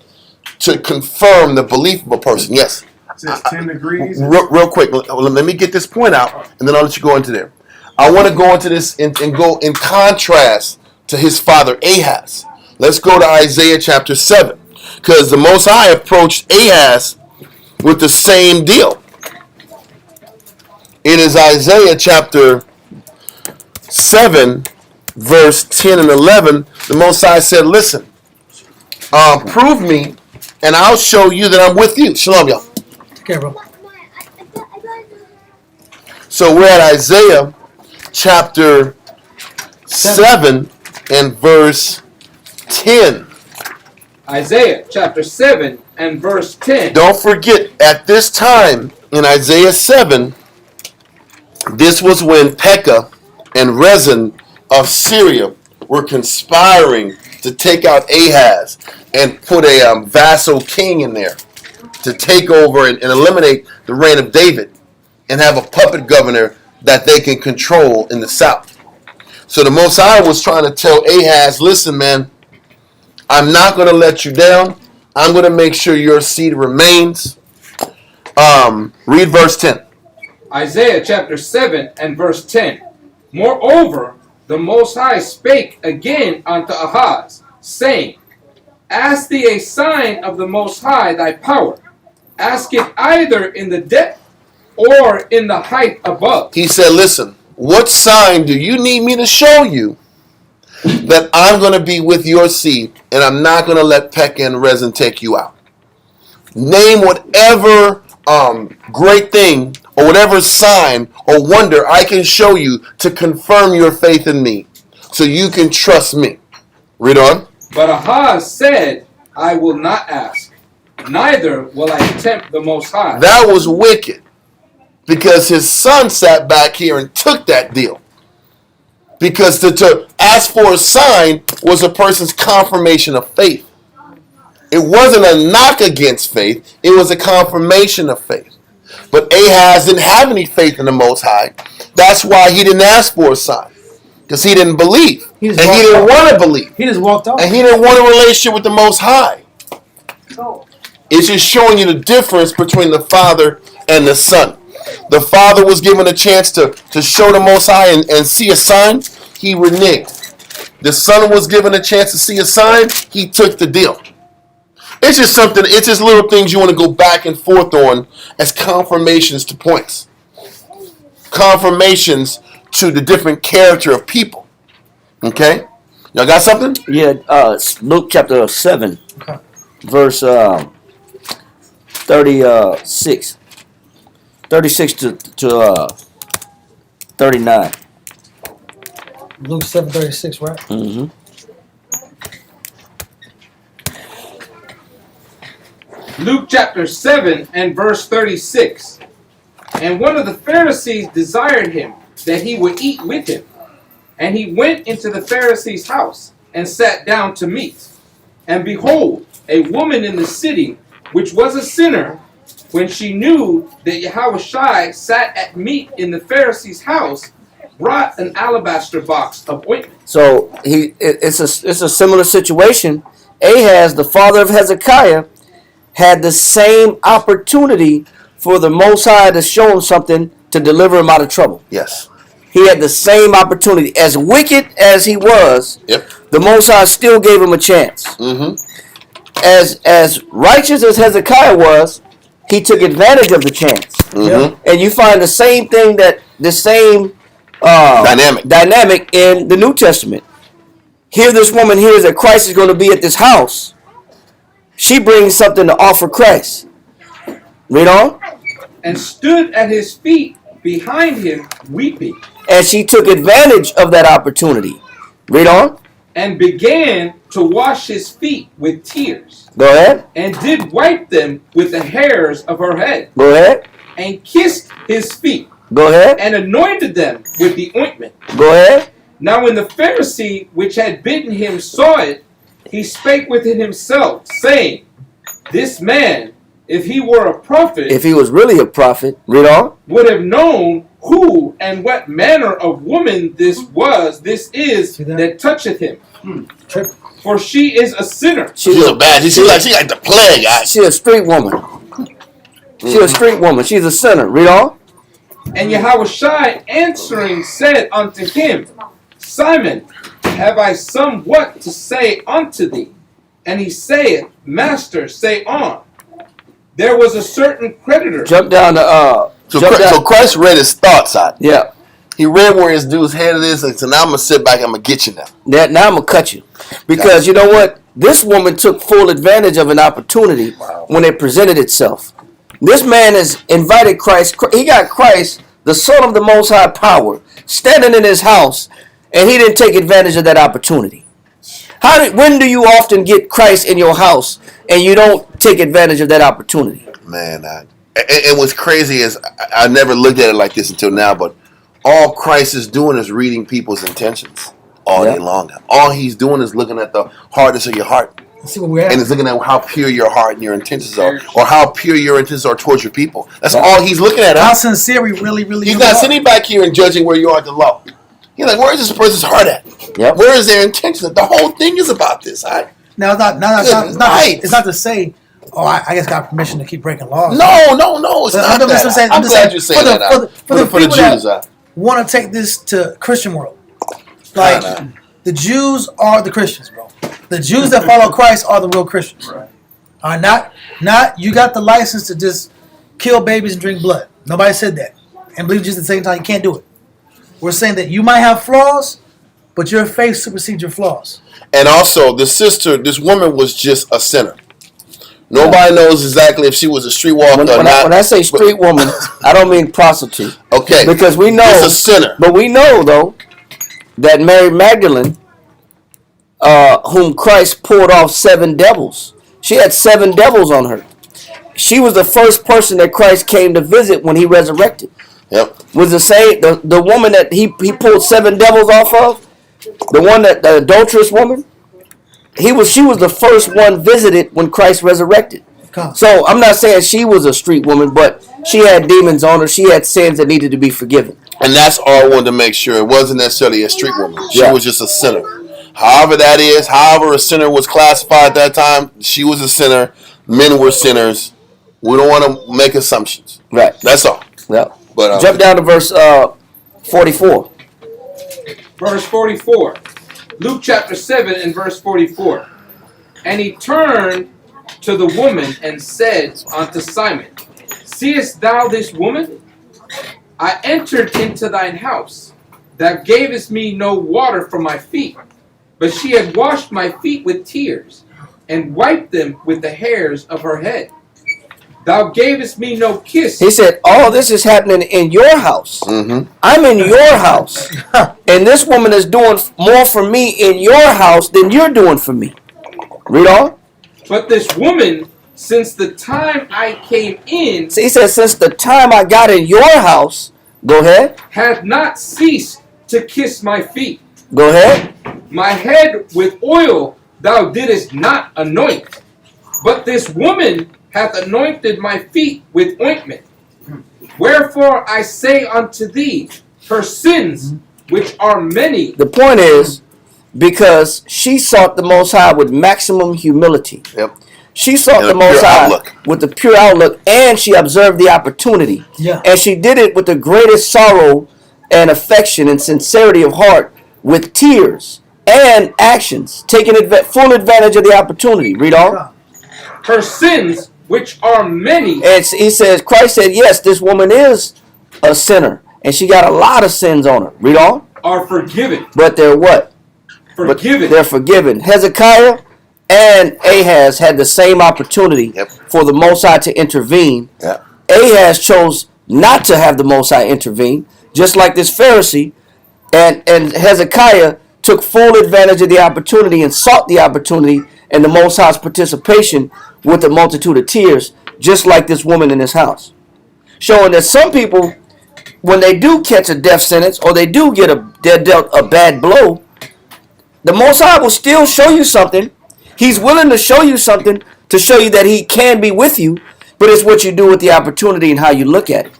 to confirm the belief of a person. Yes? It says 10 degrees. Real quick, let me get this point out, and then I'll let you go into there. I want to go into this and go in contrast to his father Ahaz. Let's go to Isaiah chapter 7, because the Most High approached Ahaz with the same deal. It is Isaiah chapter 7, verse 10 and 11. The Most High said, listen, prove me, and I'll show you that I'm with you. Shalom, y'all. Okay, bro. So we're at Isaiah chapter 7 and verse 10. Isaiah chapter 7 and verse 10. Don't forget, at this time in Isaiah 7, this was when Pekah and Rezin of Syria were conspiring to take out Ahaz and put a vassal king in there to take over and eliminate the reign of David and have a puppet governor that they can control in the south. So the Most High was trying to tell Ahaz, listen, man, I'm not going to let you down. I'm going to make sure your seed remains. Read verse 10. Isaiah chapter 7 and verse 10. Moreover, the Most High spake again unto Ahaz, saying, Ask thee a sign of the Most High thy power. Ask it either in the depth or in the height above. He said, listen, what sign do you need me to show you that I'm going to be with your seed and I'm not going to let Pekah and Rezin take you out? Name whatever great thing or whatever sign or wonder I can show you to confirm your faith in me so you can trust me. Read on. But Ahaz said, I will not ask, neither will I tempt the Most High. That was wicked because his son sat back here and took that deal. Because to ask for a sign was a person's confirmation of faith. It wasn't a knock against faith. It was a confirmation of faith. But Ahaz didn't have any faith in the Most High. That's why he didn't ask for a sign. Because he didn't believe. And he didn't want to believe. He just walked off. And he didn't want a relationship with the Most High. It's just showing you the difference between the Father and the Son. The Father was given a chance to show the Most High and see a sign. He reneged. The Son was given a chance to see a sign. He took the deal. It's just something, it's just little things you want to go back and forth on as confirmations to points. Confirmations to the different character of people. Okay? Y'all got something? Yeah, Luke chapter 7, verse 36. 36 to 39. Luke 7:36, right? Mm-hmm. Luke chapter 7 and verse 36. And one of the Pharisees desired him that he would eat with him. And he went into the Pharisee's house and sat down to meat. And behold, a woman in the city, which was a sinner, when she knew that Yahushua sat at meat in the Pharisee's house, brought an alabaster box of ointment. So it's a similar situation. Ahaz, the father of Hezekiah, had the same opportunity for the Most High to show him something to deliver him out of trouble. Yes. He had the same opportunity. As wicked as he was, Yep. the Most High still gave him a chance. Mm-hmm. as righteous as Hezekiah was, he took advantage of the chance. Mm-hmm. And you find the same thing dynamic in the New Testament. Here, this woman hears that Christ is going to be at this house. She brings something to offer Christ. Read on. And stood at his feet behind him, weeping. And she took advantage of that opportunity. Read on. And began to wash his feet with tears. Go ahead. And did wipe them with the hairs of her head. Go ahead. And kissed his feet. Go ahead. And anointed them with the ointment. Go ahead. Now when the Pharisee which had bidden him saw it, he spake within himself, saying, This man, if he were a prophet, if he was really a prophet, read on, would have known who and what manner of woman this is that toucheth him. For she is a sinner. She's a bad. She's like the plague. She's a street woman. She's a street woman. She's a sinner. Read on. And Yahushua answering said unto him, Simon, have I somewhat to say unto thee? And he saith, Master, say on. There was a certain creditor. Jump down to So Christ read his thoughts out. Yeah. He read where his dude's head is, and so now I'm gonna sit back. I'm gonna get you now. Now I'm gonna cut you, because you know what? This woman took full advantage of an opportunity when it presented itself. This man has invited Christ. He got Christ, the Son of the Most High Power, standing in his house, and he didn't take advantage of that opportunity. When do you often get Christ in your house and you don't take advantage of that opportunity? Man, and what's crazy is I never looked at it like this until now, but all Christ is doing is reading people's intentions all day long. All he's doing is looking at the hardness of your heart. See where we're at. And he's looking at how pure your heart and your intentions are, or how pure your intentions are towards your people. That's all he's looking at. How sincere we really He's not sitting back here and judging where you are at the law. He's like, where is this person's heart at? Yep. Where is their intention? The whole thing is about this. Now, it's not to say, I just got permission to keep breaking laws. No, it's not that. I'm glad you say that. For the people that want to take this to Christian world, like the Jews are the Christians, bro. The Jews that follow Christ are the real Christians. Right. Not you got the license to just kill babies and drink blood. Nobody said that. And believe just at the same time you can't do it. We're saying that you might have flaws, but your faith supersedes your flaws. And also, this woman was just a sinner. Nobody knows exactly if she was a streetwalker or not. When I say street woman, I don't mean prostitute. Okay. Because we know she's a sinner. But we know, though, that Mary Magdalene, whom Christ poured off 7 devils, she had 7 devils on her. She was the first person that Christ came to visit when he resurrected. Yep. Was the woman that he pulled 7 devils off of, the adulterous woman? She was the first one visited when Christ resurrected. So I'm not saying she was a street woman, but she had demons on her. She had sins that needed to be forgiven. And that's all I wanted to make sure. It wasn't necessarily a street woman. She was just a sinner. However that is, however a sinner was classified at that time, she was a sinner. Men were sinners. We don't want to make assumptions. Right. That's all. Yeah. But jump down to verse 44. Verse 44. Luke chapter 7 and verse 44. And he turned to the woman and said unto Simon, Seest thou this woman? I entered into thine house. Thou gavest me no water for my feet, but she had washed my feet with tears, and wiped them with the hairs of her head. Thou gavest me no kiss. He said, all this is happening in your house. Mm-hmm. I'm in your house. And this woman is doing more for me in your house than you're doing for me. Read on. But this woman, since the time I came in... So he said, since the time I got in your house, go ahead. Hath not ceased to kiss my feet. Go ahead. My head with oil thou didst not anoint. But this woman hath anointed my feet with ointment. Wherefore I say unto thee, her sins, which are many. The point is, because she sought the Most High with maximum humility. Yep. She sought the Most High with the pure outlook, and she observed the opportunity. Yeah. And she did it with the greatest sorrow and affection and sincerity of heart, with tears and actions, taking full advantage of the opportunity. Read on. her sins, which are many. And he says, Christ said, yes, this woman is a sinner. And she got a lot of sins on her. Read on. Are forgiven. But they're what? Forgiven. But they're forgiven. Hezekiah and Ahaz had the same opportunity for the Most High to intervene. Yep. Ahaz chose not to have the Most High intervene, just like this Pharisee. And Hezekiah took full advantage of the opportunity and sought the opportunity and the Most High's participation with a multitude of tears, just like this woman in this house. Showing that some people, when they do catch a death sentence or they do get they're dealt a bad blow, the Most High will still show you something. He's willing to show you something to show you that he can be with you, but it's what you do with the opportunity and how you look at it.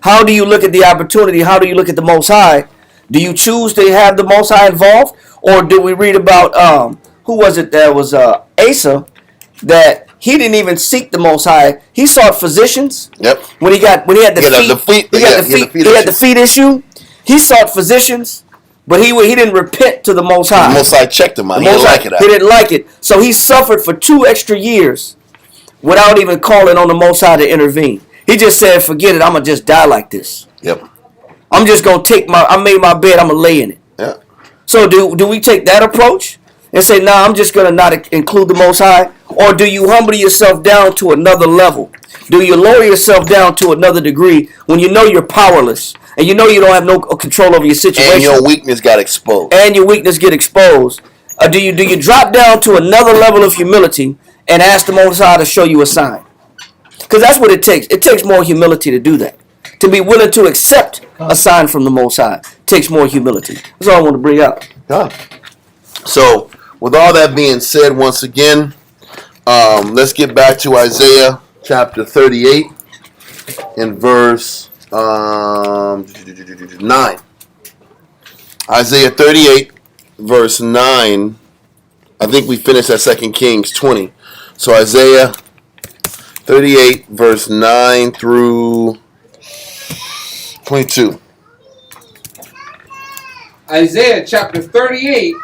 How do you look at the opportunity? How do you look at the Most High? Do you choose to have the Most High involved? Or do we read about, who was it that was Asa, that he didn't even seek the Most High. He sought physicians. Yep. When he had the feet issue, he sought physicians, but he didn't repent to the Most High. The Most High checked him out. He didn't like it. He didn't like it. So he suffered for 2 extra years without even calling on the Most High to intervene. He just said, forget it, I'm going to just die like this. Yep. I'm just going to I made my bed, I'm going to lay in it. Yeah. So do we take that approach and say, nah, I'm just going to not include the Most High? Or do you humble yourself down to another level? Do you lower yourself down to another degree when you know you're powerless and you know you don't have no control over your situation? And your weakness got exposed. And your weakness get exposed. Do you drop down to another level of humility and ask the Most High to show you a sign? Because that's what it takes. It takes more humility to do that. To be willing to accept a sign from the Most High takes more humility. That's all I want to bring out. Yeah. So, with all that being said, once again, let's get back to Isaiah chapter 38 and verse 9. Isaiah 38 verse 9. I think we finished at 2 Kings 20. So Isaiah 38 verse 9 through 22. Isaiah chapter 38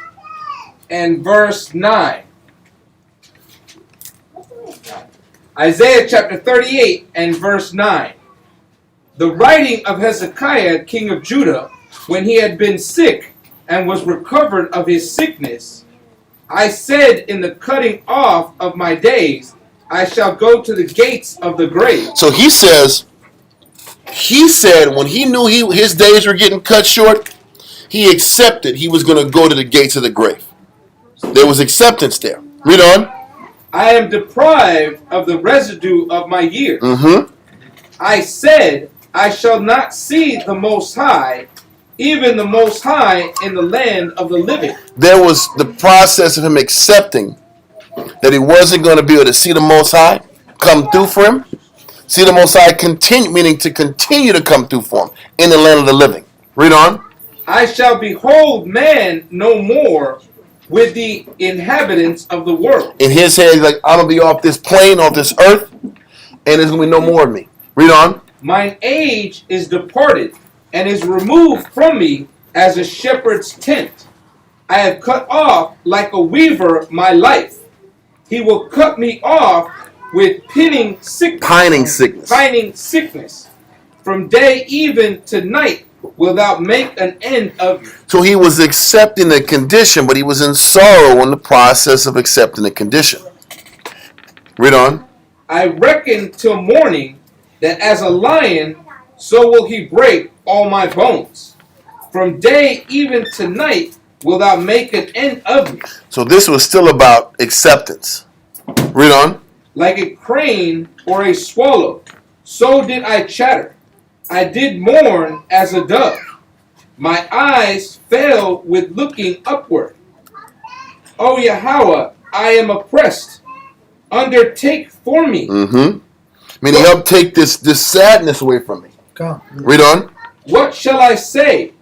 and verse 9. Isaiah chapter 38 and verse 9. The writing of Hezekiah, king of Judah, when he had been sick and was recovered of his sickness, I said in the cutting off of my days, I shall go to the gates of the grave. So he said when he knew his days were getting cut short, he accepted he was going to go to the gates of the grave. There was acceptance there. Read on. I am deprived of the residue of my years. Mm-hmm. I said, I shall not see the Most High, even the Most High in the land of the living. There was the process of him accepting that he wasn't going to be able to see the Most High come through for him. See the Most High continue to come through for him in the land of the living. Read on. I shall behold man no more with the inhabitants of the world. In his head, he's like, I'm going to be off this plane, off this earth, and there's going to be no more of me. Read on. Mine age is departed, and is removed from me as a shepherd's tent. I have cut off like a weaver my life. He will cut me off with pining sickness. From day even to night will thou make an end of me. So he was accepting the condition, but he was in sorrow in the process of accepting the condition. Read on. I reckon till morning that as a lion, so will he break all my bones. From day even to night will thou make an end of me. So this was still about acceptance. Read on. Like a crane or a swallow, so did I chatter. I did mourn as a dove. My eyes fell with looking upward. O Yahweh, I am oppressed. Undertake for me. Mm-hmm. Meaning help take this sadness away from me. Go. Read on. What shall I say?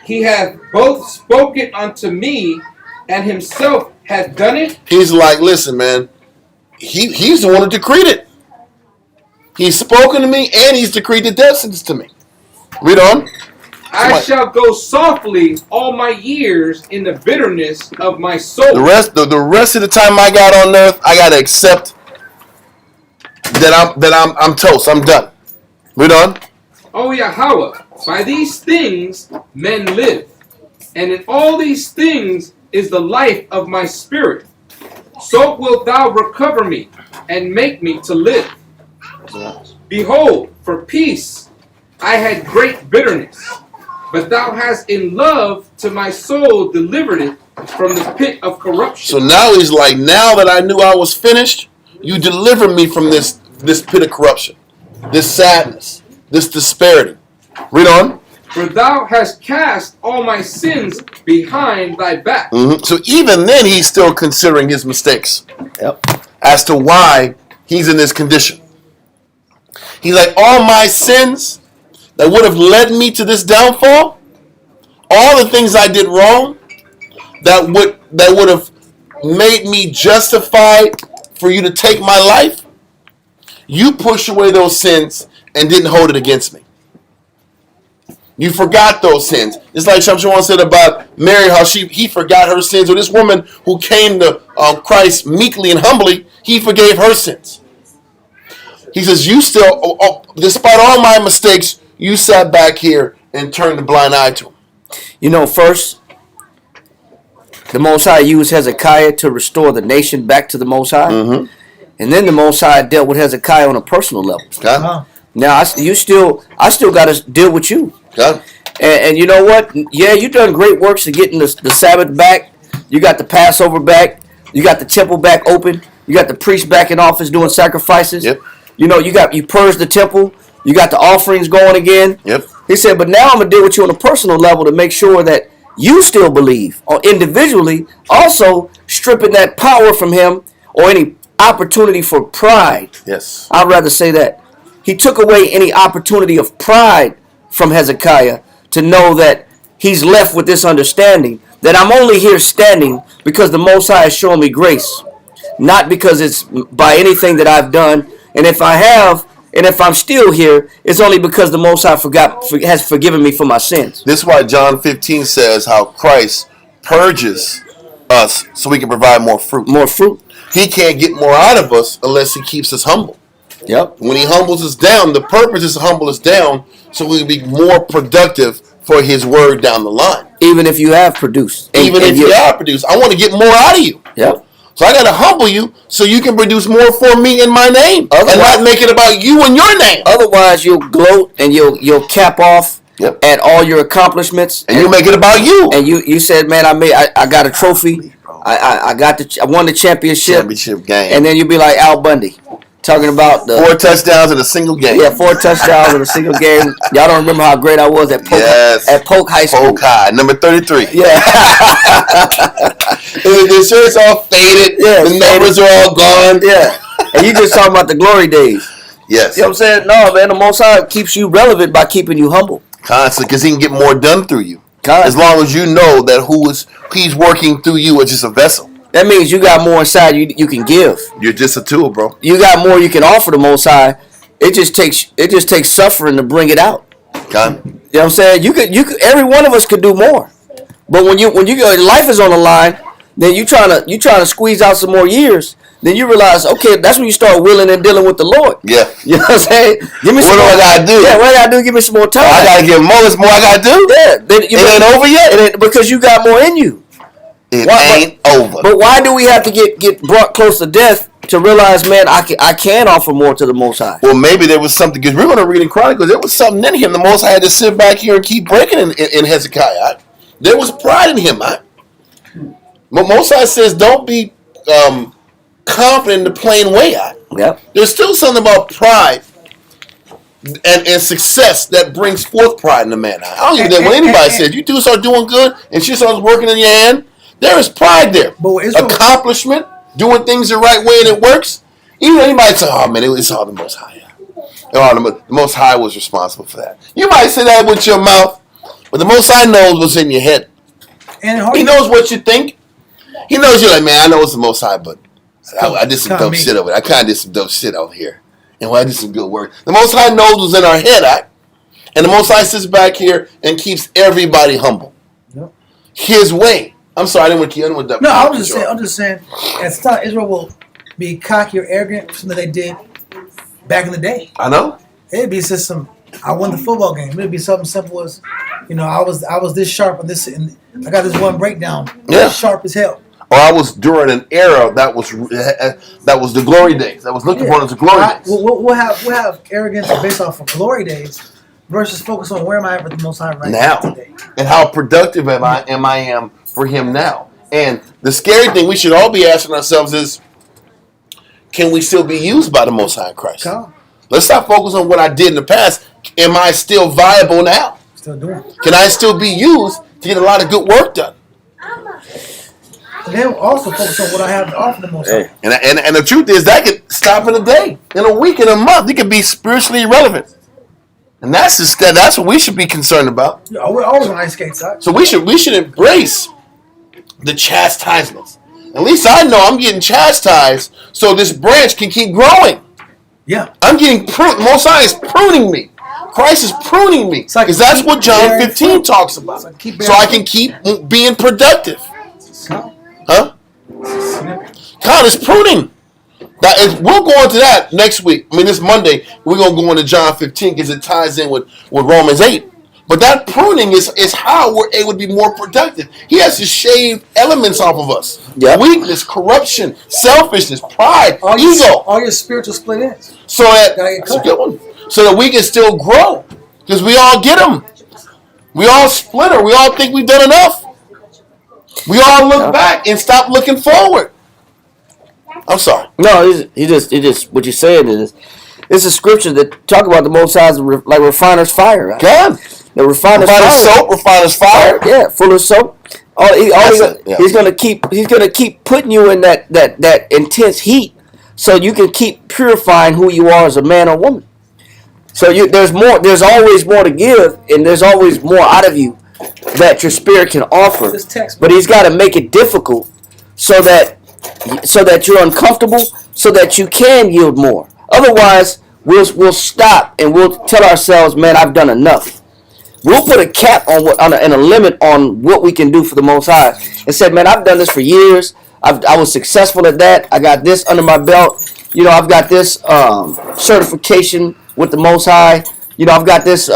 He hath both spoken unto me, and himself hath done it. He's like, listen, man. He's the one who decreed it. He's spoken to me, and he's decreed the death sentence to me. Read on. I shall go softly all my years in the bitterness of my soul. The rest of the time I got on earth, I got to accept that I'm toast. I'm done. Read on. O Yahweh, by these things men live, and in all these things is the life of my spirit. So wilt thou recover me, and make me to live. Behold, for peace I had great bitterness, but thou hast in love to my soul delivered it from the pit of corruption. So now he's like, now that I knew I was finished, you delivered me from this pit of corruption, this sadness, this disparity. Read on. For thou hast cast all my sins behind thy back. Mm-hmm. So even then, he's still considering his mistakes. Yep. As to why he's in this condition. He's like, all my sins that would have led me to this downfall, all the things I did wrong, that would have made me justified for you to take my life, you pushed away those sins and didn't hold it against me. You forgot those sins. It's like Shamshawan said about Mary, how he forgot her sins. Or this woman who came to Christ meekly and humbly, he forgave her sins. He says, you still, despite all my mistakes, you sat back here and turned a blind eye to him. You know, first, the Most High used Hezekiah to restore the nation back to the Most High. Mm-hmm. And then the Most High dealt with Hezekiah on a personal level. Okay. Now, I still got to deal with you. Okay. And you know what? Yeah, you done great works of getting the Sabbath back. You got the Passover back. You got the temple back open. You got the priest back in office doing sacrifices. Yep. You know, you purged the temple. You got the offerings going again. Yep. He said, but now I'm going to deal with you on a personal level to make sure that you still believe, or individually, also stripping that power from him or any opportunity for pride. Yes. I'd rather say that. He took away any opportunity of pride from Hezekiah to know that he's left with this understanding that I'm only here standing because the Most High has shown me grace, not because it's by anything that I've done. And if I have, and if I'm still here, it's only because the Most High has forgiven me for my sins. This is why John 15 says how Christ purges us so we can provide more fruit. More fruit. He can't get more out of us unless he keeps us humble. Yep. When he humbles us down, the purpose is to humble us down so we can be more productive for his word down the line. Even if you have produced. Even if you have produced. I want to get more out of you. Yep. So I got to humble you so you can produce more for me in my name. Otherwise, and not make it about you and your name. Otherwise, you'll gloat and you'll cap off at all your accomplishments. And you'll make it about you. And you said, man, I got a trophy. I won the championship game. And then you'll be like Al Bundy. Talking about the 4 touchdowns in a single game. Yeah, 4 touchdowns in a single game. Y'all don't remember how great I was at Polk High School. Polk High, number 33. Yeah. The shirt's all faded. Yeah, the numbers are all gone. Yeah. And you just talking about the glory days. Yes. You know what I'm saying? No, man, the Most High keeps you relevant by keeping you humble. Constantly, because he can get more done through you. As long as you know that he's working through you as just a vessel. That means you got more inside you can give. You're just a tool, bro. You got more you can offer the Most High. It just takes suffering to bring it out. Okay. You know what I'm saying? You could every one of us could do more. But when your life is on the line, then you trying to squeeze out some more years, then you realize, okay, that's when you start willing and dealing with the Lord. Yeah. You know what I'm saying? Give me some more. What do I gotta do? Yeah, what I gotta do? Give me some more time. I gotta give more. There's more I gotta do. Yeah. It ain't over yet. Because you got more in you. It ain't over. But why do we have to get brought close to death to realize, man, I can offer more to the Most High? Well, maybe there was something, because we're going to read in Chronicles, there was something in him. The Most High had to sit back here and keep breaking in Hezekiah. There was pride in him. But Most High says, don't be confident in the plain way. Yep. There's still something about pride and success that brings forth pride in a man. I don't even know when anybody says, you do start doing good and shit starts working in your hand, there is pride there. Accomplishment, doing things the right way and it works. Even anybody say, oh man, it's all the Most High. The Most High was responsible for that. You might say that with your mouth, but the Most High knows what's in your head. And he knows what you think. He knows you're like, man, I know it's the Most High, but I did some dope shit over there. I kind of did some dope shit over here. And I did some good work. The Most High knows what's in our head, and the Most High sits back here and keeps everybody humble. Yep. His way. I'm sorry, I didn't want to keep that. No, I'm just saying, at the time Israel will be cocky or arrogant for something they did back in the day. I know. It'd be just some. I won the football game. It'd be something simple as, I was this sharp on this, and I got this one breakdown. Yeah. Sharp as hell. Or I was during an era that was the glory days. That was looked upon as the glory days. We'll have arrogance based off of glory days versus focus on where am I at with the Most High right now today. And how productive am I for Him now. And the scary thing we should all be asking ourselves is, can we still be used by the Most High in Christ? Come. Let's stop focusing on what I did in the past. Am I still viable now? Still doing it. Can I still be used to get a lot of good work done? And then also focus on what I have to offer the Most High. And the truth is that could stop in a day, in a week, in a month. It could be spiritually irrelevant. And that's what we should be concerned about. Yeah, we're always on ice skates, side. So we should embrace the chastisements. At least I know I'm getting chastised so this branch can keep growing. Yeah. I'm getting pruned. Most High is pruning me. Christ is pruning me. Because that's what John 15 talks about. So I can keep being productive. Huh? God is pruning. We'll go into that next week. I mean, this Monday, we're going to go into John 15 because it ties in with Romans 8. But that pruning is how we're able to be more productive. He has to shave elements off of us. Yep. Weakness, corruption, selfishness, pride, ego. All your spiritual split ends. So that's a good one. So that we can still grow. Because we all get them. We all splitter. We all think we've done enough. We all look back and stop looking forward. I'm sorry. No, he just what you said is, it's a scripture that talk about the Most High like refiner's fire. Right? God. The refiner's fire. Refiner's fire. Yeah, full of soap. He's gonna keep putting you in that intense heat, so you can keep purifying who you are as a man or woman. So there's more. There's always more to give, and there's always more out of you that your spirit can offer. But He's got to make it difficult so that you're uncomfortable, so that you can yield more. Otherwise, we'll stop and we'll tell ourselves, "Man, I've done enough." We'll put a cap and a limit on what we can do for the Most High, and say, "Man, I've done this for years. I was successful at that. I got this under my belt. I've got this certification with the Most High. I've got this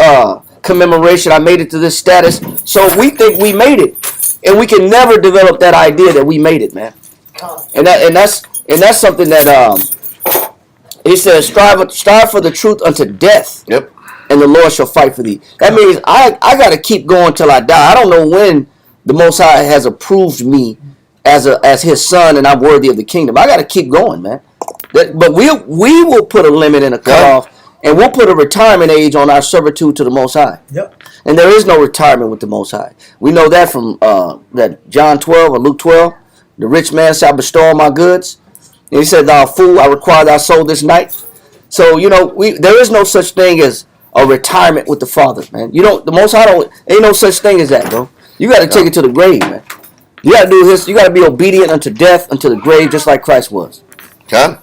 commemoration. I made it to this status." So we think we made it, and we can never develop that idea that we made it, man. And that's something that He says, strive for the truth unto death. Yep. And the Lord shall fight for thee. That means I got to keep going till I die. I don't know when the Most High has approved me as His son and I'm worthy of the kingdom. I got to keep going, man. But we will put a limit and a cutoff, and we'll put a retirement age on our servitude to the Most High. Yep. And there is no retirement with the Most High. We know that from that John 12 or Luke 12. The rich man shall bestow all my goods. And He said, "Thou fool, I require thy soul this night." So there is no such thing as a retirement with the Father, man. The Most High ain't no such thing as that, bro. You got to take it to the grave, man. You got to do this. You got to be obedient unto death, unto the grave, just like Christ was. Okay.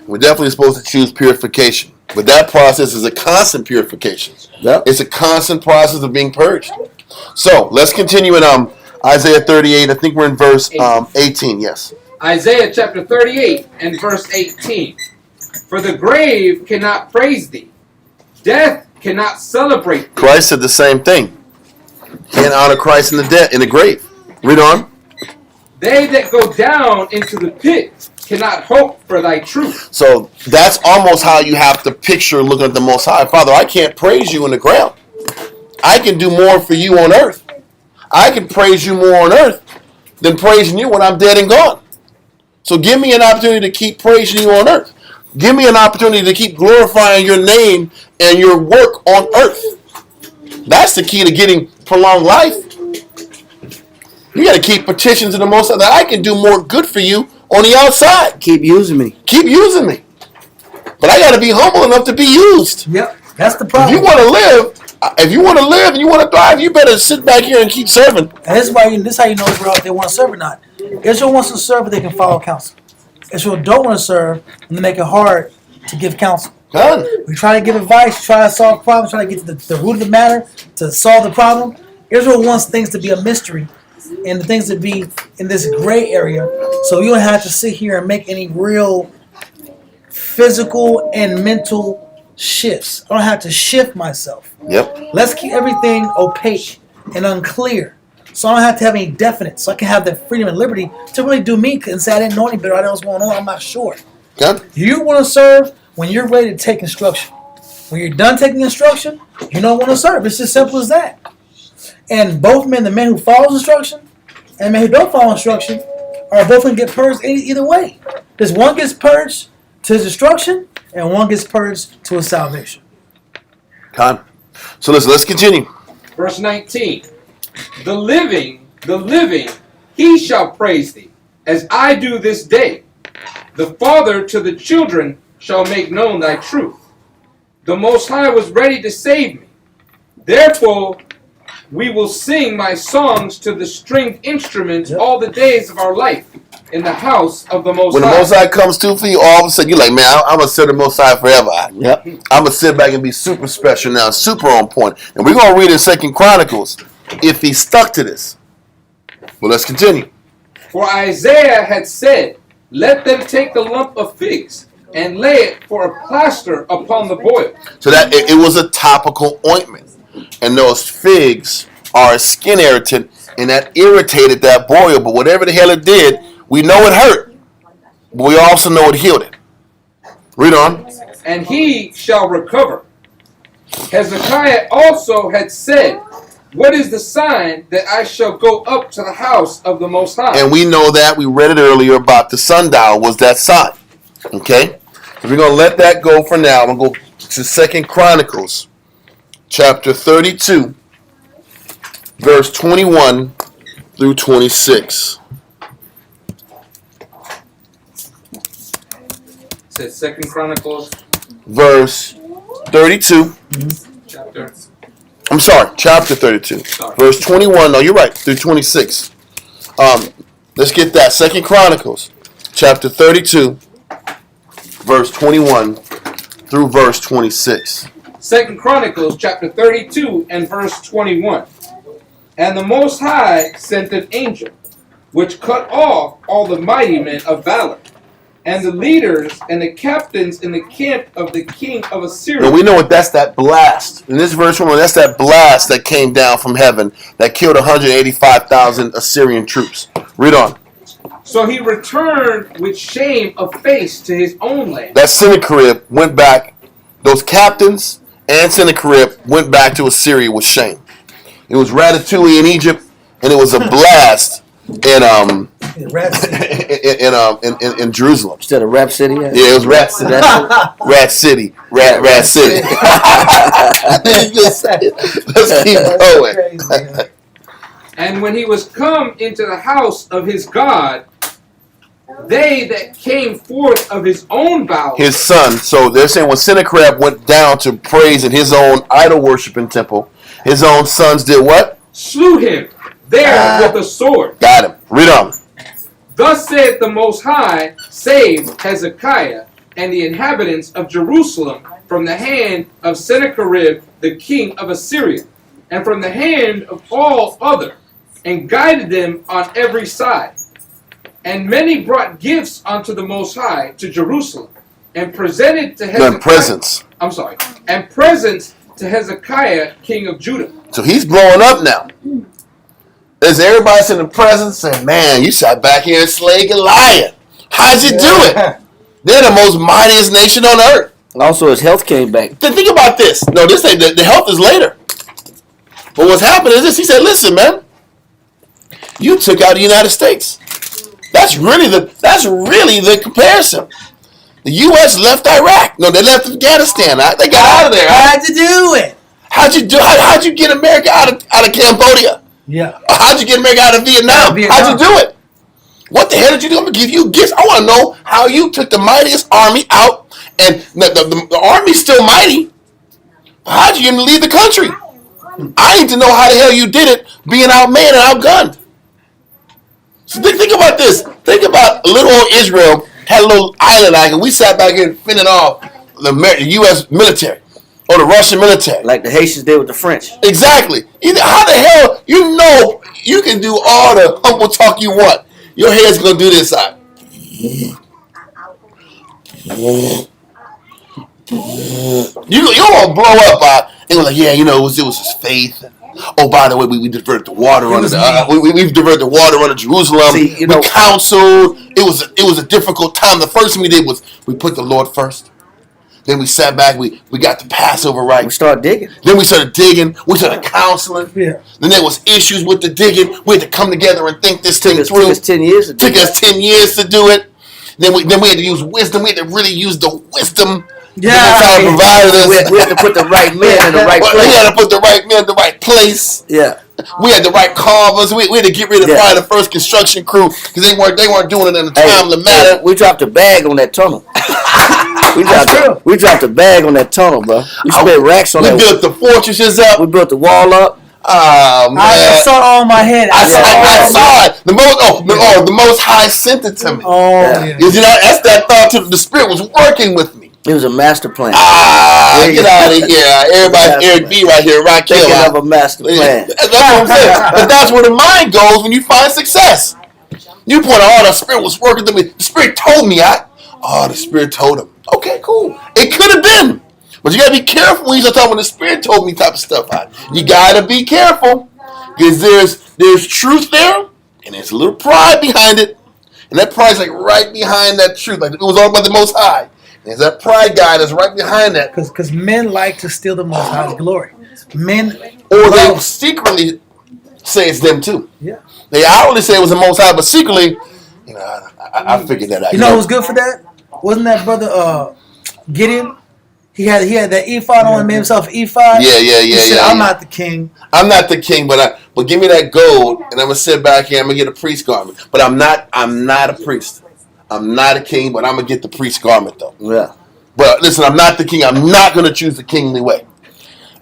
We're definitely supposed to choose purification, but that process is a constant purification. Yep. It's a constant process of being purged. So let's continue in Isaiah 38. I think we're in verse 18. Yes. Isaiah chapter 38 and verse 18. For the grave cannot praise thee. Death cannot celebrate thee. Christ said the same thing. Can't honor Christ in the grave. Read on. They that go down into the pit cannot hope for thy truth. So that's almost how you have to picture looking at the Most High. Father, I can't praise you in the ground. I can do more for you on earth. I can praise you more on earth than praising you when I'm dead and gone. So give me an opportunity to keep praising you on earth. Give me an opportunity to keep glorifying your name and your work on earth. That's the key to getting prolonged life. You got to keep petitions to the Most High that I can do more good for you on the outside. Keep using me. Keep using me. But I got to be humble enough to be used. Yep, that's the problem. If you want to live and you want to thrive, you better sit back here and keep serving. And this is how you know if they want to serve or not. Israel wants to serve, but they can follow counsel. Israel don't want to serve, and they make it hard to give counsel. Done. We try to give advice, try to solve problems, try to get to the root of the matter to solve the problem. Israel wants things to be a mystery and the things to be in this gray area, so you don't have to sit here and make any real physical and mental shifts. I don't have to shift myself. Yep. Let's keep everything opaque and unclear. So I don't have to have any definite. So I can have the freedom and liberty to really do me and say I didn't know any better. I didn't know what's going on. I'm not sure. Okay. You want to serve when you're ready to take instruction. When you're done taking instruction, you don't want to serve. It's as simple as that. And both men, the man who follows instruction and the man who don't follow instruction, are both going to get purged either way. Because one gets purged to his destruction and one gets purged to his salvation. Con. So let's continue. Verse 19. The living, he shall praise thee, as I do this day. The father to the children shall make known thy truth. The Most High was ready to save me. Therefore, we will sing my songs to the stringed instruments all the days of our life in the house of the Most High. When the Most High comes to for you, all of a sudden you're like, man, I'm going to serve the Most High forever. Yep. I'm going to sit back and be super special now, super on point. And we're going to read in 2 Chronicles if he stuck to this. Well, let's continue. For Isaiah had said, let them take the lump of figs and lay it for a plaster upon the boil. So that it was a topical ointment. And those figs are a skin irritant, and that irritated that boil. But whatever the hell it did, we know it hurt. But we also know it healed it. Read on. And he shall recover. Hezekiah also had said, what is the sign that I shall go up to the house of the Most High? And we know that. We read it earlier about the sundial was that sign. Okay? So we're going to let that go for now. I'm going to go to 2 Chronicles, chapter 32, verse 21 through 26. It says 2 Chronicles, Verse 32. Chapter 32. Sorry. Verse 21. No, you're right. Through 26. Let's get that. 2 Chronicles, chapter 32, verse 21 through verse 26. 2 Chronicles chapter 32 and verse 21. And the Most High sent an angel, which cut off all the mighty men of valor, and the leaders and the captains in the camp of the king of Assyria. Now we know what that's that blast. In this verse 1, that's that blast that came down from heaven that killed 185,000 Assyrian troops. Read on. So he returned with shame of face to his own land. That Sennacherib went back, those captains and Sennacherib went back to Assyria with shame. It was Ratatouille in Egypt, and it was a blast in Jerusalem. Instead of Rap City? Yeah, it was Rat City. Rat City. Rat City. Let's keep going. And when he was come into the house of his God, they that came forth of his own bowels. His son. So they're saying when Sennacherib went down to praise in his own idol worshiping temple, his own sons did what? Slew him there with a sword. Got him. Read on. Thus saith the Most High, save Hezekiah and the inhabitants of Jerusalem from the hand of Sennacherib the king of Assyria, and from the hand of all other, and guided them on every side. And many brought gifts unto the Most High to Jerusalem, and presented to Hezekiah. And presents to Hezekiah, king of Judah. So he's blowing up now. There's everybody in the presence saying, man, you sat back here and slayed Goliath. How'd you do it? They're the most mightiest nation on earth. Also, his health came back. Think about this. No, this ain't the health is later. But what's happening is this. He said, listen, man, you took out the United States. That's really the comparison. The U.S. left Iraq. No, they left Afghanistan. They got out of there. How'd you do it? How'd you get America out of Cambodia? Yeah. How'd you get America out of Vietnam? How'd you do it? What the hell did you do? I'm going to give you gifts. I want to know how you took the mightiest army out, and the army's still mighty. How'd you get them to leave the country? I need to know how the hell you did it being outmanned and outgunned. So think about this. Think about little old Israel had a little island icon. We sat back here fending off the U.S. military or the Russian military. Like the Haitians did with the French. Exactly. How the hell, you can do all the humble talk you want. Your head's going to do this side. You won't blow up. It was like, yeah, it was his faith. Oh, by the way, we diverted the water under we've diverted the water under Jerusalem. See, we counseled. It was a difficult time. The first thing we did was we put the Lord first. Then we sat back. We got the Passover right. We started digging. Then we started digging. We started counseling. Yeah. Then there was issues with the digging. We had to come together and think this thing through. Took us 10 years to do it. Took us 10 years to do it. Then we had to use wisdom. We had to really use the wisdom. Yeah. We had to put the right men in the right place. We had to put the right men in the right place. Yeah. We had the right carvers. We had to get rid of probably the first construction crew because they weren't doing it in a timely manner. We dropped a bag on that tunnel. We dropped a bag on that tunnel, bro. We spent racks on that. We built the fortresses up. We built the wall up. Oh man! I saw it on my head. I saw it. The Most High sent it to me. Oh yeah. That's that thought. The Spirit was working with me. It was a master plan. Get out of here! Everybody's Eric B right here, right here. Thinking of a master plan. That's what I'm saying. But that's where the mind goes when you find success. You point out, the Spirit was working with me. The Spirit told me. The Spirit told him. Okay, cool. It could have been. But you got to be careful when you start talking when the Spirit told me type of stuff. You got to be careful. Because there's truth there. And there's a little pride behind it. And that pride's like right behind that truth. Like it was all by the Most High. And there's that pride guy that's right behind that. Because men like to steal the Most High's glory. Men. Or they secretly say it's them too. Yeah. They outwardly say it was the Most High, but secretly, I figured that out. You know what was good for that? Wasn't that brother Gideon? He had that ephod on and made himself ephod. Yeah. He said, I'm not the king. I'm not the king, but give me that gold, and I'm gonna sit back here. I'm gonna get a priest garment. But I'm not a priest. I'm not a king, but I'm gonna get the priest garment though. Yeah. But listen, I'm not the king. I'm not gonna choose the kingly way.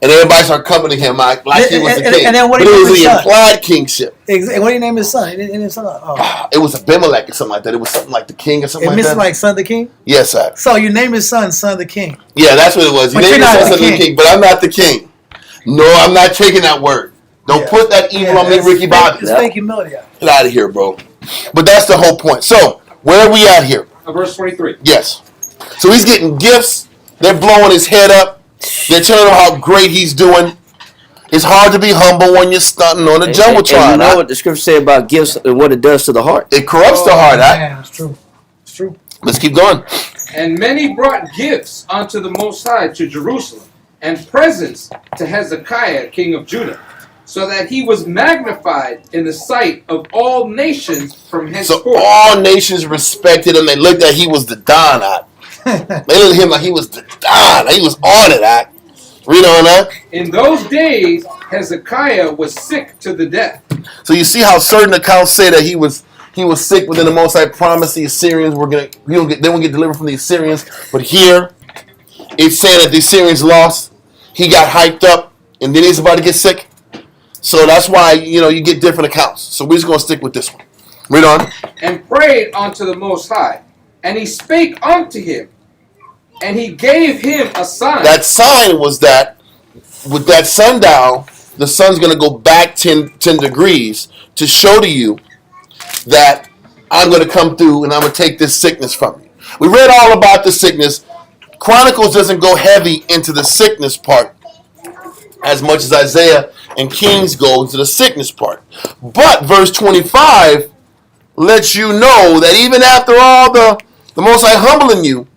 And everybody started coming to him like he was the king. And then what but did it he was name the his implied kingship. And what did he name his son? It was Abimelech or something like that. It was something like the king or something like that. Like son of the king? Yes, sir. So you name his son Son of the King. Yeah, that's what it was. You But named you're his not son the Son of the king, but I'm not the king. No, I'm not taking that word. Don't put that evil on me, Ricky Bobby. It's fake humility. Get out of here, bro. But that's the whole point. So, where are we at here? Verse 23. Yes. So he's getting gifts. They're blowing his head up. They're telling him how great he's doing. It's hard to be humble when you're stunting on the jumbotron. You know what the scripture say about gifts and what it does to the heart? It corrupts the heart. Yeah, it's true. It's true. Let's keep going. And many brought gifts unto the Most High to Jerusalem, and presents to Hezekiah, king of Judah, so that he was magnified in the sight of all nations from henceforth. So all nations respected him. They looked at he was the Don. They looked at him like he was the Don. He was on it. Read on that. In those days, Hezekiah was sick to the death. So you see how certain accounts say that he was sick, but then the Most High promised the Assyrians they will get delivered from the Assyrians. But here, it's saying that the Assyrians lost. He got hyped up, and then he's about to get sick. So that's why you get different accounts. So we're just gonna stick with this one. Read on. And prayed unto the Most High, and he spake unto him, and he gave him a sign. That sign was that with that sundial, the sun's going to go back 10 degrees to show to you that I'm going to come through and I'm going to take this sickness from you. We read all about the sickness. Chronicles doesn't go heavy into the sickness part as much as Isaiah and Kings go into the sickness part. But verse 25 lets you know that even after all the Most High humbling you,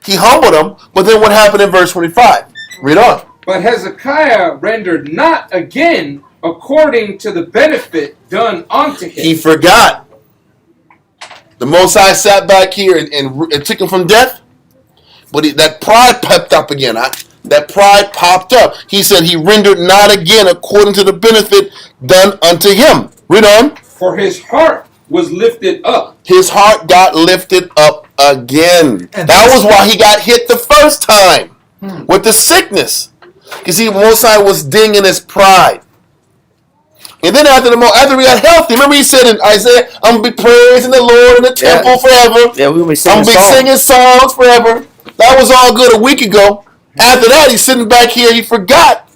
he humbled him, but then what happened in verse 25? Read on. But Hezekiah rendered not again according to the benefit done unto him. He forgot. The Most High sat back here and took him from death, but that pride popped up again. That pride popped up. He said he rendered not again according to the benefit done unto him. Read on. For his heart was lifted up. His heart got lifted up again. That was why he got hit the first time with the sickness. You see, Most High was dinging his pride. And then after we got healthy, remember he said in Isaiah, I'm going to be praising the Lord in the temple forever. Yeah, we'll be singing I'm going to be singing songs forever. That was all good a week ago. After that, he's sitting back here. He forgot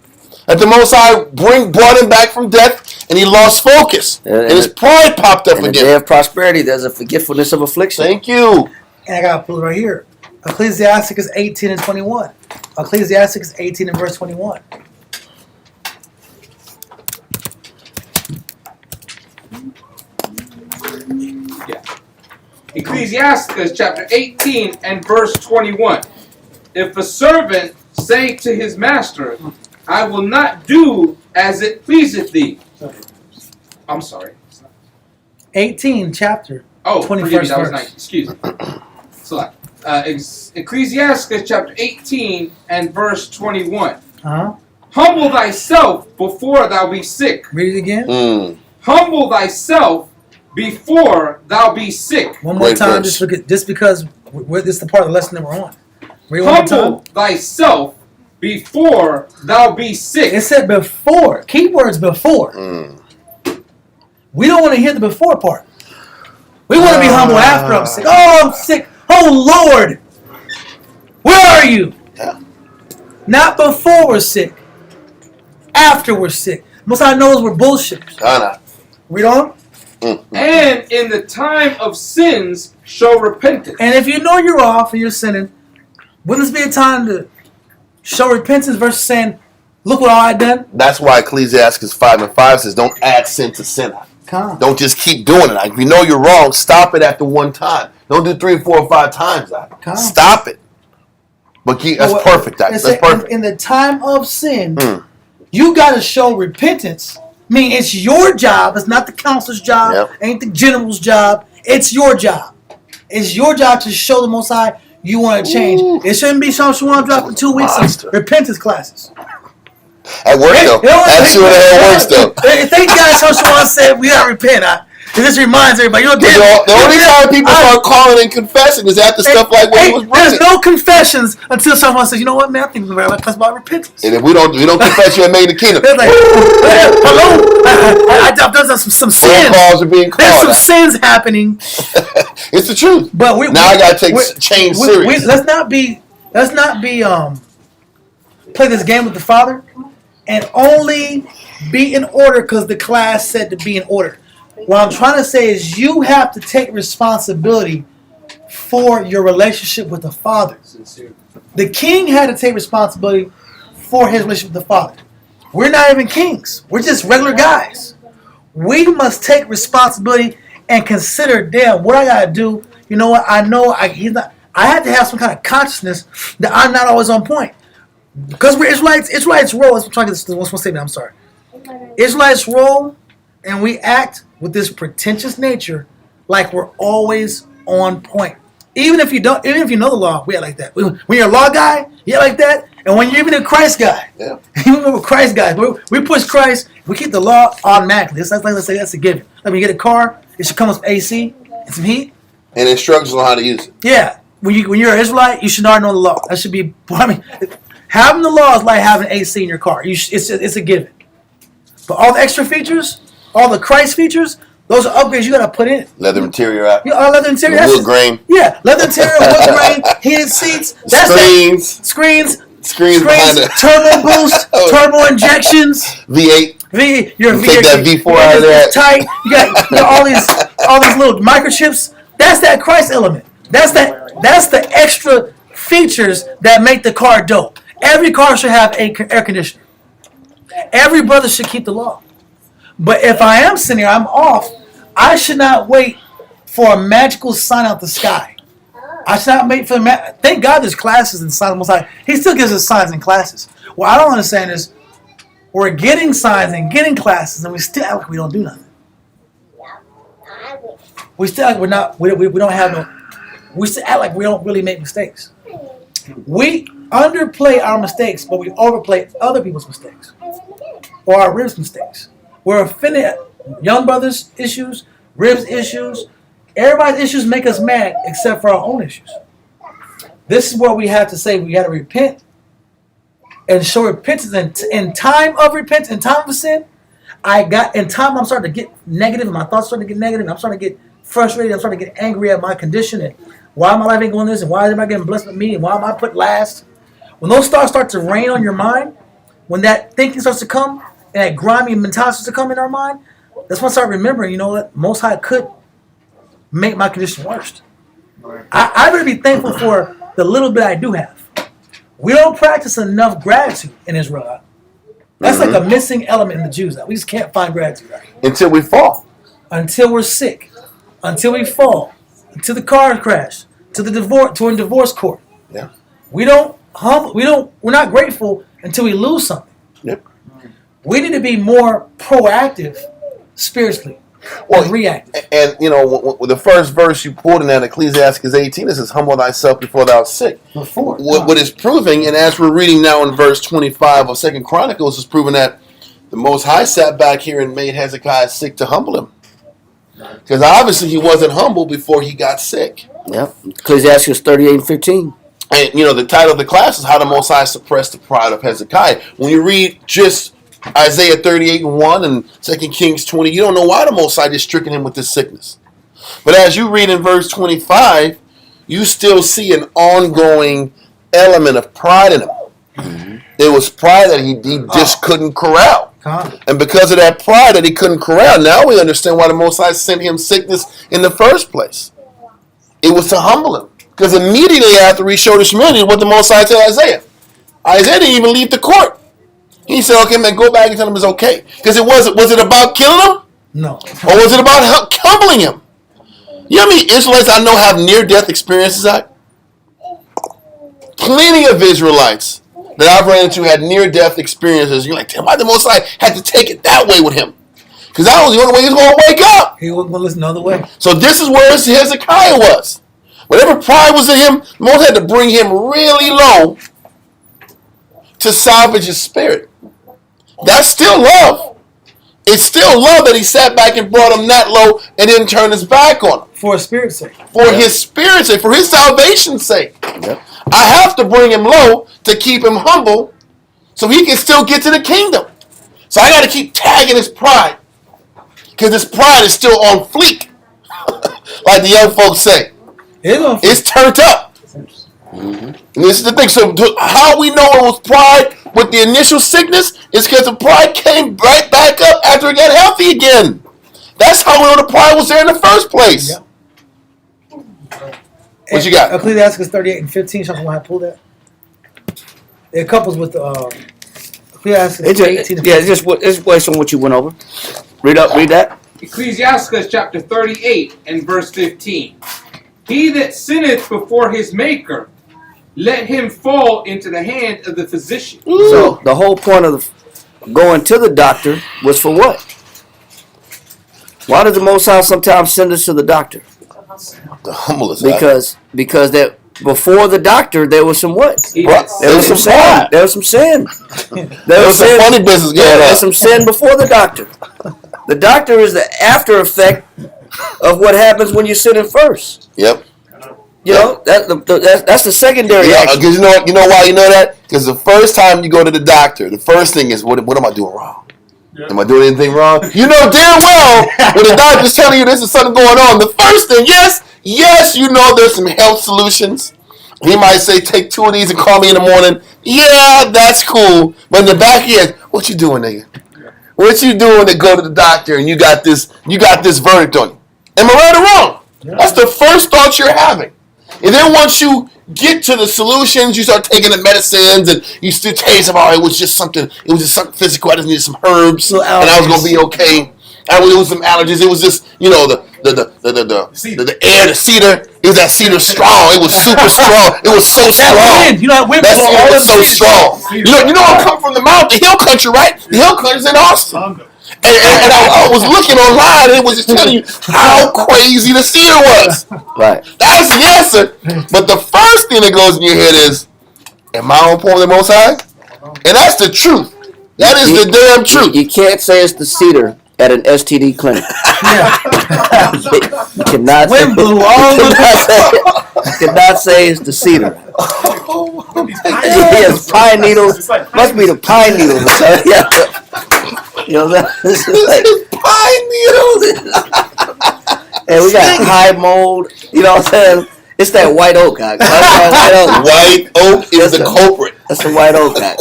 that the Most High brought him back from death. And he lost focus. And his pride popped up again. In the day of prosperity, there's a forgetfulness of affliction. Thank you. And I got to pull it right here. Ecclesiasticus 18 and 21. Ecclesiasticus 18 and verse 21. Yeah. Ecclesiasticus chapter 18 and verse 21. If a servant say to his master, I will not do as it pleaseth thee. I'm sorry. 18 chapter. Oh, 21st forgive me, that was verse. 19. Excuse me. So, Ecclesiasticus chapter 18 and verse 21. Uh-huh. Humble thyself before thou be sick. Read it again. Humble thyself before thou be sick. One more Great time, verse. just because this is the part of the lesson that we're on. Read one more Humble time. thyself before thou be sick. It said before. Keywords before. We don't want to hear the before part. We want to be humble after I'm sick. Oh, I'm sick. Oh, Lord. Where are you? Yeah. Not before we're sick. After we're sick. Most I knows we're bullshit. Read on. And in the time of sins show repentance. And if you know you're off and you're sinning, wouldn't this be a time to show repentance versus saying, look what all I done? That's why Ecclesiastes 5 and 5 says, don't add sin to sin. Come on. Don't just keep doing it. Like, if you know you're wrong, stop it after one time. Don't do 3, 4, or 5 times. Come on. Stop it. But that's perfect. That's perfect. In the time of sin, you got to show repentance. I mean, it's your job. It's not the counselor's job. Yep. Ain't the general's job. It's your job. It's your job to show the Most High you want to change. It shouldn't be something you want to drop in 2 weeks of repentance classes. At work, though. That sure the hell works, though. Thank God something you want to say, we got to repent. It just reminds everybody. You know, The only time people start calling and confessing is after stuff like what he was bringing. There's no confessions until someone says, you know what, man, I think we're about repentance. And if we don't confess, you ain't made the kingdom. It's like, hello, I've done some sins. Calls are being called. There's some sins happening. It's the truth. But now I gotta take change serious. Let's not be play this game with the Father and only be in order because the class said to be in order. What I'm trying to say is you have to take responsibility for your relationship with the Father. The king had to take responsibility for his relationship with the Father. We're not even kings. We're just regular guys. We must take responsibility and consider, damn, what I got to do. You know what? I know I have to have some kind of consciousness that I'm not always on point. Because we're Israelites. Israelites roll. I'm trying to get this one statement. I'm sorry. Israelites roll and we act with this pretentious nature like we're always on point. Even if you know the law, we act like that. When you're a law guy, you act like that. And when you're even a Christ guy, even when we're Christ guys, we push Christ, we keep the law automatically. It's like, let's say that's a given. Like when you get a car, it should come with AC and some heat. And instructions on how to use it. Yeah. When you're an Israelite, you should already know the law. That should be, having the law is like having AC in your car. It's a given. But all the extra features, all the Christ features, those are upgrades you got to put in. Leather interior out. Yeah, leather interior. Wood grain. Yeah, leather interior, wood grain, heated seats. Screens. Behind it. Turbo boost, turbo injections. V8. Take that V4 out of that. Tight. You got all these little microchips. That's that Christ element. That's the extra features that make the car dope. Every car should have air conditioner. Every brother should keep the law. But if I am sitting here, I'm off, I should not wait for a magical sign out the sky. I should not wait for thank God there's classes and signs. He still gives us signs and classes. What I don't understand is we're getting signs and getting classes and we still act like we don't do nothing. We still act like we still act like we don't really make mistakes. We underplay our mistakes, but we overplay other people's mistakes. Or our ribs mistakes. We're offended at young brothers' issues, ribs issues. Everybody's issues make us mad except for our own issues. This is where we have to say we got to repent and show repentance. In time of repentance, in time of sin, in time I'm starting to get negative and my thoughts starting to get negative. And I'm starting to get frustrated. I'm starting to get angry at my condition and why my life ain't going this and why am I getting blessed with me and why am I put last? When those thoughts start to rain on your mind, when that thinking starts to come and that grimy mentality starts to come in our mind, that's when I start remembering, you know what, Most High could make my condition worse. I better be thankful for the little bit I do have. We don't practice enough gratitude in Israel. That's like a missing element in the Jews. We just can't find gratitude. Until we fall. Until we're sick. Until we fall. Until the car crash. To the divorce, to a divorce court. Yeah. We're not grateful until we lose something. Yep. We need to be more proactive spiritually. Reactive. And the first verse you pulled in that Ecclesiastes 18, it says, "Humble thyself before thou art sick." What is proving, and as we're reading now in verse 25 of 2 Chronicles, is proving that the Most High sat back here and made Hezekiah sick to humble him. Because obviously he wasn't humble before he got sick. Yep. Ecclesiastes 38:15. And the title of the class is How the Most High Suppressed the Pride of Hezekiah. When you read just Isaiah 38:1 and 2 Kings 20, you don't know why the Most High just stricken him with this sickness. But as you read in verse 25, you still see an ongoing element of pride in him. Mm-hmm. There was pride that he just couldn't corral. And because of that pride that he couldn't corral, now we understand why the Most High sent him sickness in the first place. It was to humble him. Because immediately after he showed his humility, what the Most High told Isaiah. Isaiah didn't even leave the court. He said, "Okay, man, go back and tell him it's okay." Because was it about killing him? No. Or was it about humbling him? You know how many Israelites I know have near-death experiences? Plenty of Israelites that I've ran into had near-death experiences. You're like, damn, why the Most High had to take it that way with him? Because that was the only way he was going to wake up. He wasn't going to listen another way. So this is where Hezekiah was. Whatever pride was in him, the Most High had to bring him really low to salvage his spirit. That's still love. It's still love that he sat back and brought him that low and didn't turn his back on him. For his spirit's sake. For his spirit's sake. For his salvation's sake. Yep. I have to bring him low to keep him humble so he can still get to the kingdom. So I got to keep tagging his pride. Because his pride is still on fleek. Like the young folks say. It's turned up. Mm-hmm. And this is the thing. So how we know it was pride with the initial sickness is because the pride came right back up after it got healthy again. That's how we know the pride was there in the first place. Yeah. What you got? Ecclesiastes 38:15. Something I pulled that. It couples with Ecclesiastes 18. Yeah, it's based on what you went over. Read that. Ecclesiastes chapter 38 and verse 15. He that sinneth before his maker, let him fall into the hand of the physician. So the whole point of going to the doctor was for what? Why does the Most High sometimes send us to the doctor? The humblest. Because that before the doctor there was some what? There was some sin. There was some sin. There was some funny business going on. There was some sin before the doctor. The doctor is the after effect of what happens when you're sinning first. Yep. That's the secondary action. Because you know why you know that? Because the first time you go to the doctor, the first thing is, what am I doing wrong? Am I doing anything wrong? You know damn well when the doctor's telling you this is something going on. The first thing, yes, you know there's some health solutions. He might say, take 2 of these and call me in the morning. Yeah, that's cool. But in the back of your head, what you doing, nigga? What you doing to go to the doctor and you got this verdict on you? Am I right or wrong? Yeah. That's the first thought you're having. And then once you get to the solutions, you start taking the medicines and you still taste about it was just something physical. I just needed some herbs and I was gonna be okay. It was some allergies. It was just, the air, the cedar. It was that cedar strong. It was super strong. It was so strong. That cedar was so strong. You know I come from the hill country, right? The hill country's in Austin. And I was looking online and it was just telling you how crazy the cedar was. Right. That's the answer. But the first thing that goes in your head is, am I on point with the Most High? And that's the truth. That is the damn truth. You can't say it's the cedar at an STD clinic. You cannot say, wind blew all cannot say it's the cedar. Yes, pine needles. Must be the pine needles. Yeah. This is like pine needles. And we got high mold. You know what I'm saying? It's that white oak, guy. White oak is the culprit. That's the white oak, guy.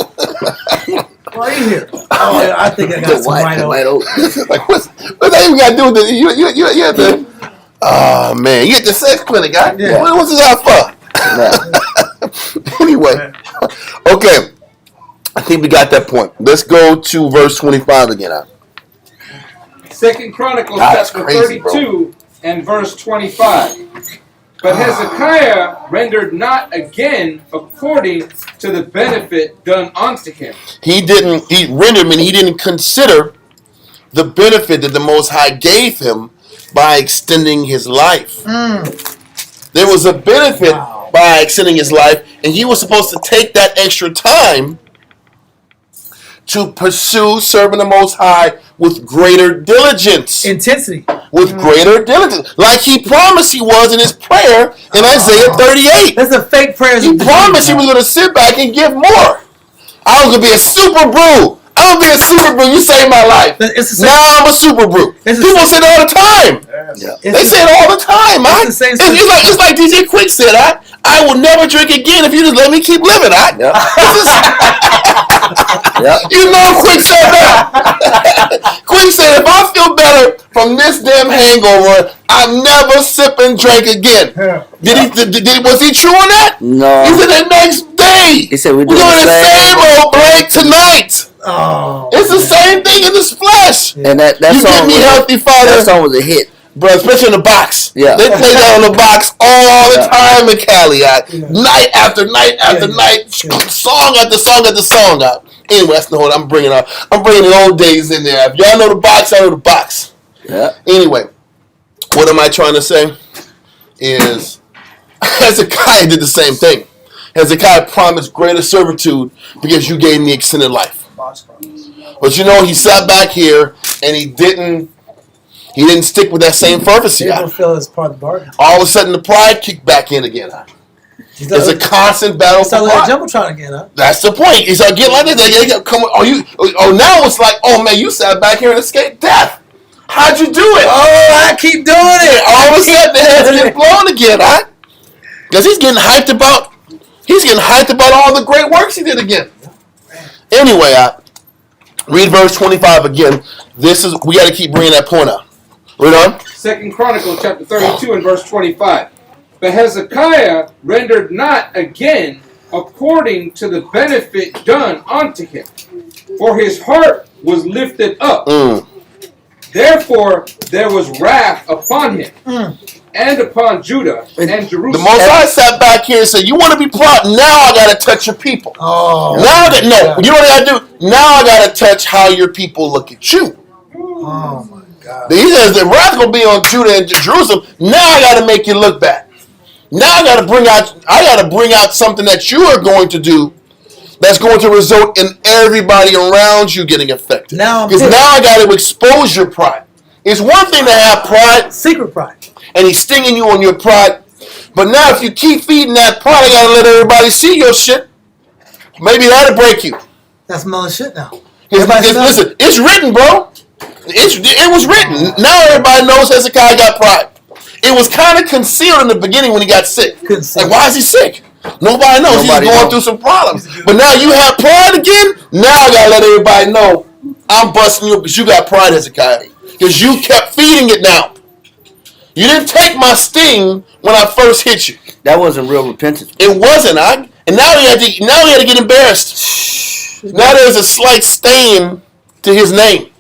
Right here. Oh, I think I got some white oak. Like what's that even got to do with this? You have to. Oh man, you get the sex clinic, guy. Yeah. What's this out for? Anyway, okay. I think we got that point. Let's go to verse 25 again. 2 Chronicles That's chapter crazy, 32 and verse 25. But Hezekiah rendered not again according to the benefit done unto him. He didn't consider the benefit that the Most High gave him by extending his life. There was a benefit by extending his life, and he was supposed to take that extra time to pursue serving the Most High with greater diligence. Intensity. With greater diligence. Like he promised he was in his prayer in Isaiah 38. That's a fake prayer. He promised he was going to sit back and give more. I was going to be a super brew. I'm going to be a super brew. You saved my life. Now I'm a super brew. People say it all the time. They say it all the time. It's like DJ Quick said, I will never drink again if you just let me keep living. You know Quick said that. Quick said, if I feel better from this damn hangover, I'll never sip and drink again. Was he true on that? No. He said the next day. He said we're doing the same old break tonight. Oh, it's the same thing in this flesh. And that you song get me healthy, Father. That song was a hit. Bro, especially in the box. Yeah. They play that on the box all the time in Cali. Night after night after night. Song after song after song. Anyway, that's the whole I'm bringing the old days in there. If y'all know the box, I know the box. Yeah. Anyway, what am I trying to say? Is Hezekiah did the same thing. Hezekiah promised greater servitude because you gave me extended life. But you know, he sat back here and he didn't stick with that same fervency. They don't feel it's part of the bargain. All of a sudden, the pride kicked back in again. It's a constant battle for pride. Jumbotron again, huh? That's the point. He's like, get like this. Now it's like, oh man, you sat back here and escaped death. How'd you do it? Oh, I keep doing it. All of a sudden, the head's getting blown again, Because he's getting hyped about all the great works he did again. Anyway, read verse 25 again. We got to keep bringing that point out. Read on. 2 Chronicles chapter 32 and verse 25. But Hezekiah rendered not again according to the benefit done unto him, for his heart was lifted up. Therefore there was wrath upon him and upon Judah and Jerusalem. The Most High sat back here and said, you want to be proud? Now I got to touch your people. You know what I got to do? Now I got to touch how your people look at you. Oh my God. He says the wrath going to be on Judah and Jerusalem. Now I got to make you look bad. Now I got to bring out something that you are going to do that's going to result in everybody around you getting affected. Because now I got to expose your pride. It's one thing to have pride. Secret pride. And he's stinging you on your pride. But now if you keep feeding that pride, I got to let everybody see your shit. Maybe that'll break you. That's mother shit now. Listen, it's written, bro. It was written. Now everybody knows Hezekiah got pride. It was kind of concealed in the beginning when he got sick. Like, why is he sick? Nobody knows. He's going through some problems. But now you have pride again? Now I got to let everybody know I'm busting you because you got pride, Hezekiah. Because you kept feeding it now. You didn't take my sting when I first hit you. That wasn't real repentance. It wasn't. And now he had to get embarrassed. Now there's a slight stain to his name.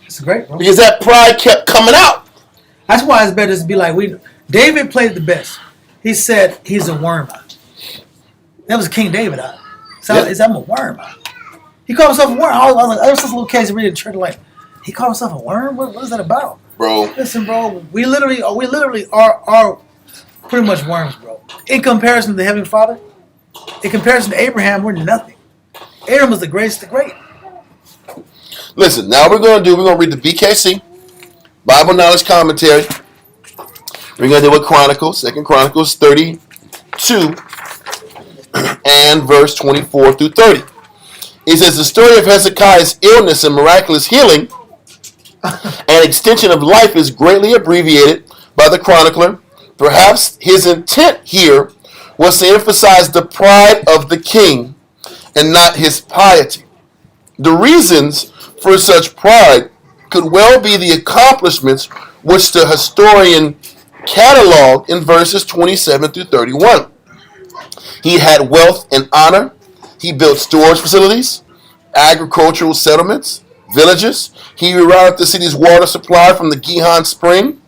It's great, bro. Because that pride kept coming out. That's why it's better to be like David played the best. He said he's a worm. That was King David. I'm a worm. He called himself a worm. I was like, ever since little kids reading church, like, he called himself a worm? What is that about? Bro. Listen, bro, we literally are pretty much worms, bro. In comparison to the Heavenly Father, in comparison to Abraham, we're nothing. Abraham was the greatest of the great. Listen, now we're going to read the BKC, Bible Knowledge Commentary. We're going to deal with Chronicles, 2 Chronicles 32 and verse 24 through 30. It says, the story of Hezekiah's illness and miraculous healing and extension of life is greatly abbreviated by the chronicler. Perhaps his intent here was to emphasize the pride of the king and not his piety. The reasons for such pride could well be the accomplishments which the historian cataloged in verses 27 through 31. He had wealth and honor. He built storage facilities, agricultural settlements, villages. He rerouted the city's water supply from the Gihon Spring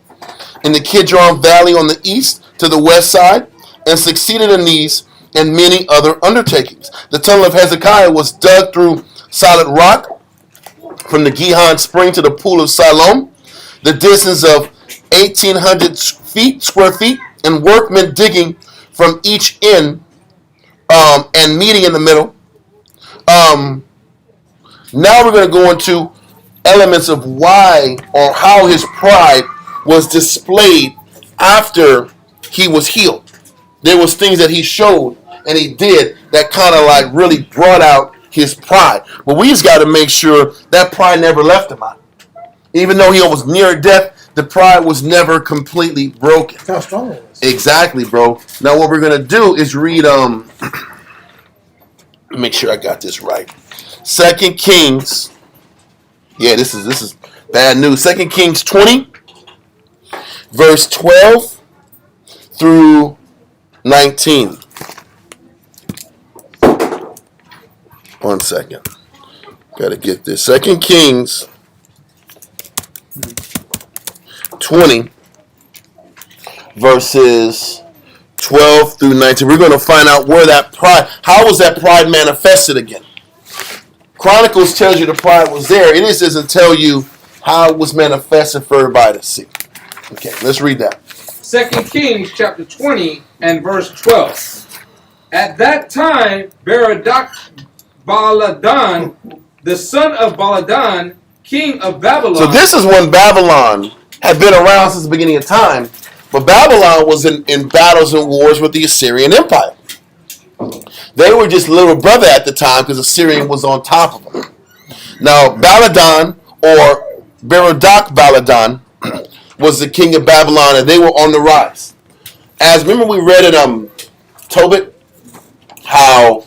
in the Kidron Valley on the east to the west side, and succeeded in these and many other undertakings. The tunnel of Hezekiah was dug through solid rock from the Gihon Spring to the pool of Siloam, the distance of 1,800 square feet, and workmen digging from each end and meeting in the middle. Now we're going to go into elements of why or how his pride was displayed after he was healed. There was things that he showed and he did that kind of like really brought out his pride. But we just got to make sure that pride never left him out. Even though he was near death, the pride was never completely broken. That's how strong it was. Exactly, bro. Now what we're going to do is read make sure I got this right. 2 Kings. Yeah, this is bad news. 2 Kings 20 verse 12 through 19. 1 second. Gotta get this. 2 Kings 20 verses 12 through 19. We're going to find out where that pride, how was that pride manifested again? Chronicles tells you the pride was there. It just doesn't tell you how it was manifested for everybody to see. Okay, let's read that. 2 Kings chapter 20 and verse 12. At that time, Berodach Baladan, the son of Baladan, king of Babylon. So this is when Babylon had been around since the beginning of time, but Babylon was in battles and wars with the Assyrian Empire. They were just little brother at the time because Assyrian was on top of them. Now, Baladan, or Berodach Baladan, was the king of Babylon, and they were on the rise. As remember we read in Tobit, how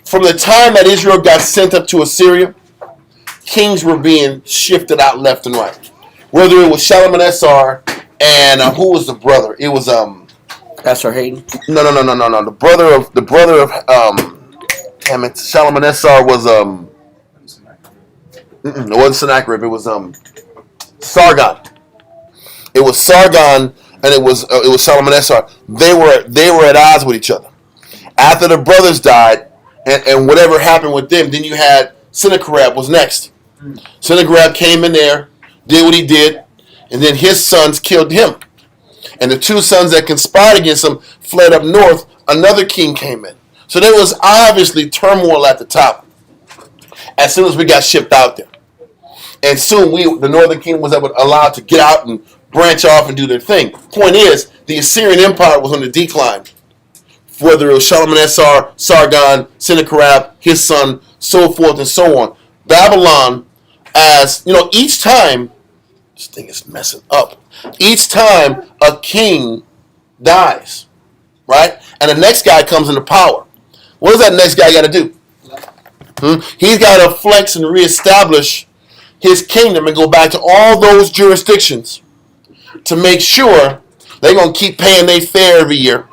from the time that Israel got sent up to Assyria, kings were being shifted out left and right. Whether it was Shalmaneser and who was the brother? It was Pastor Hayden. No. The brother of damn it, Shalmaneser was it wasn't Sennacherib. It was Sargon. It was Sargon and it was Shalmaneser. They were at odds with each other. After the brothers died and whatever happened with them, then you had Sennacherib was next. Sennacherib came in there, did what he did, and then his sons killed him. And the two sons that conspired against him fled up north. Another king came in. So there was obviously turmoil at the top as soon as we got shipped out there. And soon the northern kingdom was allowed to get out and branch off and do their thing. Point is, the Assyrian Empire was on the decline. Whether it was Shalmaneser, Sargon, Sennacherib, his son, so forth and so on. Babylon, as you know, each time, this thing is messing up. Each time a king dies, right? And the next guy comes into power. What does that next guy got to do? He's got to flex and reestablish his kingdom and go back to all those jurisdictions to make sure they're going to keep paying their fare every year.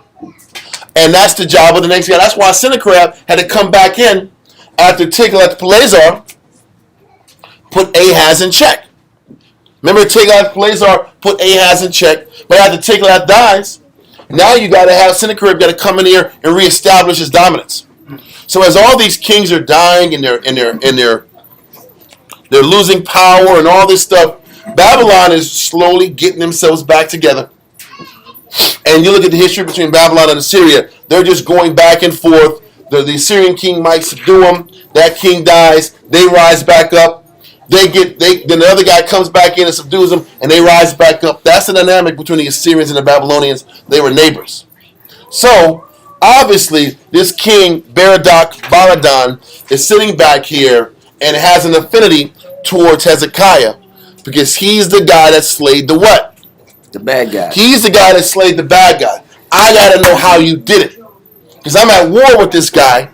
And that's the job of the next guy. That's why Sennacherib had to come back in after Tiglath-Pileser put Ahaz in check. Remember, Tiglath-Pileser put Ahaz in check, but after Tiglath dies, now you got to have Sennacherib got to come in here and reestablish his dominance. So as all these kings are dying and they're losing power and all this stuff, Babylon is slowly getting themselves back together. And you look at the history between Babylon and Assyria, they're just going back and forth. The Assyrian king might subdue them. That king dies. They rise back up. Then the other guy comes back in and subdues them, and they rise back up. That's the dynamic between the Assyrians and the Babylonians. They were neighbors. So, obviously, this king, Berodach Baladan, is sitting back here and has an affinity towards Hezekiah because he's the guy that slayed the what? The bad guy. He's the guy that slayed the bad guy. I got to know how you did it because I'm at war with this guy.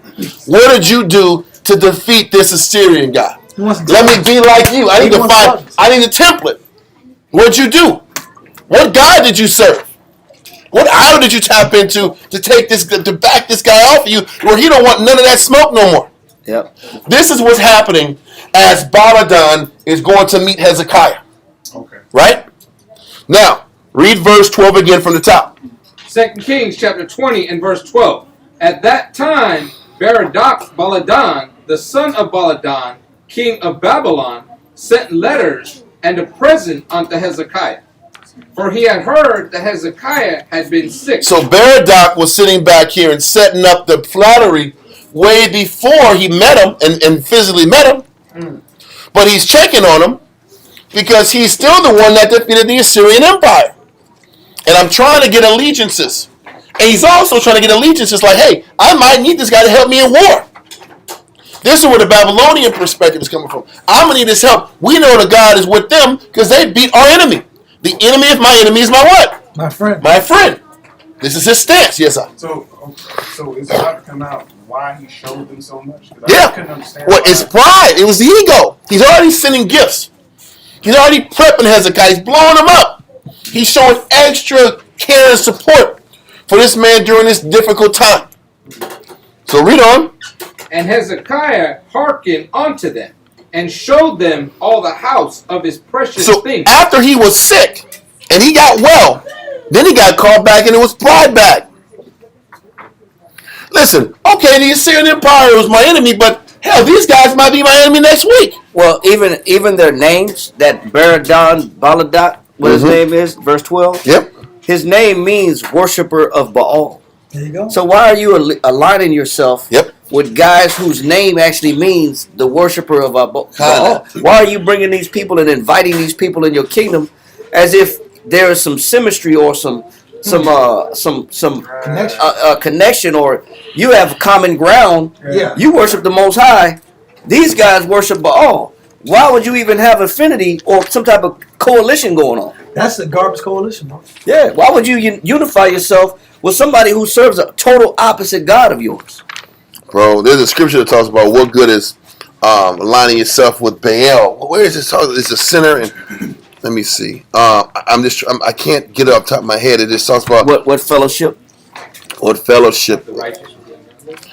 What did you do to defeat this Assyrian guy? Let me be like you. I need a template. What'd you do? What God did you serve? What idol did you tap into to take this, to back this guy off of you, where he don't want none of that smoke no more? Yep. This is what's happening as Baladan is going to meet Hezekiah. Okay. Right? Now, read verse 12 again from the top. 2 Kings chapter 20 and verse 12. At that time, Baladan, the son of Baladan, king of Babylon, sent letters and a present unto Hezekiah. For he had heard that Hezekiah had been sick. So Baradak was sitting back here and setting up the flattery way before he met him and physically met him. But he's checking on him because he's still the one that defeated the Assyrian Empire. And I'm trying to get allegiances. And he's also trying to get allegiances like, hey, I might need this guy to help me in war. This is where the Babylonian perspective is coming from. I'm going to need his help. We know that God is with them because they beat our enemy. The enemy of my enemy is my what? My friend. My friend. This is his stance. Yes, sir. So is it about to come out why he showed them so much? Yeah. Couldn't understand Well, why. it's pride. It was the ego. He's already sending gifts. He's already prepping Hezekiah. He's blowing him up. He's showing extra care and support for this man during this difficult time. So read on. And Hezekiah hearkened unto them, and showed them all the house of his precious So things. after he was sick and he got well, then he got called back and it was pride back. Listen, okay, the Assyrian Empire was my enemy, but hell, these guys might be my enemy next week. Well, even their names, that Baladak, what his name is, verse 12. Yep. His name means worshiper of Baal. There you go. So why are you aligning yourself Yep. with guys whose name actually means the worshiper of Baal? Why are you bringing these people and inviting these people in your kingdom as if there is some symmetry or some connection, or you have common ground? Yeah. You worship the Most High. These guys worship Baal. Why would you even have affinity or some type of coalition going on? That's the garbage coalition, bro. Yeah. Why would you unify yourself with somebody who serves a total opposite God of yours? Bro, there's a scripture that talks about what good is aligning yourself with Baal. Where is this? It's a sinner, and let me see. I can't get it off the top of my head. It just talks about What fellowship? what fellowship. The righteous.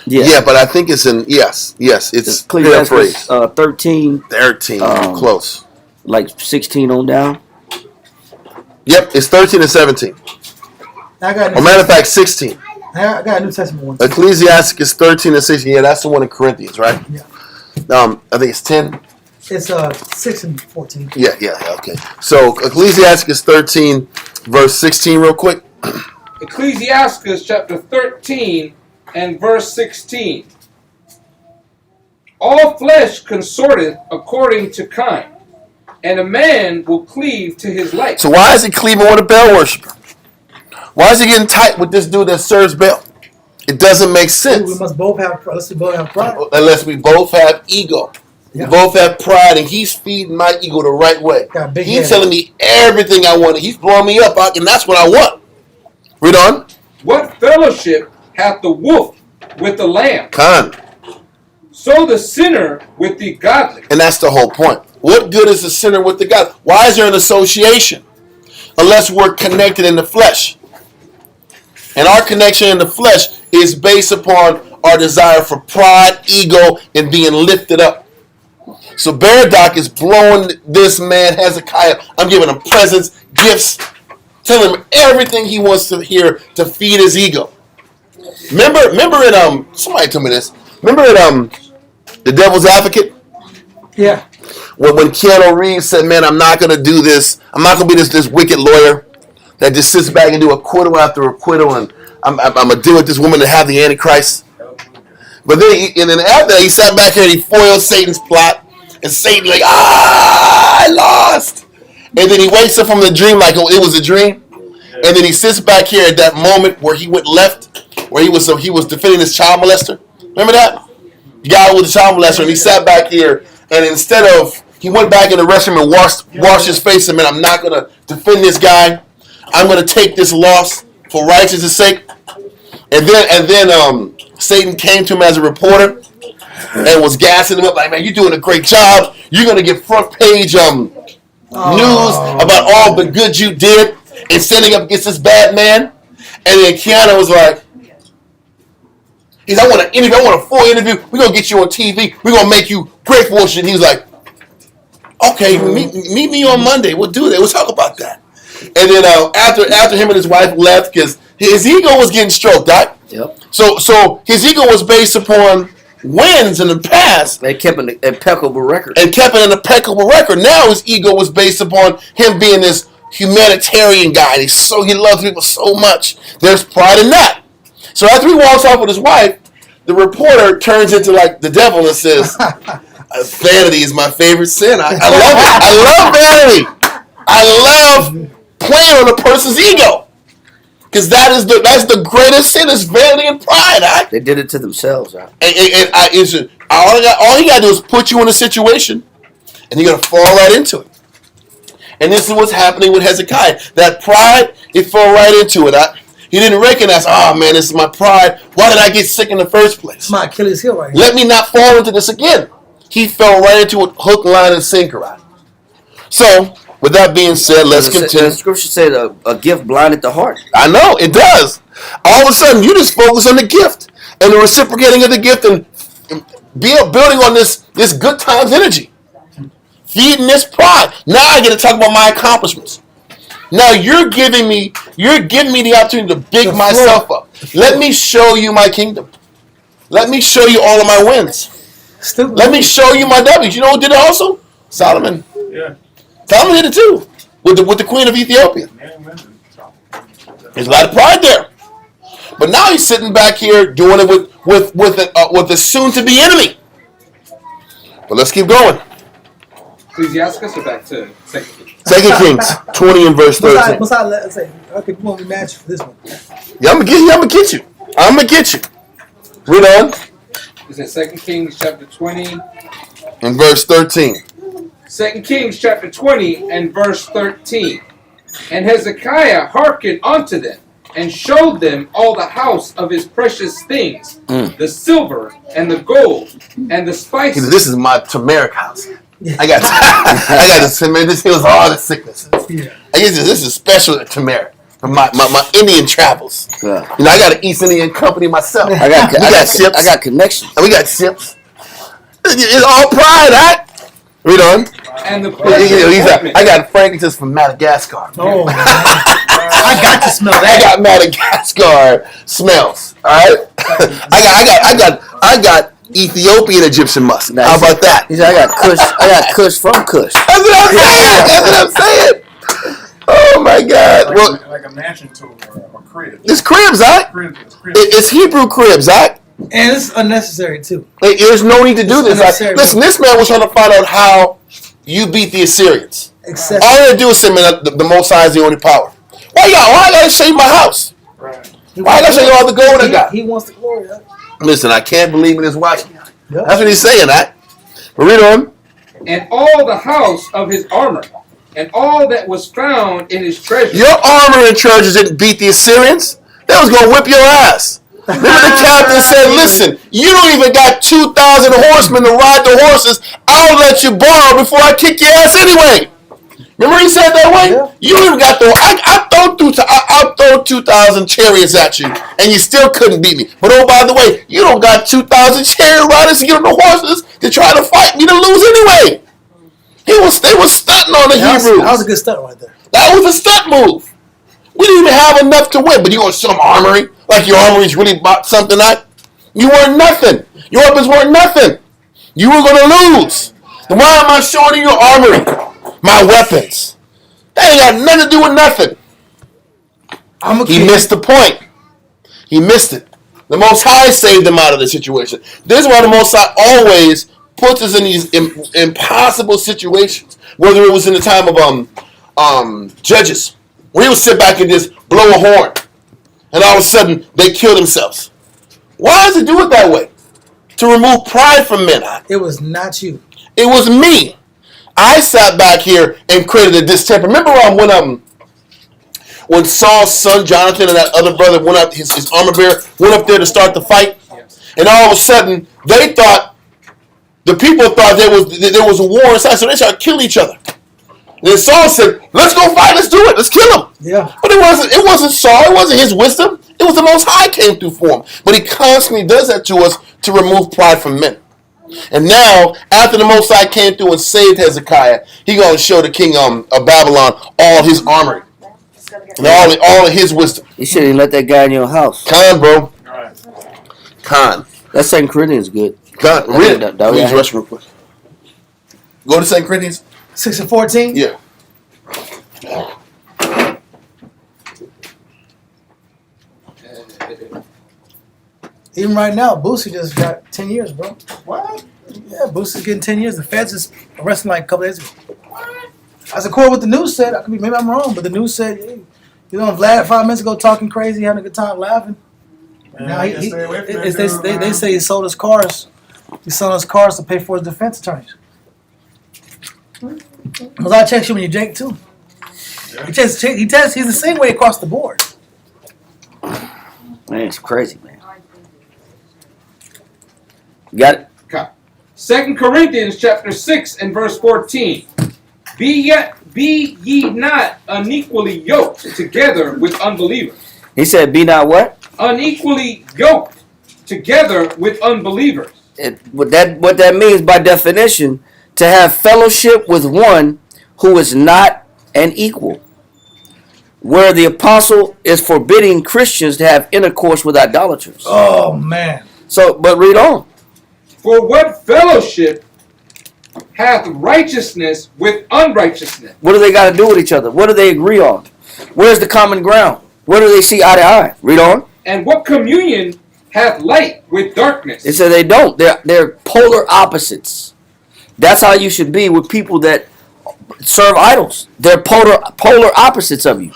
Yeah, but I think it's in yes, it's Ecclesiastes 13, 13, close. like 16 on down. Yep, it's 13 and 17. I got Or matter of fact, 16. I got a New Testament one. Ecclesiastes is 13 and 16. Yeah, that's the one in Corinthians, right? Yeah. I think it's 10. It's 6 and 14. Yeah, okay. So Ecclesiastes 13, verse 16, real quick. Ecclesiastes chapter 13 and verse 16. All flesh consorteth according to kind, and a man will cleave to his like. So why is he cleaving with a Baal worshiper? Why is he getting tight with this dude that serves Baal? It doesn't make sense. We must both have. Let's both have pride. Unless we both have ego. Yeah. We both have pride, and he's feeding my ego the right way. Got a big He's head. telling me everything I want. He's blowing me up, and that's what I want. Read on. What fellowship hath the wolf with the lamb? Khan. So the sinner with the godly. And that's the whole point. What good is the sinner with the God? Why is there an association? Unless we're connected in the flesh. And our connection in the flesh is based upon our desire for pride, ego, and being lifted up. So Baradak is blowing this man Hezekiah. I'm giving him presents, gifts, telling him everything he wants to hear to feed his ego. Remember in somebody told me this. Remember in The Devil's Advocate? Yeah. When Keanu Reeves said, "Man, I'm not gonna do this. I'm not gonna be this wicked lawyer that just sits back and do acquittal after acquittal, and I'm gonna deal with this woman to have the Antichrist." But then, after that, he sat back here and he foiled Satan's plot, and Satan like, I lost. And then he wakes up from the dream like it was a dream, and then he sits back here at that moment where he went left, where he was defending his child molester. Remember that? The guy with the child molester, and he sat back here, and instead of he went back in the restroom and washed his face and, man, I'm not going to defend this guy. I'm going to take this loss for righteousness' sake. And then Satan came to him as a reporter and was gassing him up like, man, you're doing a great job. You're going to get front page news about all the good you did in standing up against this bad man. And then Keanu was like, I want an interview. I want a full interview. We're going to get you on TV. We're going to make you great for us. And he was like, okay, meet me on Monday. We'll do that. We'll talk about that. And then after him and his wife left, because his ego was getting stroked, right? Yep. So his ego was based upon wins in the past. They kept an impeccable record. And kept an impeccable record. Now his ego was based upon him being this humanitarian guy. And he loves people so much. There's pride in that. So after he walks off with his wife, the reporter turns into like the devil and says, vanity is my favorite sin. I love it. I love vanity. I love playing on a person's ego. Because that's the greatest sin is vanity and pride. Right? They did it to themselves. Right? All you got to do is put you in a situation and you're going to fall right into it. And this is what's happening with Hezekiah. That pride, it fell right into it. He didn't recognize, oh man, this is my pride. Why did I get sick in the first place? It's my Achilles heel right here. Let me not fall into this again. He fell right into it, hook, line, and sinker. Right? So, with that being said, let's continue. The scripture said a gift blinded the heart. I know, it does. All of a sudden, you just focus on the gift and the reciprocating of the gift and building on this good times energy. Feeding this pride. Now I get to talk about my accomplishments. Now you're giving me the opportunity to big myself up. Let me show you my kingdom. Let me show you all of my wins. Stupid. Let me show you my W's. You know who did it also? Solomon. Yeah. Solomon did it too. With the Queen of Ethiopia. There's a lot of pride there. But now he's sitting back here doing it with the soon-to-be enemy. But let's keep going. Ecclesiasticus or back to 2 Kings? 2 Kings 20 and verse 13. Let's say, okay, we won't be matched for this one. Yeah, I'm gonna get you. I'm gonna get you. Read on. Is it 2 Kings chapter 20? In verse 13. 2 Kings chapter 20 and verse 13. And Hezekiah hearkened unto them, and showed them all the house of his precious things, the silver and the gold and the spices. This is my turmeric house. I got this turmeric. This heals all the sicknesses. Yeah. I guess this is special turmeric from my Indian travels. Yeah. You know, I got an East Indian company myself. I got ships. I got connections. And we got ships. It's all pride, right? Read on. And the I got frankincense from Madagascar. Oh, man. I got to smell that. I got Madagascar smells. All right. I got Ethiopian Egyptian musk. Nice. How about that? He said, I got Kush from Kush. That's what I'm saying. Oh my God. Well, like a mansion tool or crib. it's cribs, right? It's Hebrew cribs, right? And it's unnecessary, too. There's no need to do this. unnecessary. Listen, this man was trying to find out how you beat the Assyrians. Excessive. All you gotta do is say, man, the Most High is the only power. Why I gotta save my house? Right. Why I gotta save all the gold I got? He wants the glory. Huh? Listen, I can't believe it is watching. Yep. That's what he's saying, right? But read on. And all the house of his armor, and all that was found in his treasure. Your armor and treasures didn't beat the Assyrians. They was gonna whip your ass. Remember the captain said, listen, you don't even got 2,000 horsemen to ride the horses. I'll let you borrow before I kick your ass anyway. Remember he said that way? Yeah. You even got I'll throw 2,000 chariots at you, and you still couldn't beat me. But oh, by the way, you don't got 2,000 chariot riders to get on the horses to try to fight me to lose anyway. They was stunting on the Hebrews. That was a good stunt right there. That was a stunt move. We didn't even have enough to win, but you gonna show them armory like your armory's really bought something out? You weren't nothing. Your weapons weren't nothing. You were gonna lose. Then why am I showing you your armory? My weapons. That ain't got nothing to do with nothing. He missed the point. He missed it. The Most High saved them out of the situation. This is why the Most High always puts us in these impossible situations. Whether it was in the time of Judges, where he would sit back and just blow a horn, and all of a sudden they kill themselves. Why does it do it that way? To remove pride from men. It was not you. It was me. I sat back here and created a distemper. Remember when Saul's son Jonathan and that other brother went up, his armor bearer went up there to start the fight, and all of a sudden the people thought there was a war inside, so they started killing each other. Then Saul said, "Let's go fight. Let's do it. Let's kill him." Yeah. But it wasn't Saul. It wasn't his wisdom. It was the Most High came through for him. But he constantly does that to us to remove pride from men. And now, after the Most High came through and saved Hezekiah, he gonna show the king of Babylon all his armory and all of his wisdom. You shouldn't let that guy in your house. Con, bro. Con. That 2 Corinthians good. Con. Read that- it. that- Read real quick. Go to 2 Corinthians. 6:14. Yeah. Even right now, Boosie just got 10 years, bro. What? Yeah, Boosie's getting 10 years. The feds is arresting like a couple days ago. As according what the news said, maybe I'm wrong, but the news said, hey, Vlad 5 minutes ago talking crazy, having a good time laughing. Man, Now stay away from that dude, they man. say he sold his cars. He sold his cars to pay for his defense attorneys. Because I check you when you Jake too. Yeah. He's the same way across the board. Man, it's crazy, man. You got it? Okay. 2 Corinthians chapter 6 and verse 14. Be ye not unequally yoked together with unbelievers. He said, "Be not what?" Unequally yoked together with unbelievers. What that means by definition, to have fellowship with one who is not an equal. Where the apostle is forbidding Christians to have intercourse with idolaters. Oh man. So, but read on. For what fellowship hath righteousness with unrighteousness? What do they got to do with each other? What do they agree on? Where's the common ground? Where do they see eye to eye? Read on. And what communion hath light with darkness? It said they don't. They're polar opposites. That's how you should be with people that serve idols. They're polar opposites of you.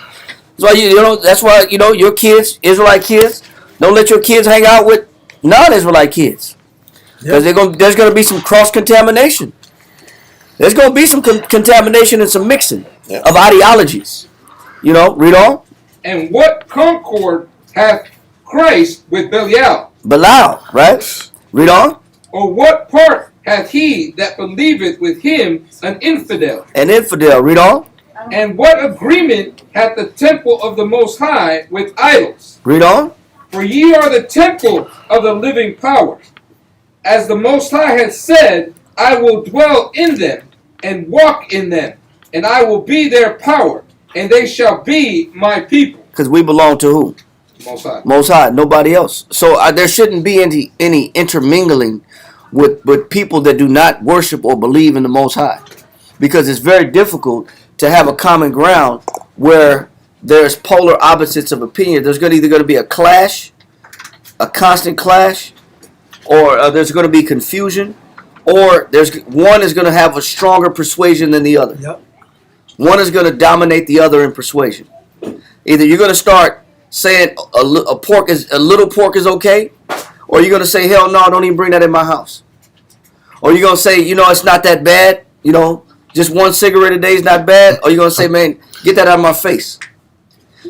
That's why your kids, Israelite kids, don't let your kids hang out with non-Israelite kids. Because there's going to be some cross-contamination. There's going to be some contamination and some mixing of ideologies. Read on. And what concord hath Christ with Belial? Belial, right? Read on. Or what part hath he that believeth with him an infidel? An infidel, read on. And what agreement hath the temple of the Most High with idols? Read on. For ye are the temple of the living power. As the Most High hath said, I will dwell in them and walk in them, and I will be their power, and they shall be my people. Because we belong to who? Most High. Most High, nobody else. So there shouldn't be any intermingling with people that do not worship or believe in the Most High. Because it's very difficult to have a common ground where there's polar opposites of opinion. There's either going to be a clash, a constant clash, or there's going to be confusion, or one is going to have a stronger persuasion than the other. Yep. One is going to dominate the other in persuasion. Either you're going to start saying a little pork is okay, or you're going to say, hell no, don't even bring that in my house. Or you're going to say, it's not that bad, just one cigarette a day is not bad. Or you're going to say, man, get that out of my face.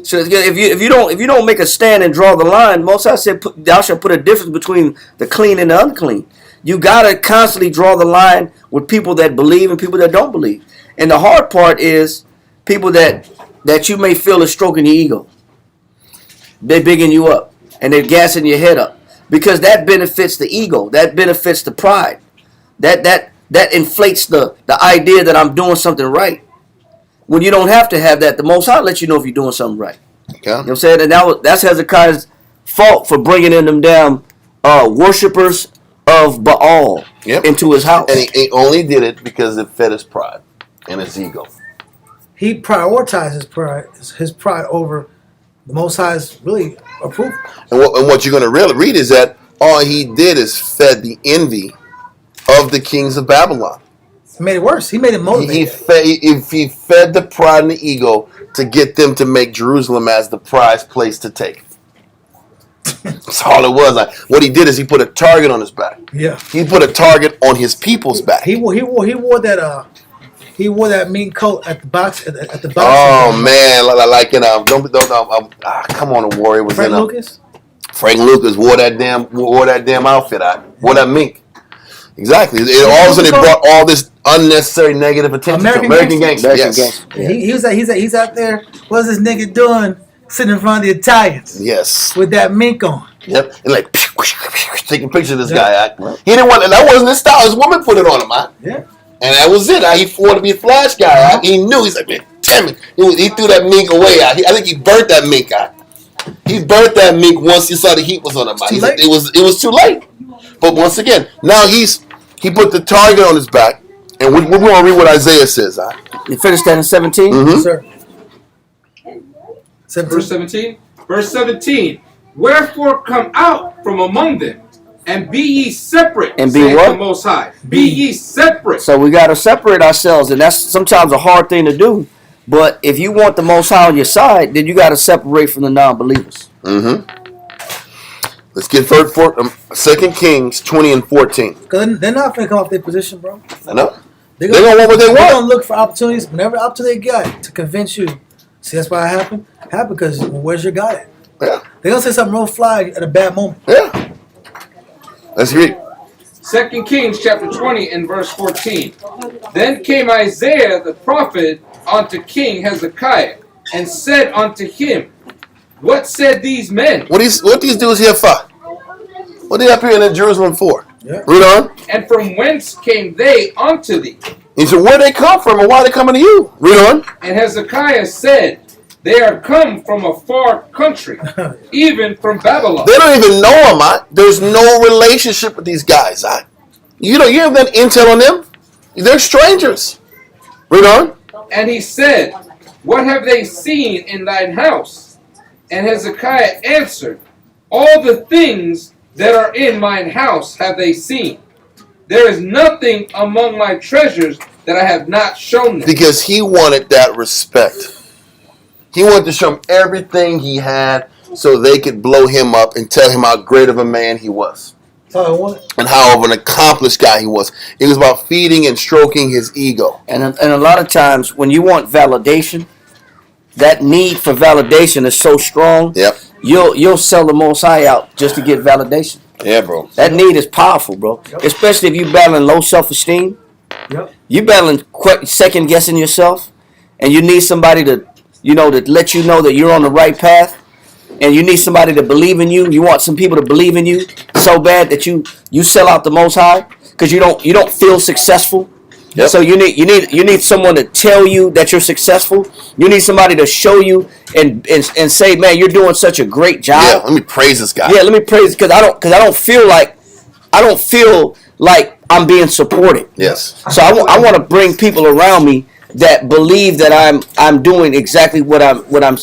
So if you don't make a stand and draw the line, Most High said, thou shalt put a difference between the clean and the unclean. You gotta constantly draw the line with people that believe and people that don't believe. And the hard part is people that you may feel is stroking your ego. They're bigging you up and they're gassing your head up because that benefits the ego. That benefits the pride. That inflates the idea that I'm doing something right. When you don't have to have that, the Most High lets you know if you're doing something right. Okay. You know what I'm saying? And that's Hezekiah's fault for bringing in them down worshipers of Baal into his house. And he only did it because it fed his pride and his ego. He prioritized his pride over the Most High's really approval. And what you're going to really read is that all he did is fed the envy of the kings of Babylon. He made it worse. He made it motivated. He fed the pride and the ego to get them to make Jerusalem as the prized place to take. That's all it was. What he did is he put a target on his back. Yeah. He put a target on his people's back. He wore that mean coat at the box at the box. Oh man, come on, the Warrior was Frank in Lucas. Frank Lucas wore that damn outfit. Wore that mink. Exactly. All of a sudden, it brought all this unnecessary negative attention to American Gangster. Yes. He's out there. What's this nigga doing? Sitting in front of the Italians. Yes. With that mink on. Yep. And like taking pictures of this guy. He didn't want, and that wasn't his style. His woman put it on him. Yeah. And that was it. He wanted to be a flash guy. He knew. He's like, man, damn it. He threw that mink away. I think he burnt that mink out. He burnt that mink once he saw the heat was on him. It was too late. But once again, now he put the target on his back. And we're going to read what Isaiah says. You finished that in 17? Mm-hmm. Yes, sir. Verse 17. Verse 17. Wherefore come out from among them, and be ye separate, and be what? The Most High. Be ye separate. So we got to separate ourselves, and that's sometimes a hard thing to do. But if you want the Most High on your side, then you got to separate from the non-believers. Mm-hmm. Let's get 2 Kings 20 and 14. Because they're not going to come off their position, bro. I know. They're going to want what they want. They're going to look for opportunities, whenever opportunity they got, to convince you. See, that's why it happened? It happened because, well, where's your God at? Yeah. They're going to say something real fly at a bad moment. Yeah. Let's read. 2 Kings chapter 20 and verse 14. Then came Isaiah the prophet unto King Hezekiah, and said unto him, what said these men? What these dudes here for? What they up here in Jerusalem for? Yeah. Read on. And from whence came they unto thee? He said, where they come from and why they coming to you? Read on. And Hezekiah said, they are come from a far country, even from Babylon. They don't even know him. There's no relationship with these guys. You have that intel on them? They're strangers. Read on. And he said, what have they seen in thine house? And Hezekiah answered, all the things that are in mine house have they seen. There is nothing among my treasures that I have not shown them. Because he wanted that respect. He wanted to show them everything he had so they could blow him up and tell him how great of a man he was. And how of an accomplished guy he was. It was about feeding and stroking his ego. And a lot of times when you want validation, that need for validation is so strong. Yep. You'll sell the Most High out just to get validation. Yeah, bro. That need is powerful, bro. Yep. Especially if you're battling low self-esteem. Yep. You're battling second guessing yourself, and you need somebody to let you know that you're on the right path, and you need somebody to believe in you. You want some people to believe in you so bad that you sell out the Most High because you don't feel successful. Yep. So you need someone to tell you that you're successful. You need somebody to show you and say, man, you're doing such a great job. Yeah, let me praise this guy. Yeah, let me praise because I don't feel like I'm being supported. Yes. So I want to bring people around me that believe that I'm doing exactly what I'm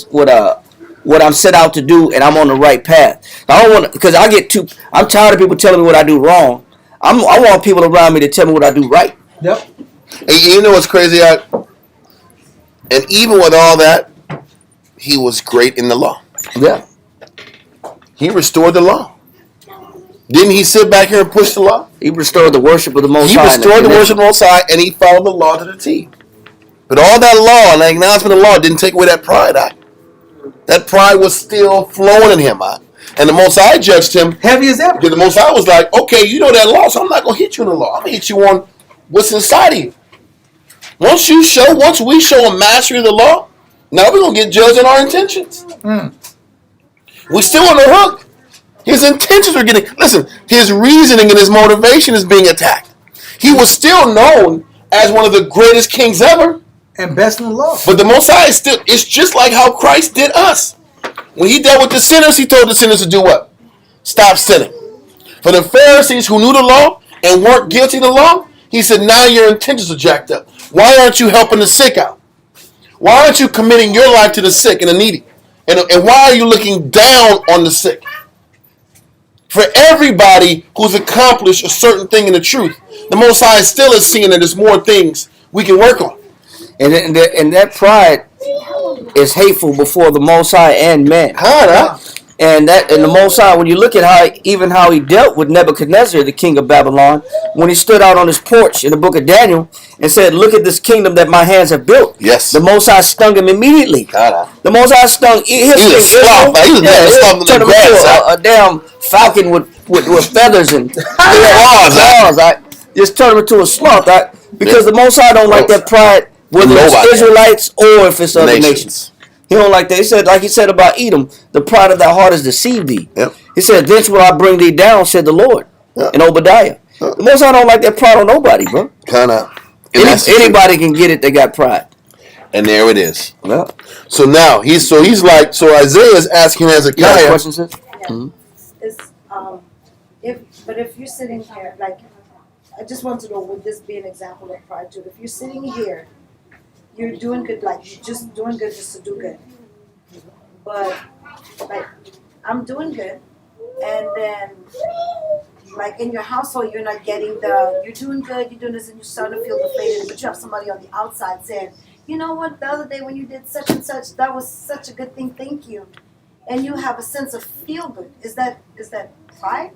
set out to do, and I'm on the right path. I don't want because I'm tired of people telling me what I do wrong. I want people around me to tell me what I do right. Yep. And you know what's crazy? And even with all that, he was great in the law. Yeah. He restored the law. Didn't he sit back here and push the law? He restored the worship of the Most High. He restored the worship of the Most High, and he followed the law to the T. But all that law and the acknowledgement of the law didn't take away that pride. That pride was still flowing in him. And the Most High judged him heavy as ever. Because the Most High was like, okay, you know that law, so I'm not going to hit you in the law. I'm going to hit you on what's inside of you. Once we show a mastery of the law, now we're going to get judged on our intentions. We're still on the hook. His intentions were getting, his reasoning and his motivation is being attacked. He was still known as one of the greatest kings ever. And best in the law. But the Most High it's just like how Christ did us. When he dealt with the sinners, he told the sinners to do what? Stop sinning. For the Pharisees who knew the law and weren't guilty of the law, he said, now your intentions are jacked up. Why aren't you helping the sick out? Why aren't you committing your life to the sick and the needy? And why are you looking down on the sick? For everybody who's accomplished a certain thing in the truth, the Most High still is seeing that there's more things we can work on. And that pride is hateful before the Most High and man. And the Most High, when you look at how he dealt with Nebuchadnezzar, the king of Babylon, when he stood out on his porch in the book of Daniel and said, look at this kingdom that my hands have built. Yes. The Most High stung him immediately. The Most High stung his turned him into a damn falcon with feathers and claws. Just turned him into a sloth. Because the Most High don't like that pride, whether it's Israelites or if it's other nations. He don't like that. He said, like he said about Edom, the pride of thy heart has deceived thee. Yep. He said, thence will I bring thee down, said the Lord. Yep. In Obadiah. Yep. The Most High don't like that pride on nobody, bro. Kind of. Anybody can get it. They got pride. And there it is. Yep. So now he's like, so Isaiah is asking Hezekiah. Yeah, questions? Yeah. Mm-hmm. If you're sitting here, like, I just want to know, would this be an example of pride too? If you're sitting here, you're doing good, like you're just doing good just to do good. But like, I'm doing good, and then like in your household, you're not getting you're doing good, you're doing this, and you're starting to feel deflated, but you have somebody on the outside saying, you know what, the other day when you did such and such, that was such a good thing, thank you. And you have a sense of feel good. Is that pride?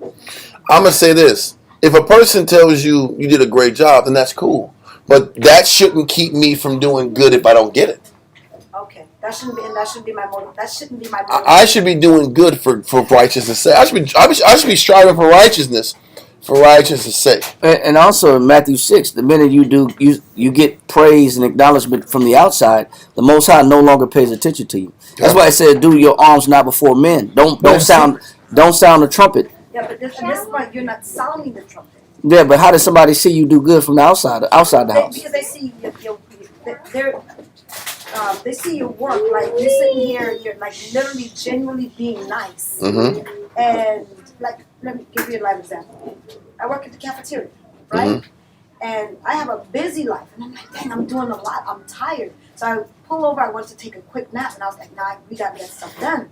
I'm gonna say this: if a person tells you you did a great job, then that's cool. But that shouldn't keep me from doing good if I don't get it. Okay, that shouldn't be my motive. That shouldn't be my motive. I should be doing good for righteousness' sake. I should be striving for righteousness sake. And also in Matthew 6, the minute you get praise and acknowledgement from the outside, the Most High no longer pays attention to you. That's why it said, "Do your alms not before men." Don't sound the trumpet. Yeah, but this point, you're not sounding the trumpet. Yeah, but how does somebody see you do good from the outside the house? Because they see they see your work, like you're sitting here, you're like literally genuinely being nice. Mm-hmm. And like, let me give you a live example. I work at the cafeteria, right? Mm-hmm. And I have a busy life, and I'm like, dang, I'm doing a lot, I'm tired. So I pull over, I wanted to take a quick nap, and I was like, nah, we gotta get stuff done.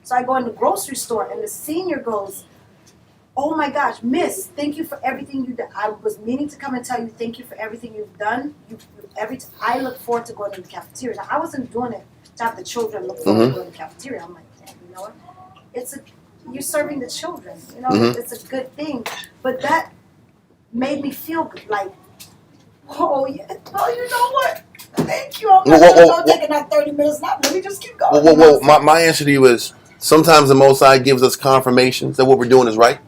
So I go in the grocery store, and the senior goes, oh my gosh, miss, thank you for everything you did. I was meaning to come and tell you thank you for everything you've done. I look forward to going to the cafeteria. Now, I wasn't doing it to have the children look forward to going to the cafeteria. I'm like, damn, you know what? You're serving the children. You know, it's a good thing. But that made me feel good. Like, oh, yeah, oh, you know what? Thank you. I'm not taking that 30 minutes nap. Let me just keep going. My answer to you is, sometimes the Most High gives us confirmations that what we're doing is right.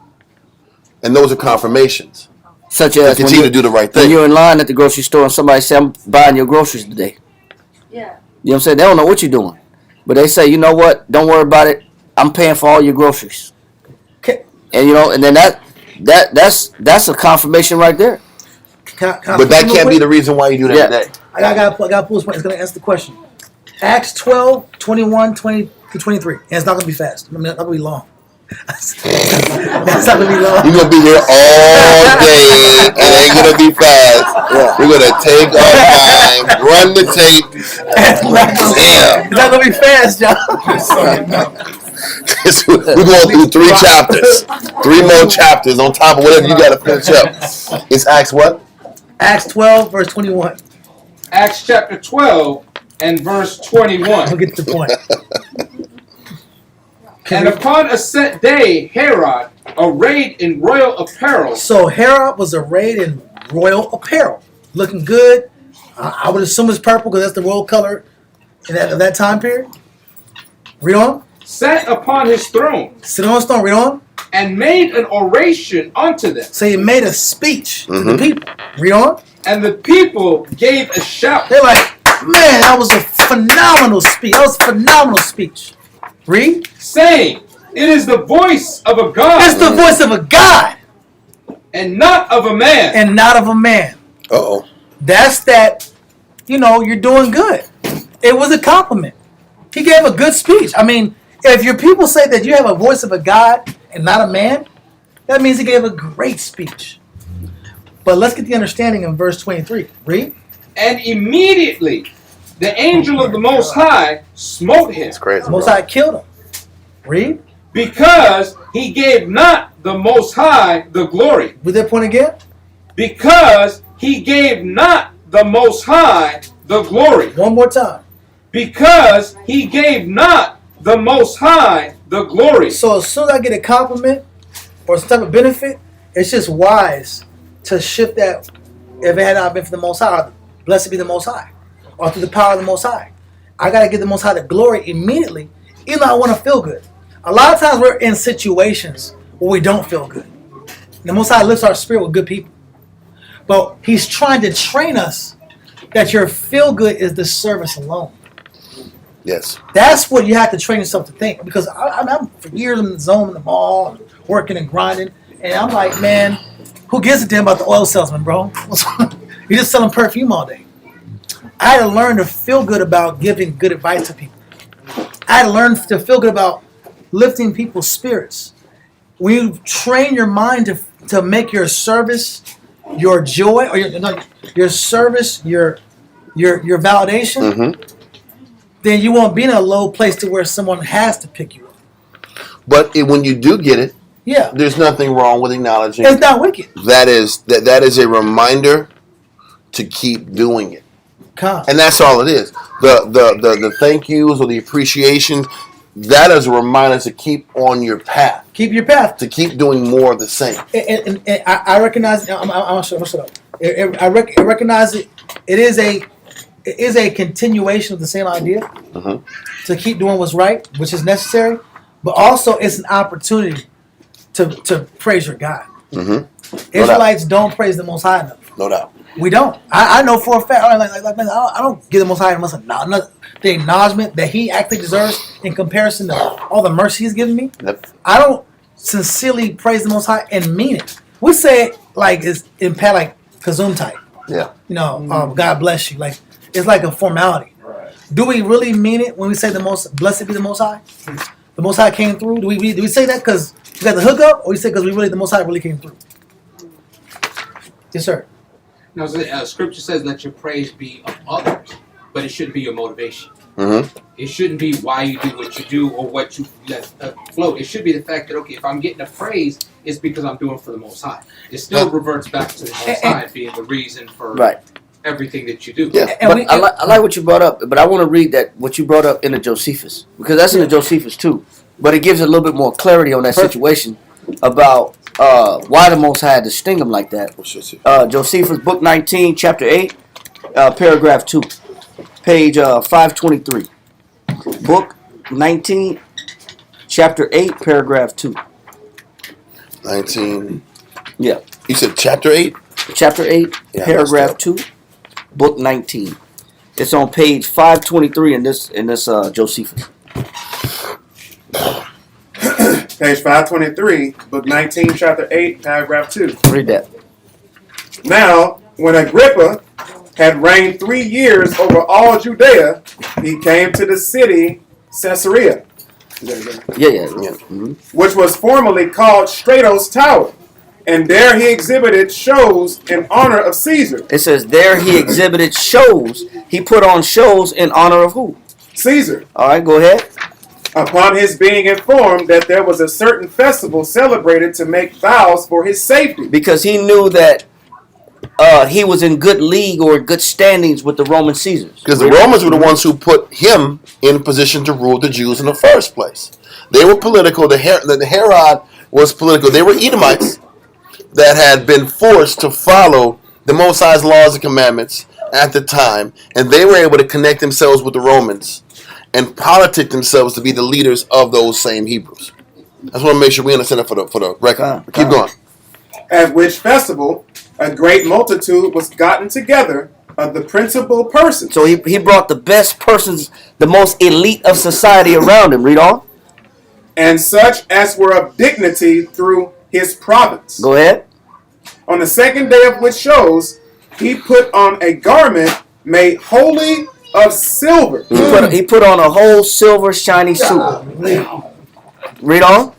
And those are confirmations. Such as continue to do the right thing. When you're in line at the grocery store and somebody say, I'm buying your groceries today. Yeah. You know what I'm saying? They don't know what you're doing. But they say, you know what? Don't worry about it. I'm paying for all your groceries. Okay. And and then that's a confirmation right there. But that can't be the reason why you do that today. I got to pull this point. It's going to answer the question. Acts 12, 21, 20 to 23. And it's not going to be fast. It's not going to be long. That's not going to be long. You're going to be here all day. It ain't going to be fast. Yeah. We're going to take our time, run the tape. It's not going to be fast, y'all. We're going through 3 chapters. 3 more chapters on top of whatever you got to finish up. It's Acts what? Acts 12, verse 21. Acts chapter 12 and verse 21. I'll get to the point. And upon a set day, Herod, arrayed in royal apparel. So Herod was arrayed in royal apparel, looking good. I would assume it's purple because that's the royal color in that time period. Read on. Sat upon his throne. Sit on his throne. Read on. And made an oration unto them. So he made a speech to the people. Read on. And the people gave a shout. They're like, man, that was a phenomenal speech. That was a phenomenal speech. Read. Saying, it is the voice of a God. It's the voice of a God. And not of a man. And not of a man. Uh-oh. That's that, you're doing good. It was a compliment. He gave a good speech. I mean, if your people say that you have a voice of a God and not a man, that means he gave a great speech. But let's get the understanding in verse 23. Read. And immediately the angel of the Most High smote him. That's crazy. The Most High killed him. Read. Because he gave not the Most High the glory. Read that point again. Because he gave not the Most High the glory. One more time. Because he gave not the Most High the glory. So as soon as I get a compliment or some type of benefit, it's just wise to shift that if it had not been for the Most High. Blessed be the Most High. Or through the power of the Most High. I got to give the Most High the glory immediately, even though I want to feel good. A lot of times we're in situations where we don't feel good. The Most High lifts our spirit with good people. But he's trying to train us that your feel good is the service alone. Yes. That's what you have to train yourself to think. Because I'm for years in the zone in the mall, and working and grinding, and I'm like, man, who gives a damn about the oil salesman, bro? You're just selling perfume all day. I had to learn to feel good about giving good advice to people. I had to learn to feel good about lifting people's spirits. When you train your mind to make your service your joy, or your service your validation, then you won't be in a low place to where someone has to pick you up. But when you do get it, yeah, there's nothing wrong with acknowledging. It's not wicked. That is a reminder to keep doing it. And that's all it is. The thank yous or the appreciation, that is a reminder to keep on your path. Keep your path. To keep doing more of the same. And I recognize. I'm shut up. I recognize it. It is a continuation of the same idea. To keep doing what's right, which is necessary, but also it's an opportunity to praise your God. Israelites don't praise the Most High enough. No doubt. We don't. I know for a fact. I don't give the Most High the acknowledgement that He actually deserves in comparison to all the mercy He's given me. Yep. I don't sincerely praise the Most High and mean it. We say it like it's in pat like Kazum type. Yeah. God bless you. Like it's like a formality. Right. Do we really mean it when we say blessed be the Most High? The Most High came through. Do we say that because we got the hookup, or we say because the Most High really came through? Yes, sir. No, scripture says, "Let your praise be of others," but it shouldn't be your motivation. It shouldn't be why you do what you do or what you let float. It should be the fact that, okay, if I'm getting a praise, it's because I'm doing it for the Most High. It still reverts back to the Most High being the reason for everything that you do. Yeah, but I like what you brought up, but I want to read what you brought up in the Josephus, because that's in the Josephus too. But it gives a little bit more clarity on that situation about why the Most High had to sting him like that. Josephus, book 19, chapter 8, paragraph 2, page 523. Book 19, chapter 8, paragraph 2. 19. Yeah. You said chapter 8? Chapter 8, paragraph 2, book 19. It's on page 523 in this Josephus. Page 523, book 19, chapter 8, paragraph 2. Read that. Now, when Agrippa had reigned 3 years over all Judea, he came to the city Caesarea. Yeah. Which was formerly called Strato's Tower. And there he exhibited shows in honor of Caesar. It says there he exhibited shows. He put on shows in honor of who? Caesar. All right, go ahead. Upon his being informed that there was a certain festival celebrated to make vows for his safety. Because he knew that he was in good league or good standings with the Roman Caesars. Because the Romans were the ones who put him in position to rule the Jews in the first place. They were political. The Herod was political. They were Edomites that had been forced to follow the Most High's laws and commandments at the time, and they were able to connect themselves with the Romans and politic themselves to be the leaders of those same Hebrews. I just want to make sure we understand that for the record. Keep going. At which festival a great multitude was gotten together of the principal persons. So he brought the best persons, the most elite of society around him. Read on. And such as were of dignity through his province. Go ahead. On the second day of which shows, he put on a garment made wholly of silver. He put on a whole silver shiny suit. Read on.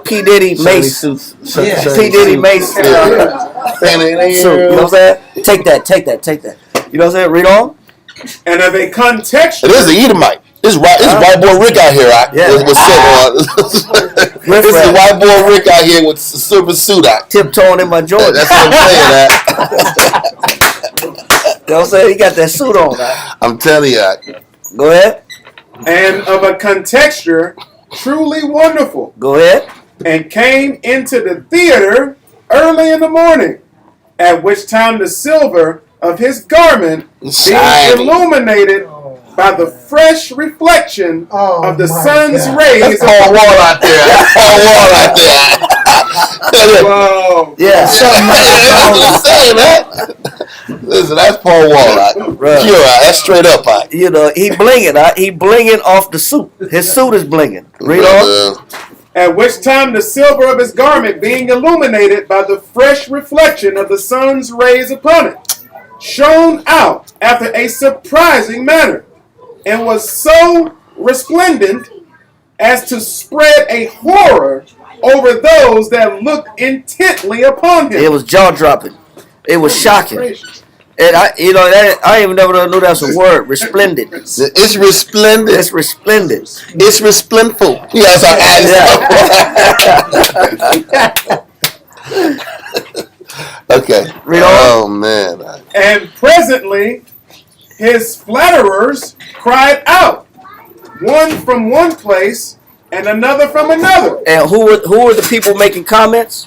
P. Diddy Mace. P. Diddy Mace. You know what I'm saying? Take that. You know what I'm saying? Read on. And of a contextual. It is the Edomite. This white boy Rick out here. This is white boy Rick out here with silver suit out. Tiptoeing in my Jordan. That's what I'm saying. You know what I'm saying? He got that suit on. I'm telling you. Go ahead. And of a contexture truly wonderful. Go ahead. And came into the theater early in the morning, at which time the silver of his garment being illuminated by the fresh reflection of the sun's rays. That's Paul Wall out there. Whoa. Yeah. That's what I'm saying, man. Listen, that's Paul Wall. Pure, that's straight up. You know, he blinging. He blinging off the suit. His suit is blinging. Read on. At which time the silver of his garment, being illuminated by the fresh reflection of the sun's rays upon it, shone out after a surprising manner, and was so resplendent as to spread a horror over those that looked intently upon him. It was jaw dropping. It was shocking. And I even never knew that was a word. Resplendent. It's resplendent. It's resplendent. It's resplendful. Yes, I Okay. Read on. Oh man. And presently his flatterers cried out, one from one place and another from another. And who were the people making comments?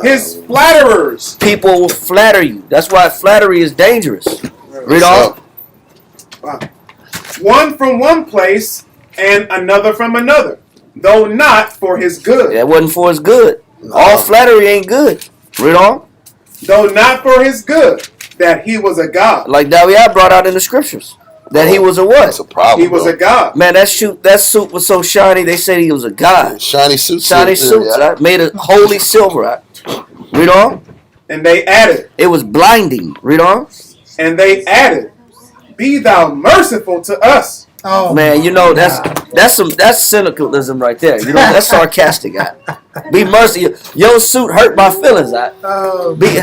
His flatterers. People will flatter you. That's why flattery is dangerous. Read on. One from one place and another from another, though not for his good. That wasn't for his good. No. All flattery ain't good. Read on. Though not for his good, that he was a god. Like Daviah brought out in the scriptures. That he was a what? That's a problem. He was a god. Man, that suit was so shiny, they said he was a god. Shiny suit. Shiny suits, right? Made of holy silver, right? Read on. And they added. It was blinding. Read on. And they added, be thou merciful to us. Oh man, you know that's cynicalism right there. You know that's sarcastic. Be merciful. Your suit hurt my feelings.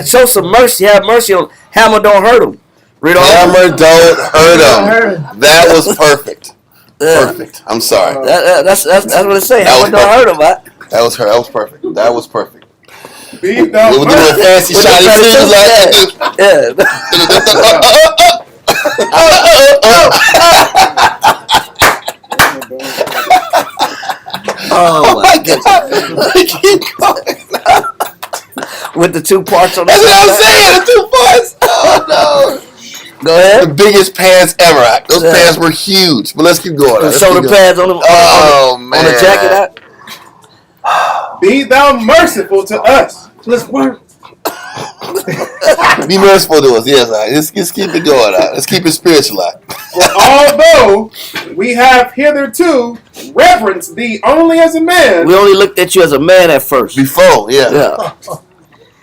Show some mercy. Have mercy on Hammer. Don't hurt him. Read on. Hammer don't hurt him. That was perfect. Perfect. I'm sorry. That's what it say. Hammer don't hurt him. That was her. That was perfect. That was perfect. Be thou We'll do a fancy shiny shoes like yeah. Oh my God. Keep going. With the two parts on the That's what I'm saying. The 2 parts. Oh no. Go ahead. The biggest pants ever. Those pants were huge. But let's keep going. Shoulder pads on the man. on the jacket. Be thou merciful to us. Let's work. Be merciful to us. Yes, let's keep it going. Let's keep it spiritual. For although we have hitherto reverenced thee only as a man, We only looked at you as a man at first. Before, Yeah.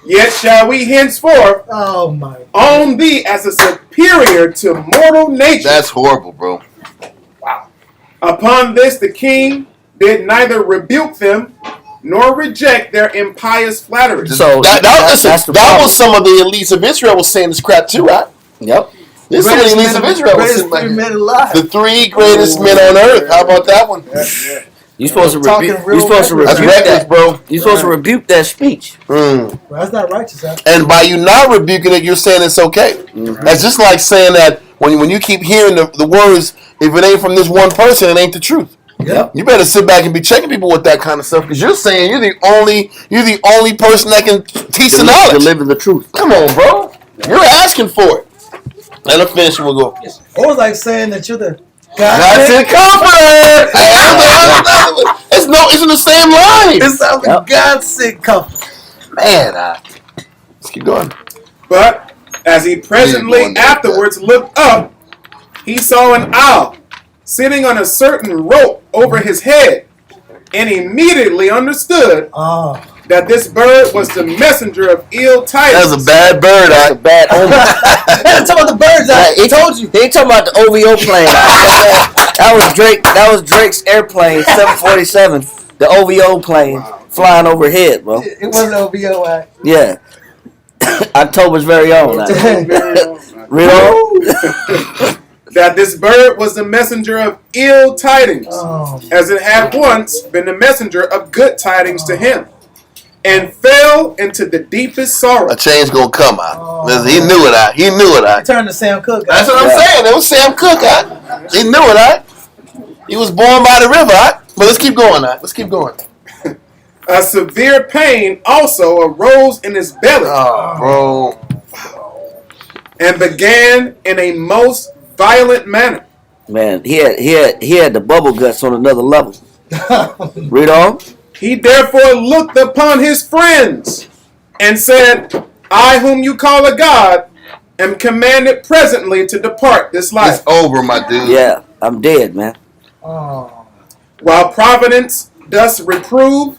yet shall we henceforth Oh my. own thee as a superior to mortal nature. That's horrible, bro. Upon this the king did neither rebuke them nor reject their impious flattery. So that that's the problem. was some of the elites of Israel was saying this crap too, right? Yep. This is some of the elites of Israel was saying Greatest 3 men alive. the 3 greatest men on earth. How about that one? You're supposed to Talking rebuke. real You're supposed to That's rebuke reckless, that. bro. You're supposed to rebuke that speech. Mm. Well, that's not righteous. Huh? And by you not rebuking it, you're saying it's okay. Mm-hmm. That's just like saying that when you keep hearing the words, if it ain't from this one person, it ain't the truth. Yep. You better sit back and be checking people with that kind of stuff because you're saying you're the only person that can teach the knowledge. Deliver the truth. Come on, bro. You're asking for it. Let her finish and we'll go. Or like saying that you're the That's it, comfort. It's in the same line. It sounds like God sent comfort. Man, let's keep going. But as he presently afterwards looked up, he saw an owl sitting on a certain rope over his head, and immediately understood that this bird was the messenger of ill tidings. That's a bad bird. That's a bad omen. That's talking about the birds. I told you. He ain't talking about the OVO plane. That was Drake. That was Drake's airplane, 747. The OVO plane flying overhead, bro. It wasn't OVO. Yeah. October's very own. Real? That this bird was the messenger of ill tidings, as it had once been the messenger of good tidings to him, and fell into the deepest sorrow. A change gonna come out. Listen, he knew it. He knew it. Turned to Sam Cooke. That's what I'm saying. It was Sam Cooke. He knew it. He was born by the river. But let's keep going. Let's keep going. A severe pain also arose in his belly, bro, and began in a most violent manner. Man, he had the bubble guts on another level. Read on. He therefore looked upon his friends and said, I whom you call a God am commanded presently to depart this life. It's over, my dude. Yeah, I'm dead, man. Oh. While providence does reprove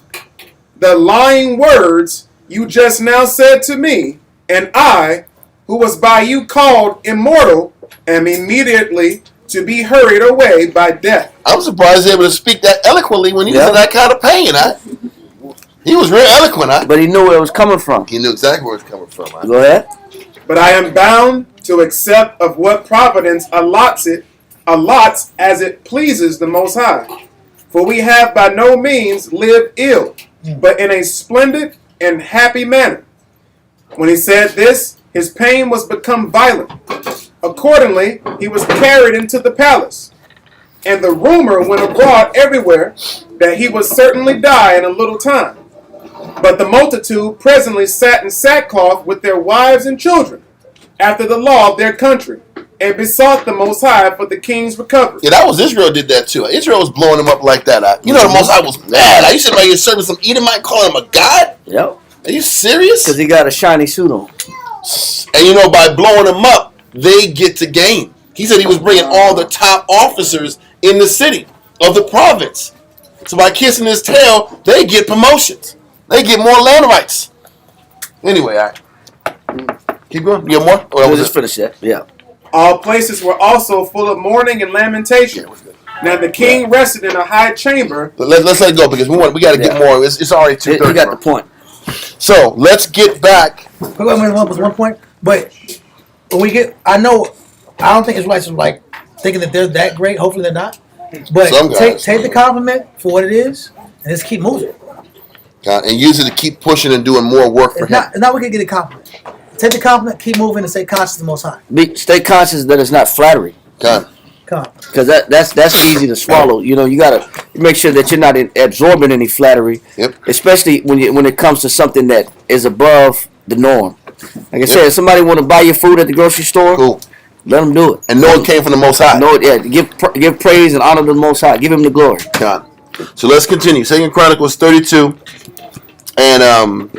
the lying words you just now said to me, and I, who was by you called immortal, am immediately to be hurried away by death. I'm surprised he was able to speak that eloquently when he was in that kind of pain. He was real eloquent. But he knew where it was coming from. He knew exactly where it was coming from. Go ahead. But I am bound to accept of what providence allots as it pleases the Most High. For we have by no means lived ill, but in a splendid and happy manner. When he said this, his pain was become violent. Accordingly, he was carried into the palace. And the rumor went abroad everywhere that he would certainly die in a little time. But the multitude presently sat in sackcloth with their wives and children, after the law of their country, and besought the Most High for the king's recovery. Yeah, that was Israel did that too. Israel was blowing him up like that. You know, the Most High was mad. You said about your servant some Edomite calling him a god? Yep. Are you serious? Because he got a shiny suit on. And you know, by blowing him up, they get to gain. He said he was bringing all the top officers in the city of the province. So by kissing his tail, they get promotions. They get more land rights. Anyway, all right. Keep going. You have more? We'll just finish that. Yeah. All places were also full of mourning and lamentation. Now the king rested in a high chamber. Let's let it go because we got to get more. It's already 2:30. You got the point. So let's get back. Wait, one point. But when we get, I don't think Israelites are like thinking that they're that great. Hopefully they're not. But take the compliment for what it is and just keep moving. And use it to keep pushing and doing more work for him. Now we can get a compliment. Take the compliment, keep moving, and stay conscious of the Most High. Stay conscious that it's not flattery. Because that's easy to swallow. You know, you gotta make sure that you're not absorbing any flattery. Yep. Especially when it comes to something that is above the norm. Like I said, if somebody want to buy your food at the grocery store, cool. Let them do it. And know it came from the Most High. Give praise and honor to the Most High. Give him the glory. God. So let's continue. 2 Chronicles 32, and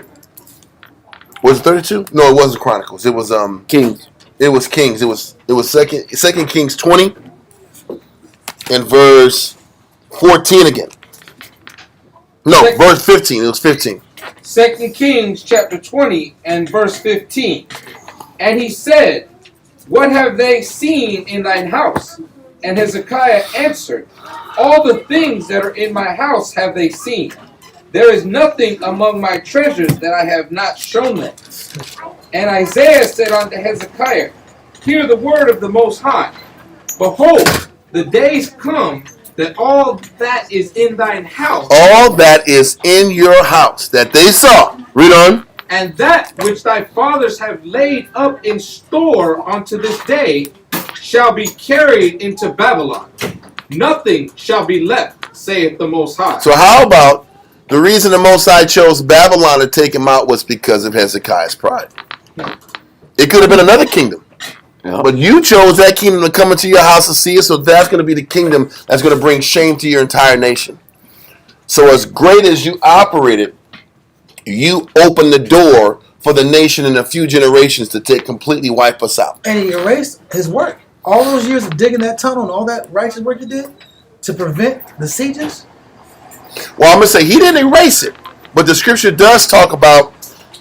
was it 32? No, it wasn't Chronicles. It was Kings. It was Kings. It was Second Kings 20 and verse 14 again. No, verse 15. It was 15. 2 Kings chapter 20 and verse 15. And he said, what have they seen in thine house? And Hezekiah answered, all the things that are in my house have they seen. There is nothing among my treasures that I have not shown them. And Isaiah said unto Hezekiah, hear the word of the Most High. Behold, the days come that all that is in thine house. All that is in your house that they saw. Read on. And that which thy fathers have laid up in store unto this day shall be carried into Babylon. Nothing shall be left, saith the Most High. So how about the reason the Most High chose Babylon to take him out was because of Hezekiah's pride. It could have been another kingdom. Yeah. But you chose that kingdom to come into your house and see it, so that's going to be the kingdom that's going to bring shame to your entire nation. So as great as you operated, you opened the door for the nation in a few generations to completely wipe us out. And he erased his work. All those years of digging that tunnel and all that righteous work you did to prevent the sieges. Well, I'm going to say he didn't erase it, but the scripture does talk about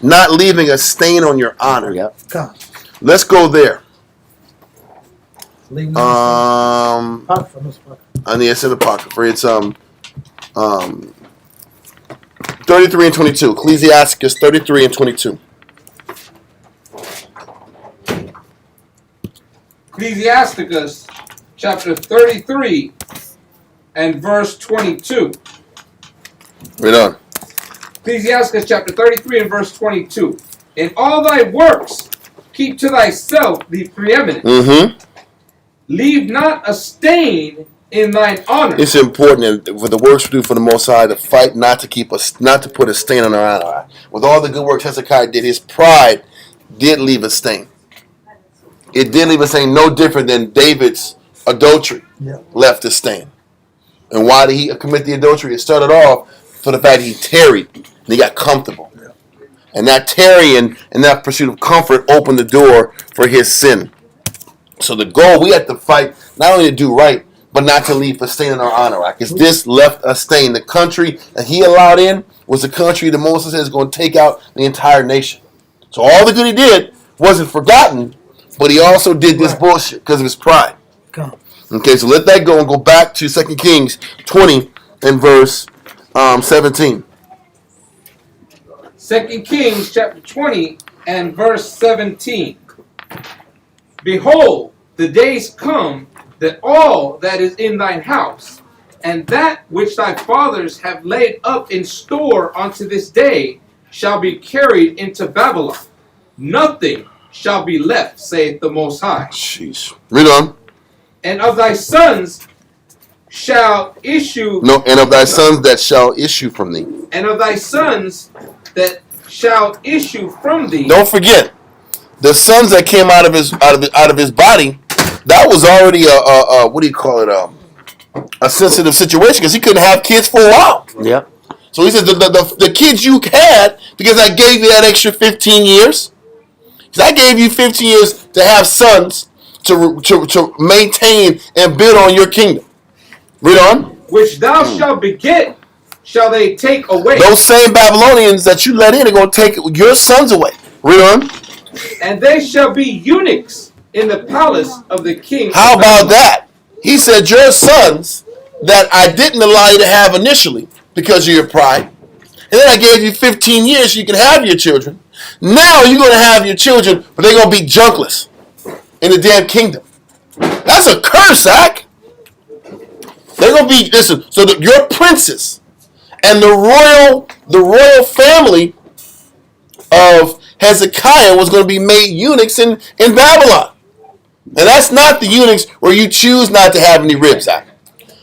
not leaving a stain on your honor. Yep. Let's go there. And it's in the Apocrypha. It's 33 and 22. Ecclesiasticus 33 and 22. Ecclesiasticus chapter 33 and verse 22. Read on. Ecclesiasticus chapter 33 and verse 22. In all thy works, keep to thyself the preeminent. Mm-hmm. Leave not a stain in thine honor. It's important for the works we do for the Most High to fight not to put a stain on our honor. With all the good works Hezekiah did, his pride did leave a stain. It did leave a stain no different than David's adultery left a stain. And why did he commit the adultery? It started off for the fact he tarried and he got comfortable. And that tarrying and that pursuit of comfort opened the door for his sin. So the goal, we have to fight not only to do right, but not to leave a stain in our honor. Because this left a stain. The country that he allowed in was the country that Moses said is going to take out the entire nation. So all the good he did wasn't forgotten, but he also did this bullshit because of his pride. Okay, so let that go and go back to 2 Kings 20 and verse 17. 2 Kings chapter 20 and verse 17. Behold, the days come that all that is in thine house, and that which thy fathers have laid up in store unto this day, shall be carried into Babylon. Nothing shall be left, saith the Most High. Jeez. Read on. And of thy sons shall issue... No, and of thy sons that shall issue from thee. And of thy sons that shall issue from thee. Don't forget, the sons that came out of his body, that was already a sensitive situation because he couldn't have kids for a while. Yep. So he said the kids you had, because I gave you that extra 15 years, because I gave you 15 years to have sons to maintain and build on your kingdom. Read on. Which thou shalt beget, shall they take away. Those same Babylonians that you let in are going to take your sons away. Read on. And they shall be eunuchs in the palace of the king. How about that? He said, your sons that I didn't allow you to have initially because of your pride, and then I gave you 15 years so you can have your children. Now you're going to have your children, but they're going to be junkless in the damn kingdom. That's a curse, Zach. They're going to be, listen, so that your princes and the royal family of Hezekiah was going to be made eunuchs in Babylon. And that's not the eunuchs where you choose not to have any ribs, Zach.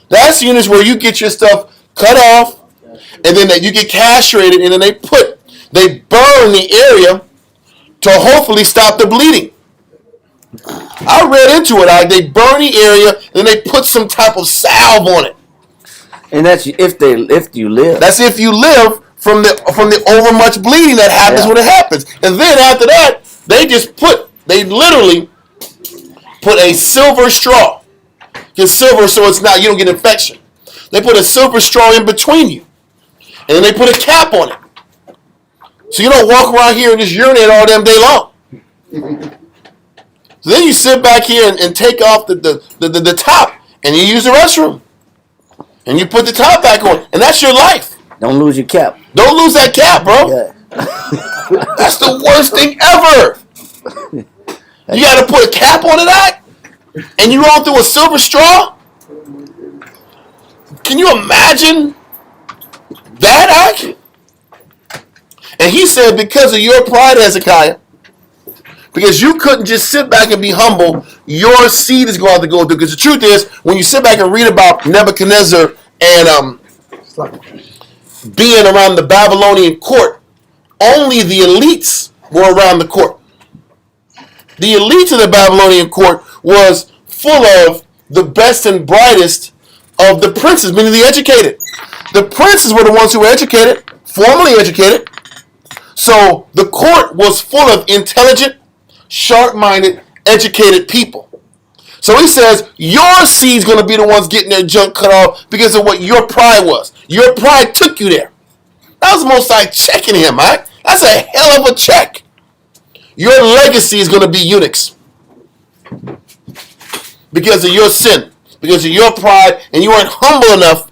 That's the eunuchs where you get your stuff cut off, and then you get castrated, and then they burn the area to hopefully stop the bleeding. I read into it. They burn the area, and then they put some type of salve on it. And that's if you live. That's if you live from the overmuch bleeding that happens when it happens. And then after that, they literally put a silver straw. Get silver so you don't get infection. They put a silver straw in between you. And then they put a cap on it. So you don't walk around here and just urinate all damn day long. So then you sit back here and take off the top and you use the restroom. And you put the top back on. And that's your life. Don't lose your cap. Don't lose that cap, bro. Yeah. That's the worst thing ever. You got to put a cap on it, Ak? And you roll through a silver straw? Can you imagine that, Ak? And he said, because of your pride, Hezekiah, because you couldn't just sit back and be humble, your seed is going to have to go through. Because the truth is, when you sit back and read about Nebuchadnezzar and being around the Babylonian court, only the elites were around the court. The elites of the Babylonian court was full of the best and brightest of the princes, meaning the educated. The princes were the ones who were educated, formally educated. So the court was full of intelligent, sharp-minded, educated people. So he says, your seed's going to be the ones getting their junk cut off because of what your pride was. Your pride took you there. That was most like checking him, Mike. That's a hell of a check. Your legacy is going to be eunuchs because of your sin, because of your pride, and you weren't humble enough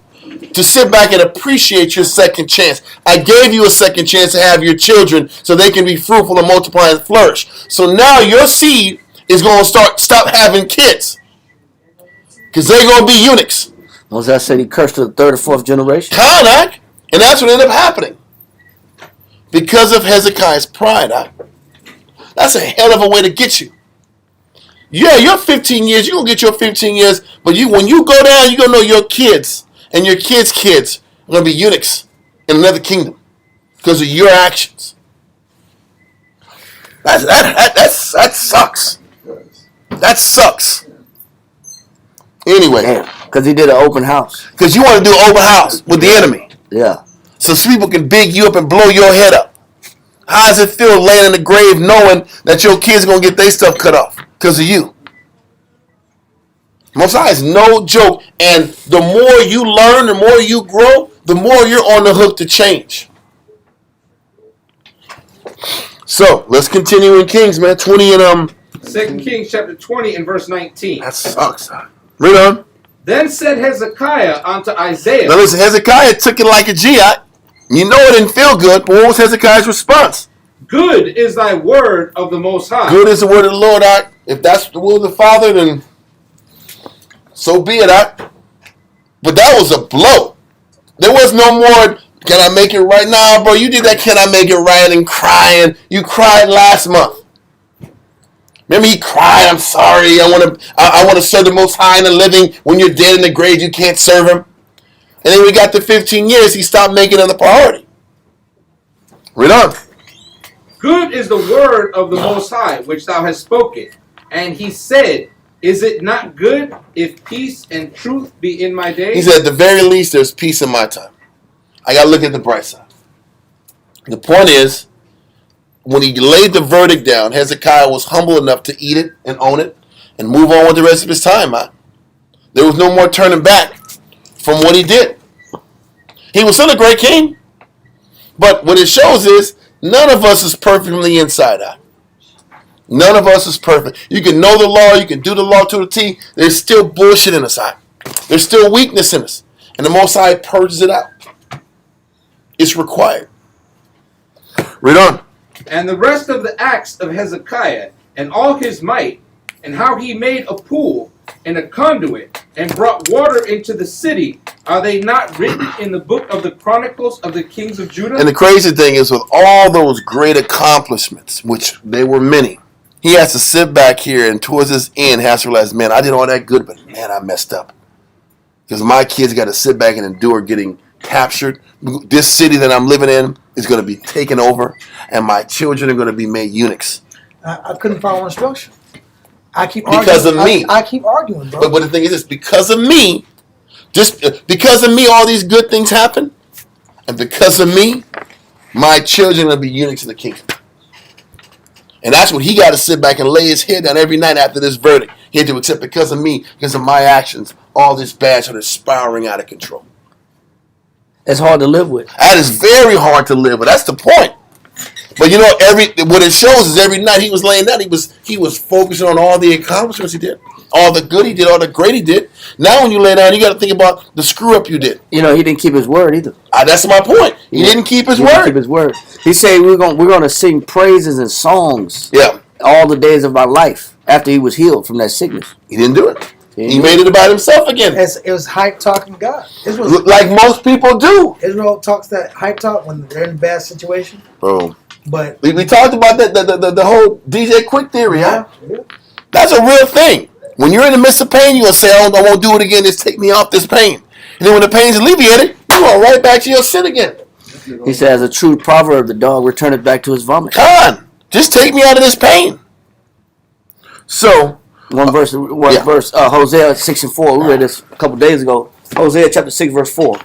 to sit back and appreciate your second chance. I gave you a second chance to have your children so they can be fruitful and multiply and flourish. So now your seed is going to stop having kids because they're going to be eunuchs. Moses said he cursed to the third or fourth generation. Karnak, and that's what ended up happening because of Hezekiah's pride. That's a hell of a way to get you. Yeah, your 15 years, you're going to get your 15 years, but when you go down, you're going to know your kids and your kids' kids are going to be eunuchs in another kingdom because of your actions. That sucks. That sucks. Anyway. Because he did an open house. Because you want to do an open house with the enemy. Yeah. so people can big you up and blow your head up. How does it feel laying in the grave knowing that your kids are going to get their stuff cut off because of you? Most High is no joke. And the more you learn, the more you grow, the more you're on the hook to change. So, let's continue in Kings, man. 20 and 2 Kings chapter 20 and verse 19. That sucks. Read on. Then said Hezekiah unto Isaiah. Now listen, Hezekiah took it like a G. You know it didn't feel good, but what was Hezekiah's response? Good is thy word of the Most High. Good is the word of the Lord. If that's the will of the Father, then so be it. But that was a blow. There was no more, can I make it right now, bro? You did that, can I make it right, and crying. You cried last month. Remember, he cried, I'm sorry, I want to serve the Most High in the living. When you're dead in the grave, you can't serve him. And then we got to 15 years, he stopped making it a priority. Read on. Good is the word of the Most High, which thou hast spoken. And he said, is it not good if peace and truth be in my days? He said, at the very least, there's peace in my time. I got to look at the bright side. The point is, when he laid the verdict down, Hezekiah was humble enough to eat it and own it and move on with the rest of his time, man. There was no more turning back from what he did. He was still a great king. But what it shows is, none of us is perfect from the inside out. None of us is perfect. You can know the law, you can do the law to the T. There's still bullshit in us. There's still weakness in us. And the Most High purges it out. It's required. Read on. And the rest of the acts of Hezekiah, and all his might, and how he made a pool and a conduit, and brought water into the city, are they not written in the book of the Chronicles of the kings of Judah? And the crazy thing is, with all those great accomplishments, which they were many, he has to sit back here and towards his end has to realize, man, I did all that good, but man, I messed up. Because my kids got to sit back and endure getting captured. This city that I'm living in is going to be taken over, and my children are going to be made eunuchs. I couldn't follow instruction. I keep because arguing. of me. I keep arguing, bro. But the thing is this, because of me, because of me, all these good things happen, and because of me, my children are going to be eunuchs in the kingdom. And that's what he got to sit back and lay his head down every night after this verdict. He had to accept, because of me, because of my actions, all this bad sort of spiraling out of control. It's hard to live with. That is very hard to live with. That's the point. But you know, what it shows is every night he was laying down, he was focusing on all the accomplishments he did, all the good he did, all the great he did. Now when you lay down, you got to think about the screw up you did. You know, he didn't keep his word either. That's my point. He didn't keep his word. Didn't keep his word. He said we're gonna sing praises and songs. Yeah. All the days of our life after he was healed from that sickness. He didn't do it. He made it about himself again. It was hype talking God. Like most people do. Israel talks that hype talk when they're in a bad situation. Bro. But we talked about that the whole DJ Quick theory, huh? Yeah. That's a real thing. When you're in the midst of pain, you're going to say, I won't do it again. Just take me off this pain. And then when the pain's alleviated, you're going right back to your sin again. He says, a true proverb, the dog returneth back to his vomit. Come on. Just take me out of this pain. So, One verse, Hosea 6 and 4. We read this a couple days ago. Hosea chapter 6, verse 4.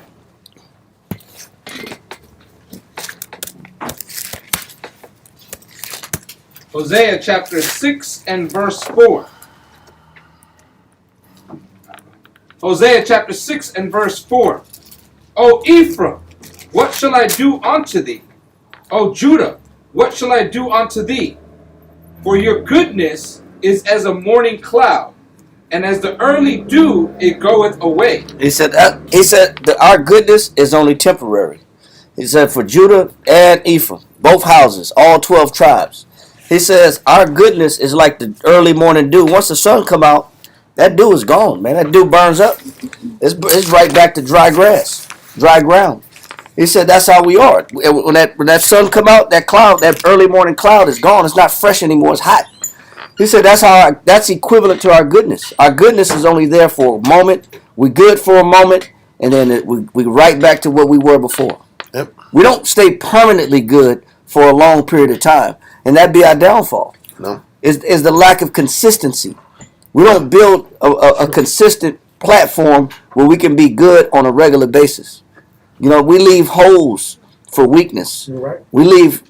Hosea chapter 6 and verse 4. Hosea chapter 6 and verse 4. O Ephraim, what shall I do unto thee? O Judah, what shall I do unto thee? For your goodness is as a morning cloud, and as the early dew it goeth away. He said that our goodness is only temporary. He said for Judah and Ephraim, both houses, all 12 tribes. He says our goodness is like the early morning dew. Once the sun come out, that dew is gone, man. That dew burns up. It's right back to dry grass, dry ground. He said that's how we are. When that sun come out, that cloud, that early morning cloud is gone. It's not fresh anymore. It's hot. He said that's equivalent to our goodness. Our goodness is only there for a moment. We're good for a moment, and then we right back to what we were before. Yep. We don't stay permanently good for a long period of time, and that'd be our downfall. No, is the lack of consistency. We don't build a consistent platform where we can be good on a regular basis. You know, we leave holes for weakness. You're right. We leave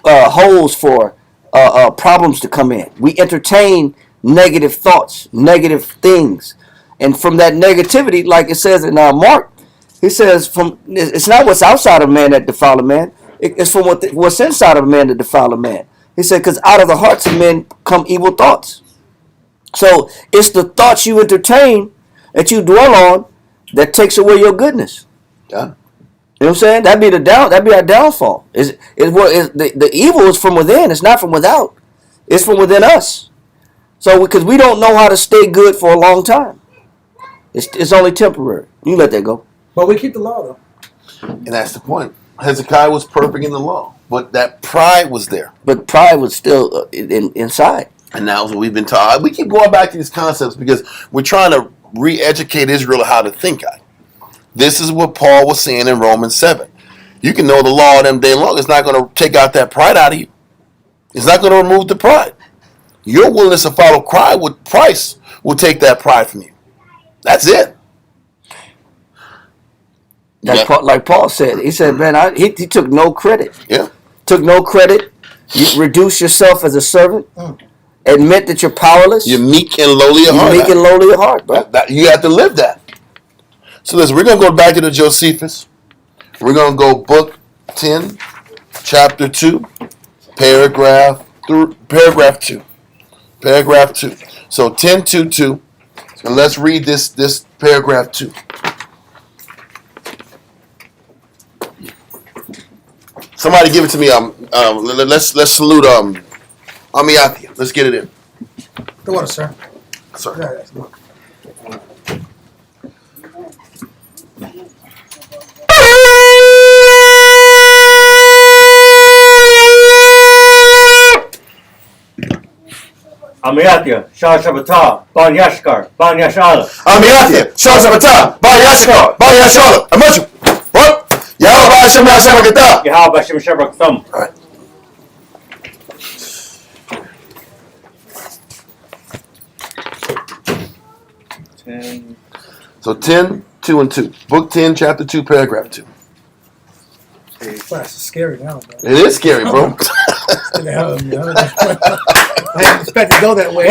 holes for problems to come in. We entertain negative thoughts, negative things, and from that negativity, like it says in Mark, he says, it's not what's outside of man that defile a man. It's from what's inside of a man that defile a man. He said, because out of the hearts of men come evil thoughts. So it's the thoughts you entertain that you dwell on that takes away your goodness. Yeah. You know what I'm saying? That'd be our downfall. The evil is from within. It's not from without. It's from within us. So because we don't know how to stay good for a long time. It's only temporary. You let that go. But we keep the law, though. And that's the point. Hezekiah was perfect in the law, but that pride was there. But pride was still inside. And that was what we've been taught. We keep going back to these concepts because we're trying to re-educate Israel how to think. This is what Paul was saying in Romans 7. You can know the law all them day long. It's not going to take out that pride out of you. It's not going to remove the pride. Your willingness to follow Christ will take that pride from you. That's it. Like Paul said. He said, man, he took no credit. Yeah. Took no credit. You reduce yourself as a servant. Admit that you're powerless. You're meek and lowly at heart. You're meek and lowly at heart, bro. You have to live that. So listen, we're going to go back to the Josephus. We're going to go book 10, chapter 2, paragraph 2. Paragraph 2. So 10:2:2. And let's read this paragraph 2. Somebody give it to me. Let's salute Amiathia. Let's get it in. The water, sir. Sorry. Amiathia, Shah Shabbatah, Ban Yashkar, Ban Yashala. Amiathia, Shah Shabbatah, Ban Yashkar, Ban Yashala. Amachu. What? Yahweh Hashem Hashem Yahweh Hashem Shabrak Thumb. All right. So 10:2:2. Book 10, chapter 2, paragraph 2. That's scary now, bro. It is scary, bro. I didn't expect to go that way.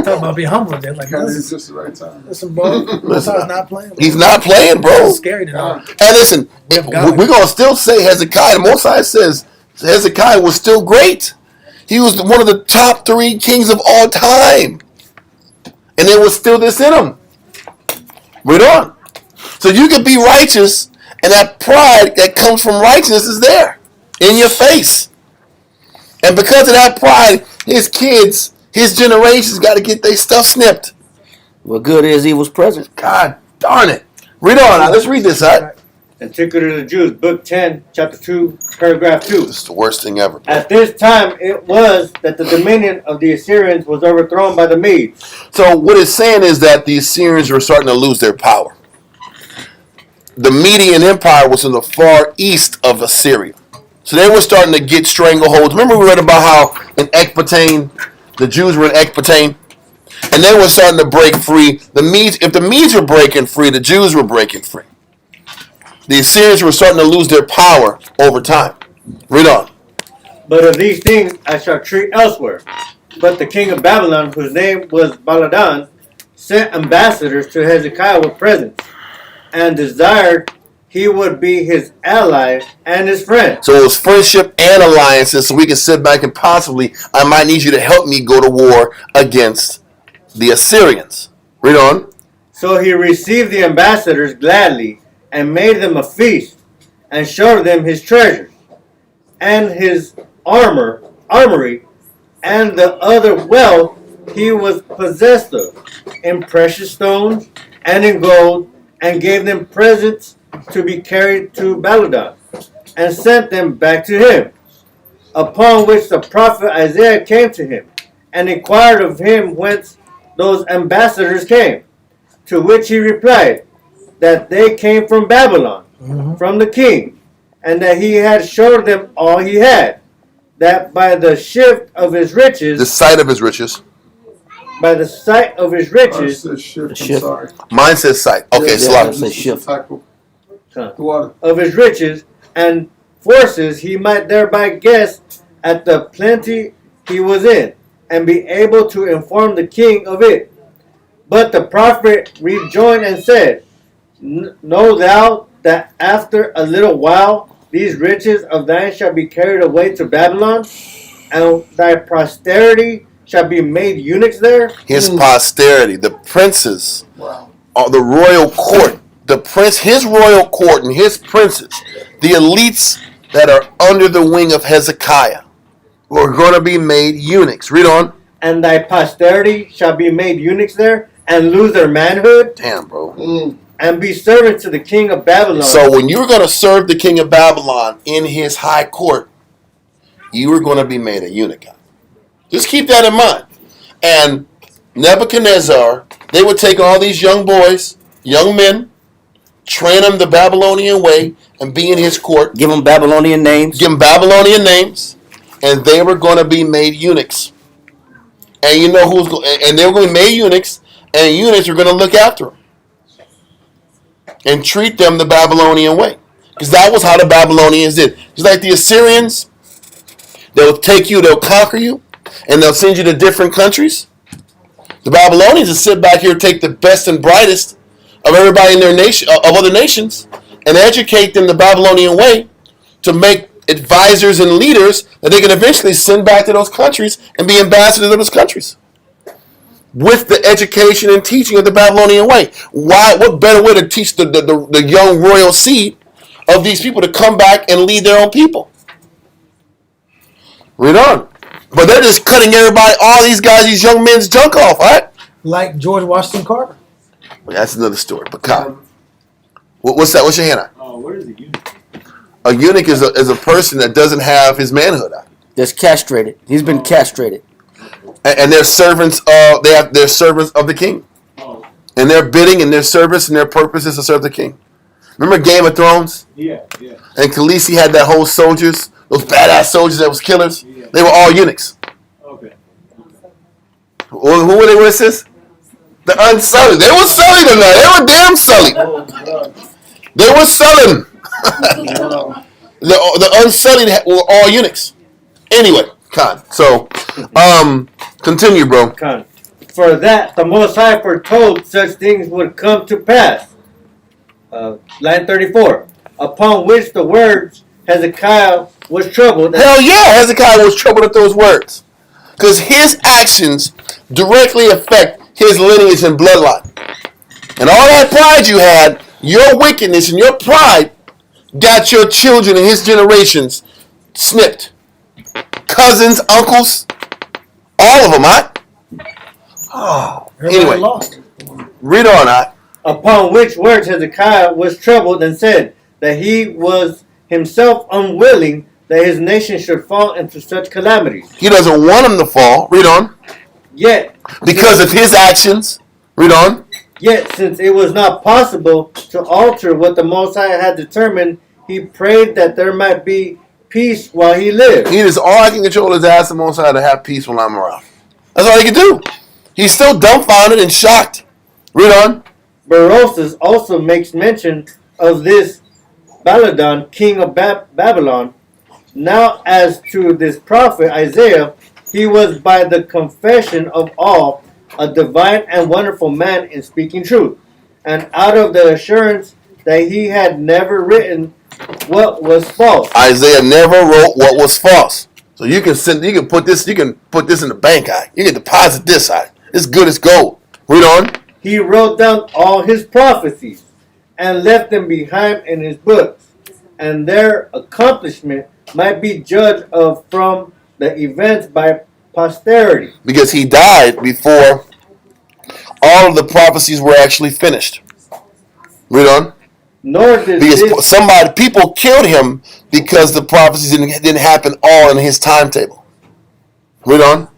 Talking about be humble, man. Like, It's just the right time. listen, bro. Listen, not playing. He's not playing, bro. It's scary to know. And listen, we're going to still say Hezekiah. The Most High says Hezekiah was still great. He was one of the top 3 kings of all time. And there was still this in him. Read on. So you can be righteous, and that pride that comes from righteousness is there in your face. And because of that pride, his kids, his generations got to get their stuff snipped. What good is evil's present? God darn it. Read on. Now, let's read this, all right? Antiquity of the Jews, Book 10, Chapter 2, Paragraph 2. This is the worst thing ever. At this time, it was that the dominion of the Assyrians was overthrown by the Medes. So what it's saying is that the Assyrians were starting to lose their power. The Median Empire was in the far east of Assyria. So they were starting to get strangleholds. Remember we read about how in Ecbatane, the Jews were in Ecbatane? And they were starting to break free. If the Medes were breaking free, the Jews were breaking free. The Assyrians were starting to lose their power over time. Read on. But of these things I shall treat elsewhere. But the king of Babylon, whose name was Baladan, sent ambassadors to Hezekiah with presents, and desired he would be his ally and his friend. So it was friendship and alliances, so we can sit back and possibly, I might need you to help me go to war against the Assyrians. Read on. So he received the ambassadors gladly, and made them a feast, and showed them his treasures, and his armory, and the other wealth he was possessed of, in precious stones and in gold, and gave them presents to be carried to Baladan, and sent them back to him. Upon which the prophet Isaiah came to him, and inquired of him whence those ambassadors came, to which he replied, that they came from Babylon, from the king, and that he had showed them all he had, that by the shift of his riches, the sight of his riches, by the sight of his riches. Shift. Mine says sight. Okay, Yeah, Salah. say shift. Of his riches and forces, he might thereby guess at the plenty he was in, and be able to inform the king of it. But the prophet rejoined and said, Know thou that after a little while these riches of thine shall be carried away to Babylon, and thy posterity shall be made eunuchs there? His posterity, the princes, the royal court, his royal court and his princes, the elites that are under the wing of Hezekiah, were going to be made eunuchs. Read on. And thy posterity shall be made eunuchs there, and lose their manhood. Damn, bro. And be servants to the king of Babylon. So when you were going to serve the king of Babylon in his high court, you were going to be made a eunuch. Just keep that in mind. And Nebuchadnezzar, they would take all these young boys, young men, train them the Babylonian way, and be in his court. Give them Babylonian names. And they were going to be made eunuchs. And you know who's going? And they were going to be made eunuchs, and eunuchs were going to look after them and treat them the Babylonian way, because that was how the Babylonians did. Just like the Assyrians, they'll take you, they'll conquer you, and they'll send you to different countries. The Babylonians will sit back here, take the best and brightest of everybody in their nation, of other nations, and educate them the Babylonian way to make advisors and leaders that they can eventually send back to those countries and be ambassadors of those countries with the education and teaching of the Babylonian way. Why? What better way to teach the young royal seed of these people to come back and lead their own people? Read on. But they're just cutting everybody, all these guys, these young men's junk off, right? Like George Washington Carver. Well, that's another story. But Kyle, what's that? What's your hand on? What is a eunuch? A eunuch is a person that doesn't have his manhood out. That's castrated. He's been castrated. And they're servants of they're servants of the king. And their bidding and their service and their purpose is to serve the king. Remember Game of Thrones? Yeah. And Khaleesi had that whole soldiers, those badass soldiers that was killers. Yeah. They were all eunuchs. Okay. Who were they with, sis? The unsullied. They were sullied or not? They were damn sullied. They were sullied. The unsullied were all eunuchs. Anyway, Khan. So, continue, bro. Khan. For that the Most High foretold such things would come to pass. Line 34. Upon which the words Hezekiah was troubled. Hell yeah, Hezekiah was troubled at those words. Because his actions directly affect his lineage and bloodline. And all that pride you had, your wickedness and your pride got your children and his generations snipped. Cousins, uncles, all of them, right? Oh, anyway, read on, right? Upon which words Hezekiah was troubled and said that he was himself unwilling that his nation should fall into such calamities. He doesn't want him to fall. Read on. Yet, because of his actions. Read on. Yet, since it was not possible to alter what the Most High had determined, he prayed that there might be peace while he lived. He is all I can control is ask the Most High to have peace while I'm around. That's all he can do. He's still dumbfounded and shocked. Read on. Berosus also makes mention of this Baladan, king of Babylon. Now as to this prophet Isaiah, he was by the confession of all a divine and wonderful man in speaking truth, and out of the assurance that he had never written what was false. Isaiah never wrote what was false. So you can put this in the bank. You can deposit this. It's good as gold. Read on. He wrote down all his prophecies and left them behind in his books, and their accomplishment might be judged of from the events by posterity. Because he died before all of the prophecies were actually finished. Read on. Nor did people killed him because the prophecies didn't happen all in his timetable. Read on.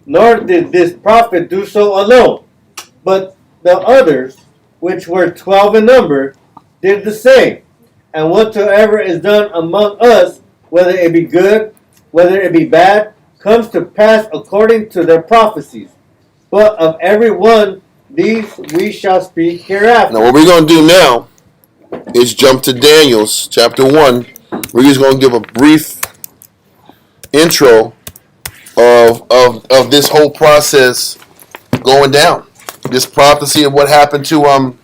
Nor did this prophet do so alone, but the others, which were 12 in number, did the same. And whatsoever is done among us, whether it be good, whether it be bad, comes to pass according to their prophecies. but of every one these we shall speak hereafter. Now, what we're going to do now is jump to Daniel's chapter 1. We're just going to give a brief intro of this whole process going down. This prophecy of what happened to or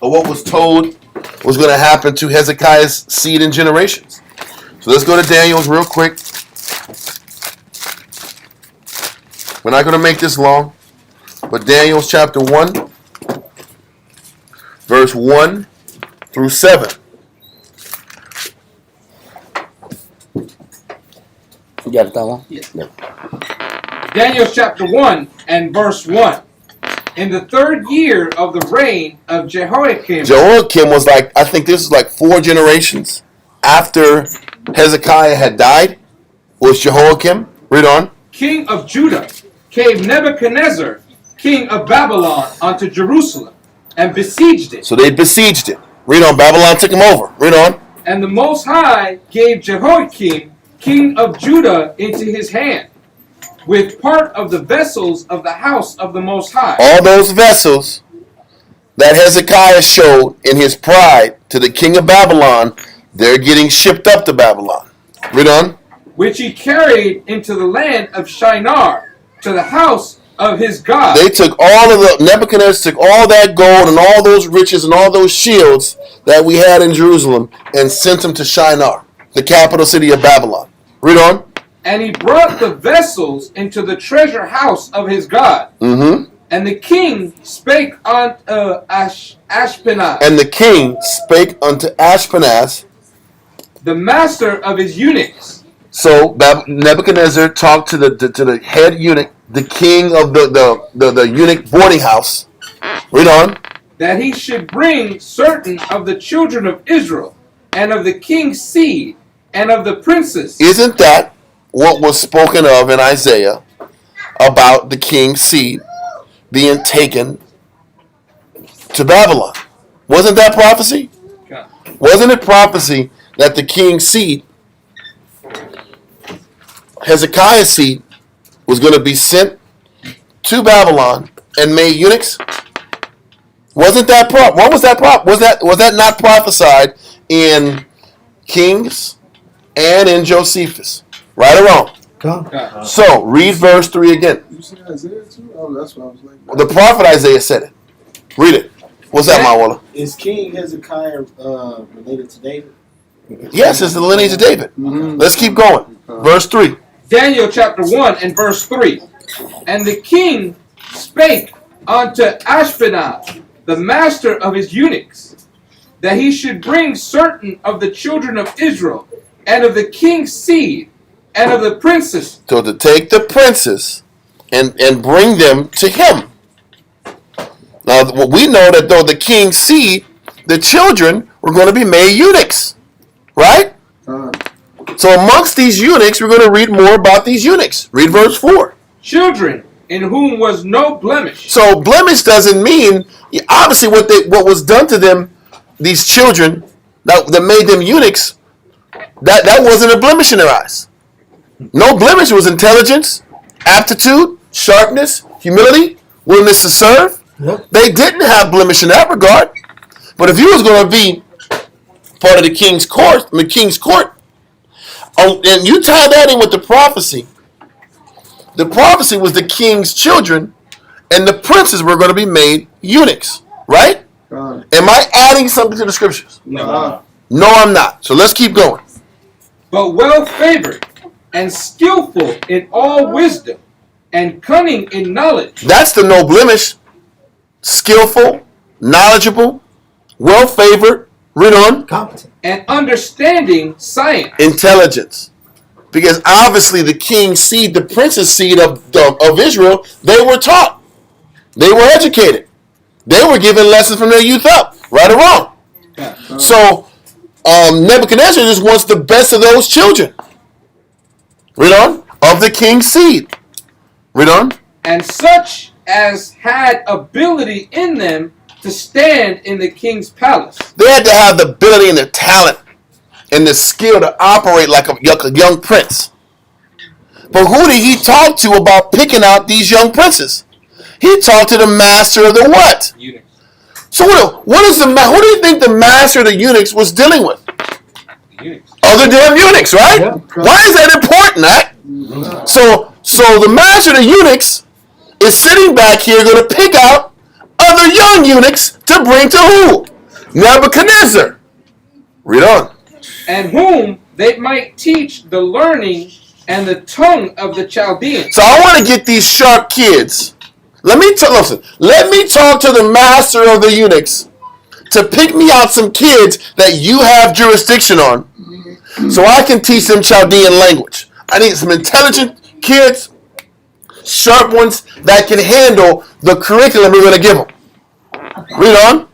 what was told was going to happen to Hezekiah's seed and generations. So let's go to Daniel's real quick. We're not going to make this long, but Daniel's chapter 1, verse 1 through 7. You got it that one? Yes. No. Daniel chapter 1 and verse 1. In the 3rd year of the reign of Jehoiakim. Jehoiakim was like, I think this is like 4 generations after Hezekiah had died. Was Jehoiakim? Read on. King of Judah, came Nebuchadnezzar, king of Babylon, unto Jerusalem, and besieged it. So they besieged it. Read on. Babylon took him over. Read on. And the Most High gave Jehoiakim, king of Judah, into his hand, with part of the vessels of the house of the Most High. All those vessels that Hezekiah showed in his pride to the king of Babylon, they're getting shipped up to Babylon. Read on. Which he carried into the land of Shinar, to the house of his God. They took all of the, Nebuchadnezzar took all that gold and all those riches and all those shields that we had in Jerusalem and sent them to Shinar, the capital city of Babylon. Read on. And he brought the vessels into the treasure house of his God. Mm-hmm. And the king spake unto Ashpenaz. And the king spake unto Ashpenaz, the master of his eunuchs. So Nebuchadnezzar talked to the head eunuch, the king of the eunuch boarding house. Read on. That he should bring certain of the children of Israel, and of the king's seed, and of the princes. Isn't that what was spoken of in Isaiah about the king's seed being taken to Babylon? Wasn't that prophecy? Okay. Wasn't it prophecy that the king's seed, Hezekiah's seed, was going to be sent to Babylon and made eunuchs? Wasn't that what was that was that not prophesied in Kings and in Josephus? Right or wrong? Okay. So read verse 3 again. You see Isaiah too? Oh, that's what I was like. The prophet Isaiah said it. Read it. What's that, Mawala? Is King Hezekiah related to David? Yes, it's the lineage of David. Mm-hmm. Let's keep going. Verse 3. Daniel chapter 1 and verse 3. And the king spake unto Ashpenaz, the master of his eunuchs, that he should bring certain of the children of Israel, and of the king's seed, and of the princes. So to take the princes and bring them to him. Now we know that though the king's seed, the children were going to be made eunuchs. Right? So amongst these eunuchs, we're going to read more about these eunuchs. Read verse 4. Children in whom was no blemish. So blemish doesn't mean, obviously what was done to them, these children that made them eunuchs, that wasn't a blemish in their eyes. No blemish. Was intelligence, aptitude, sharpness, humility, willingness to serve. Yep. They didn't have blemish in that regard. But if you was going to be part of the king's court, and you tie that in with the prophecy. The prophecy was the king's children, and the princes were going to be made eunuchs, right? Am I adding something to the scriptures? No. No, I'm not. So let's keep going. But well favored and skillful in all wisdom and cunning in knowledge. That's the no blemish. Skillful, knowledgeable, well favored. Read on. Competent. And understanding science. Intelligence. Because obviously the king's seed, the prince's seed of Israel, they were taught. They were educated. They were given lessons from their youth up. Right or wrong? Yeah. So Nebuchadnezzar just wants the best of those children. Read on. Of the king's seed. Read on. And such as had ability in them to stand in the king's palace. They had to have the ability and the talent and the skill to operate like a young prince. But who did he talk to about picking out these young princes? He talked to the master of the what? Eunuchs. So what is who do you think the master of the eunuchs was dealing with? Eunuchs. Other damn eunuchs, right? Yeah. Why is that important, right? So the master of the eunuchs is sitting back here going to pick out other young eunuchs to bring to who? Nebuchadnezzar. Read on. And whom they might teach the learning and the tongue of the Chaldeans. So I want to get these sharp kids. Let me talk to the master of the eunuchs to pick me out some kids that you have jurisdiction on so I can teach them Chaldean language. I need some intelligent kids, sharp ones that can handle the curriculum we're going to give them. Read on.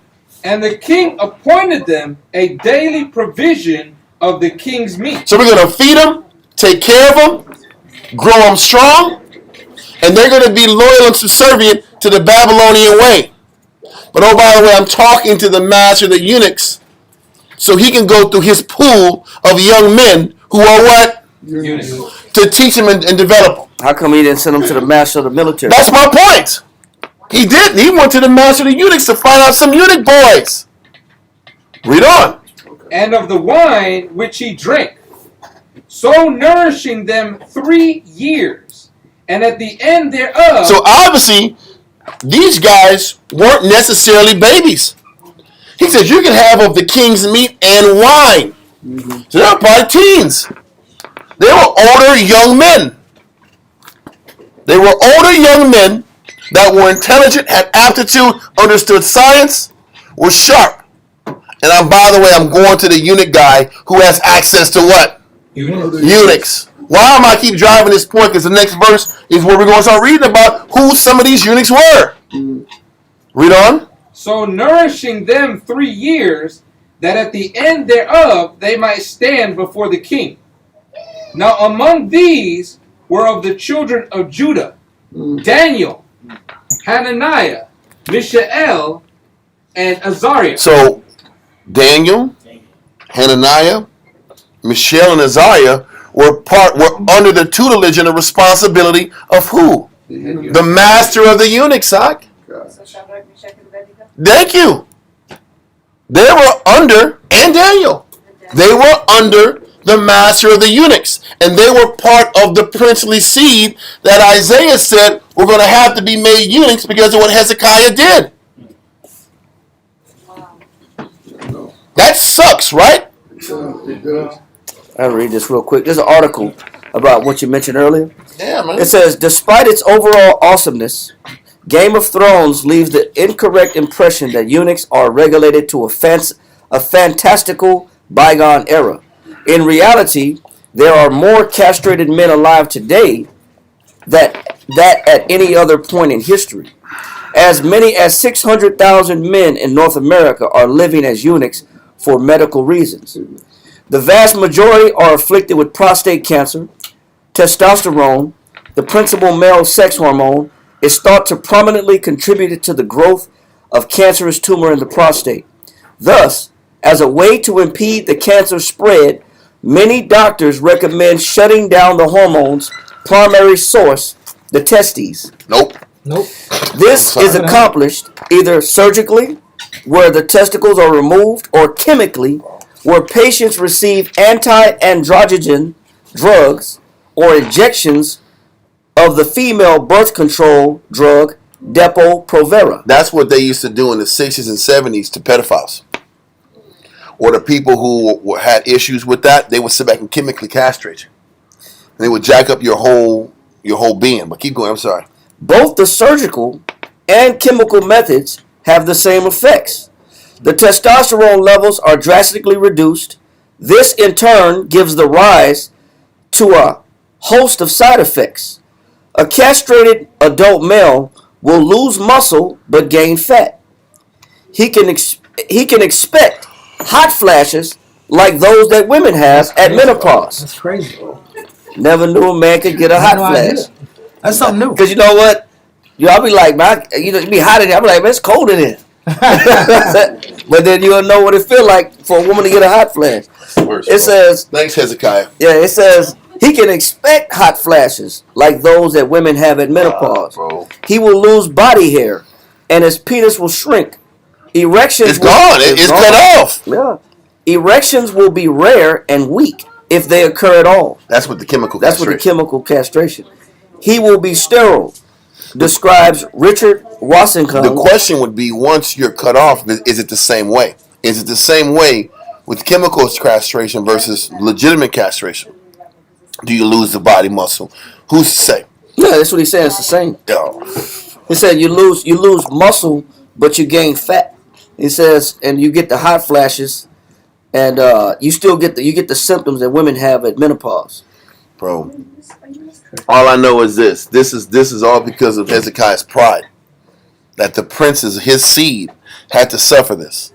And the king appointed them a daily provision of the king's meat. So we're going to feed them, take care of them, grow them strong, and they're going to be loyal and subservient to the Babylonian way. But oh, by the way, I'm talking to the master of the eunuchs so he can go through his pool of young men who are what? Eunuchs. To teach them and develop them. How come he didn't send them to the master of the military? That's my point. He didn't. He went to the master of the eunuchs to find out some eunuch boys. Read on. And of the wine which he drank, so nourishing them 3 years, and at the end thereof. So obviously, these guys weren't necessarily babies. He says you can have of the king's meat and wine. So they're probably teens. They were older young men. They were older young men that were intelligent, had aptitude, understood science, were sharp. And by the way, I'm going to the eunuch guy who has access to what? Eunuchs. Why am I keep driving this point? Because the next verse is where we're going to start reading about who some of these eunuchs were. Read on. So nourishing them 3 years, that at the end thereof they might stand before the king. Now among these were of the children of Judah, Daniel, Hananiah, Mishael, and Azariah. So Daniel, Hananiah, Mishael, and Azariah were under the tutelage and the responsibility of who? The master of the eunuchs, Zach. Thank you. They were under, and Daniel, they were under the master of the eunuchs. And they were part of the princely seed that Isaiah said were going to have to be made eunuchs because of what Hezekiah did. That sucks, right? I'll read this real quick. There's an article about what you mentioned earlier. Yeah, man. It says, despite its overall awesomeness, Game of Thrones leaves the incorrect impression that eunuchs are regulated to a fantastical bygone era. In reality, there are more castrated men alive today than at any other point in history. As many as 600,000 men in North America are living as eunuchs for medical reasons. The vast majority are afflicted with prostate cancer. Testosterone, the principal male sex hormone, is thought to prominently contribute to the growth of cancerous tumor in the prostate. Thus, as a way to impede the cancer spread, many doctors recommend shutting down the hormone's primary source, the testes. Nope. This is accomplished either surgically, where the testicles are removed, or chemically, where patients receive anti-androgen drugs or injections of the female birth control drug Depo-Provera. That's what they used to do in the 60s and 70s to pedophiles. Or the people who had issues with that, they would sit back and chemically castrate you. And they would jack up your whole being. But keep going, I'm sorry. Both the surgical and chemical methods have the same effects. The testosterone levels are drastically reduced. This in turn gives the rise to a host of side effects. A castrated adult male will lose muscle but gain fat. He can expect hot flashes like those that women have at menopause. That's crazy. Never knew a man could get a hot flash. That's something new. Because you know what? I'll be like, man, it be hot in here. I'll be like, man, it's cold in here. But then you'll know what it feel like for a woman to get a hot flash. It says, thanks, Hezekiah. Yeah, it says He can expect hot flashes like those that women have at menopause. He will lose body hair, and his penis will shrink. Erections It's gone. It's cut off. Yeah. Erections will be rare and weak if they occur at all. That's what the chemical That's castration. what the chemical castration. He will be sterile, describes Richard Washington. The question would be, once you're cut off, is it the same way? Is it the same way with chemical castration versus legitimate castration? Do you lose the body muscle? Who's to say? Yeah, that's what he's saying. It's the same. He said you lose muscle, but you gain fat. He says, and you get the hot flashes, and you still get the symptoms that women have at menopause. Bro, all I know is this. This is all because of Hezekiah's pride. That the princes, his seed, had to suffer this.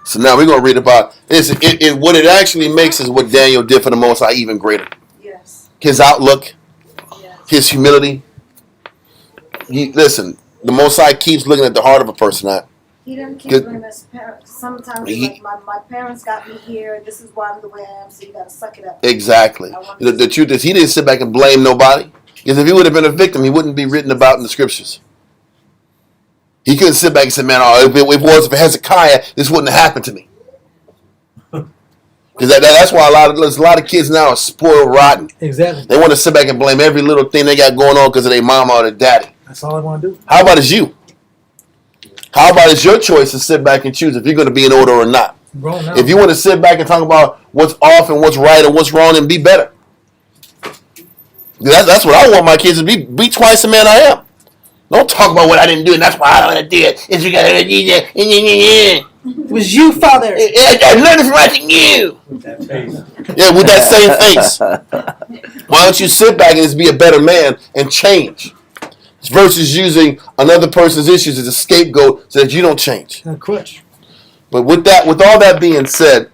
So now we're going to read about this. What it actually makes is what Daniel did for the Most High even greater. Yes. His outlook, Yes. his humility. Listen, the Most High keeps looking at the heart of a person. He didn't keep blaming his parents. Sometimes he's like, my parents got me here. This is why I'm the way I am. So you got to suck it up. Exactly. The truth is, he didn't sit back and blame nobody. Because if he would have been a victim, he wouldn't be written about in the scriptures. He couldn't sit back and say, man, if it wasn't for Hezekiah, this wouldn't have happened to me. Because that's why there's a lot of kids now are spoiled rotten. Exactly. They want to sit back and blame every little thing they got going on because of their mama or their daddy. That's all I want to do. How about it's you? How about it's your choice to sit back and choose if you're going to be in order or not? If you want to sit back and talk about what's off and what's right and what's wrong, and be better. That's what I want my kids to be. Be twice the man I am. Don't talk about what I didn't do, and that's why I don't want to do it. It's because I did that. It was you, Father. I learned it from watching you. Yeah, with that same face. Why don't you sit back and just be a better man and change? Versus using another person's issues as a scapegoat so that you don't change. Crutch. But with all that being said,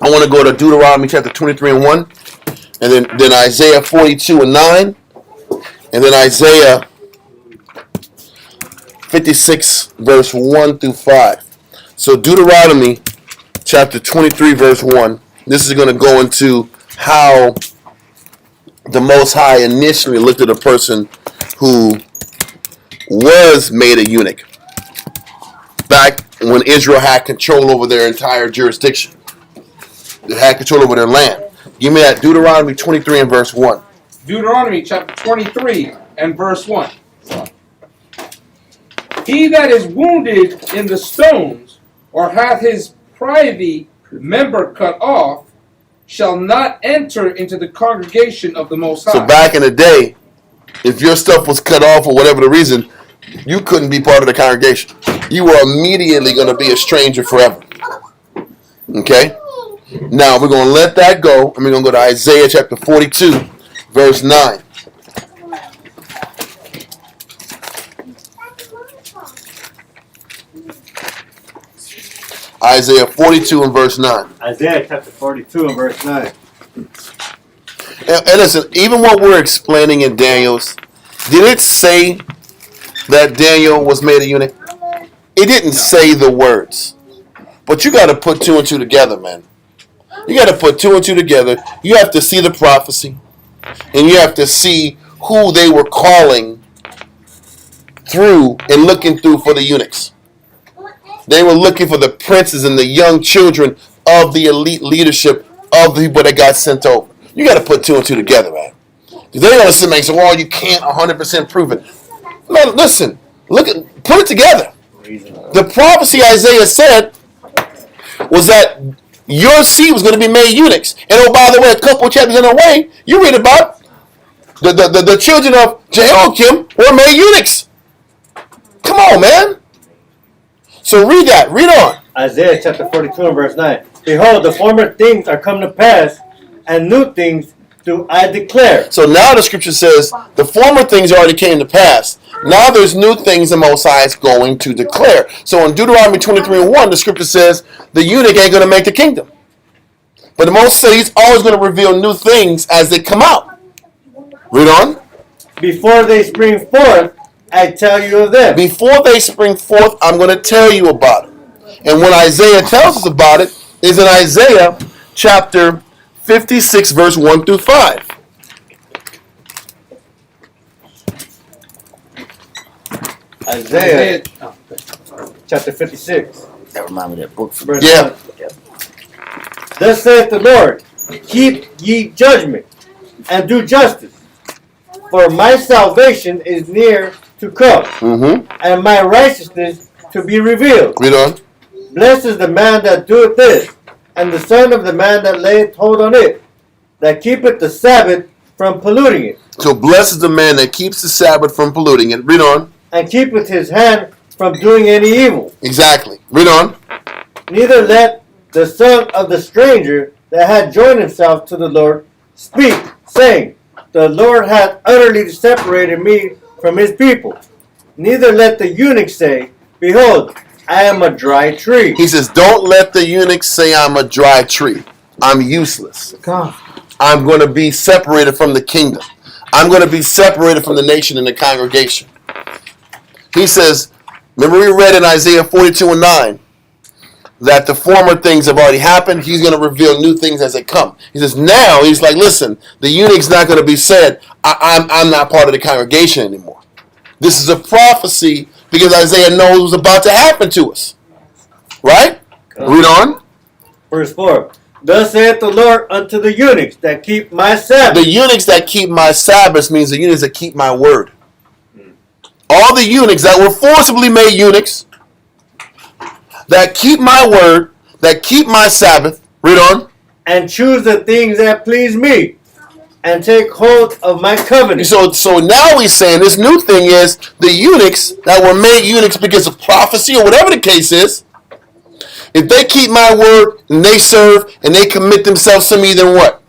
I want to go to Deuteronomy chapter 23 and 1, and then Isaiah 42 and 9, and then Isaiah 56 verse 1 through 5. So Deuteronomy chapter 23 verse 1. This is going to go into how the Most High initially looked at a person who was made a eunuch back when Israel had control over their entire jurisdiction. They had control over their land. Give me that Deuteronomy 23 and verse 1. Deuteronomy chapter 23 and verse 1. He that is wounded in the stones, or hath his privy member cut off, shall not enter into the congregation of the Most High. So back in the day, if your stuff was cut off for whatever the reason, you couldn't be part of the congregation. You were immediately going to be a stranger forever. Okay? Now, we're going to let that go, and we're going to go to Isaiah chapter 42, verse 9. Isaiah 42 and verse 9. Isaiah chapter 42 and verse 9. And listen, even what we're explaining in Daniel's, did it say that Daniel was made a eunuch? It didn't say the words. But you got to put two and two together, man. You got to put two and two together. You have to see the prophecy. And you have to see who they were calling through and looking through for the eunuchs. They were looking for the princes and the young children of the elite leadership of the people that got sent over. You got to put two and two together, man. They're going to sit back and say, well, you can't 100% prove it. Man, listen. Put it together. The prophecy Isaiah said was that your seed was going to be made eunuchs. And oh, by the way, a couple of chapters in a way, you read about the children of Jehoiakim were made eunuchs. Come on, man. So read that. Read on. Isaiah chapter 42 and verse 9. Behold, the former things are come to pass, and new things do I declare. So now the scripture says the former things already came to pass. Now there's new things the Most High is going to declare. So in Deuteronomy 23 and 1, the scripture says the eunuch ain't going to make the kingdom. But the Most High, he's always going to reveal new things as they come out. Read on. Before they spring forth, I tell you of them. Before they spring forth, I'm going to tell you about it. And when Isaiah tells us about it, is in Isaiah chapter 56, verse 1 through 5. Isaiah chapter 56. That reminds me of that book. Verse Yeah. 1. Thus saith the Lord, keep ye judgment, and do justice, for my salvation is near to come, and my righteousness to be revealed. Read on. Blessed is the man that doeth this, and the son of the man that layeth hold on it, that keepeth the Sabbath from polluting it. So blessed is the man that keeps the Sabbath from polluting it. Read on. And keepeth his hand from doing any evil. Exactly. Read on. Neither let the son of the stranger that had joined himself to the Lord speak, saying, the Lord hath utterly separated me from his people. Neither let the eunuch say, behold, I am a dry tree. He says, don't let the eunuch say I'm a dry tree. I'm useless. I'm going to be separated from the kingdom. I'm going to be separated from the nation and the congregation. He says, remember we read in Isaiah 42:9 that the former things have already happened. He's going to reveal new things as they come. He says, now he's like, listen, the eunuch's not going to be said, I'm not part of the congregation anymore. This is a prophecy because Isaiah knows what was about to happen to us. Right? Read on. Verse 4. Thus saith the Lord unto the eunuchs that keep my Sabbath. The eunuchs that keep my Sabbath means the eunuchs that keep my word. All the eunuchs that were forcibly made eunuchs, that keep my word, that keep my Sabbath, read on. And choose the things that please me, and take hold of my covenant. So now he's saying this new thing is the eunuchs that were made eunuchs because of prophecy or whatever the case is, if they keep my word and they serve and they commit themselves to me, then what?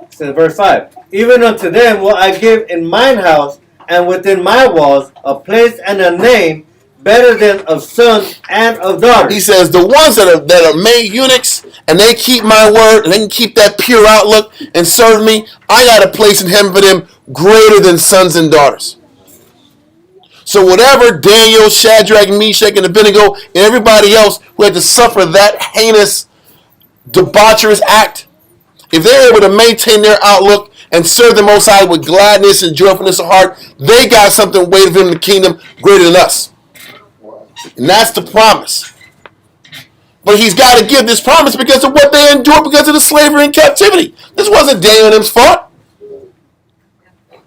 Says verse 5. Even unto them will I give in mine house and within my walls a place and a name better than of sons and of daughters. He says the ones that are made eunuchs and they keep my word and they can keep that pure outlook and serve me, I got a place in heaven for them greater than sons and daughters. So whatever Daniel, Shadrach, Meshach, and Abednego, and everybody else who had to suffer that heinous, debaucherous act, if they're able to maintain their outlook and serve the Most High with gladness and joyfulness of heart, they got something waiting for them in the kingdom greater than us. And that's the promise. But he's got to give this promise because of what they endured because of the slavery and captivity. This wasn't Daniel and them's fault.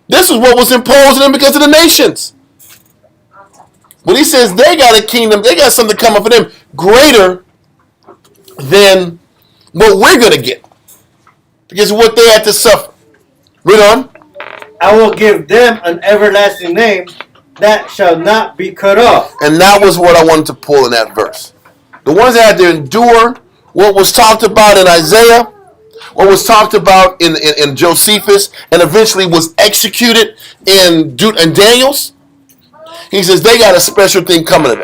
This was what was imposed on them because of the nations. But he says they got a kingdom, they got something coming for them greater than what we're going to get. Because of what they had to suffer. Read on. I will give them an everlasting name that shall not be cut off. And that was what I wanted to pull in that verse. The ones that had to endure what was talked about in Isaiah, what was talked about in Josephus, and eventually was executed in Daniel's. He says they got a special thing coming to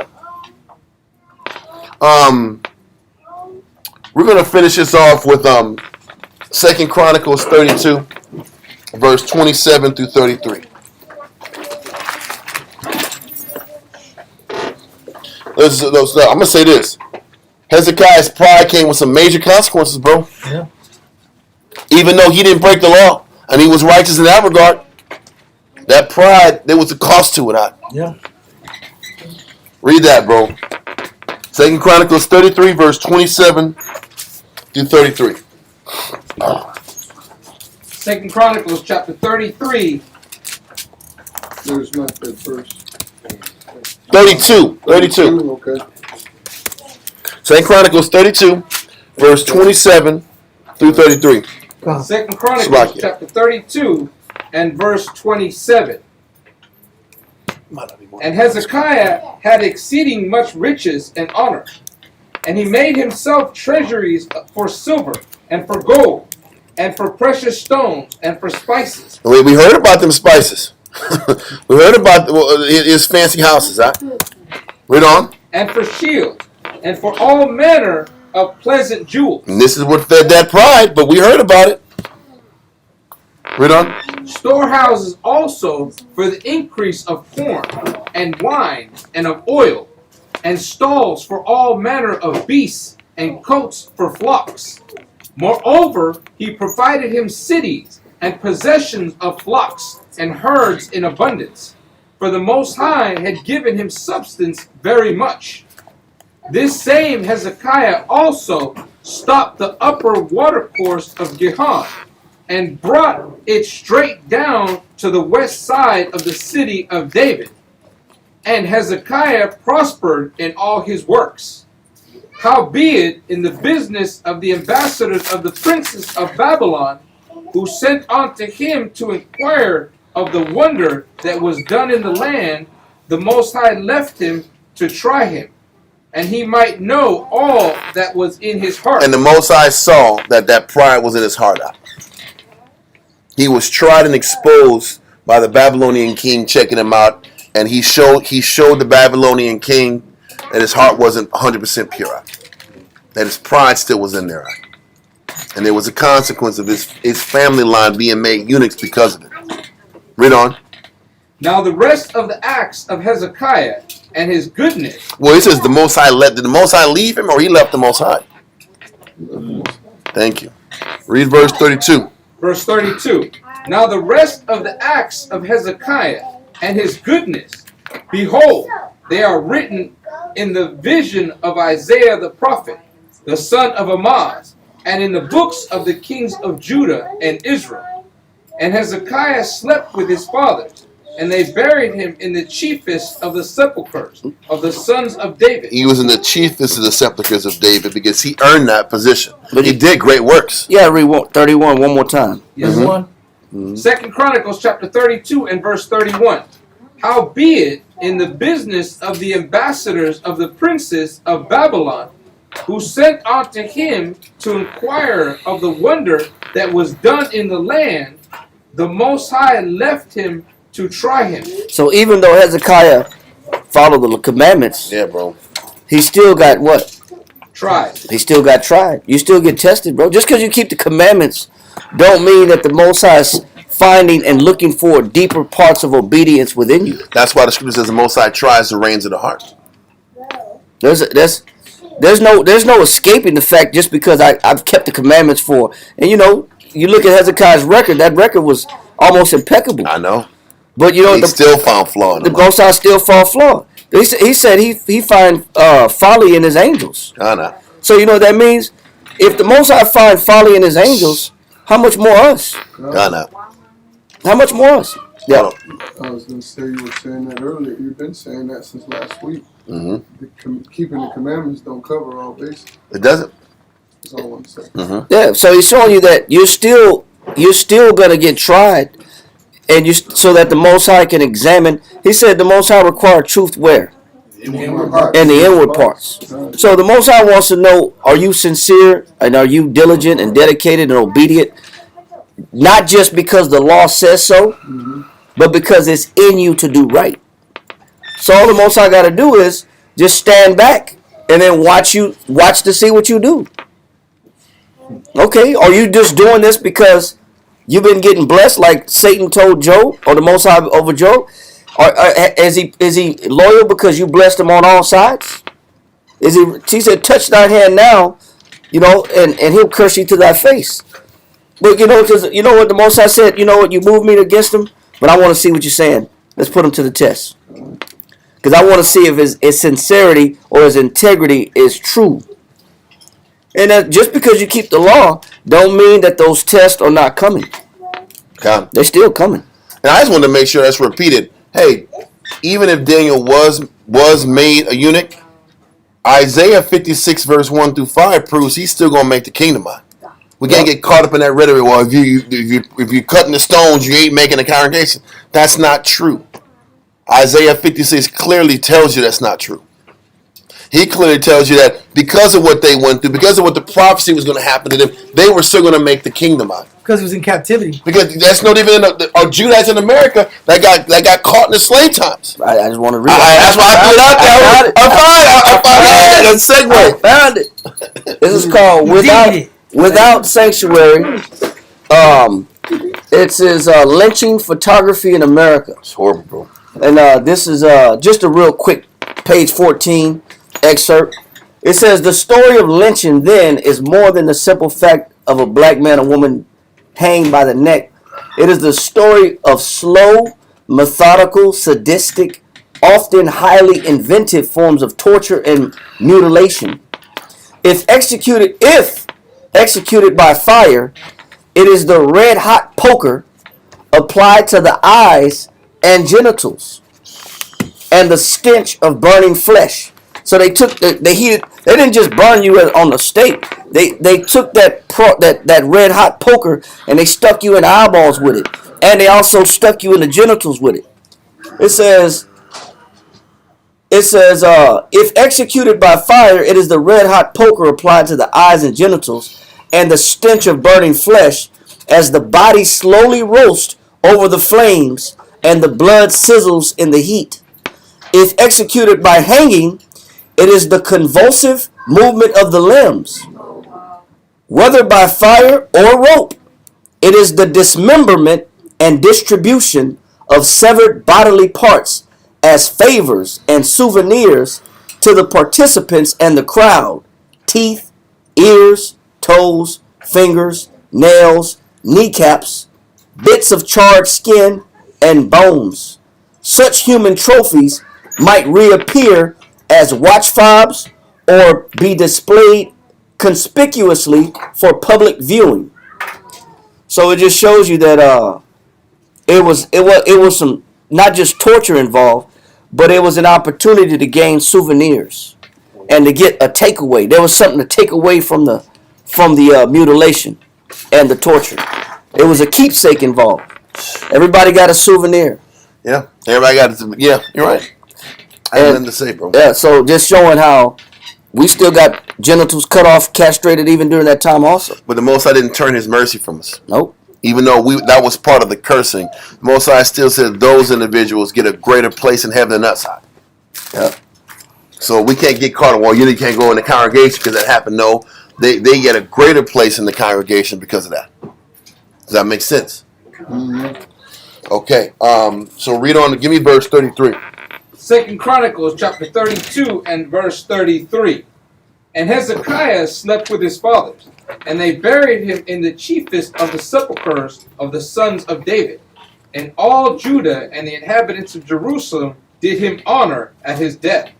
them. We're going to finish this off with 2 Chronicles 32, verse 27 through 33. I'm going to say this. Hezekiah's pride came with some major consequences, bro. Yeah. Even though he didn't break the law, and he was righteous in that regard, that pride, there was a cost to it. Yeah. Read that, bro. 2 Chronicles 33, verse 27 through 33. 2 Chronicles chapter 33. There's not that verse. 32. Okay. 2 Chronicles 32, verse 27 through 33. 2 Chronicles chapter 32 and verse 27. And Hezekiah had exceeding much riches and honor, and he made himself treasuries for silver and for gold and for precious stones and for spices. We heard about them spices. We heard about his fancy houses, huh? Read on. And for shields and for all manner of pleasant jewels. And this is what fed that pride, but we heard about it. Read on. Storehouses also for the increase of corn and wine and of oil, and stalls for all manner of beasts and coats for flocks. Moreover, he provided him cities and possessions of flocks and herds in abundance, for the Most High had given him substance very much. This same Hezekiah also stopped the upper watercourse of Gihon, and brought it straight down to the west side of the city of David. And Hezekiah prospered in all his works. Howbeit, in the business of the ambassadors of the princes of Babylon, who sent unto him to inquire of the wonder that was done in the land, the Most High left him to try him, and he might know all that was in his heart. And the Most High saw that pride was in his heart out. He was tried and exposed by the Babylonian king checking him out, and he showed the Babylonian king that his heart wasn't 100% pure, that his pride still was in there. And there was a consequence of his family line being made eunuchs because of it. Read on. Now the rest of the acts of Hezekiah and his goodness. Well, it says the Most High did the Most High leave him, or he left the Most High? Thank you. Read verse 32. Verse 32. Now the rest of the acts of Hezekiah and his goodness, behold, they are written in the vision of Isaiah the prophet, the son of Amoz, and in the books of the kings of Judah and Israel. And Hezekiah slept with his fathers, and they buried him in the chiefest of the sepulchres of the sons of David. He was in the chiefest of the sepulchres of David because he earned that position. But he did great works. Yeah, read 31 one more time. Yes. Second Chronicles chapter 32 and verse 31. Howbeit, in the business of the ambassadors of the princes of Babylon, who sent unto him to inquire of the wonder that was done in the land, the Most High left him to try him. So even though Hezekiah followed the commandments, yeah, bro, he still got what? Tried. He still got tried. You still get tested, bro. Just because you keep the commandments don't mean that the Most High is finding and looking for deeper parts of obedience within you. That's why the scripture says the Most High tries the reins of the heart. There's no escaping the fact just because I've kept the commandments for. And you know, you look at Hezekiah's record. That record was almost impeccable. I know. But you know, he still found flaw in the Most High still found flaw. He said he find folly in his angels. I know. So you know what that means? If the Most High find folly in his angels, how much more us? I know. How much more us? Yeah. I was going to say, you were saying that earlier. You've been saying that since last week. Mm-hmm. Keeping the commandments don't cover all bases. It doesn't. That's all I want to say. Mm-hmm. Yeah. So he's showing you that you're still gonna get tried, and so that the Most High can examine. He said the Most High required truth where? In the inward parts. So the Most High wants to know: are you sincere and are you diligent and dedicated and obedient? Not just because the law says so, but because it's in you to do right. So all the Most High got to do is just stand back and then watch to see what you do. Okay, are you just doing this because you've been getting blessed like Satan told Job, or the Most High over Job? Or is he loyal because you blessed him on all sides? He said, touch thy hand now, you know, and he'll curse you to thy face. But you know, because you know what the Most High said, you know what, you moved me against him, but I want to see what you're saying. Let's put him to the test. Because I want to see if his sincerity or his integrity is true. And just because you keep the law, don't mean that those tests are not coming. Okay. They're still coming. And I just want to make sure that's repeated. Hey, even if Daniel was made a eunuch, Isaiah 56 verse 1 through 5 proves he's still going to make the kingdom out. We can't get caught up in that rhetoric. Well, if you're cutting the stones, you ain't making a congregation. That's not true. Isaiah 56 clearly tells you that's not true. He clearly tells you that because of what they went through, because of what the prophecy was going to happen to them, they were still going to make the kingdom out. Because he was in captivity. Because that's not even our Judites in America that got caught in the slave times. I just want to read it. That's why I threw it out there. I found it. I found it. This is called Without Sanctuary. It says lynching photography in America. It's horrible, bro. And this is just a real quick page 14 excerpt. It says the story of lynching then is more than the simple fact of a black man or woman hanged by the neck. It is the story of slow, methodical, sadistic, often highly inventive forms of torture and mutilation. If executed by fire, it is the red hot poker applied to the eyes and genitals, and the stench of burning flesh. So they took they didn't just burn you on the stake. They took that red hot poker and they stuck you in the eyeballs with it, and they also stuck you in the genitals with it. It says if executed by fire, it is the red hot poker applied to the eyes and genitals, and the stench of burning flesh, as the body slowly roasts over the flames and the blood sizzles in the heat. If executed by hanging, it is the convulsive movement of the limbs. Whether by fire or rope, it is the dismemberment and distribution of severed bodily parts as favors and souvenirs to the participants and the crowd. Teeth, ears, toes, fingers, nails, kneecaps, bits of charred skin, and bones. Such human trophies might reappear as watch fobs or be displayed conspicuously for public viewing. So it just shows you that it was some not just torture involved, but it was an opportunity to gain souvenirs and to get a takeaway. There was something to take away from the mutilation and the torture. It was a keepsake involved. Everybody got a souvenir. Yeah, everybody got it. Yeah, you're right. I have nothing to say, bro. Yeah, so just showing how we still got genitals cut off, castrated even during that time also. But the Most High didn't turn his mercy from us. Nope. Even though that was part of the cursing, the Most High still said those individuals get a greater place in heaven than us. Yeah. So we can't get caught on, well, you can't go in the congregation because that happened. No, they get a greater place in the congregation because of that. Does that make sense? Mm-hmm. Okay. So read on. Give me verse 33. 2 Chronicles chapter 32 and verse 33. And Hezekiah slept with his fathers, and they buried him in the chiefest of the sepulchres of the sons of David. And all Judah and the inhabitants of Jerusalem did him honor at his death.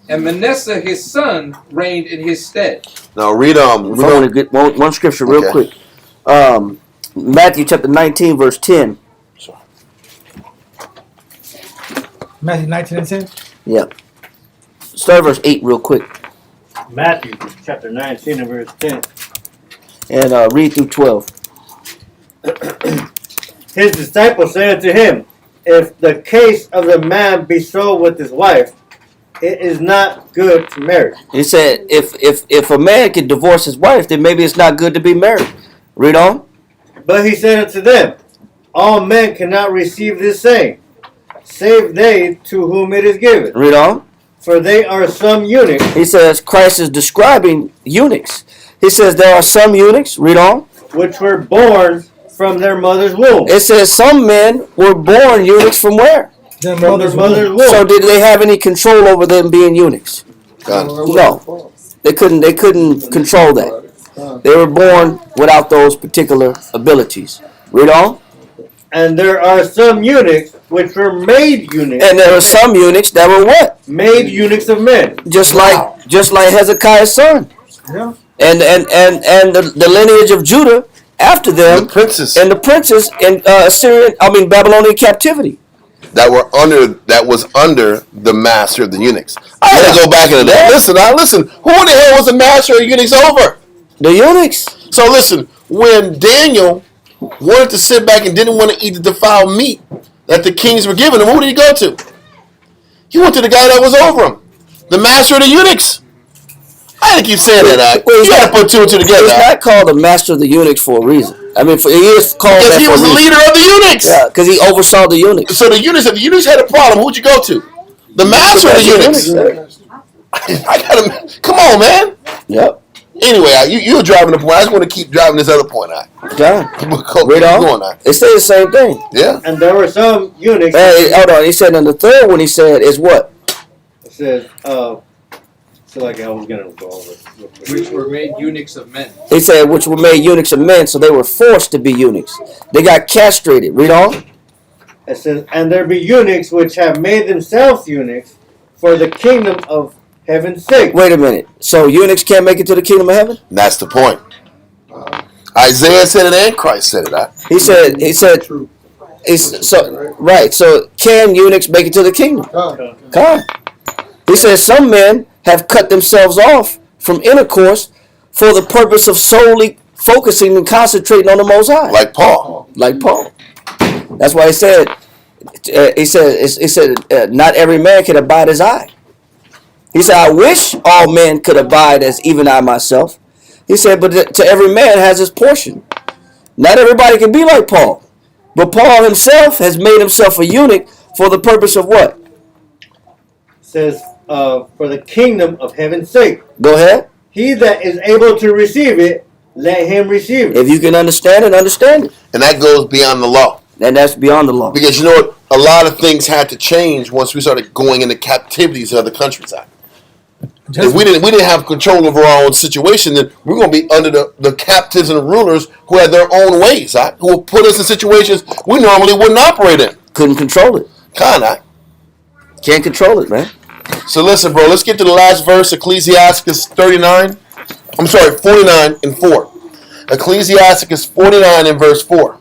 And Manasseh his son reigned in his stead. Now read I want to get one scripture real quick. Matthew chapter 19 verse 10. Matthew 19 and 10? Yeah. Start verse 8 real quick. Matthew chapter 19 and verse 10. And read through 12. His disciples said to him, if the case of the man be so with his wife, it is not good to marry. He said if a man can divorce his wife, then maybe it's not good to be married. Read on. But he said unto them, all men cannot receive this saying, save they to whom it is given. Read on. For they are some eunuchs. He says Christ is describing eunuchs. He says there are some eunuchs. Read on. Which were born from their mother's womb. It says some men were born eunuchs from where? Their From their mother's womb. So did they have any control over them being eunuchs? No. They couldn't control that. They were born without those particular abilities. Read on. And there are some eunuchs which were made eunuchs. And there were some eunuchs that were what? Made eunuchs of men. Just like Hezekiah's son. Yeah. And the lineage of Judah after them, the princes and the princes in Babylonian captivity. that was under the master of the eunuchs. I had to go back into that. Listen. Who the hell was the master of the eunuchs over? The eunuchs. So listen, when Daniel wanted to sit back and didn't want to eat the defiled meat that the kings were giving him, who did he go to? He went to the guy that was over him, the master of the eunuchs. I had to keep saying that. You got to put two and two together. He's not called the master of the eunuchs for a reason. I mean, he is called because he was the leader of the eunuchs. Yeah, because he oversaw the eunuchs. So the eunuchs had a problem. Who'd you go to? The master of the eunuchs. I gotta, come on, man. Yep. Anyway, you were driving the point. I just want to keep driving this other point out. Okay. Read on. It says the same thing. Yeah. And there were some eunuchs. Hey, hold on. He said in the third one, he said, is what? It says, feel like I was gonna go over it. Which were made eunuchs of men. He said, which were made eunuchs of men, so they were forced to be eunuchs. They got castrated. Read on. It says, and there be eunuchs which have made themselves eunuchs for the kingdom of heaven's sake. Wait a minute. So eunuchs can't make it to the kingdom of heaven? That's the point. Isaiah said it and Christ said it. He said, so can eunuchs make it to the kingdom? Come. He says some men have cut themselves off from intercourse for the purpose of solely focusing and concentrating on the Most High. Like Paul. That's why he said, not every man can abide as I. He said, I wish all men could abide as even I myself. He said, but to every man has his portion. Not everybody can be like Paul. But Paul himself has made himself a eunuch for the purpose of what? It says, for the kingdom of heaven's sake. Go ahead. He that is able to receive it, let him receive it. If you can understand it, understand it. And that goes beyond the law. And that's beyond the law. Because you know what? A lot of things had to change once we started going into captivities in other countries. If we didn't have control over our own situation, then we're going to be under the captives and the rulers who had their own ways, who will put us in situations we normally wouldn't operate in. Couldn't control it. Can't control it, man. So listen, bro, let's get to the last verse, Ecclesiastes 49 and 4. Ecclesiastes 49 and verse 4.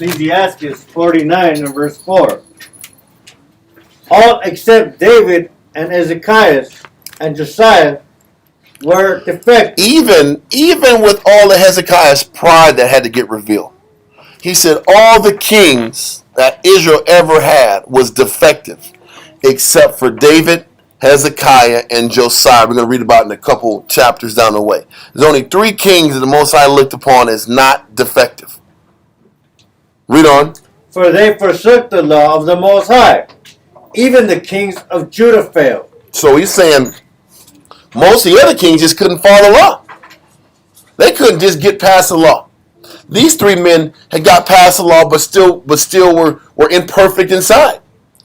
Ecclesiastes 49 and verse 4. All except David and Hezekiah and Josiah were defective. Even with all of Hezekiah's pride that had to get revealed. He said all the kings that Israel ever had was defective except for David, Hezekiah, and Josiah. We're going to read about in a couple chapters down the way. There's only 3 kings that the Most High looked upon as not defective. Read on. For they forsook the law of the Most High. Even the kings of Judah failed. So he's saying most of the other kings just couldn't follow the law. They couldn't just get past the law. These 3 men had got past the law, but still were imperfect inside,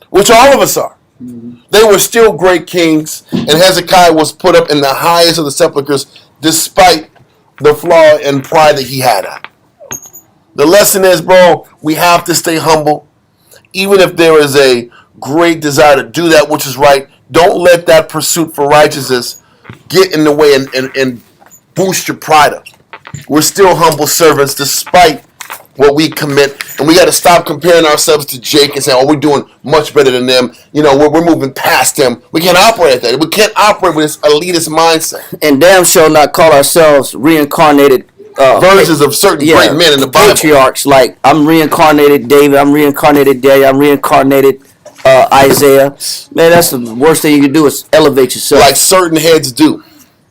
which all of us are. Mm-hmm. They were still great kings, and Hezekiah was put up in the highest of the sepulchres despite the flaw and pride that he had. The lesson is, bro, we have to stay humble. Even if there is a great desire to do that which is right, don't let that pursuit for righteousness get in the way and boost your pride up. We're still humble servants despite what we commit. And we got to stop comparing ourselves to Jake and saying, oh, we're doing much better than them. You know, we're moving past them. We can't operate at that. We can't operate with this elitist mindset. And damn sure not call ourselves reincarnated versions of certain great men in the Bible. Patriarchs, like I'm reincarnated David, I'm reincarnated Daniel, I'm reincarnated Isaiah. Man, that's the worst thing you can do is elevate yourself. Like certain heads do.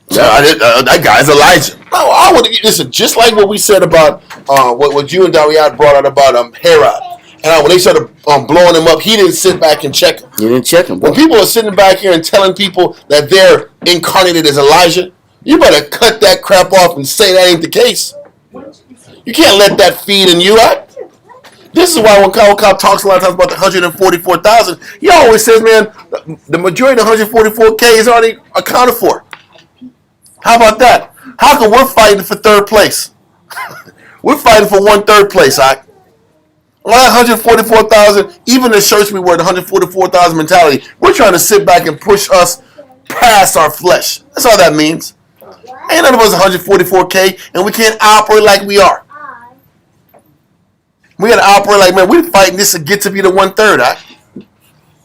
That guy's Elijah. No, I would listen. Just like what we said about what you and Dariad brought out about Herod, and when they started blowing him up, he didn't sit back and check him. You didn't check him. Bro. When people are sitting back here and telling people that they're incarnated as Elijah, you better cut that crap off and say that ain't the case. You can't let that feed in you. This is why when Kyle Cobb talks a lot of times about the 144,000, he always says, man, the majority of the 144K is already accounted for. How about that? How come we're fighting for 3rd place? We're fighting for 1/3 place, all right? 144,000, even the shirts we wear, the 144,000 mentality, we're trying to sit back and push us past our flesh. That's all that means. Ain't none of us 144K, and we can't operate like we are. We got to operate like, man, we're fighting this to get to be the 1/3, right?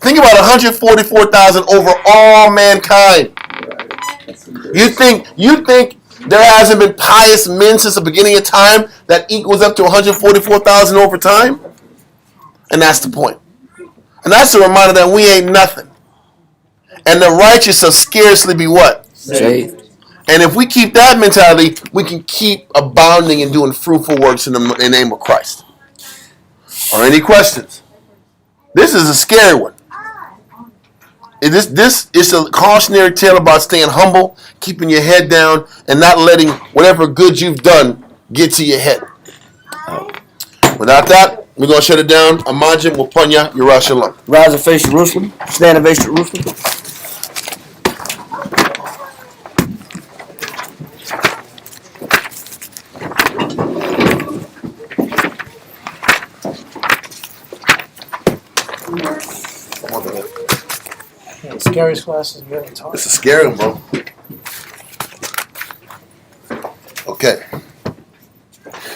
Think about 144,000 over all mankind. You think there hasn't been pious men since the beginning of time that equals up to 144,000 over time? And that's the point. And that's a reminder that we ain't nothing. And the righteous shall scarcely be what? Saved. And if we keep that mentality, we can keep abounding and doing fruitful works in the name of Christ. Are any questions? This is a scary one. This is a cautionary tale about staying humble, keeping your head down, and not letting whatever good you've done get to your head. Without that, we're going to shut it down. Amajim Wapunya Yerushalayim. Rise and face Jerusalem. Stand and face Jerusalem. The scariest class is really taught. It's a scary one, bro. Okay.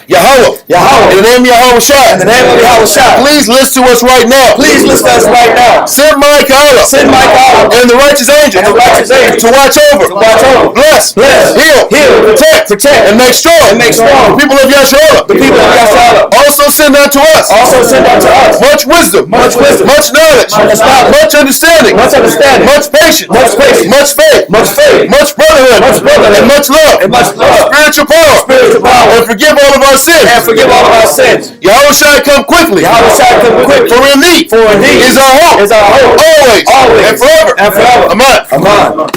Yahweh. Yahweh. In the name of Yahweh Shai. In the name of Yahweh Shai. Please listen to us right now. Please listen to us right now. Send Micaiah. Send Micaiah. And the righteous angel. And the righteous angel. To watch over. To watch over. Bless. Bless. Heal. Heal. Protect. Protect. And make strong. And make strong. The people of Yahshua. The people of Yahshua. Also send unto us. Also send unto us. Much wisdom. Much wisdom. Much knowledge. Much knowledge. Much understanding. Much understanding. Much patience. Much patience. Much faith. Much faith. Much brotherhood. Much brotherhood. And much love. And much love. Spiritual power. Spiritual power. And forgive all of our sins. And forgive all of our sins. Yahweh Shai come quickly. Yahweh Shai come quickly. For in thee. For in thee is our hope. Is our hope. Always. Always. And forever. And forever. Amen. Amen.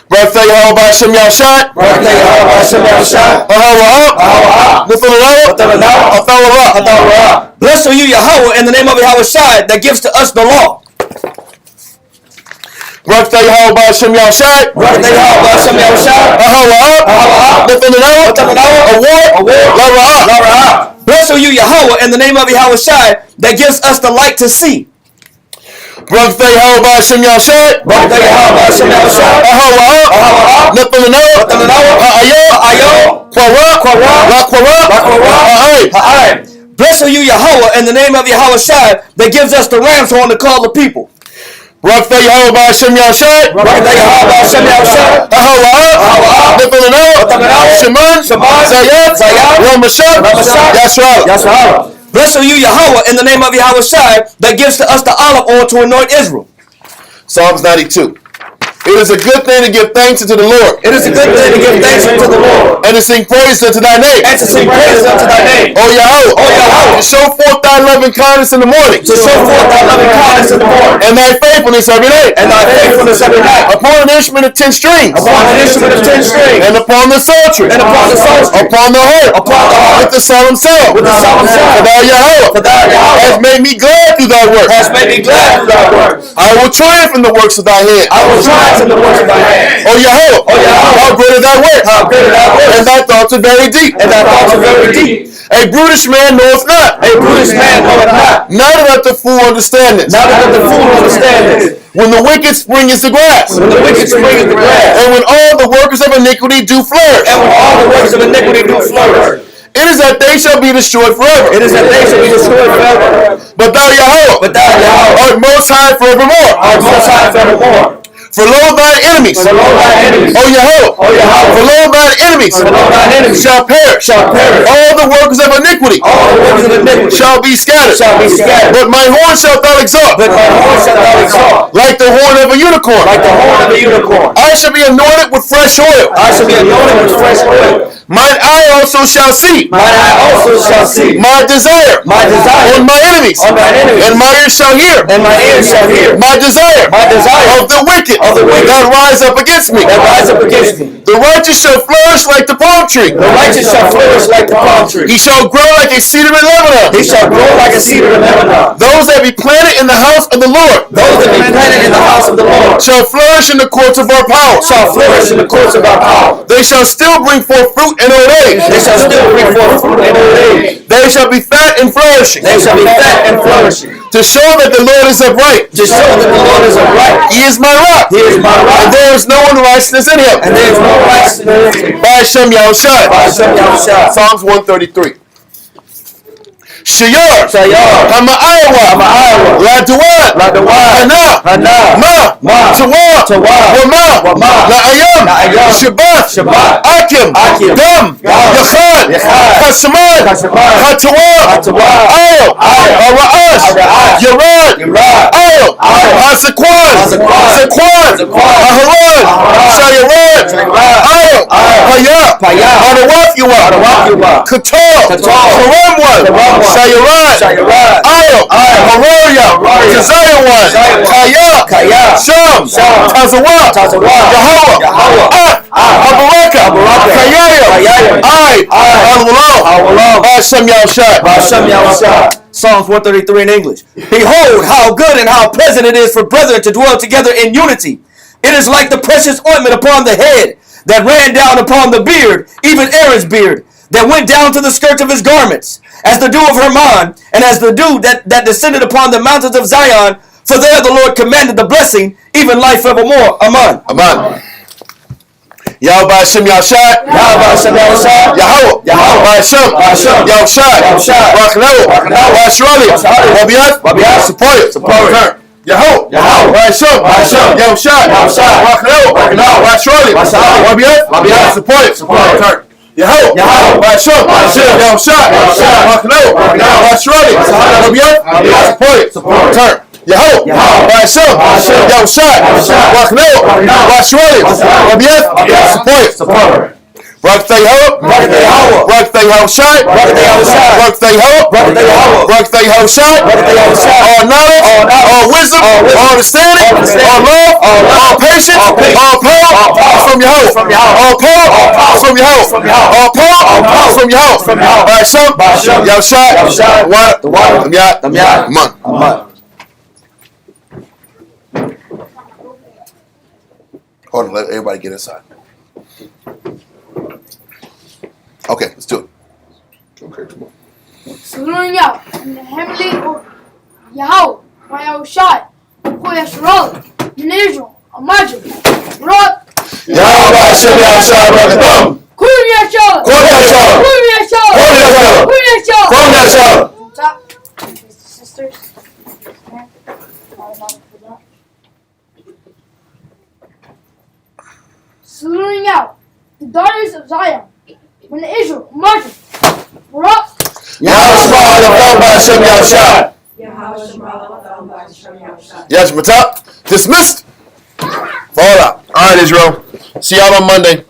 Barakatah Yahweh B'Hashem Yahushai. Barakatah Yahweh B'Hashem Yahushai. Blessed are you, Yahweh, in the name of Yahweh Shai, that gives to us the law. Barakatah Yahweh B'Hashem Yahushai. Barakatah Yahweh B'Hashem Yahushai. Blessed are you, Yahweh, in the name of Yahweh Shai, that gives us the light to see. Barakatah Yahweh B'Hashem Yahushai. Barakatah Yahweh B'Hashem Yahushai. Blessed are you, Yahweh, in the name of Yahweh Shai, that gives us the ram's horn to call the people. Barakatah Yahweh B'Hashem Yahushai. Barakatah Yahweh B'Hashem Yahushai. Blessed are you, Yahweh, in the name of Yahweh Shai, that gives to us the olive oil to anoint Israel. Psalms 92. It is a good thing to give thanks unto the Lord. It is a good thing to give thanks unto the Lord. And to sing praise unto thy name. And to sing praise unto thy name. O Yahweh. O Yahweh. To show forth thy loving kindness in the morning. To show forth thy loving kindness in the morning. And thy faithfulness every day. And thy faithfulness every night. Upon an instrument of 10 strings. Upon an instrument of 10 strings. And upon the psaltery. And upon the psaltery. Upon the harp. Upon the harp. With the solemn sound. With the solemn sound. For thou Yahweh. For thou Yahweh. Hast made me glad through thy works. Hast made me glad through thy works. I will triumph in the works of thy hand. I will triumph in the works of thy hand. O Yahweh. O Yahweh. How great are thy works. How great are thy works. And thy thoughts are very deep. And thy thoughts are very deep. A brutish man knoweth not. A brutish man knoweth not. Neither doth the fool understand this. Neither doth the fool understand this. When the wicked spring is the grass. When the wicked spring is the grass. And when all the workers of iniquity do flourish. And when all the workers of iniquity do flourish. It is that they shall be destroyed forever. It is that they shall be destroyed forever. But thou Yahweh. But thou Yahweh. Art most high forevermore. Art most high forevermore. For lo thine enemies. For lo thine enemies. O Yahweh. O Yahweh. For lo thine enemies. For lo thine enemies. Shall perish. Shall perish. All the workers of iniquity. All the workers of iniquity. Shall be scattered. Shall be scattered. But my horn shalt thou exalt. But my horn shalt thou exalt. Like the horn of a unicorn. Like the horn of a unicorn. I shall be anointed with fresh oil. I shall be anointed with fresh oil. Mine eye also shall see. Mine eye also shall see. My desire. My desire. On my enemies. On my enemies. And my ears shall hear. And my ears shall hear. My desire. My desire. Of the wicked. Of the wicked. That rise up against me. That rise up against me. The righteous shall flourish like the palm tree. The righteous shall flourish like the palm tree. He shall grow like a cedar in Lebanon. He shall grow like a cedar in Lebanon. Those that be planted in the house of the Lord. Those that be planted in the house of the Lord. Shall flourish in the courts of our power. Shall flourish in the courts of our power. They shall still bring forth fruit in old age. They shall still bring forth fruit in old age. They shall be fat and flourishing. They shall be fat and flourishing. To show that the Lord is upright. To show that the Lord is upright. He is my rock. He is my rock. And there is no unrighteousness in him. And there is no righteousness in him. B'Hashem Yahushai. B'Hashem Yahushai. Psalms 133. Shayar. Shayar. Hama'ayawa. Hama'ayawa. Laduan. Laduan. Hana. Hana. Ma. Tawa. Tawa. Wama. La'ayam. La'ayam. Shabbat. Shabbat. Akim. Akim. Gam. Gam. Yachad. Yachad. Kashaman. Kashaman. Hatawa. Hatawa. Ayo. Ara'ash. Ara'ash. Yarad. Yarad. Ayo. Ayo. Hazakwan. Hazakwan. Zakwan. Zakwan. Aharan. Aharan. Shayarad. Shayarad. Ayo. Ayo. Haya. Hanawakiwa, Kator, Karamwan, Shayaran, Haroya, Keziah, Kaya, Sham, Tazawa, Yahweh, Habaraka, Kayaya, Hashem Yahushua. Psalms 133 in English. Behold, how good and how pleasant it is for brethren to dwell together in unity. It is like the precious ointment upon the head that ran down upon the beard, even Aaron's beard, that went down to the skirts of his garments, as the dew of Hermon, and as the dew that descended upon the mountains of Zion. For there the Lord commanded the blessing, even life evermore. Amen. Amen. Yahweh Hashem Yahushua, Yahweh Hashem Yahushua, Yahweh, Hashem, Yahushua, Rakhneu, Vashrali, Wabiat, support, Yahweh, Hashem, Yahushua, Rakhneu, Vashrali, Wabiat, support, Yahweh, Hashem, Yahushua, Rakhneu, Vashrali, Wabiat, support, Yahweh, Hashem, Yahushua, Rakhneu, Vashrali, Wabiat, support. Rock they hope, rock they hope shot, rock they hope, rock they hope shot, all knowledge, all wisdom, all understanding, all love, all patience, all power from your hope, all power from your hope, all power from your hope. Hashem, Yahushua, Water, Amyat, Hold on, let everybody get inside. Okay, let's do it. Okay, come on. Saluting out in the heavenly Yahweh, Yahushua, Yasharol, in Israel, Amajim, Rod, Yahweh Hashem Yahushua, Rakhdom, Kum Yashol, Kum Yashol. Top, sisters. Saluting out the daughters of Zion, when the Israel, Martin, were up. Yahweh Hashem Yahushua. Yes, Matap. Dismissed. Fall out. All right, Israel. See y'all on Monday.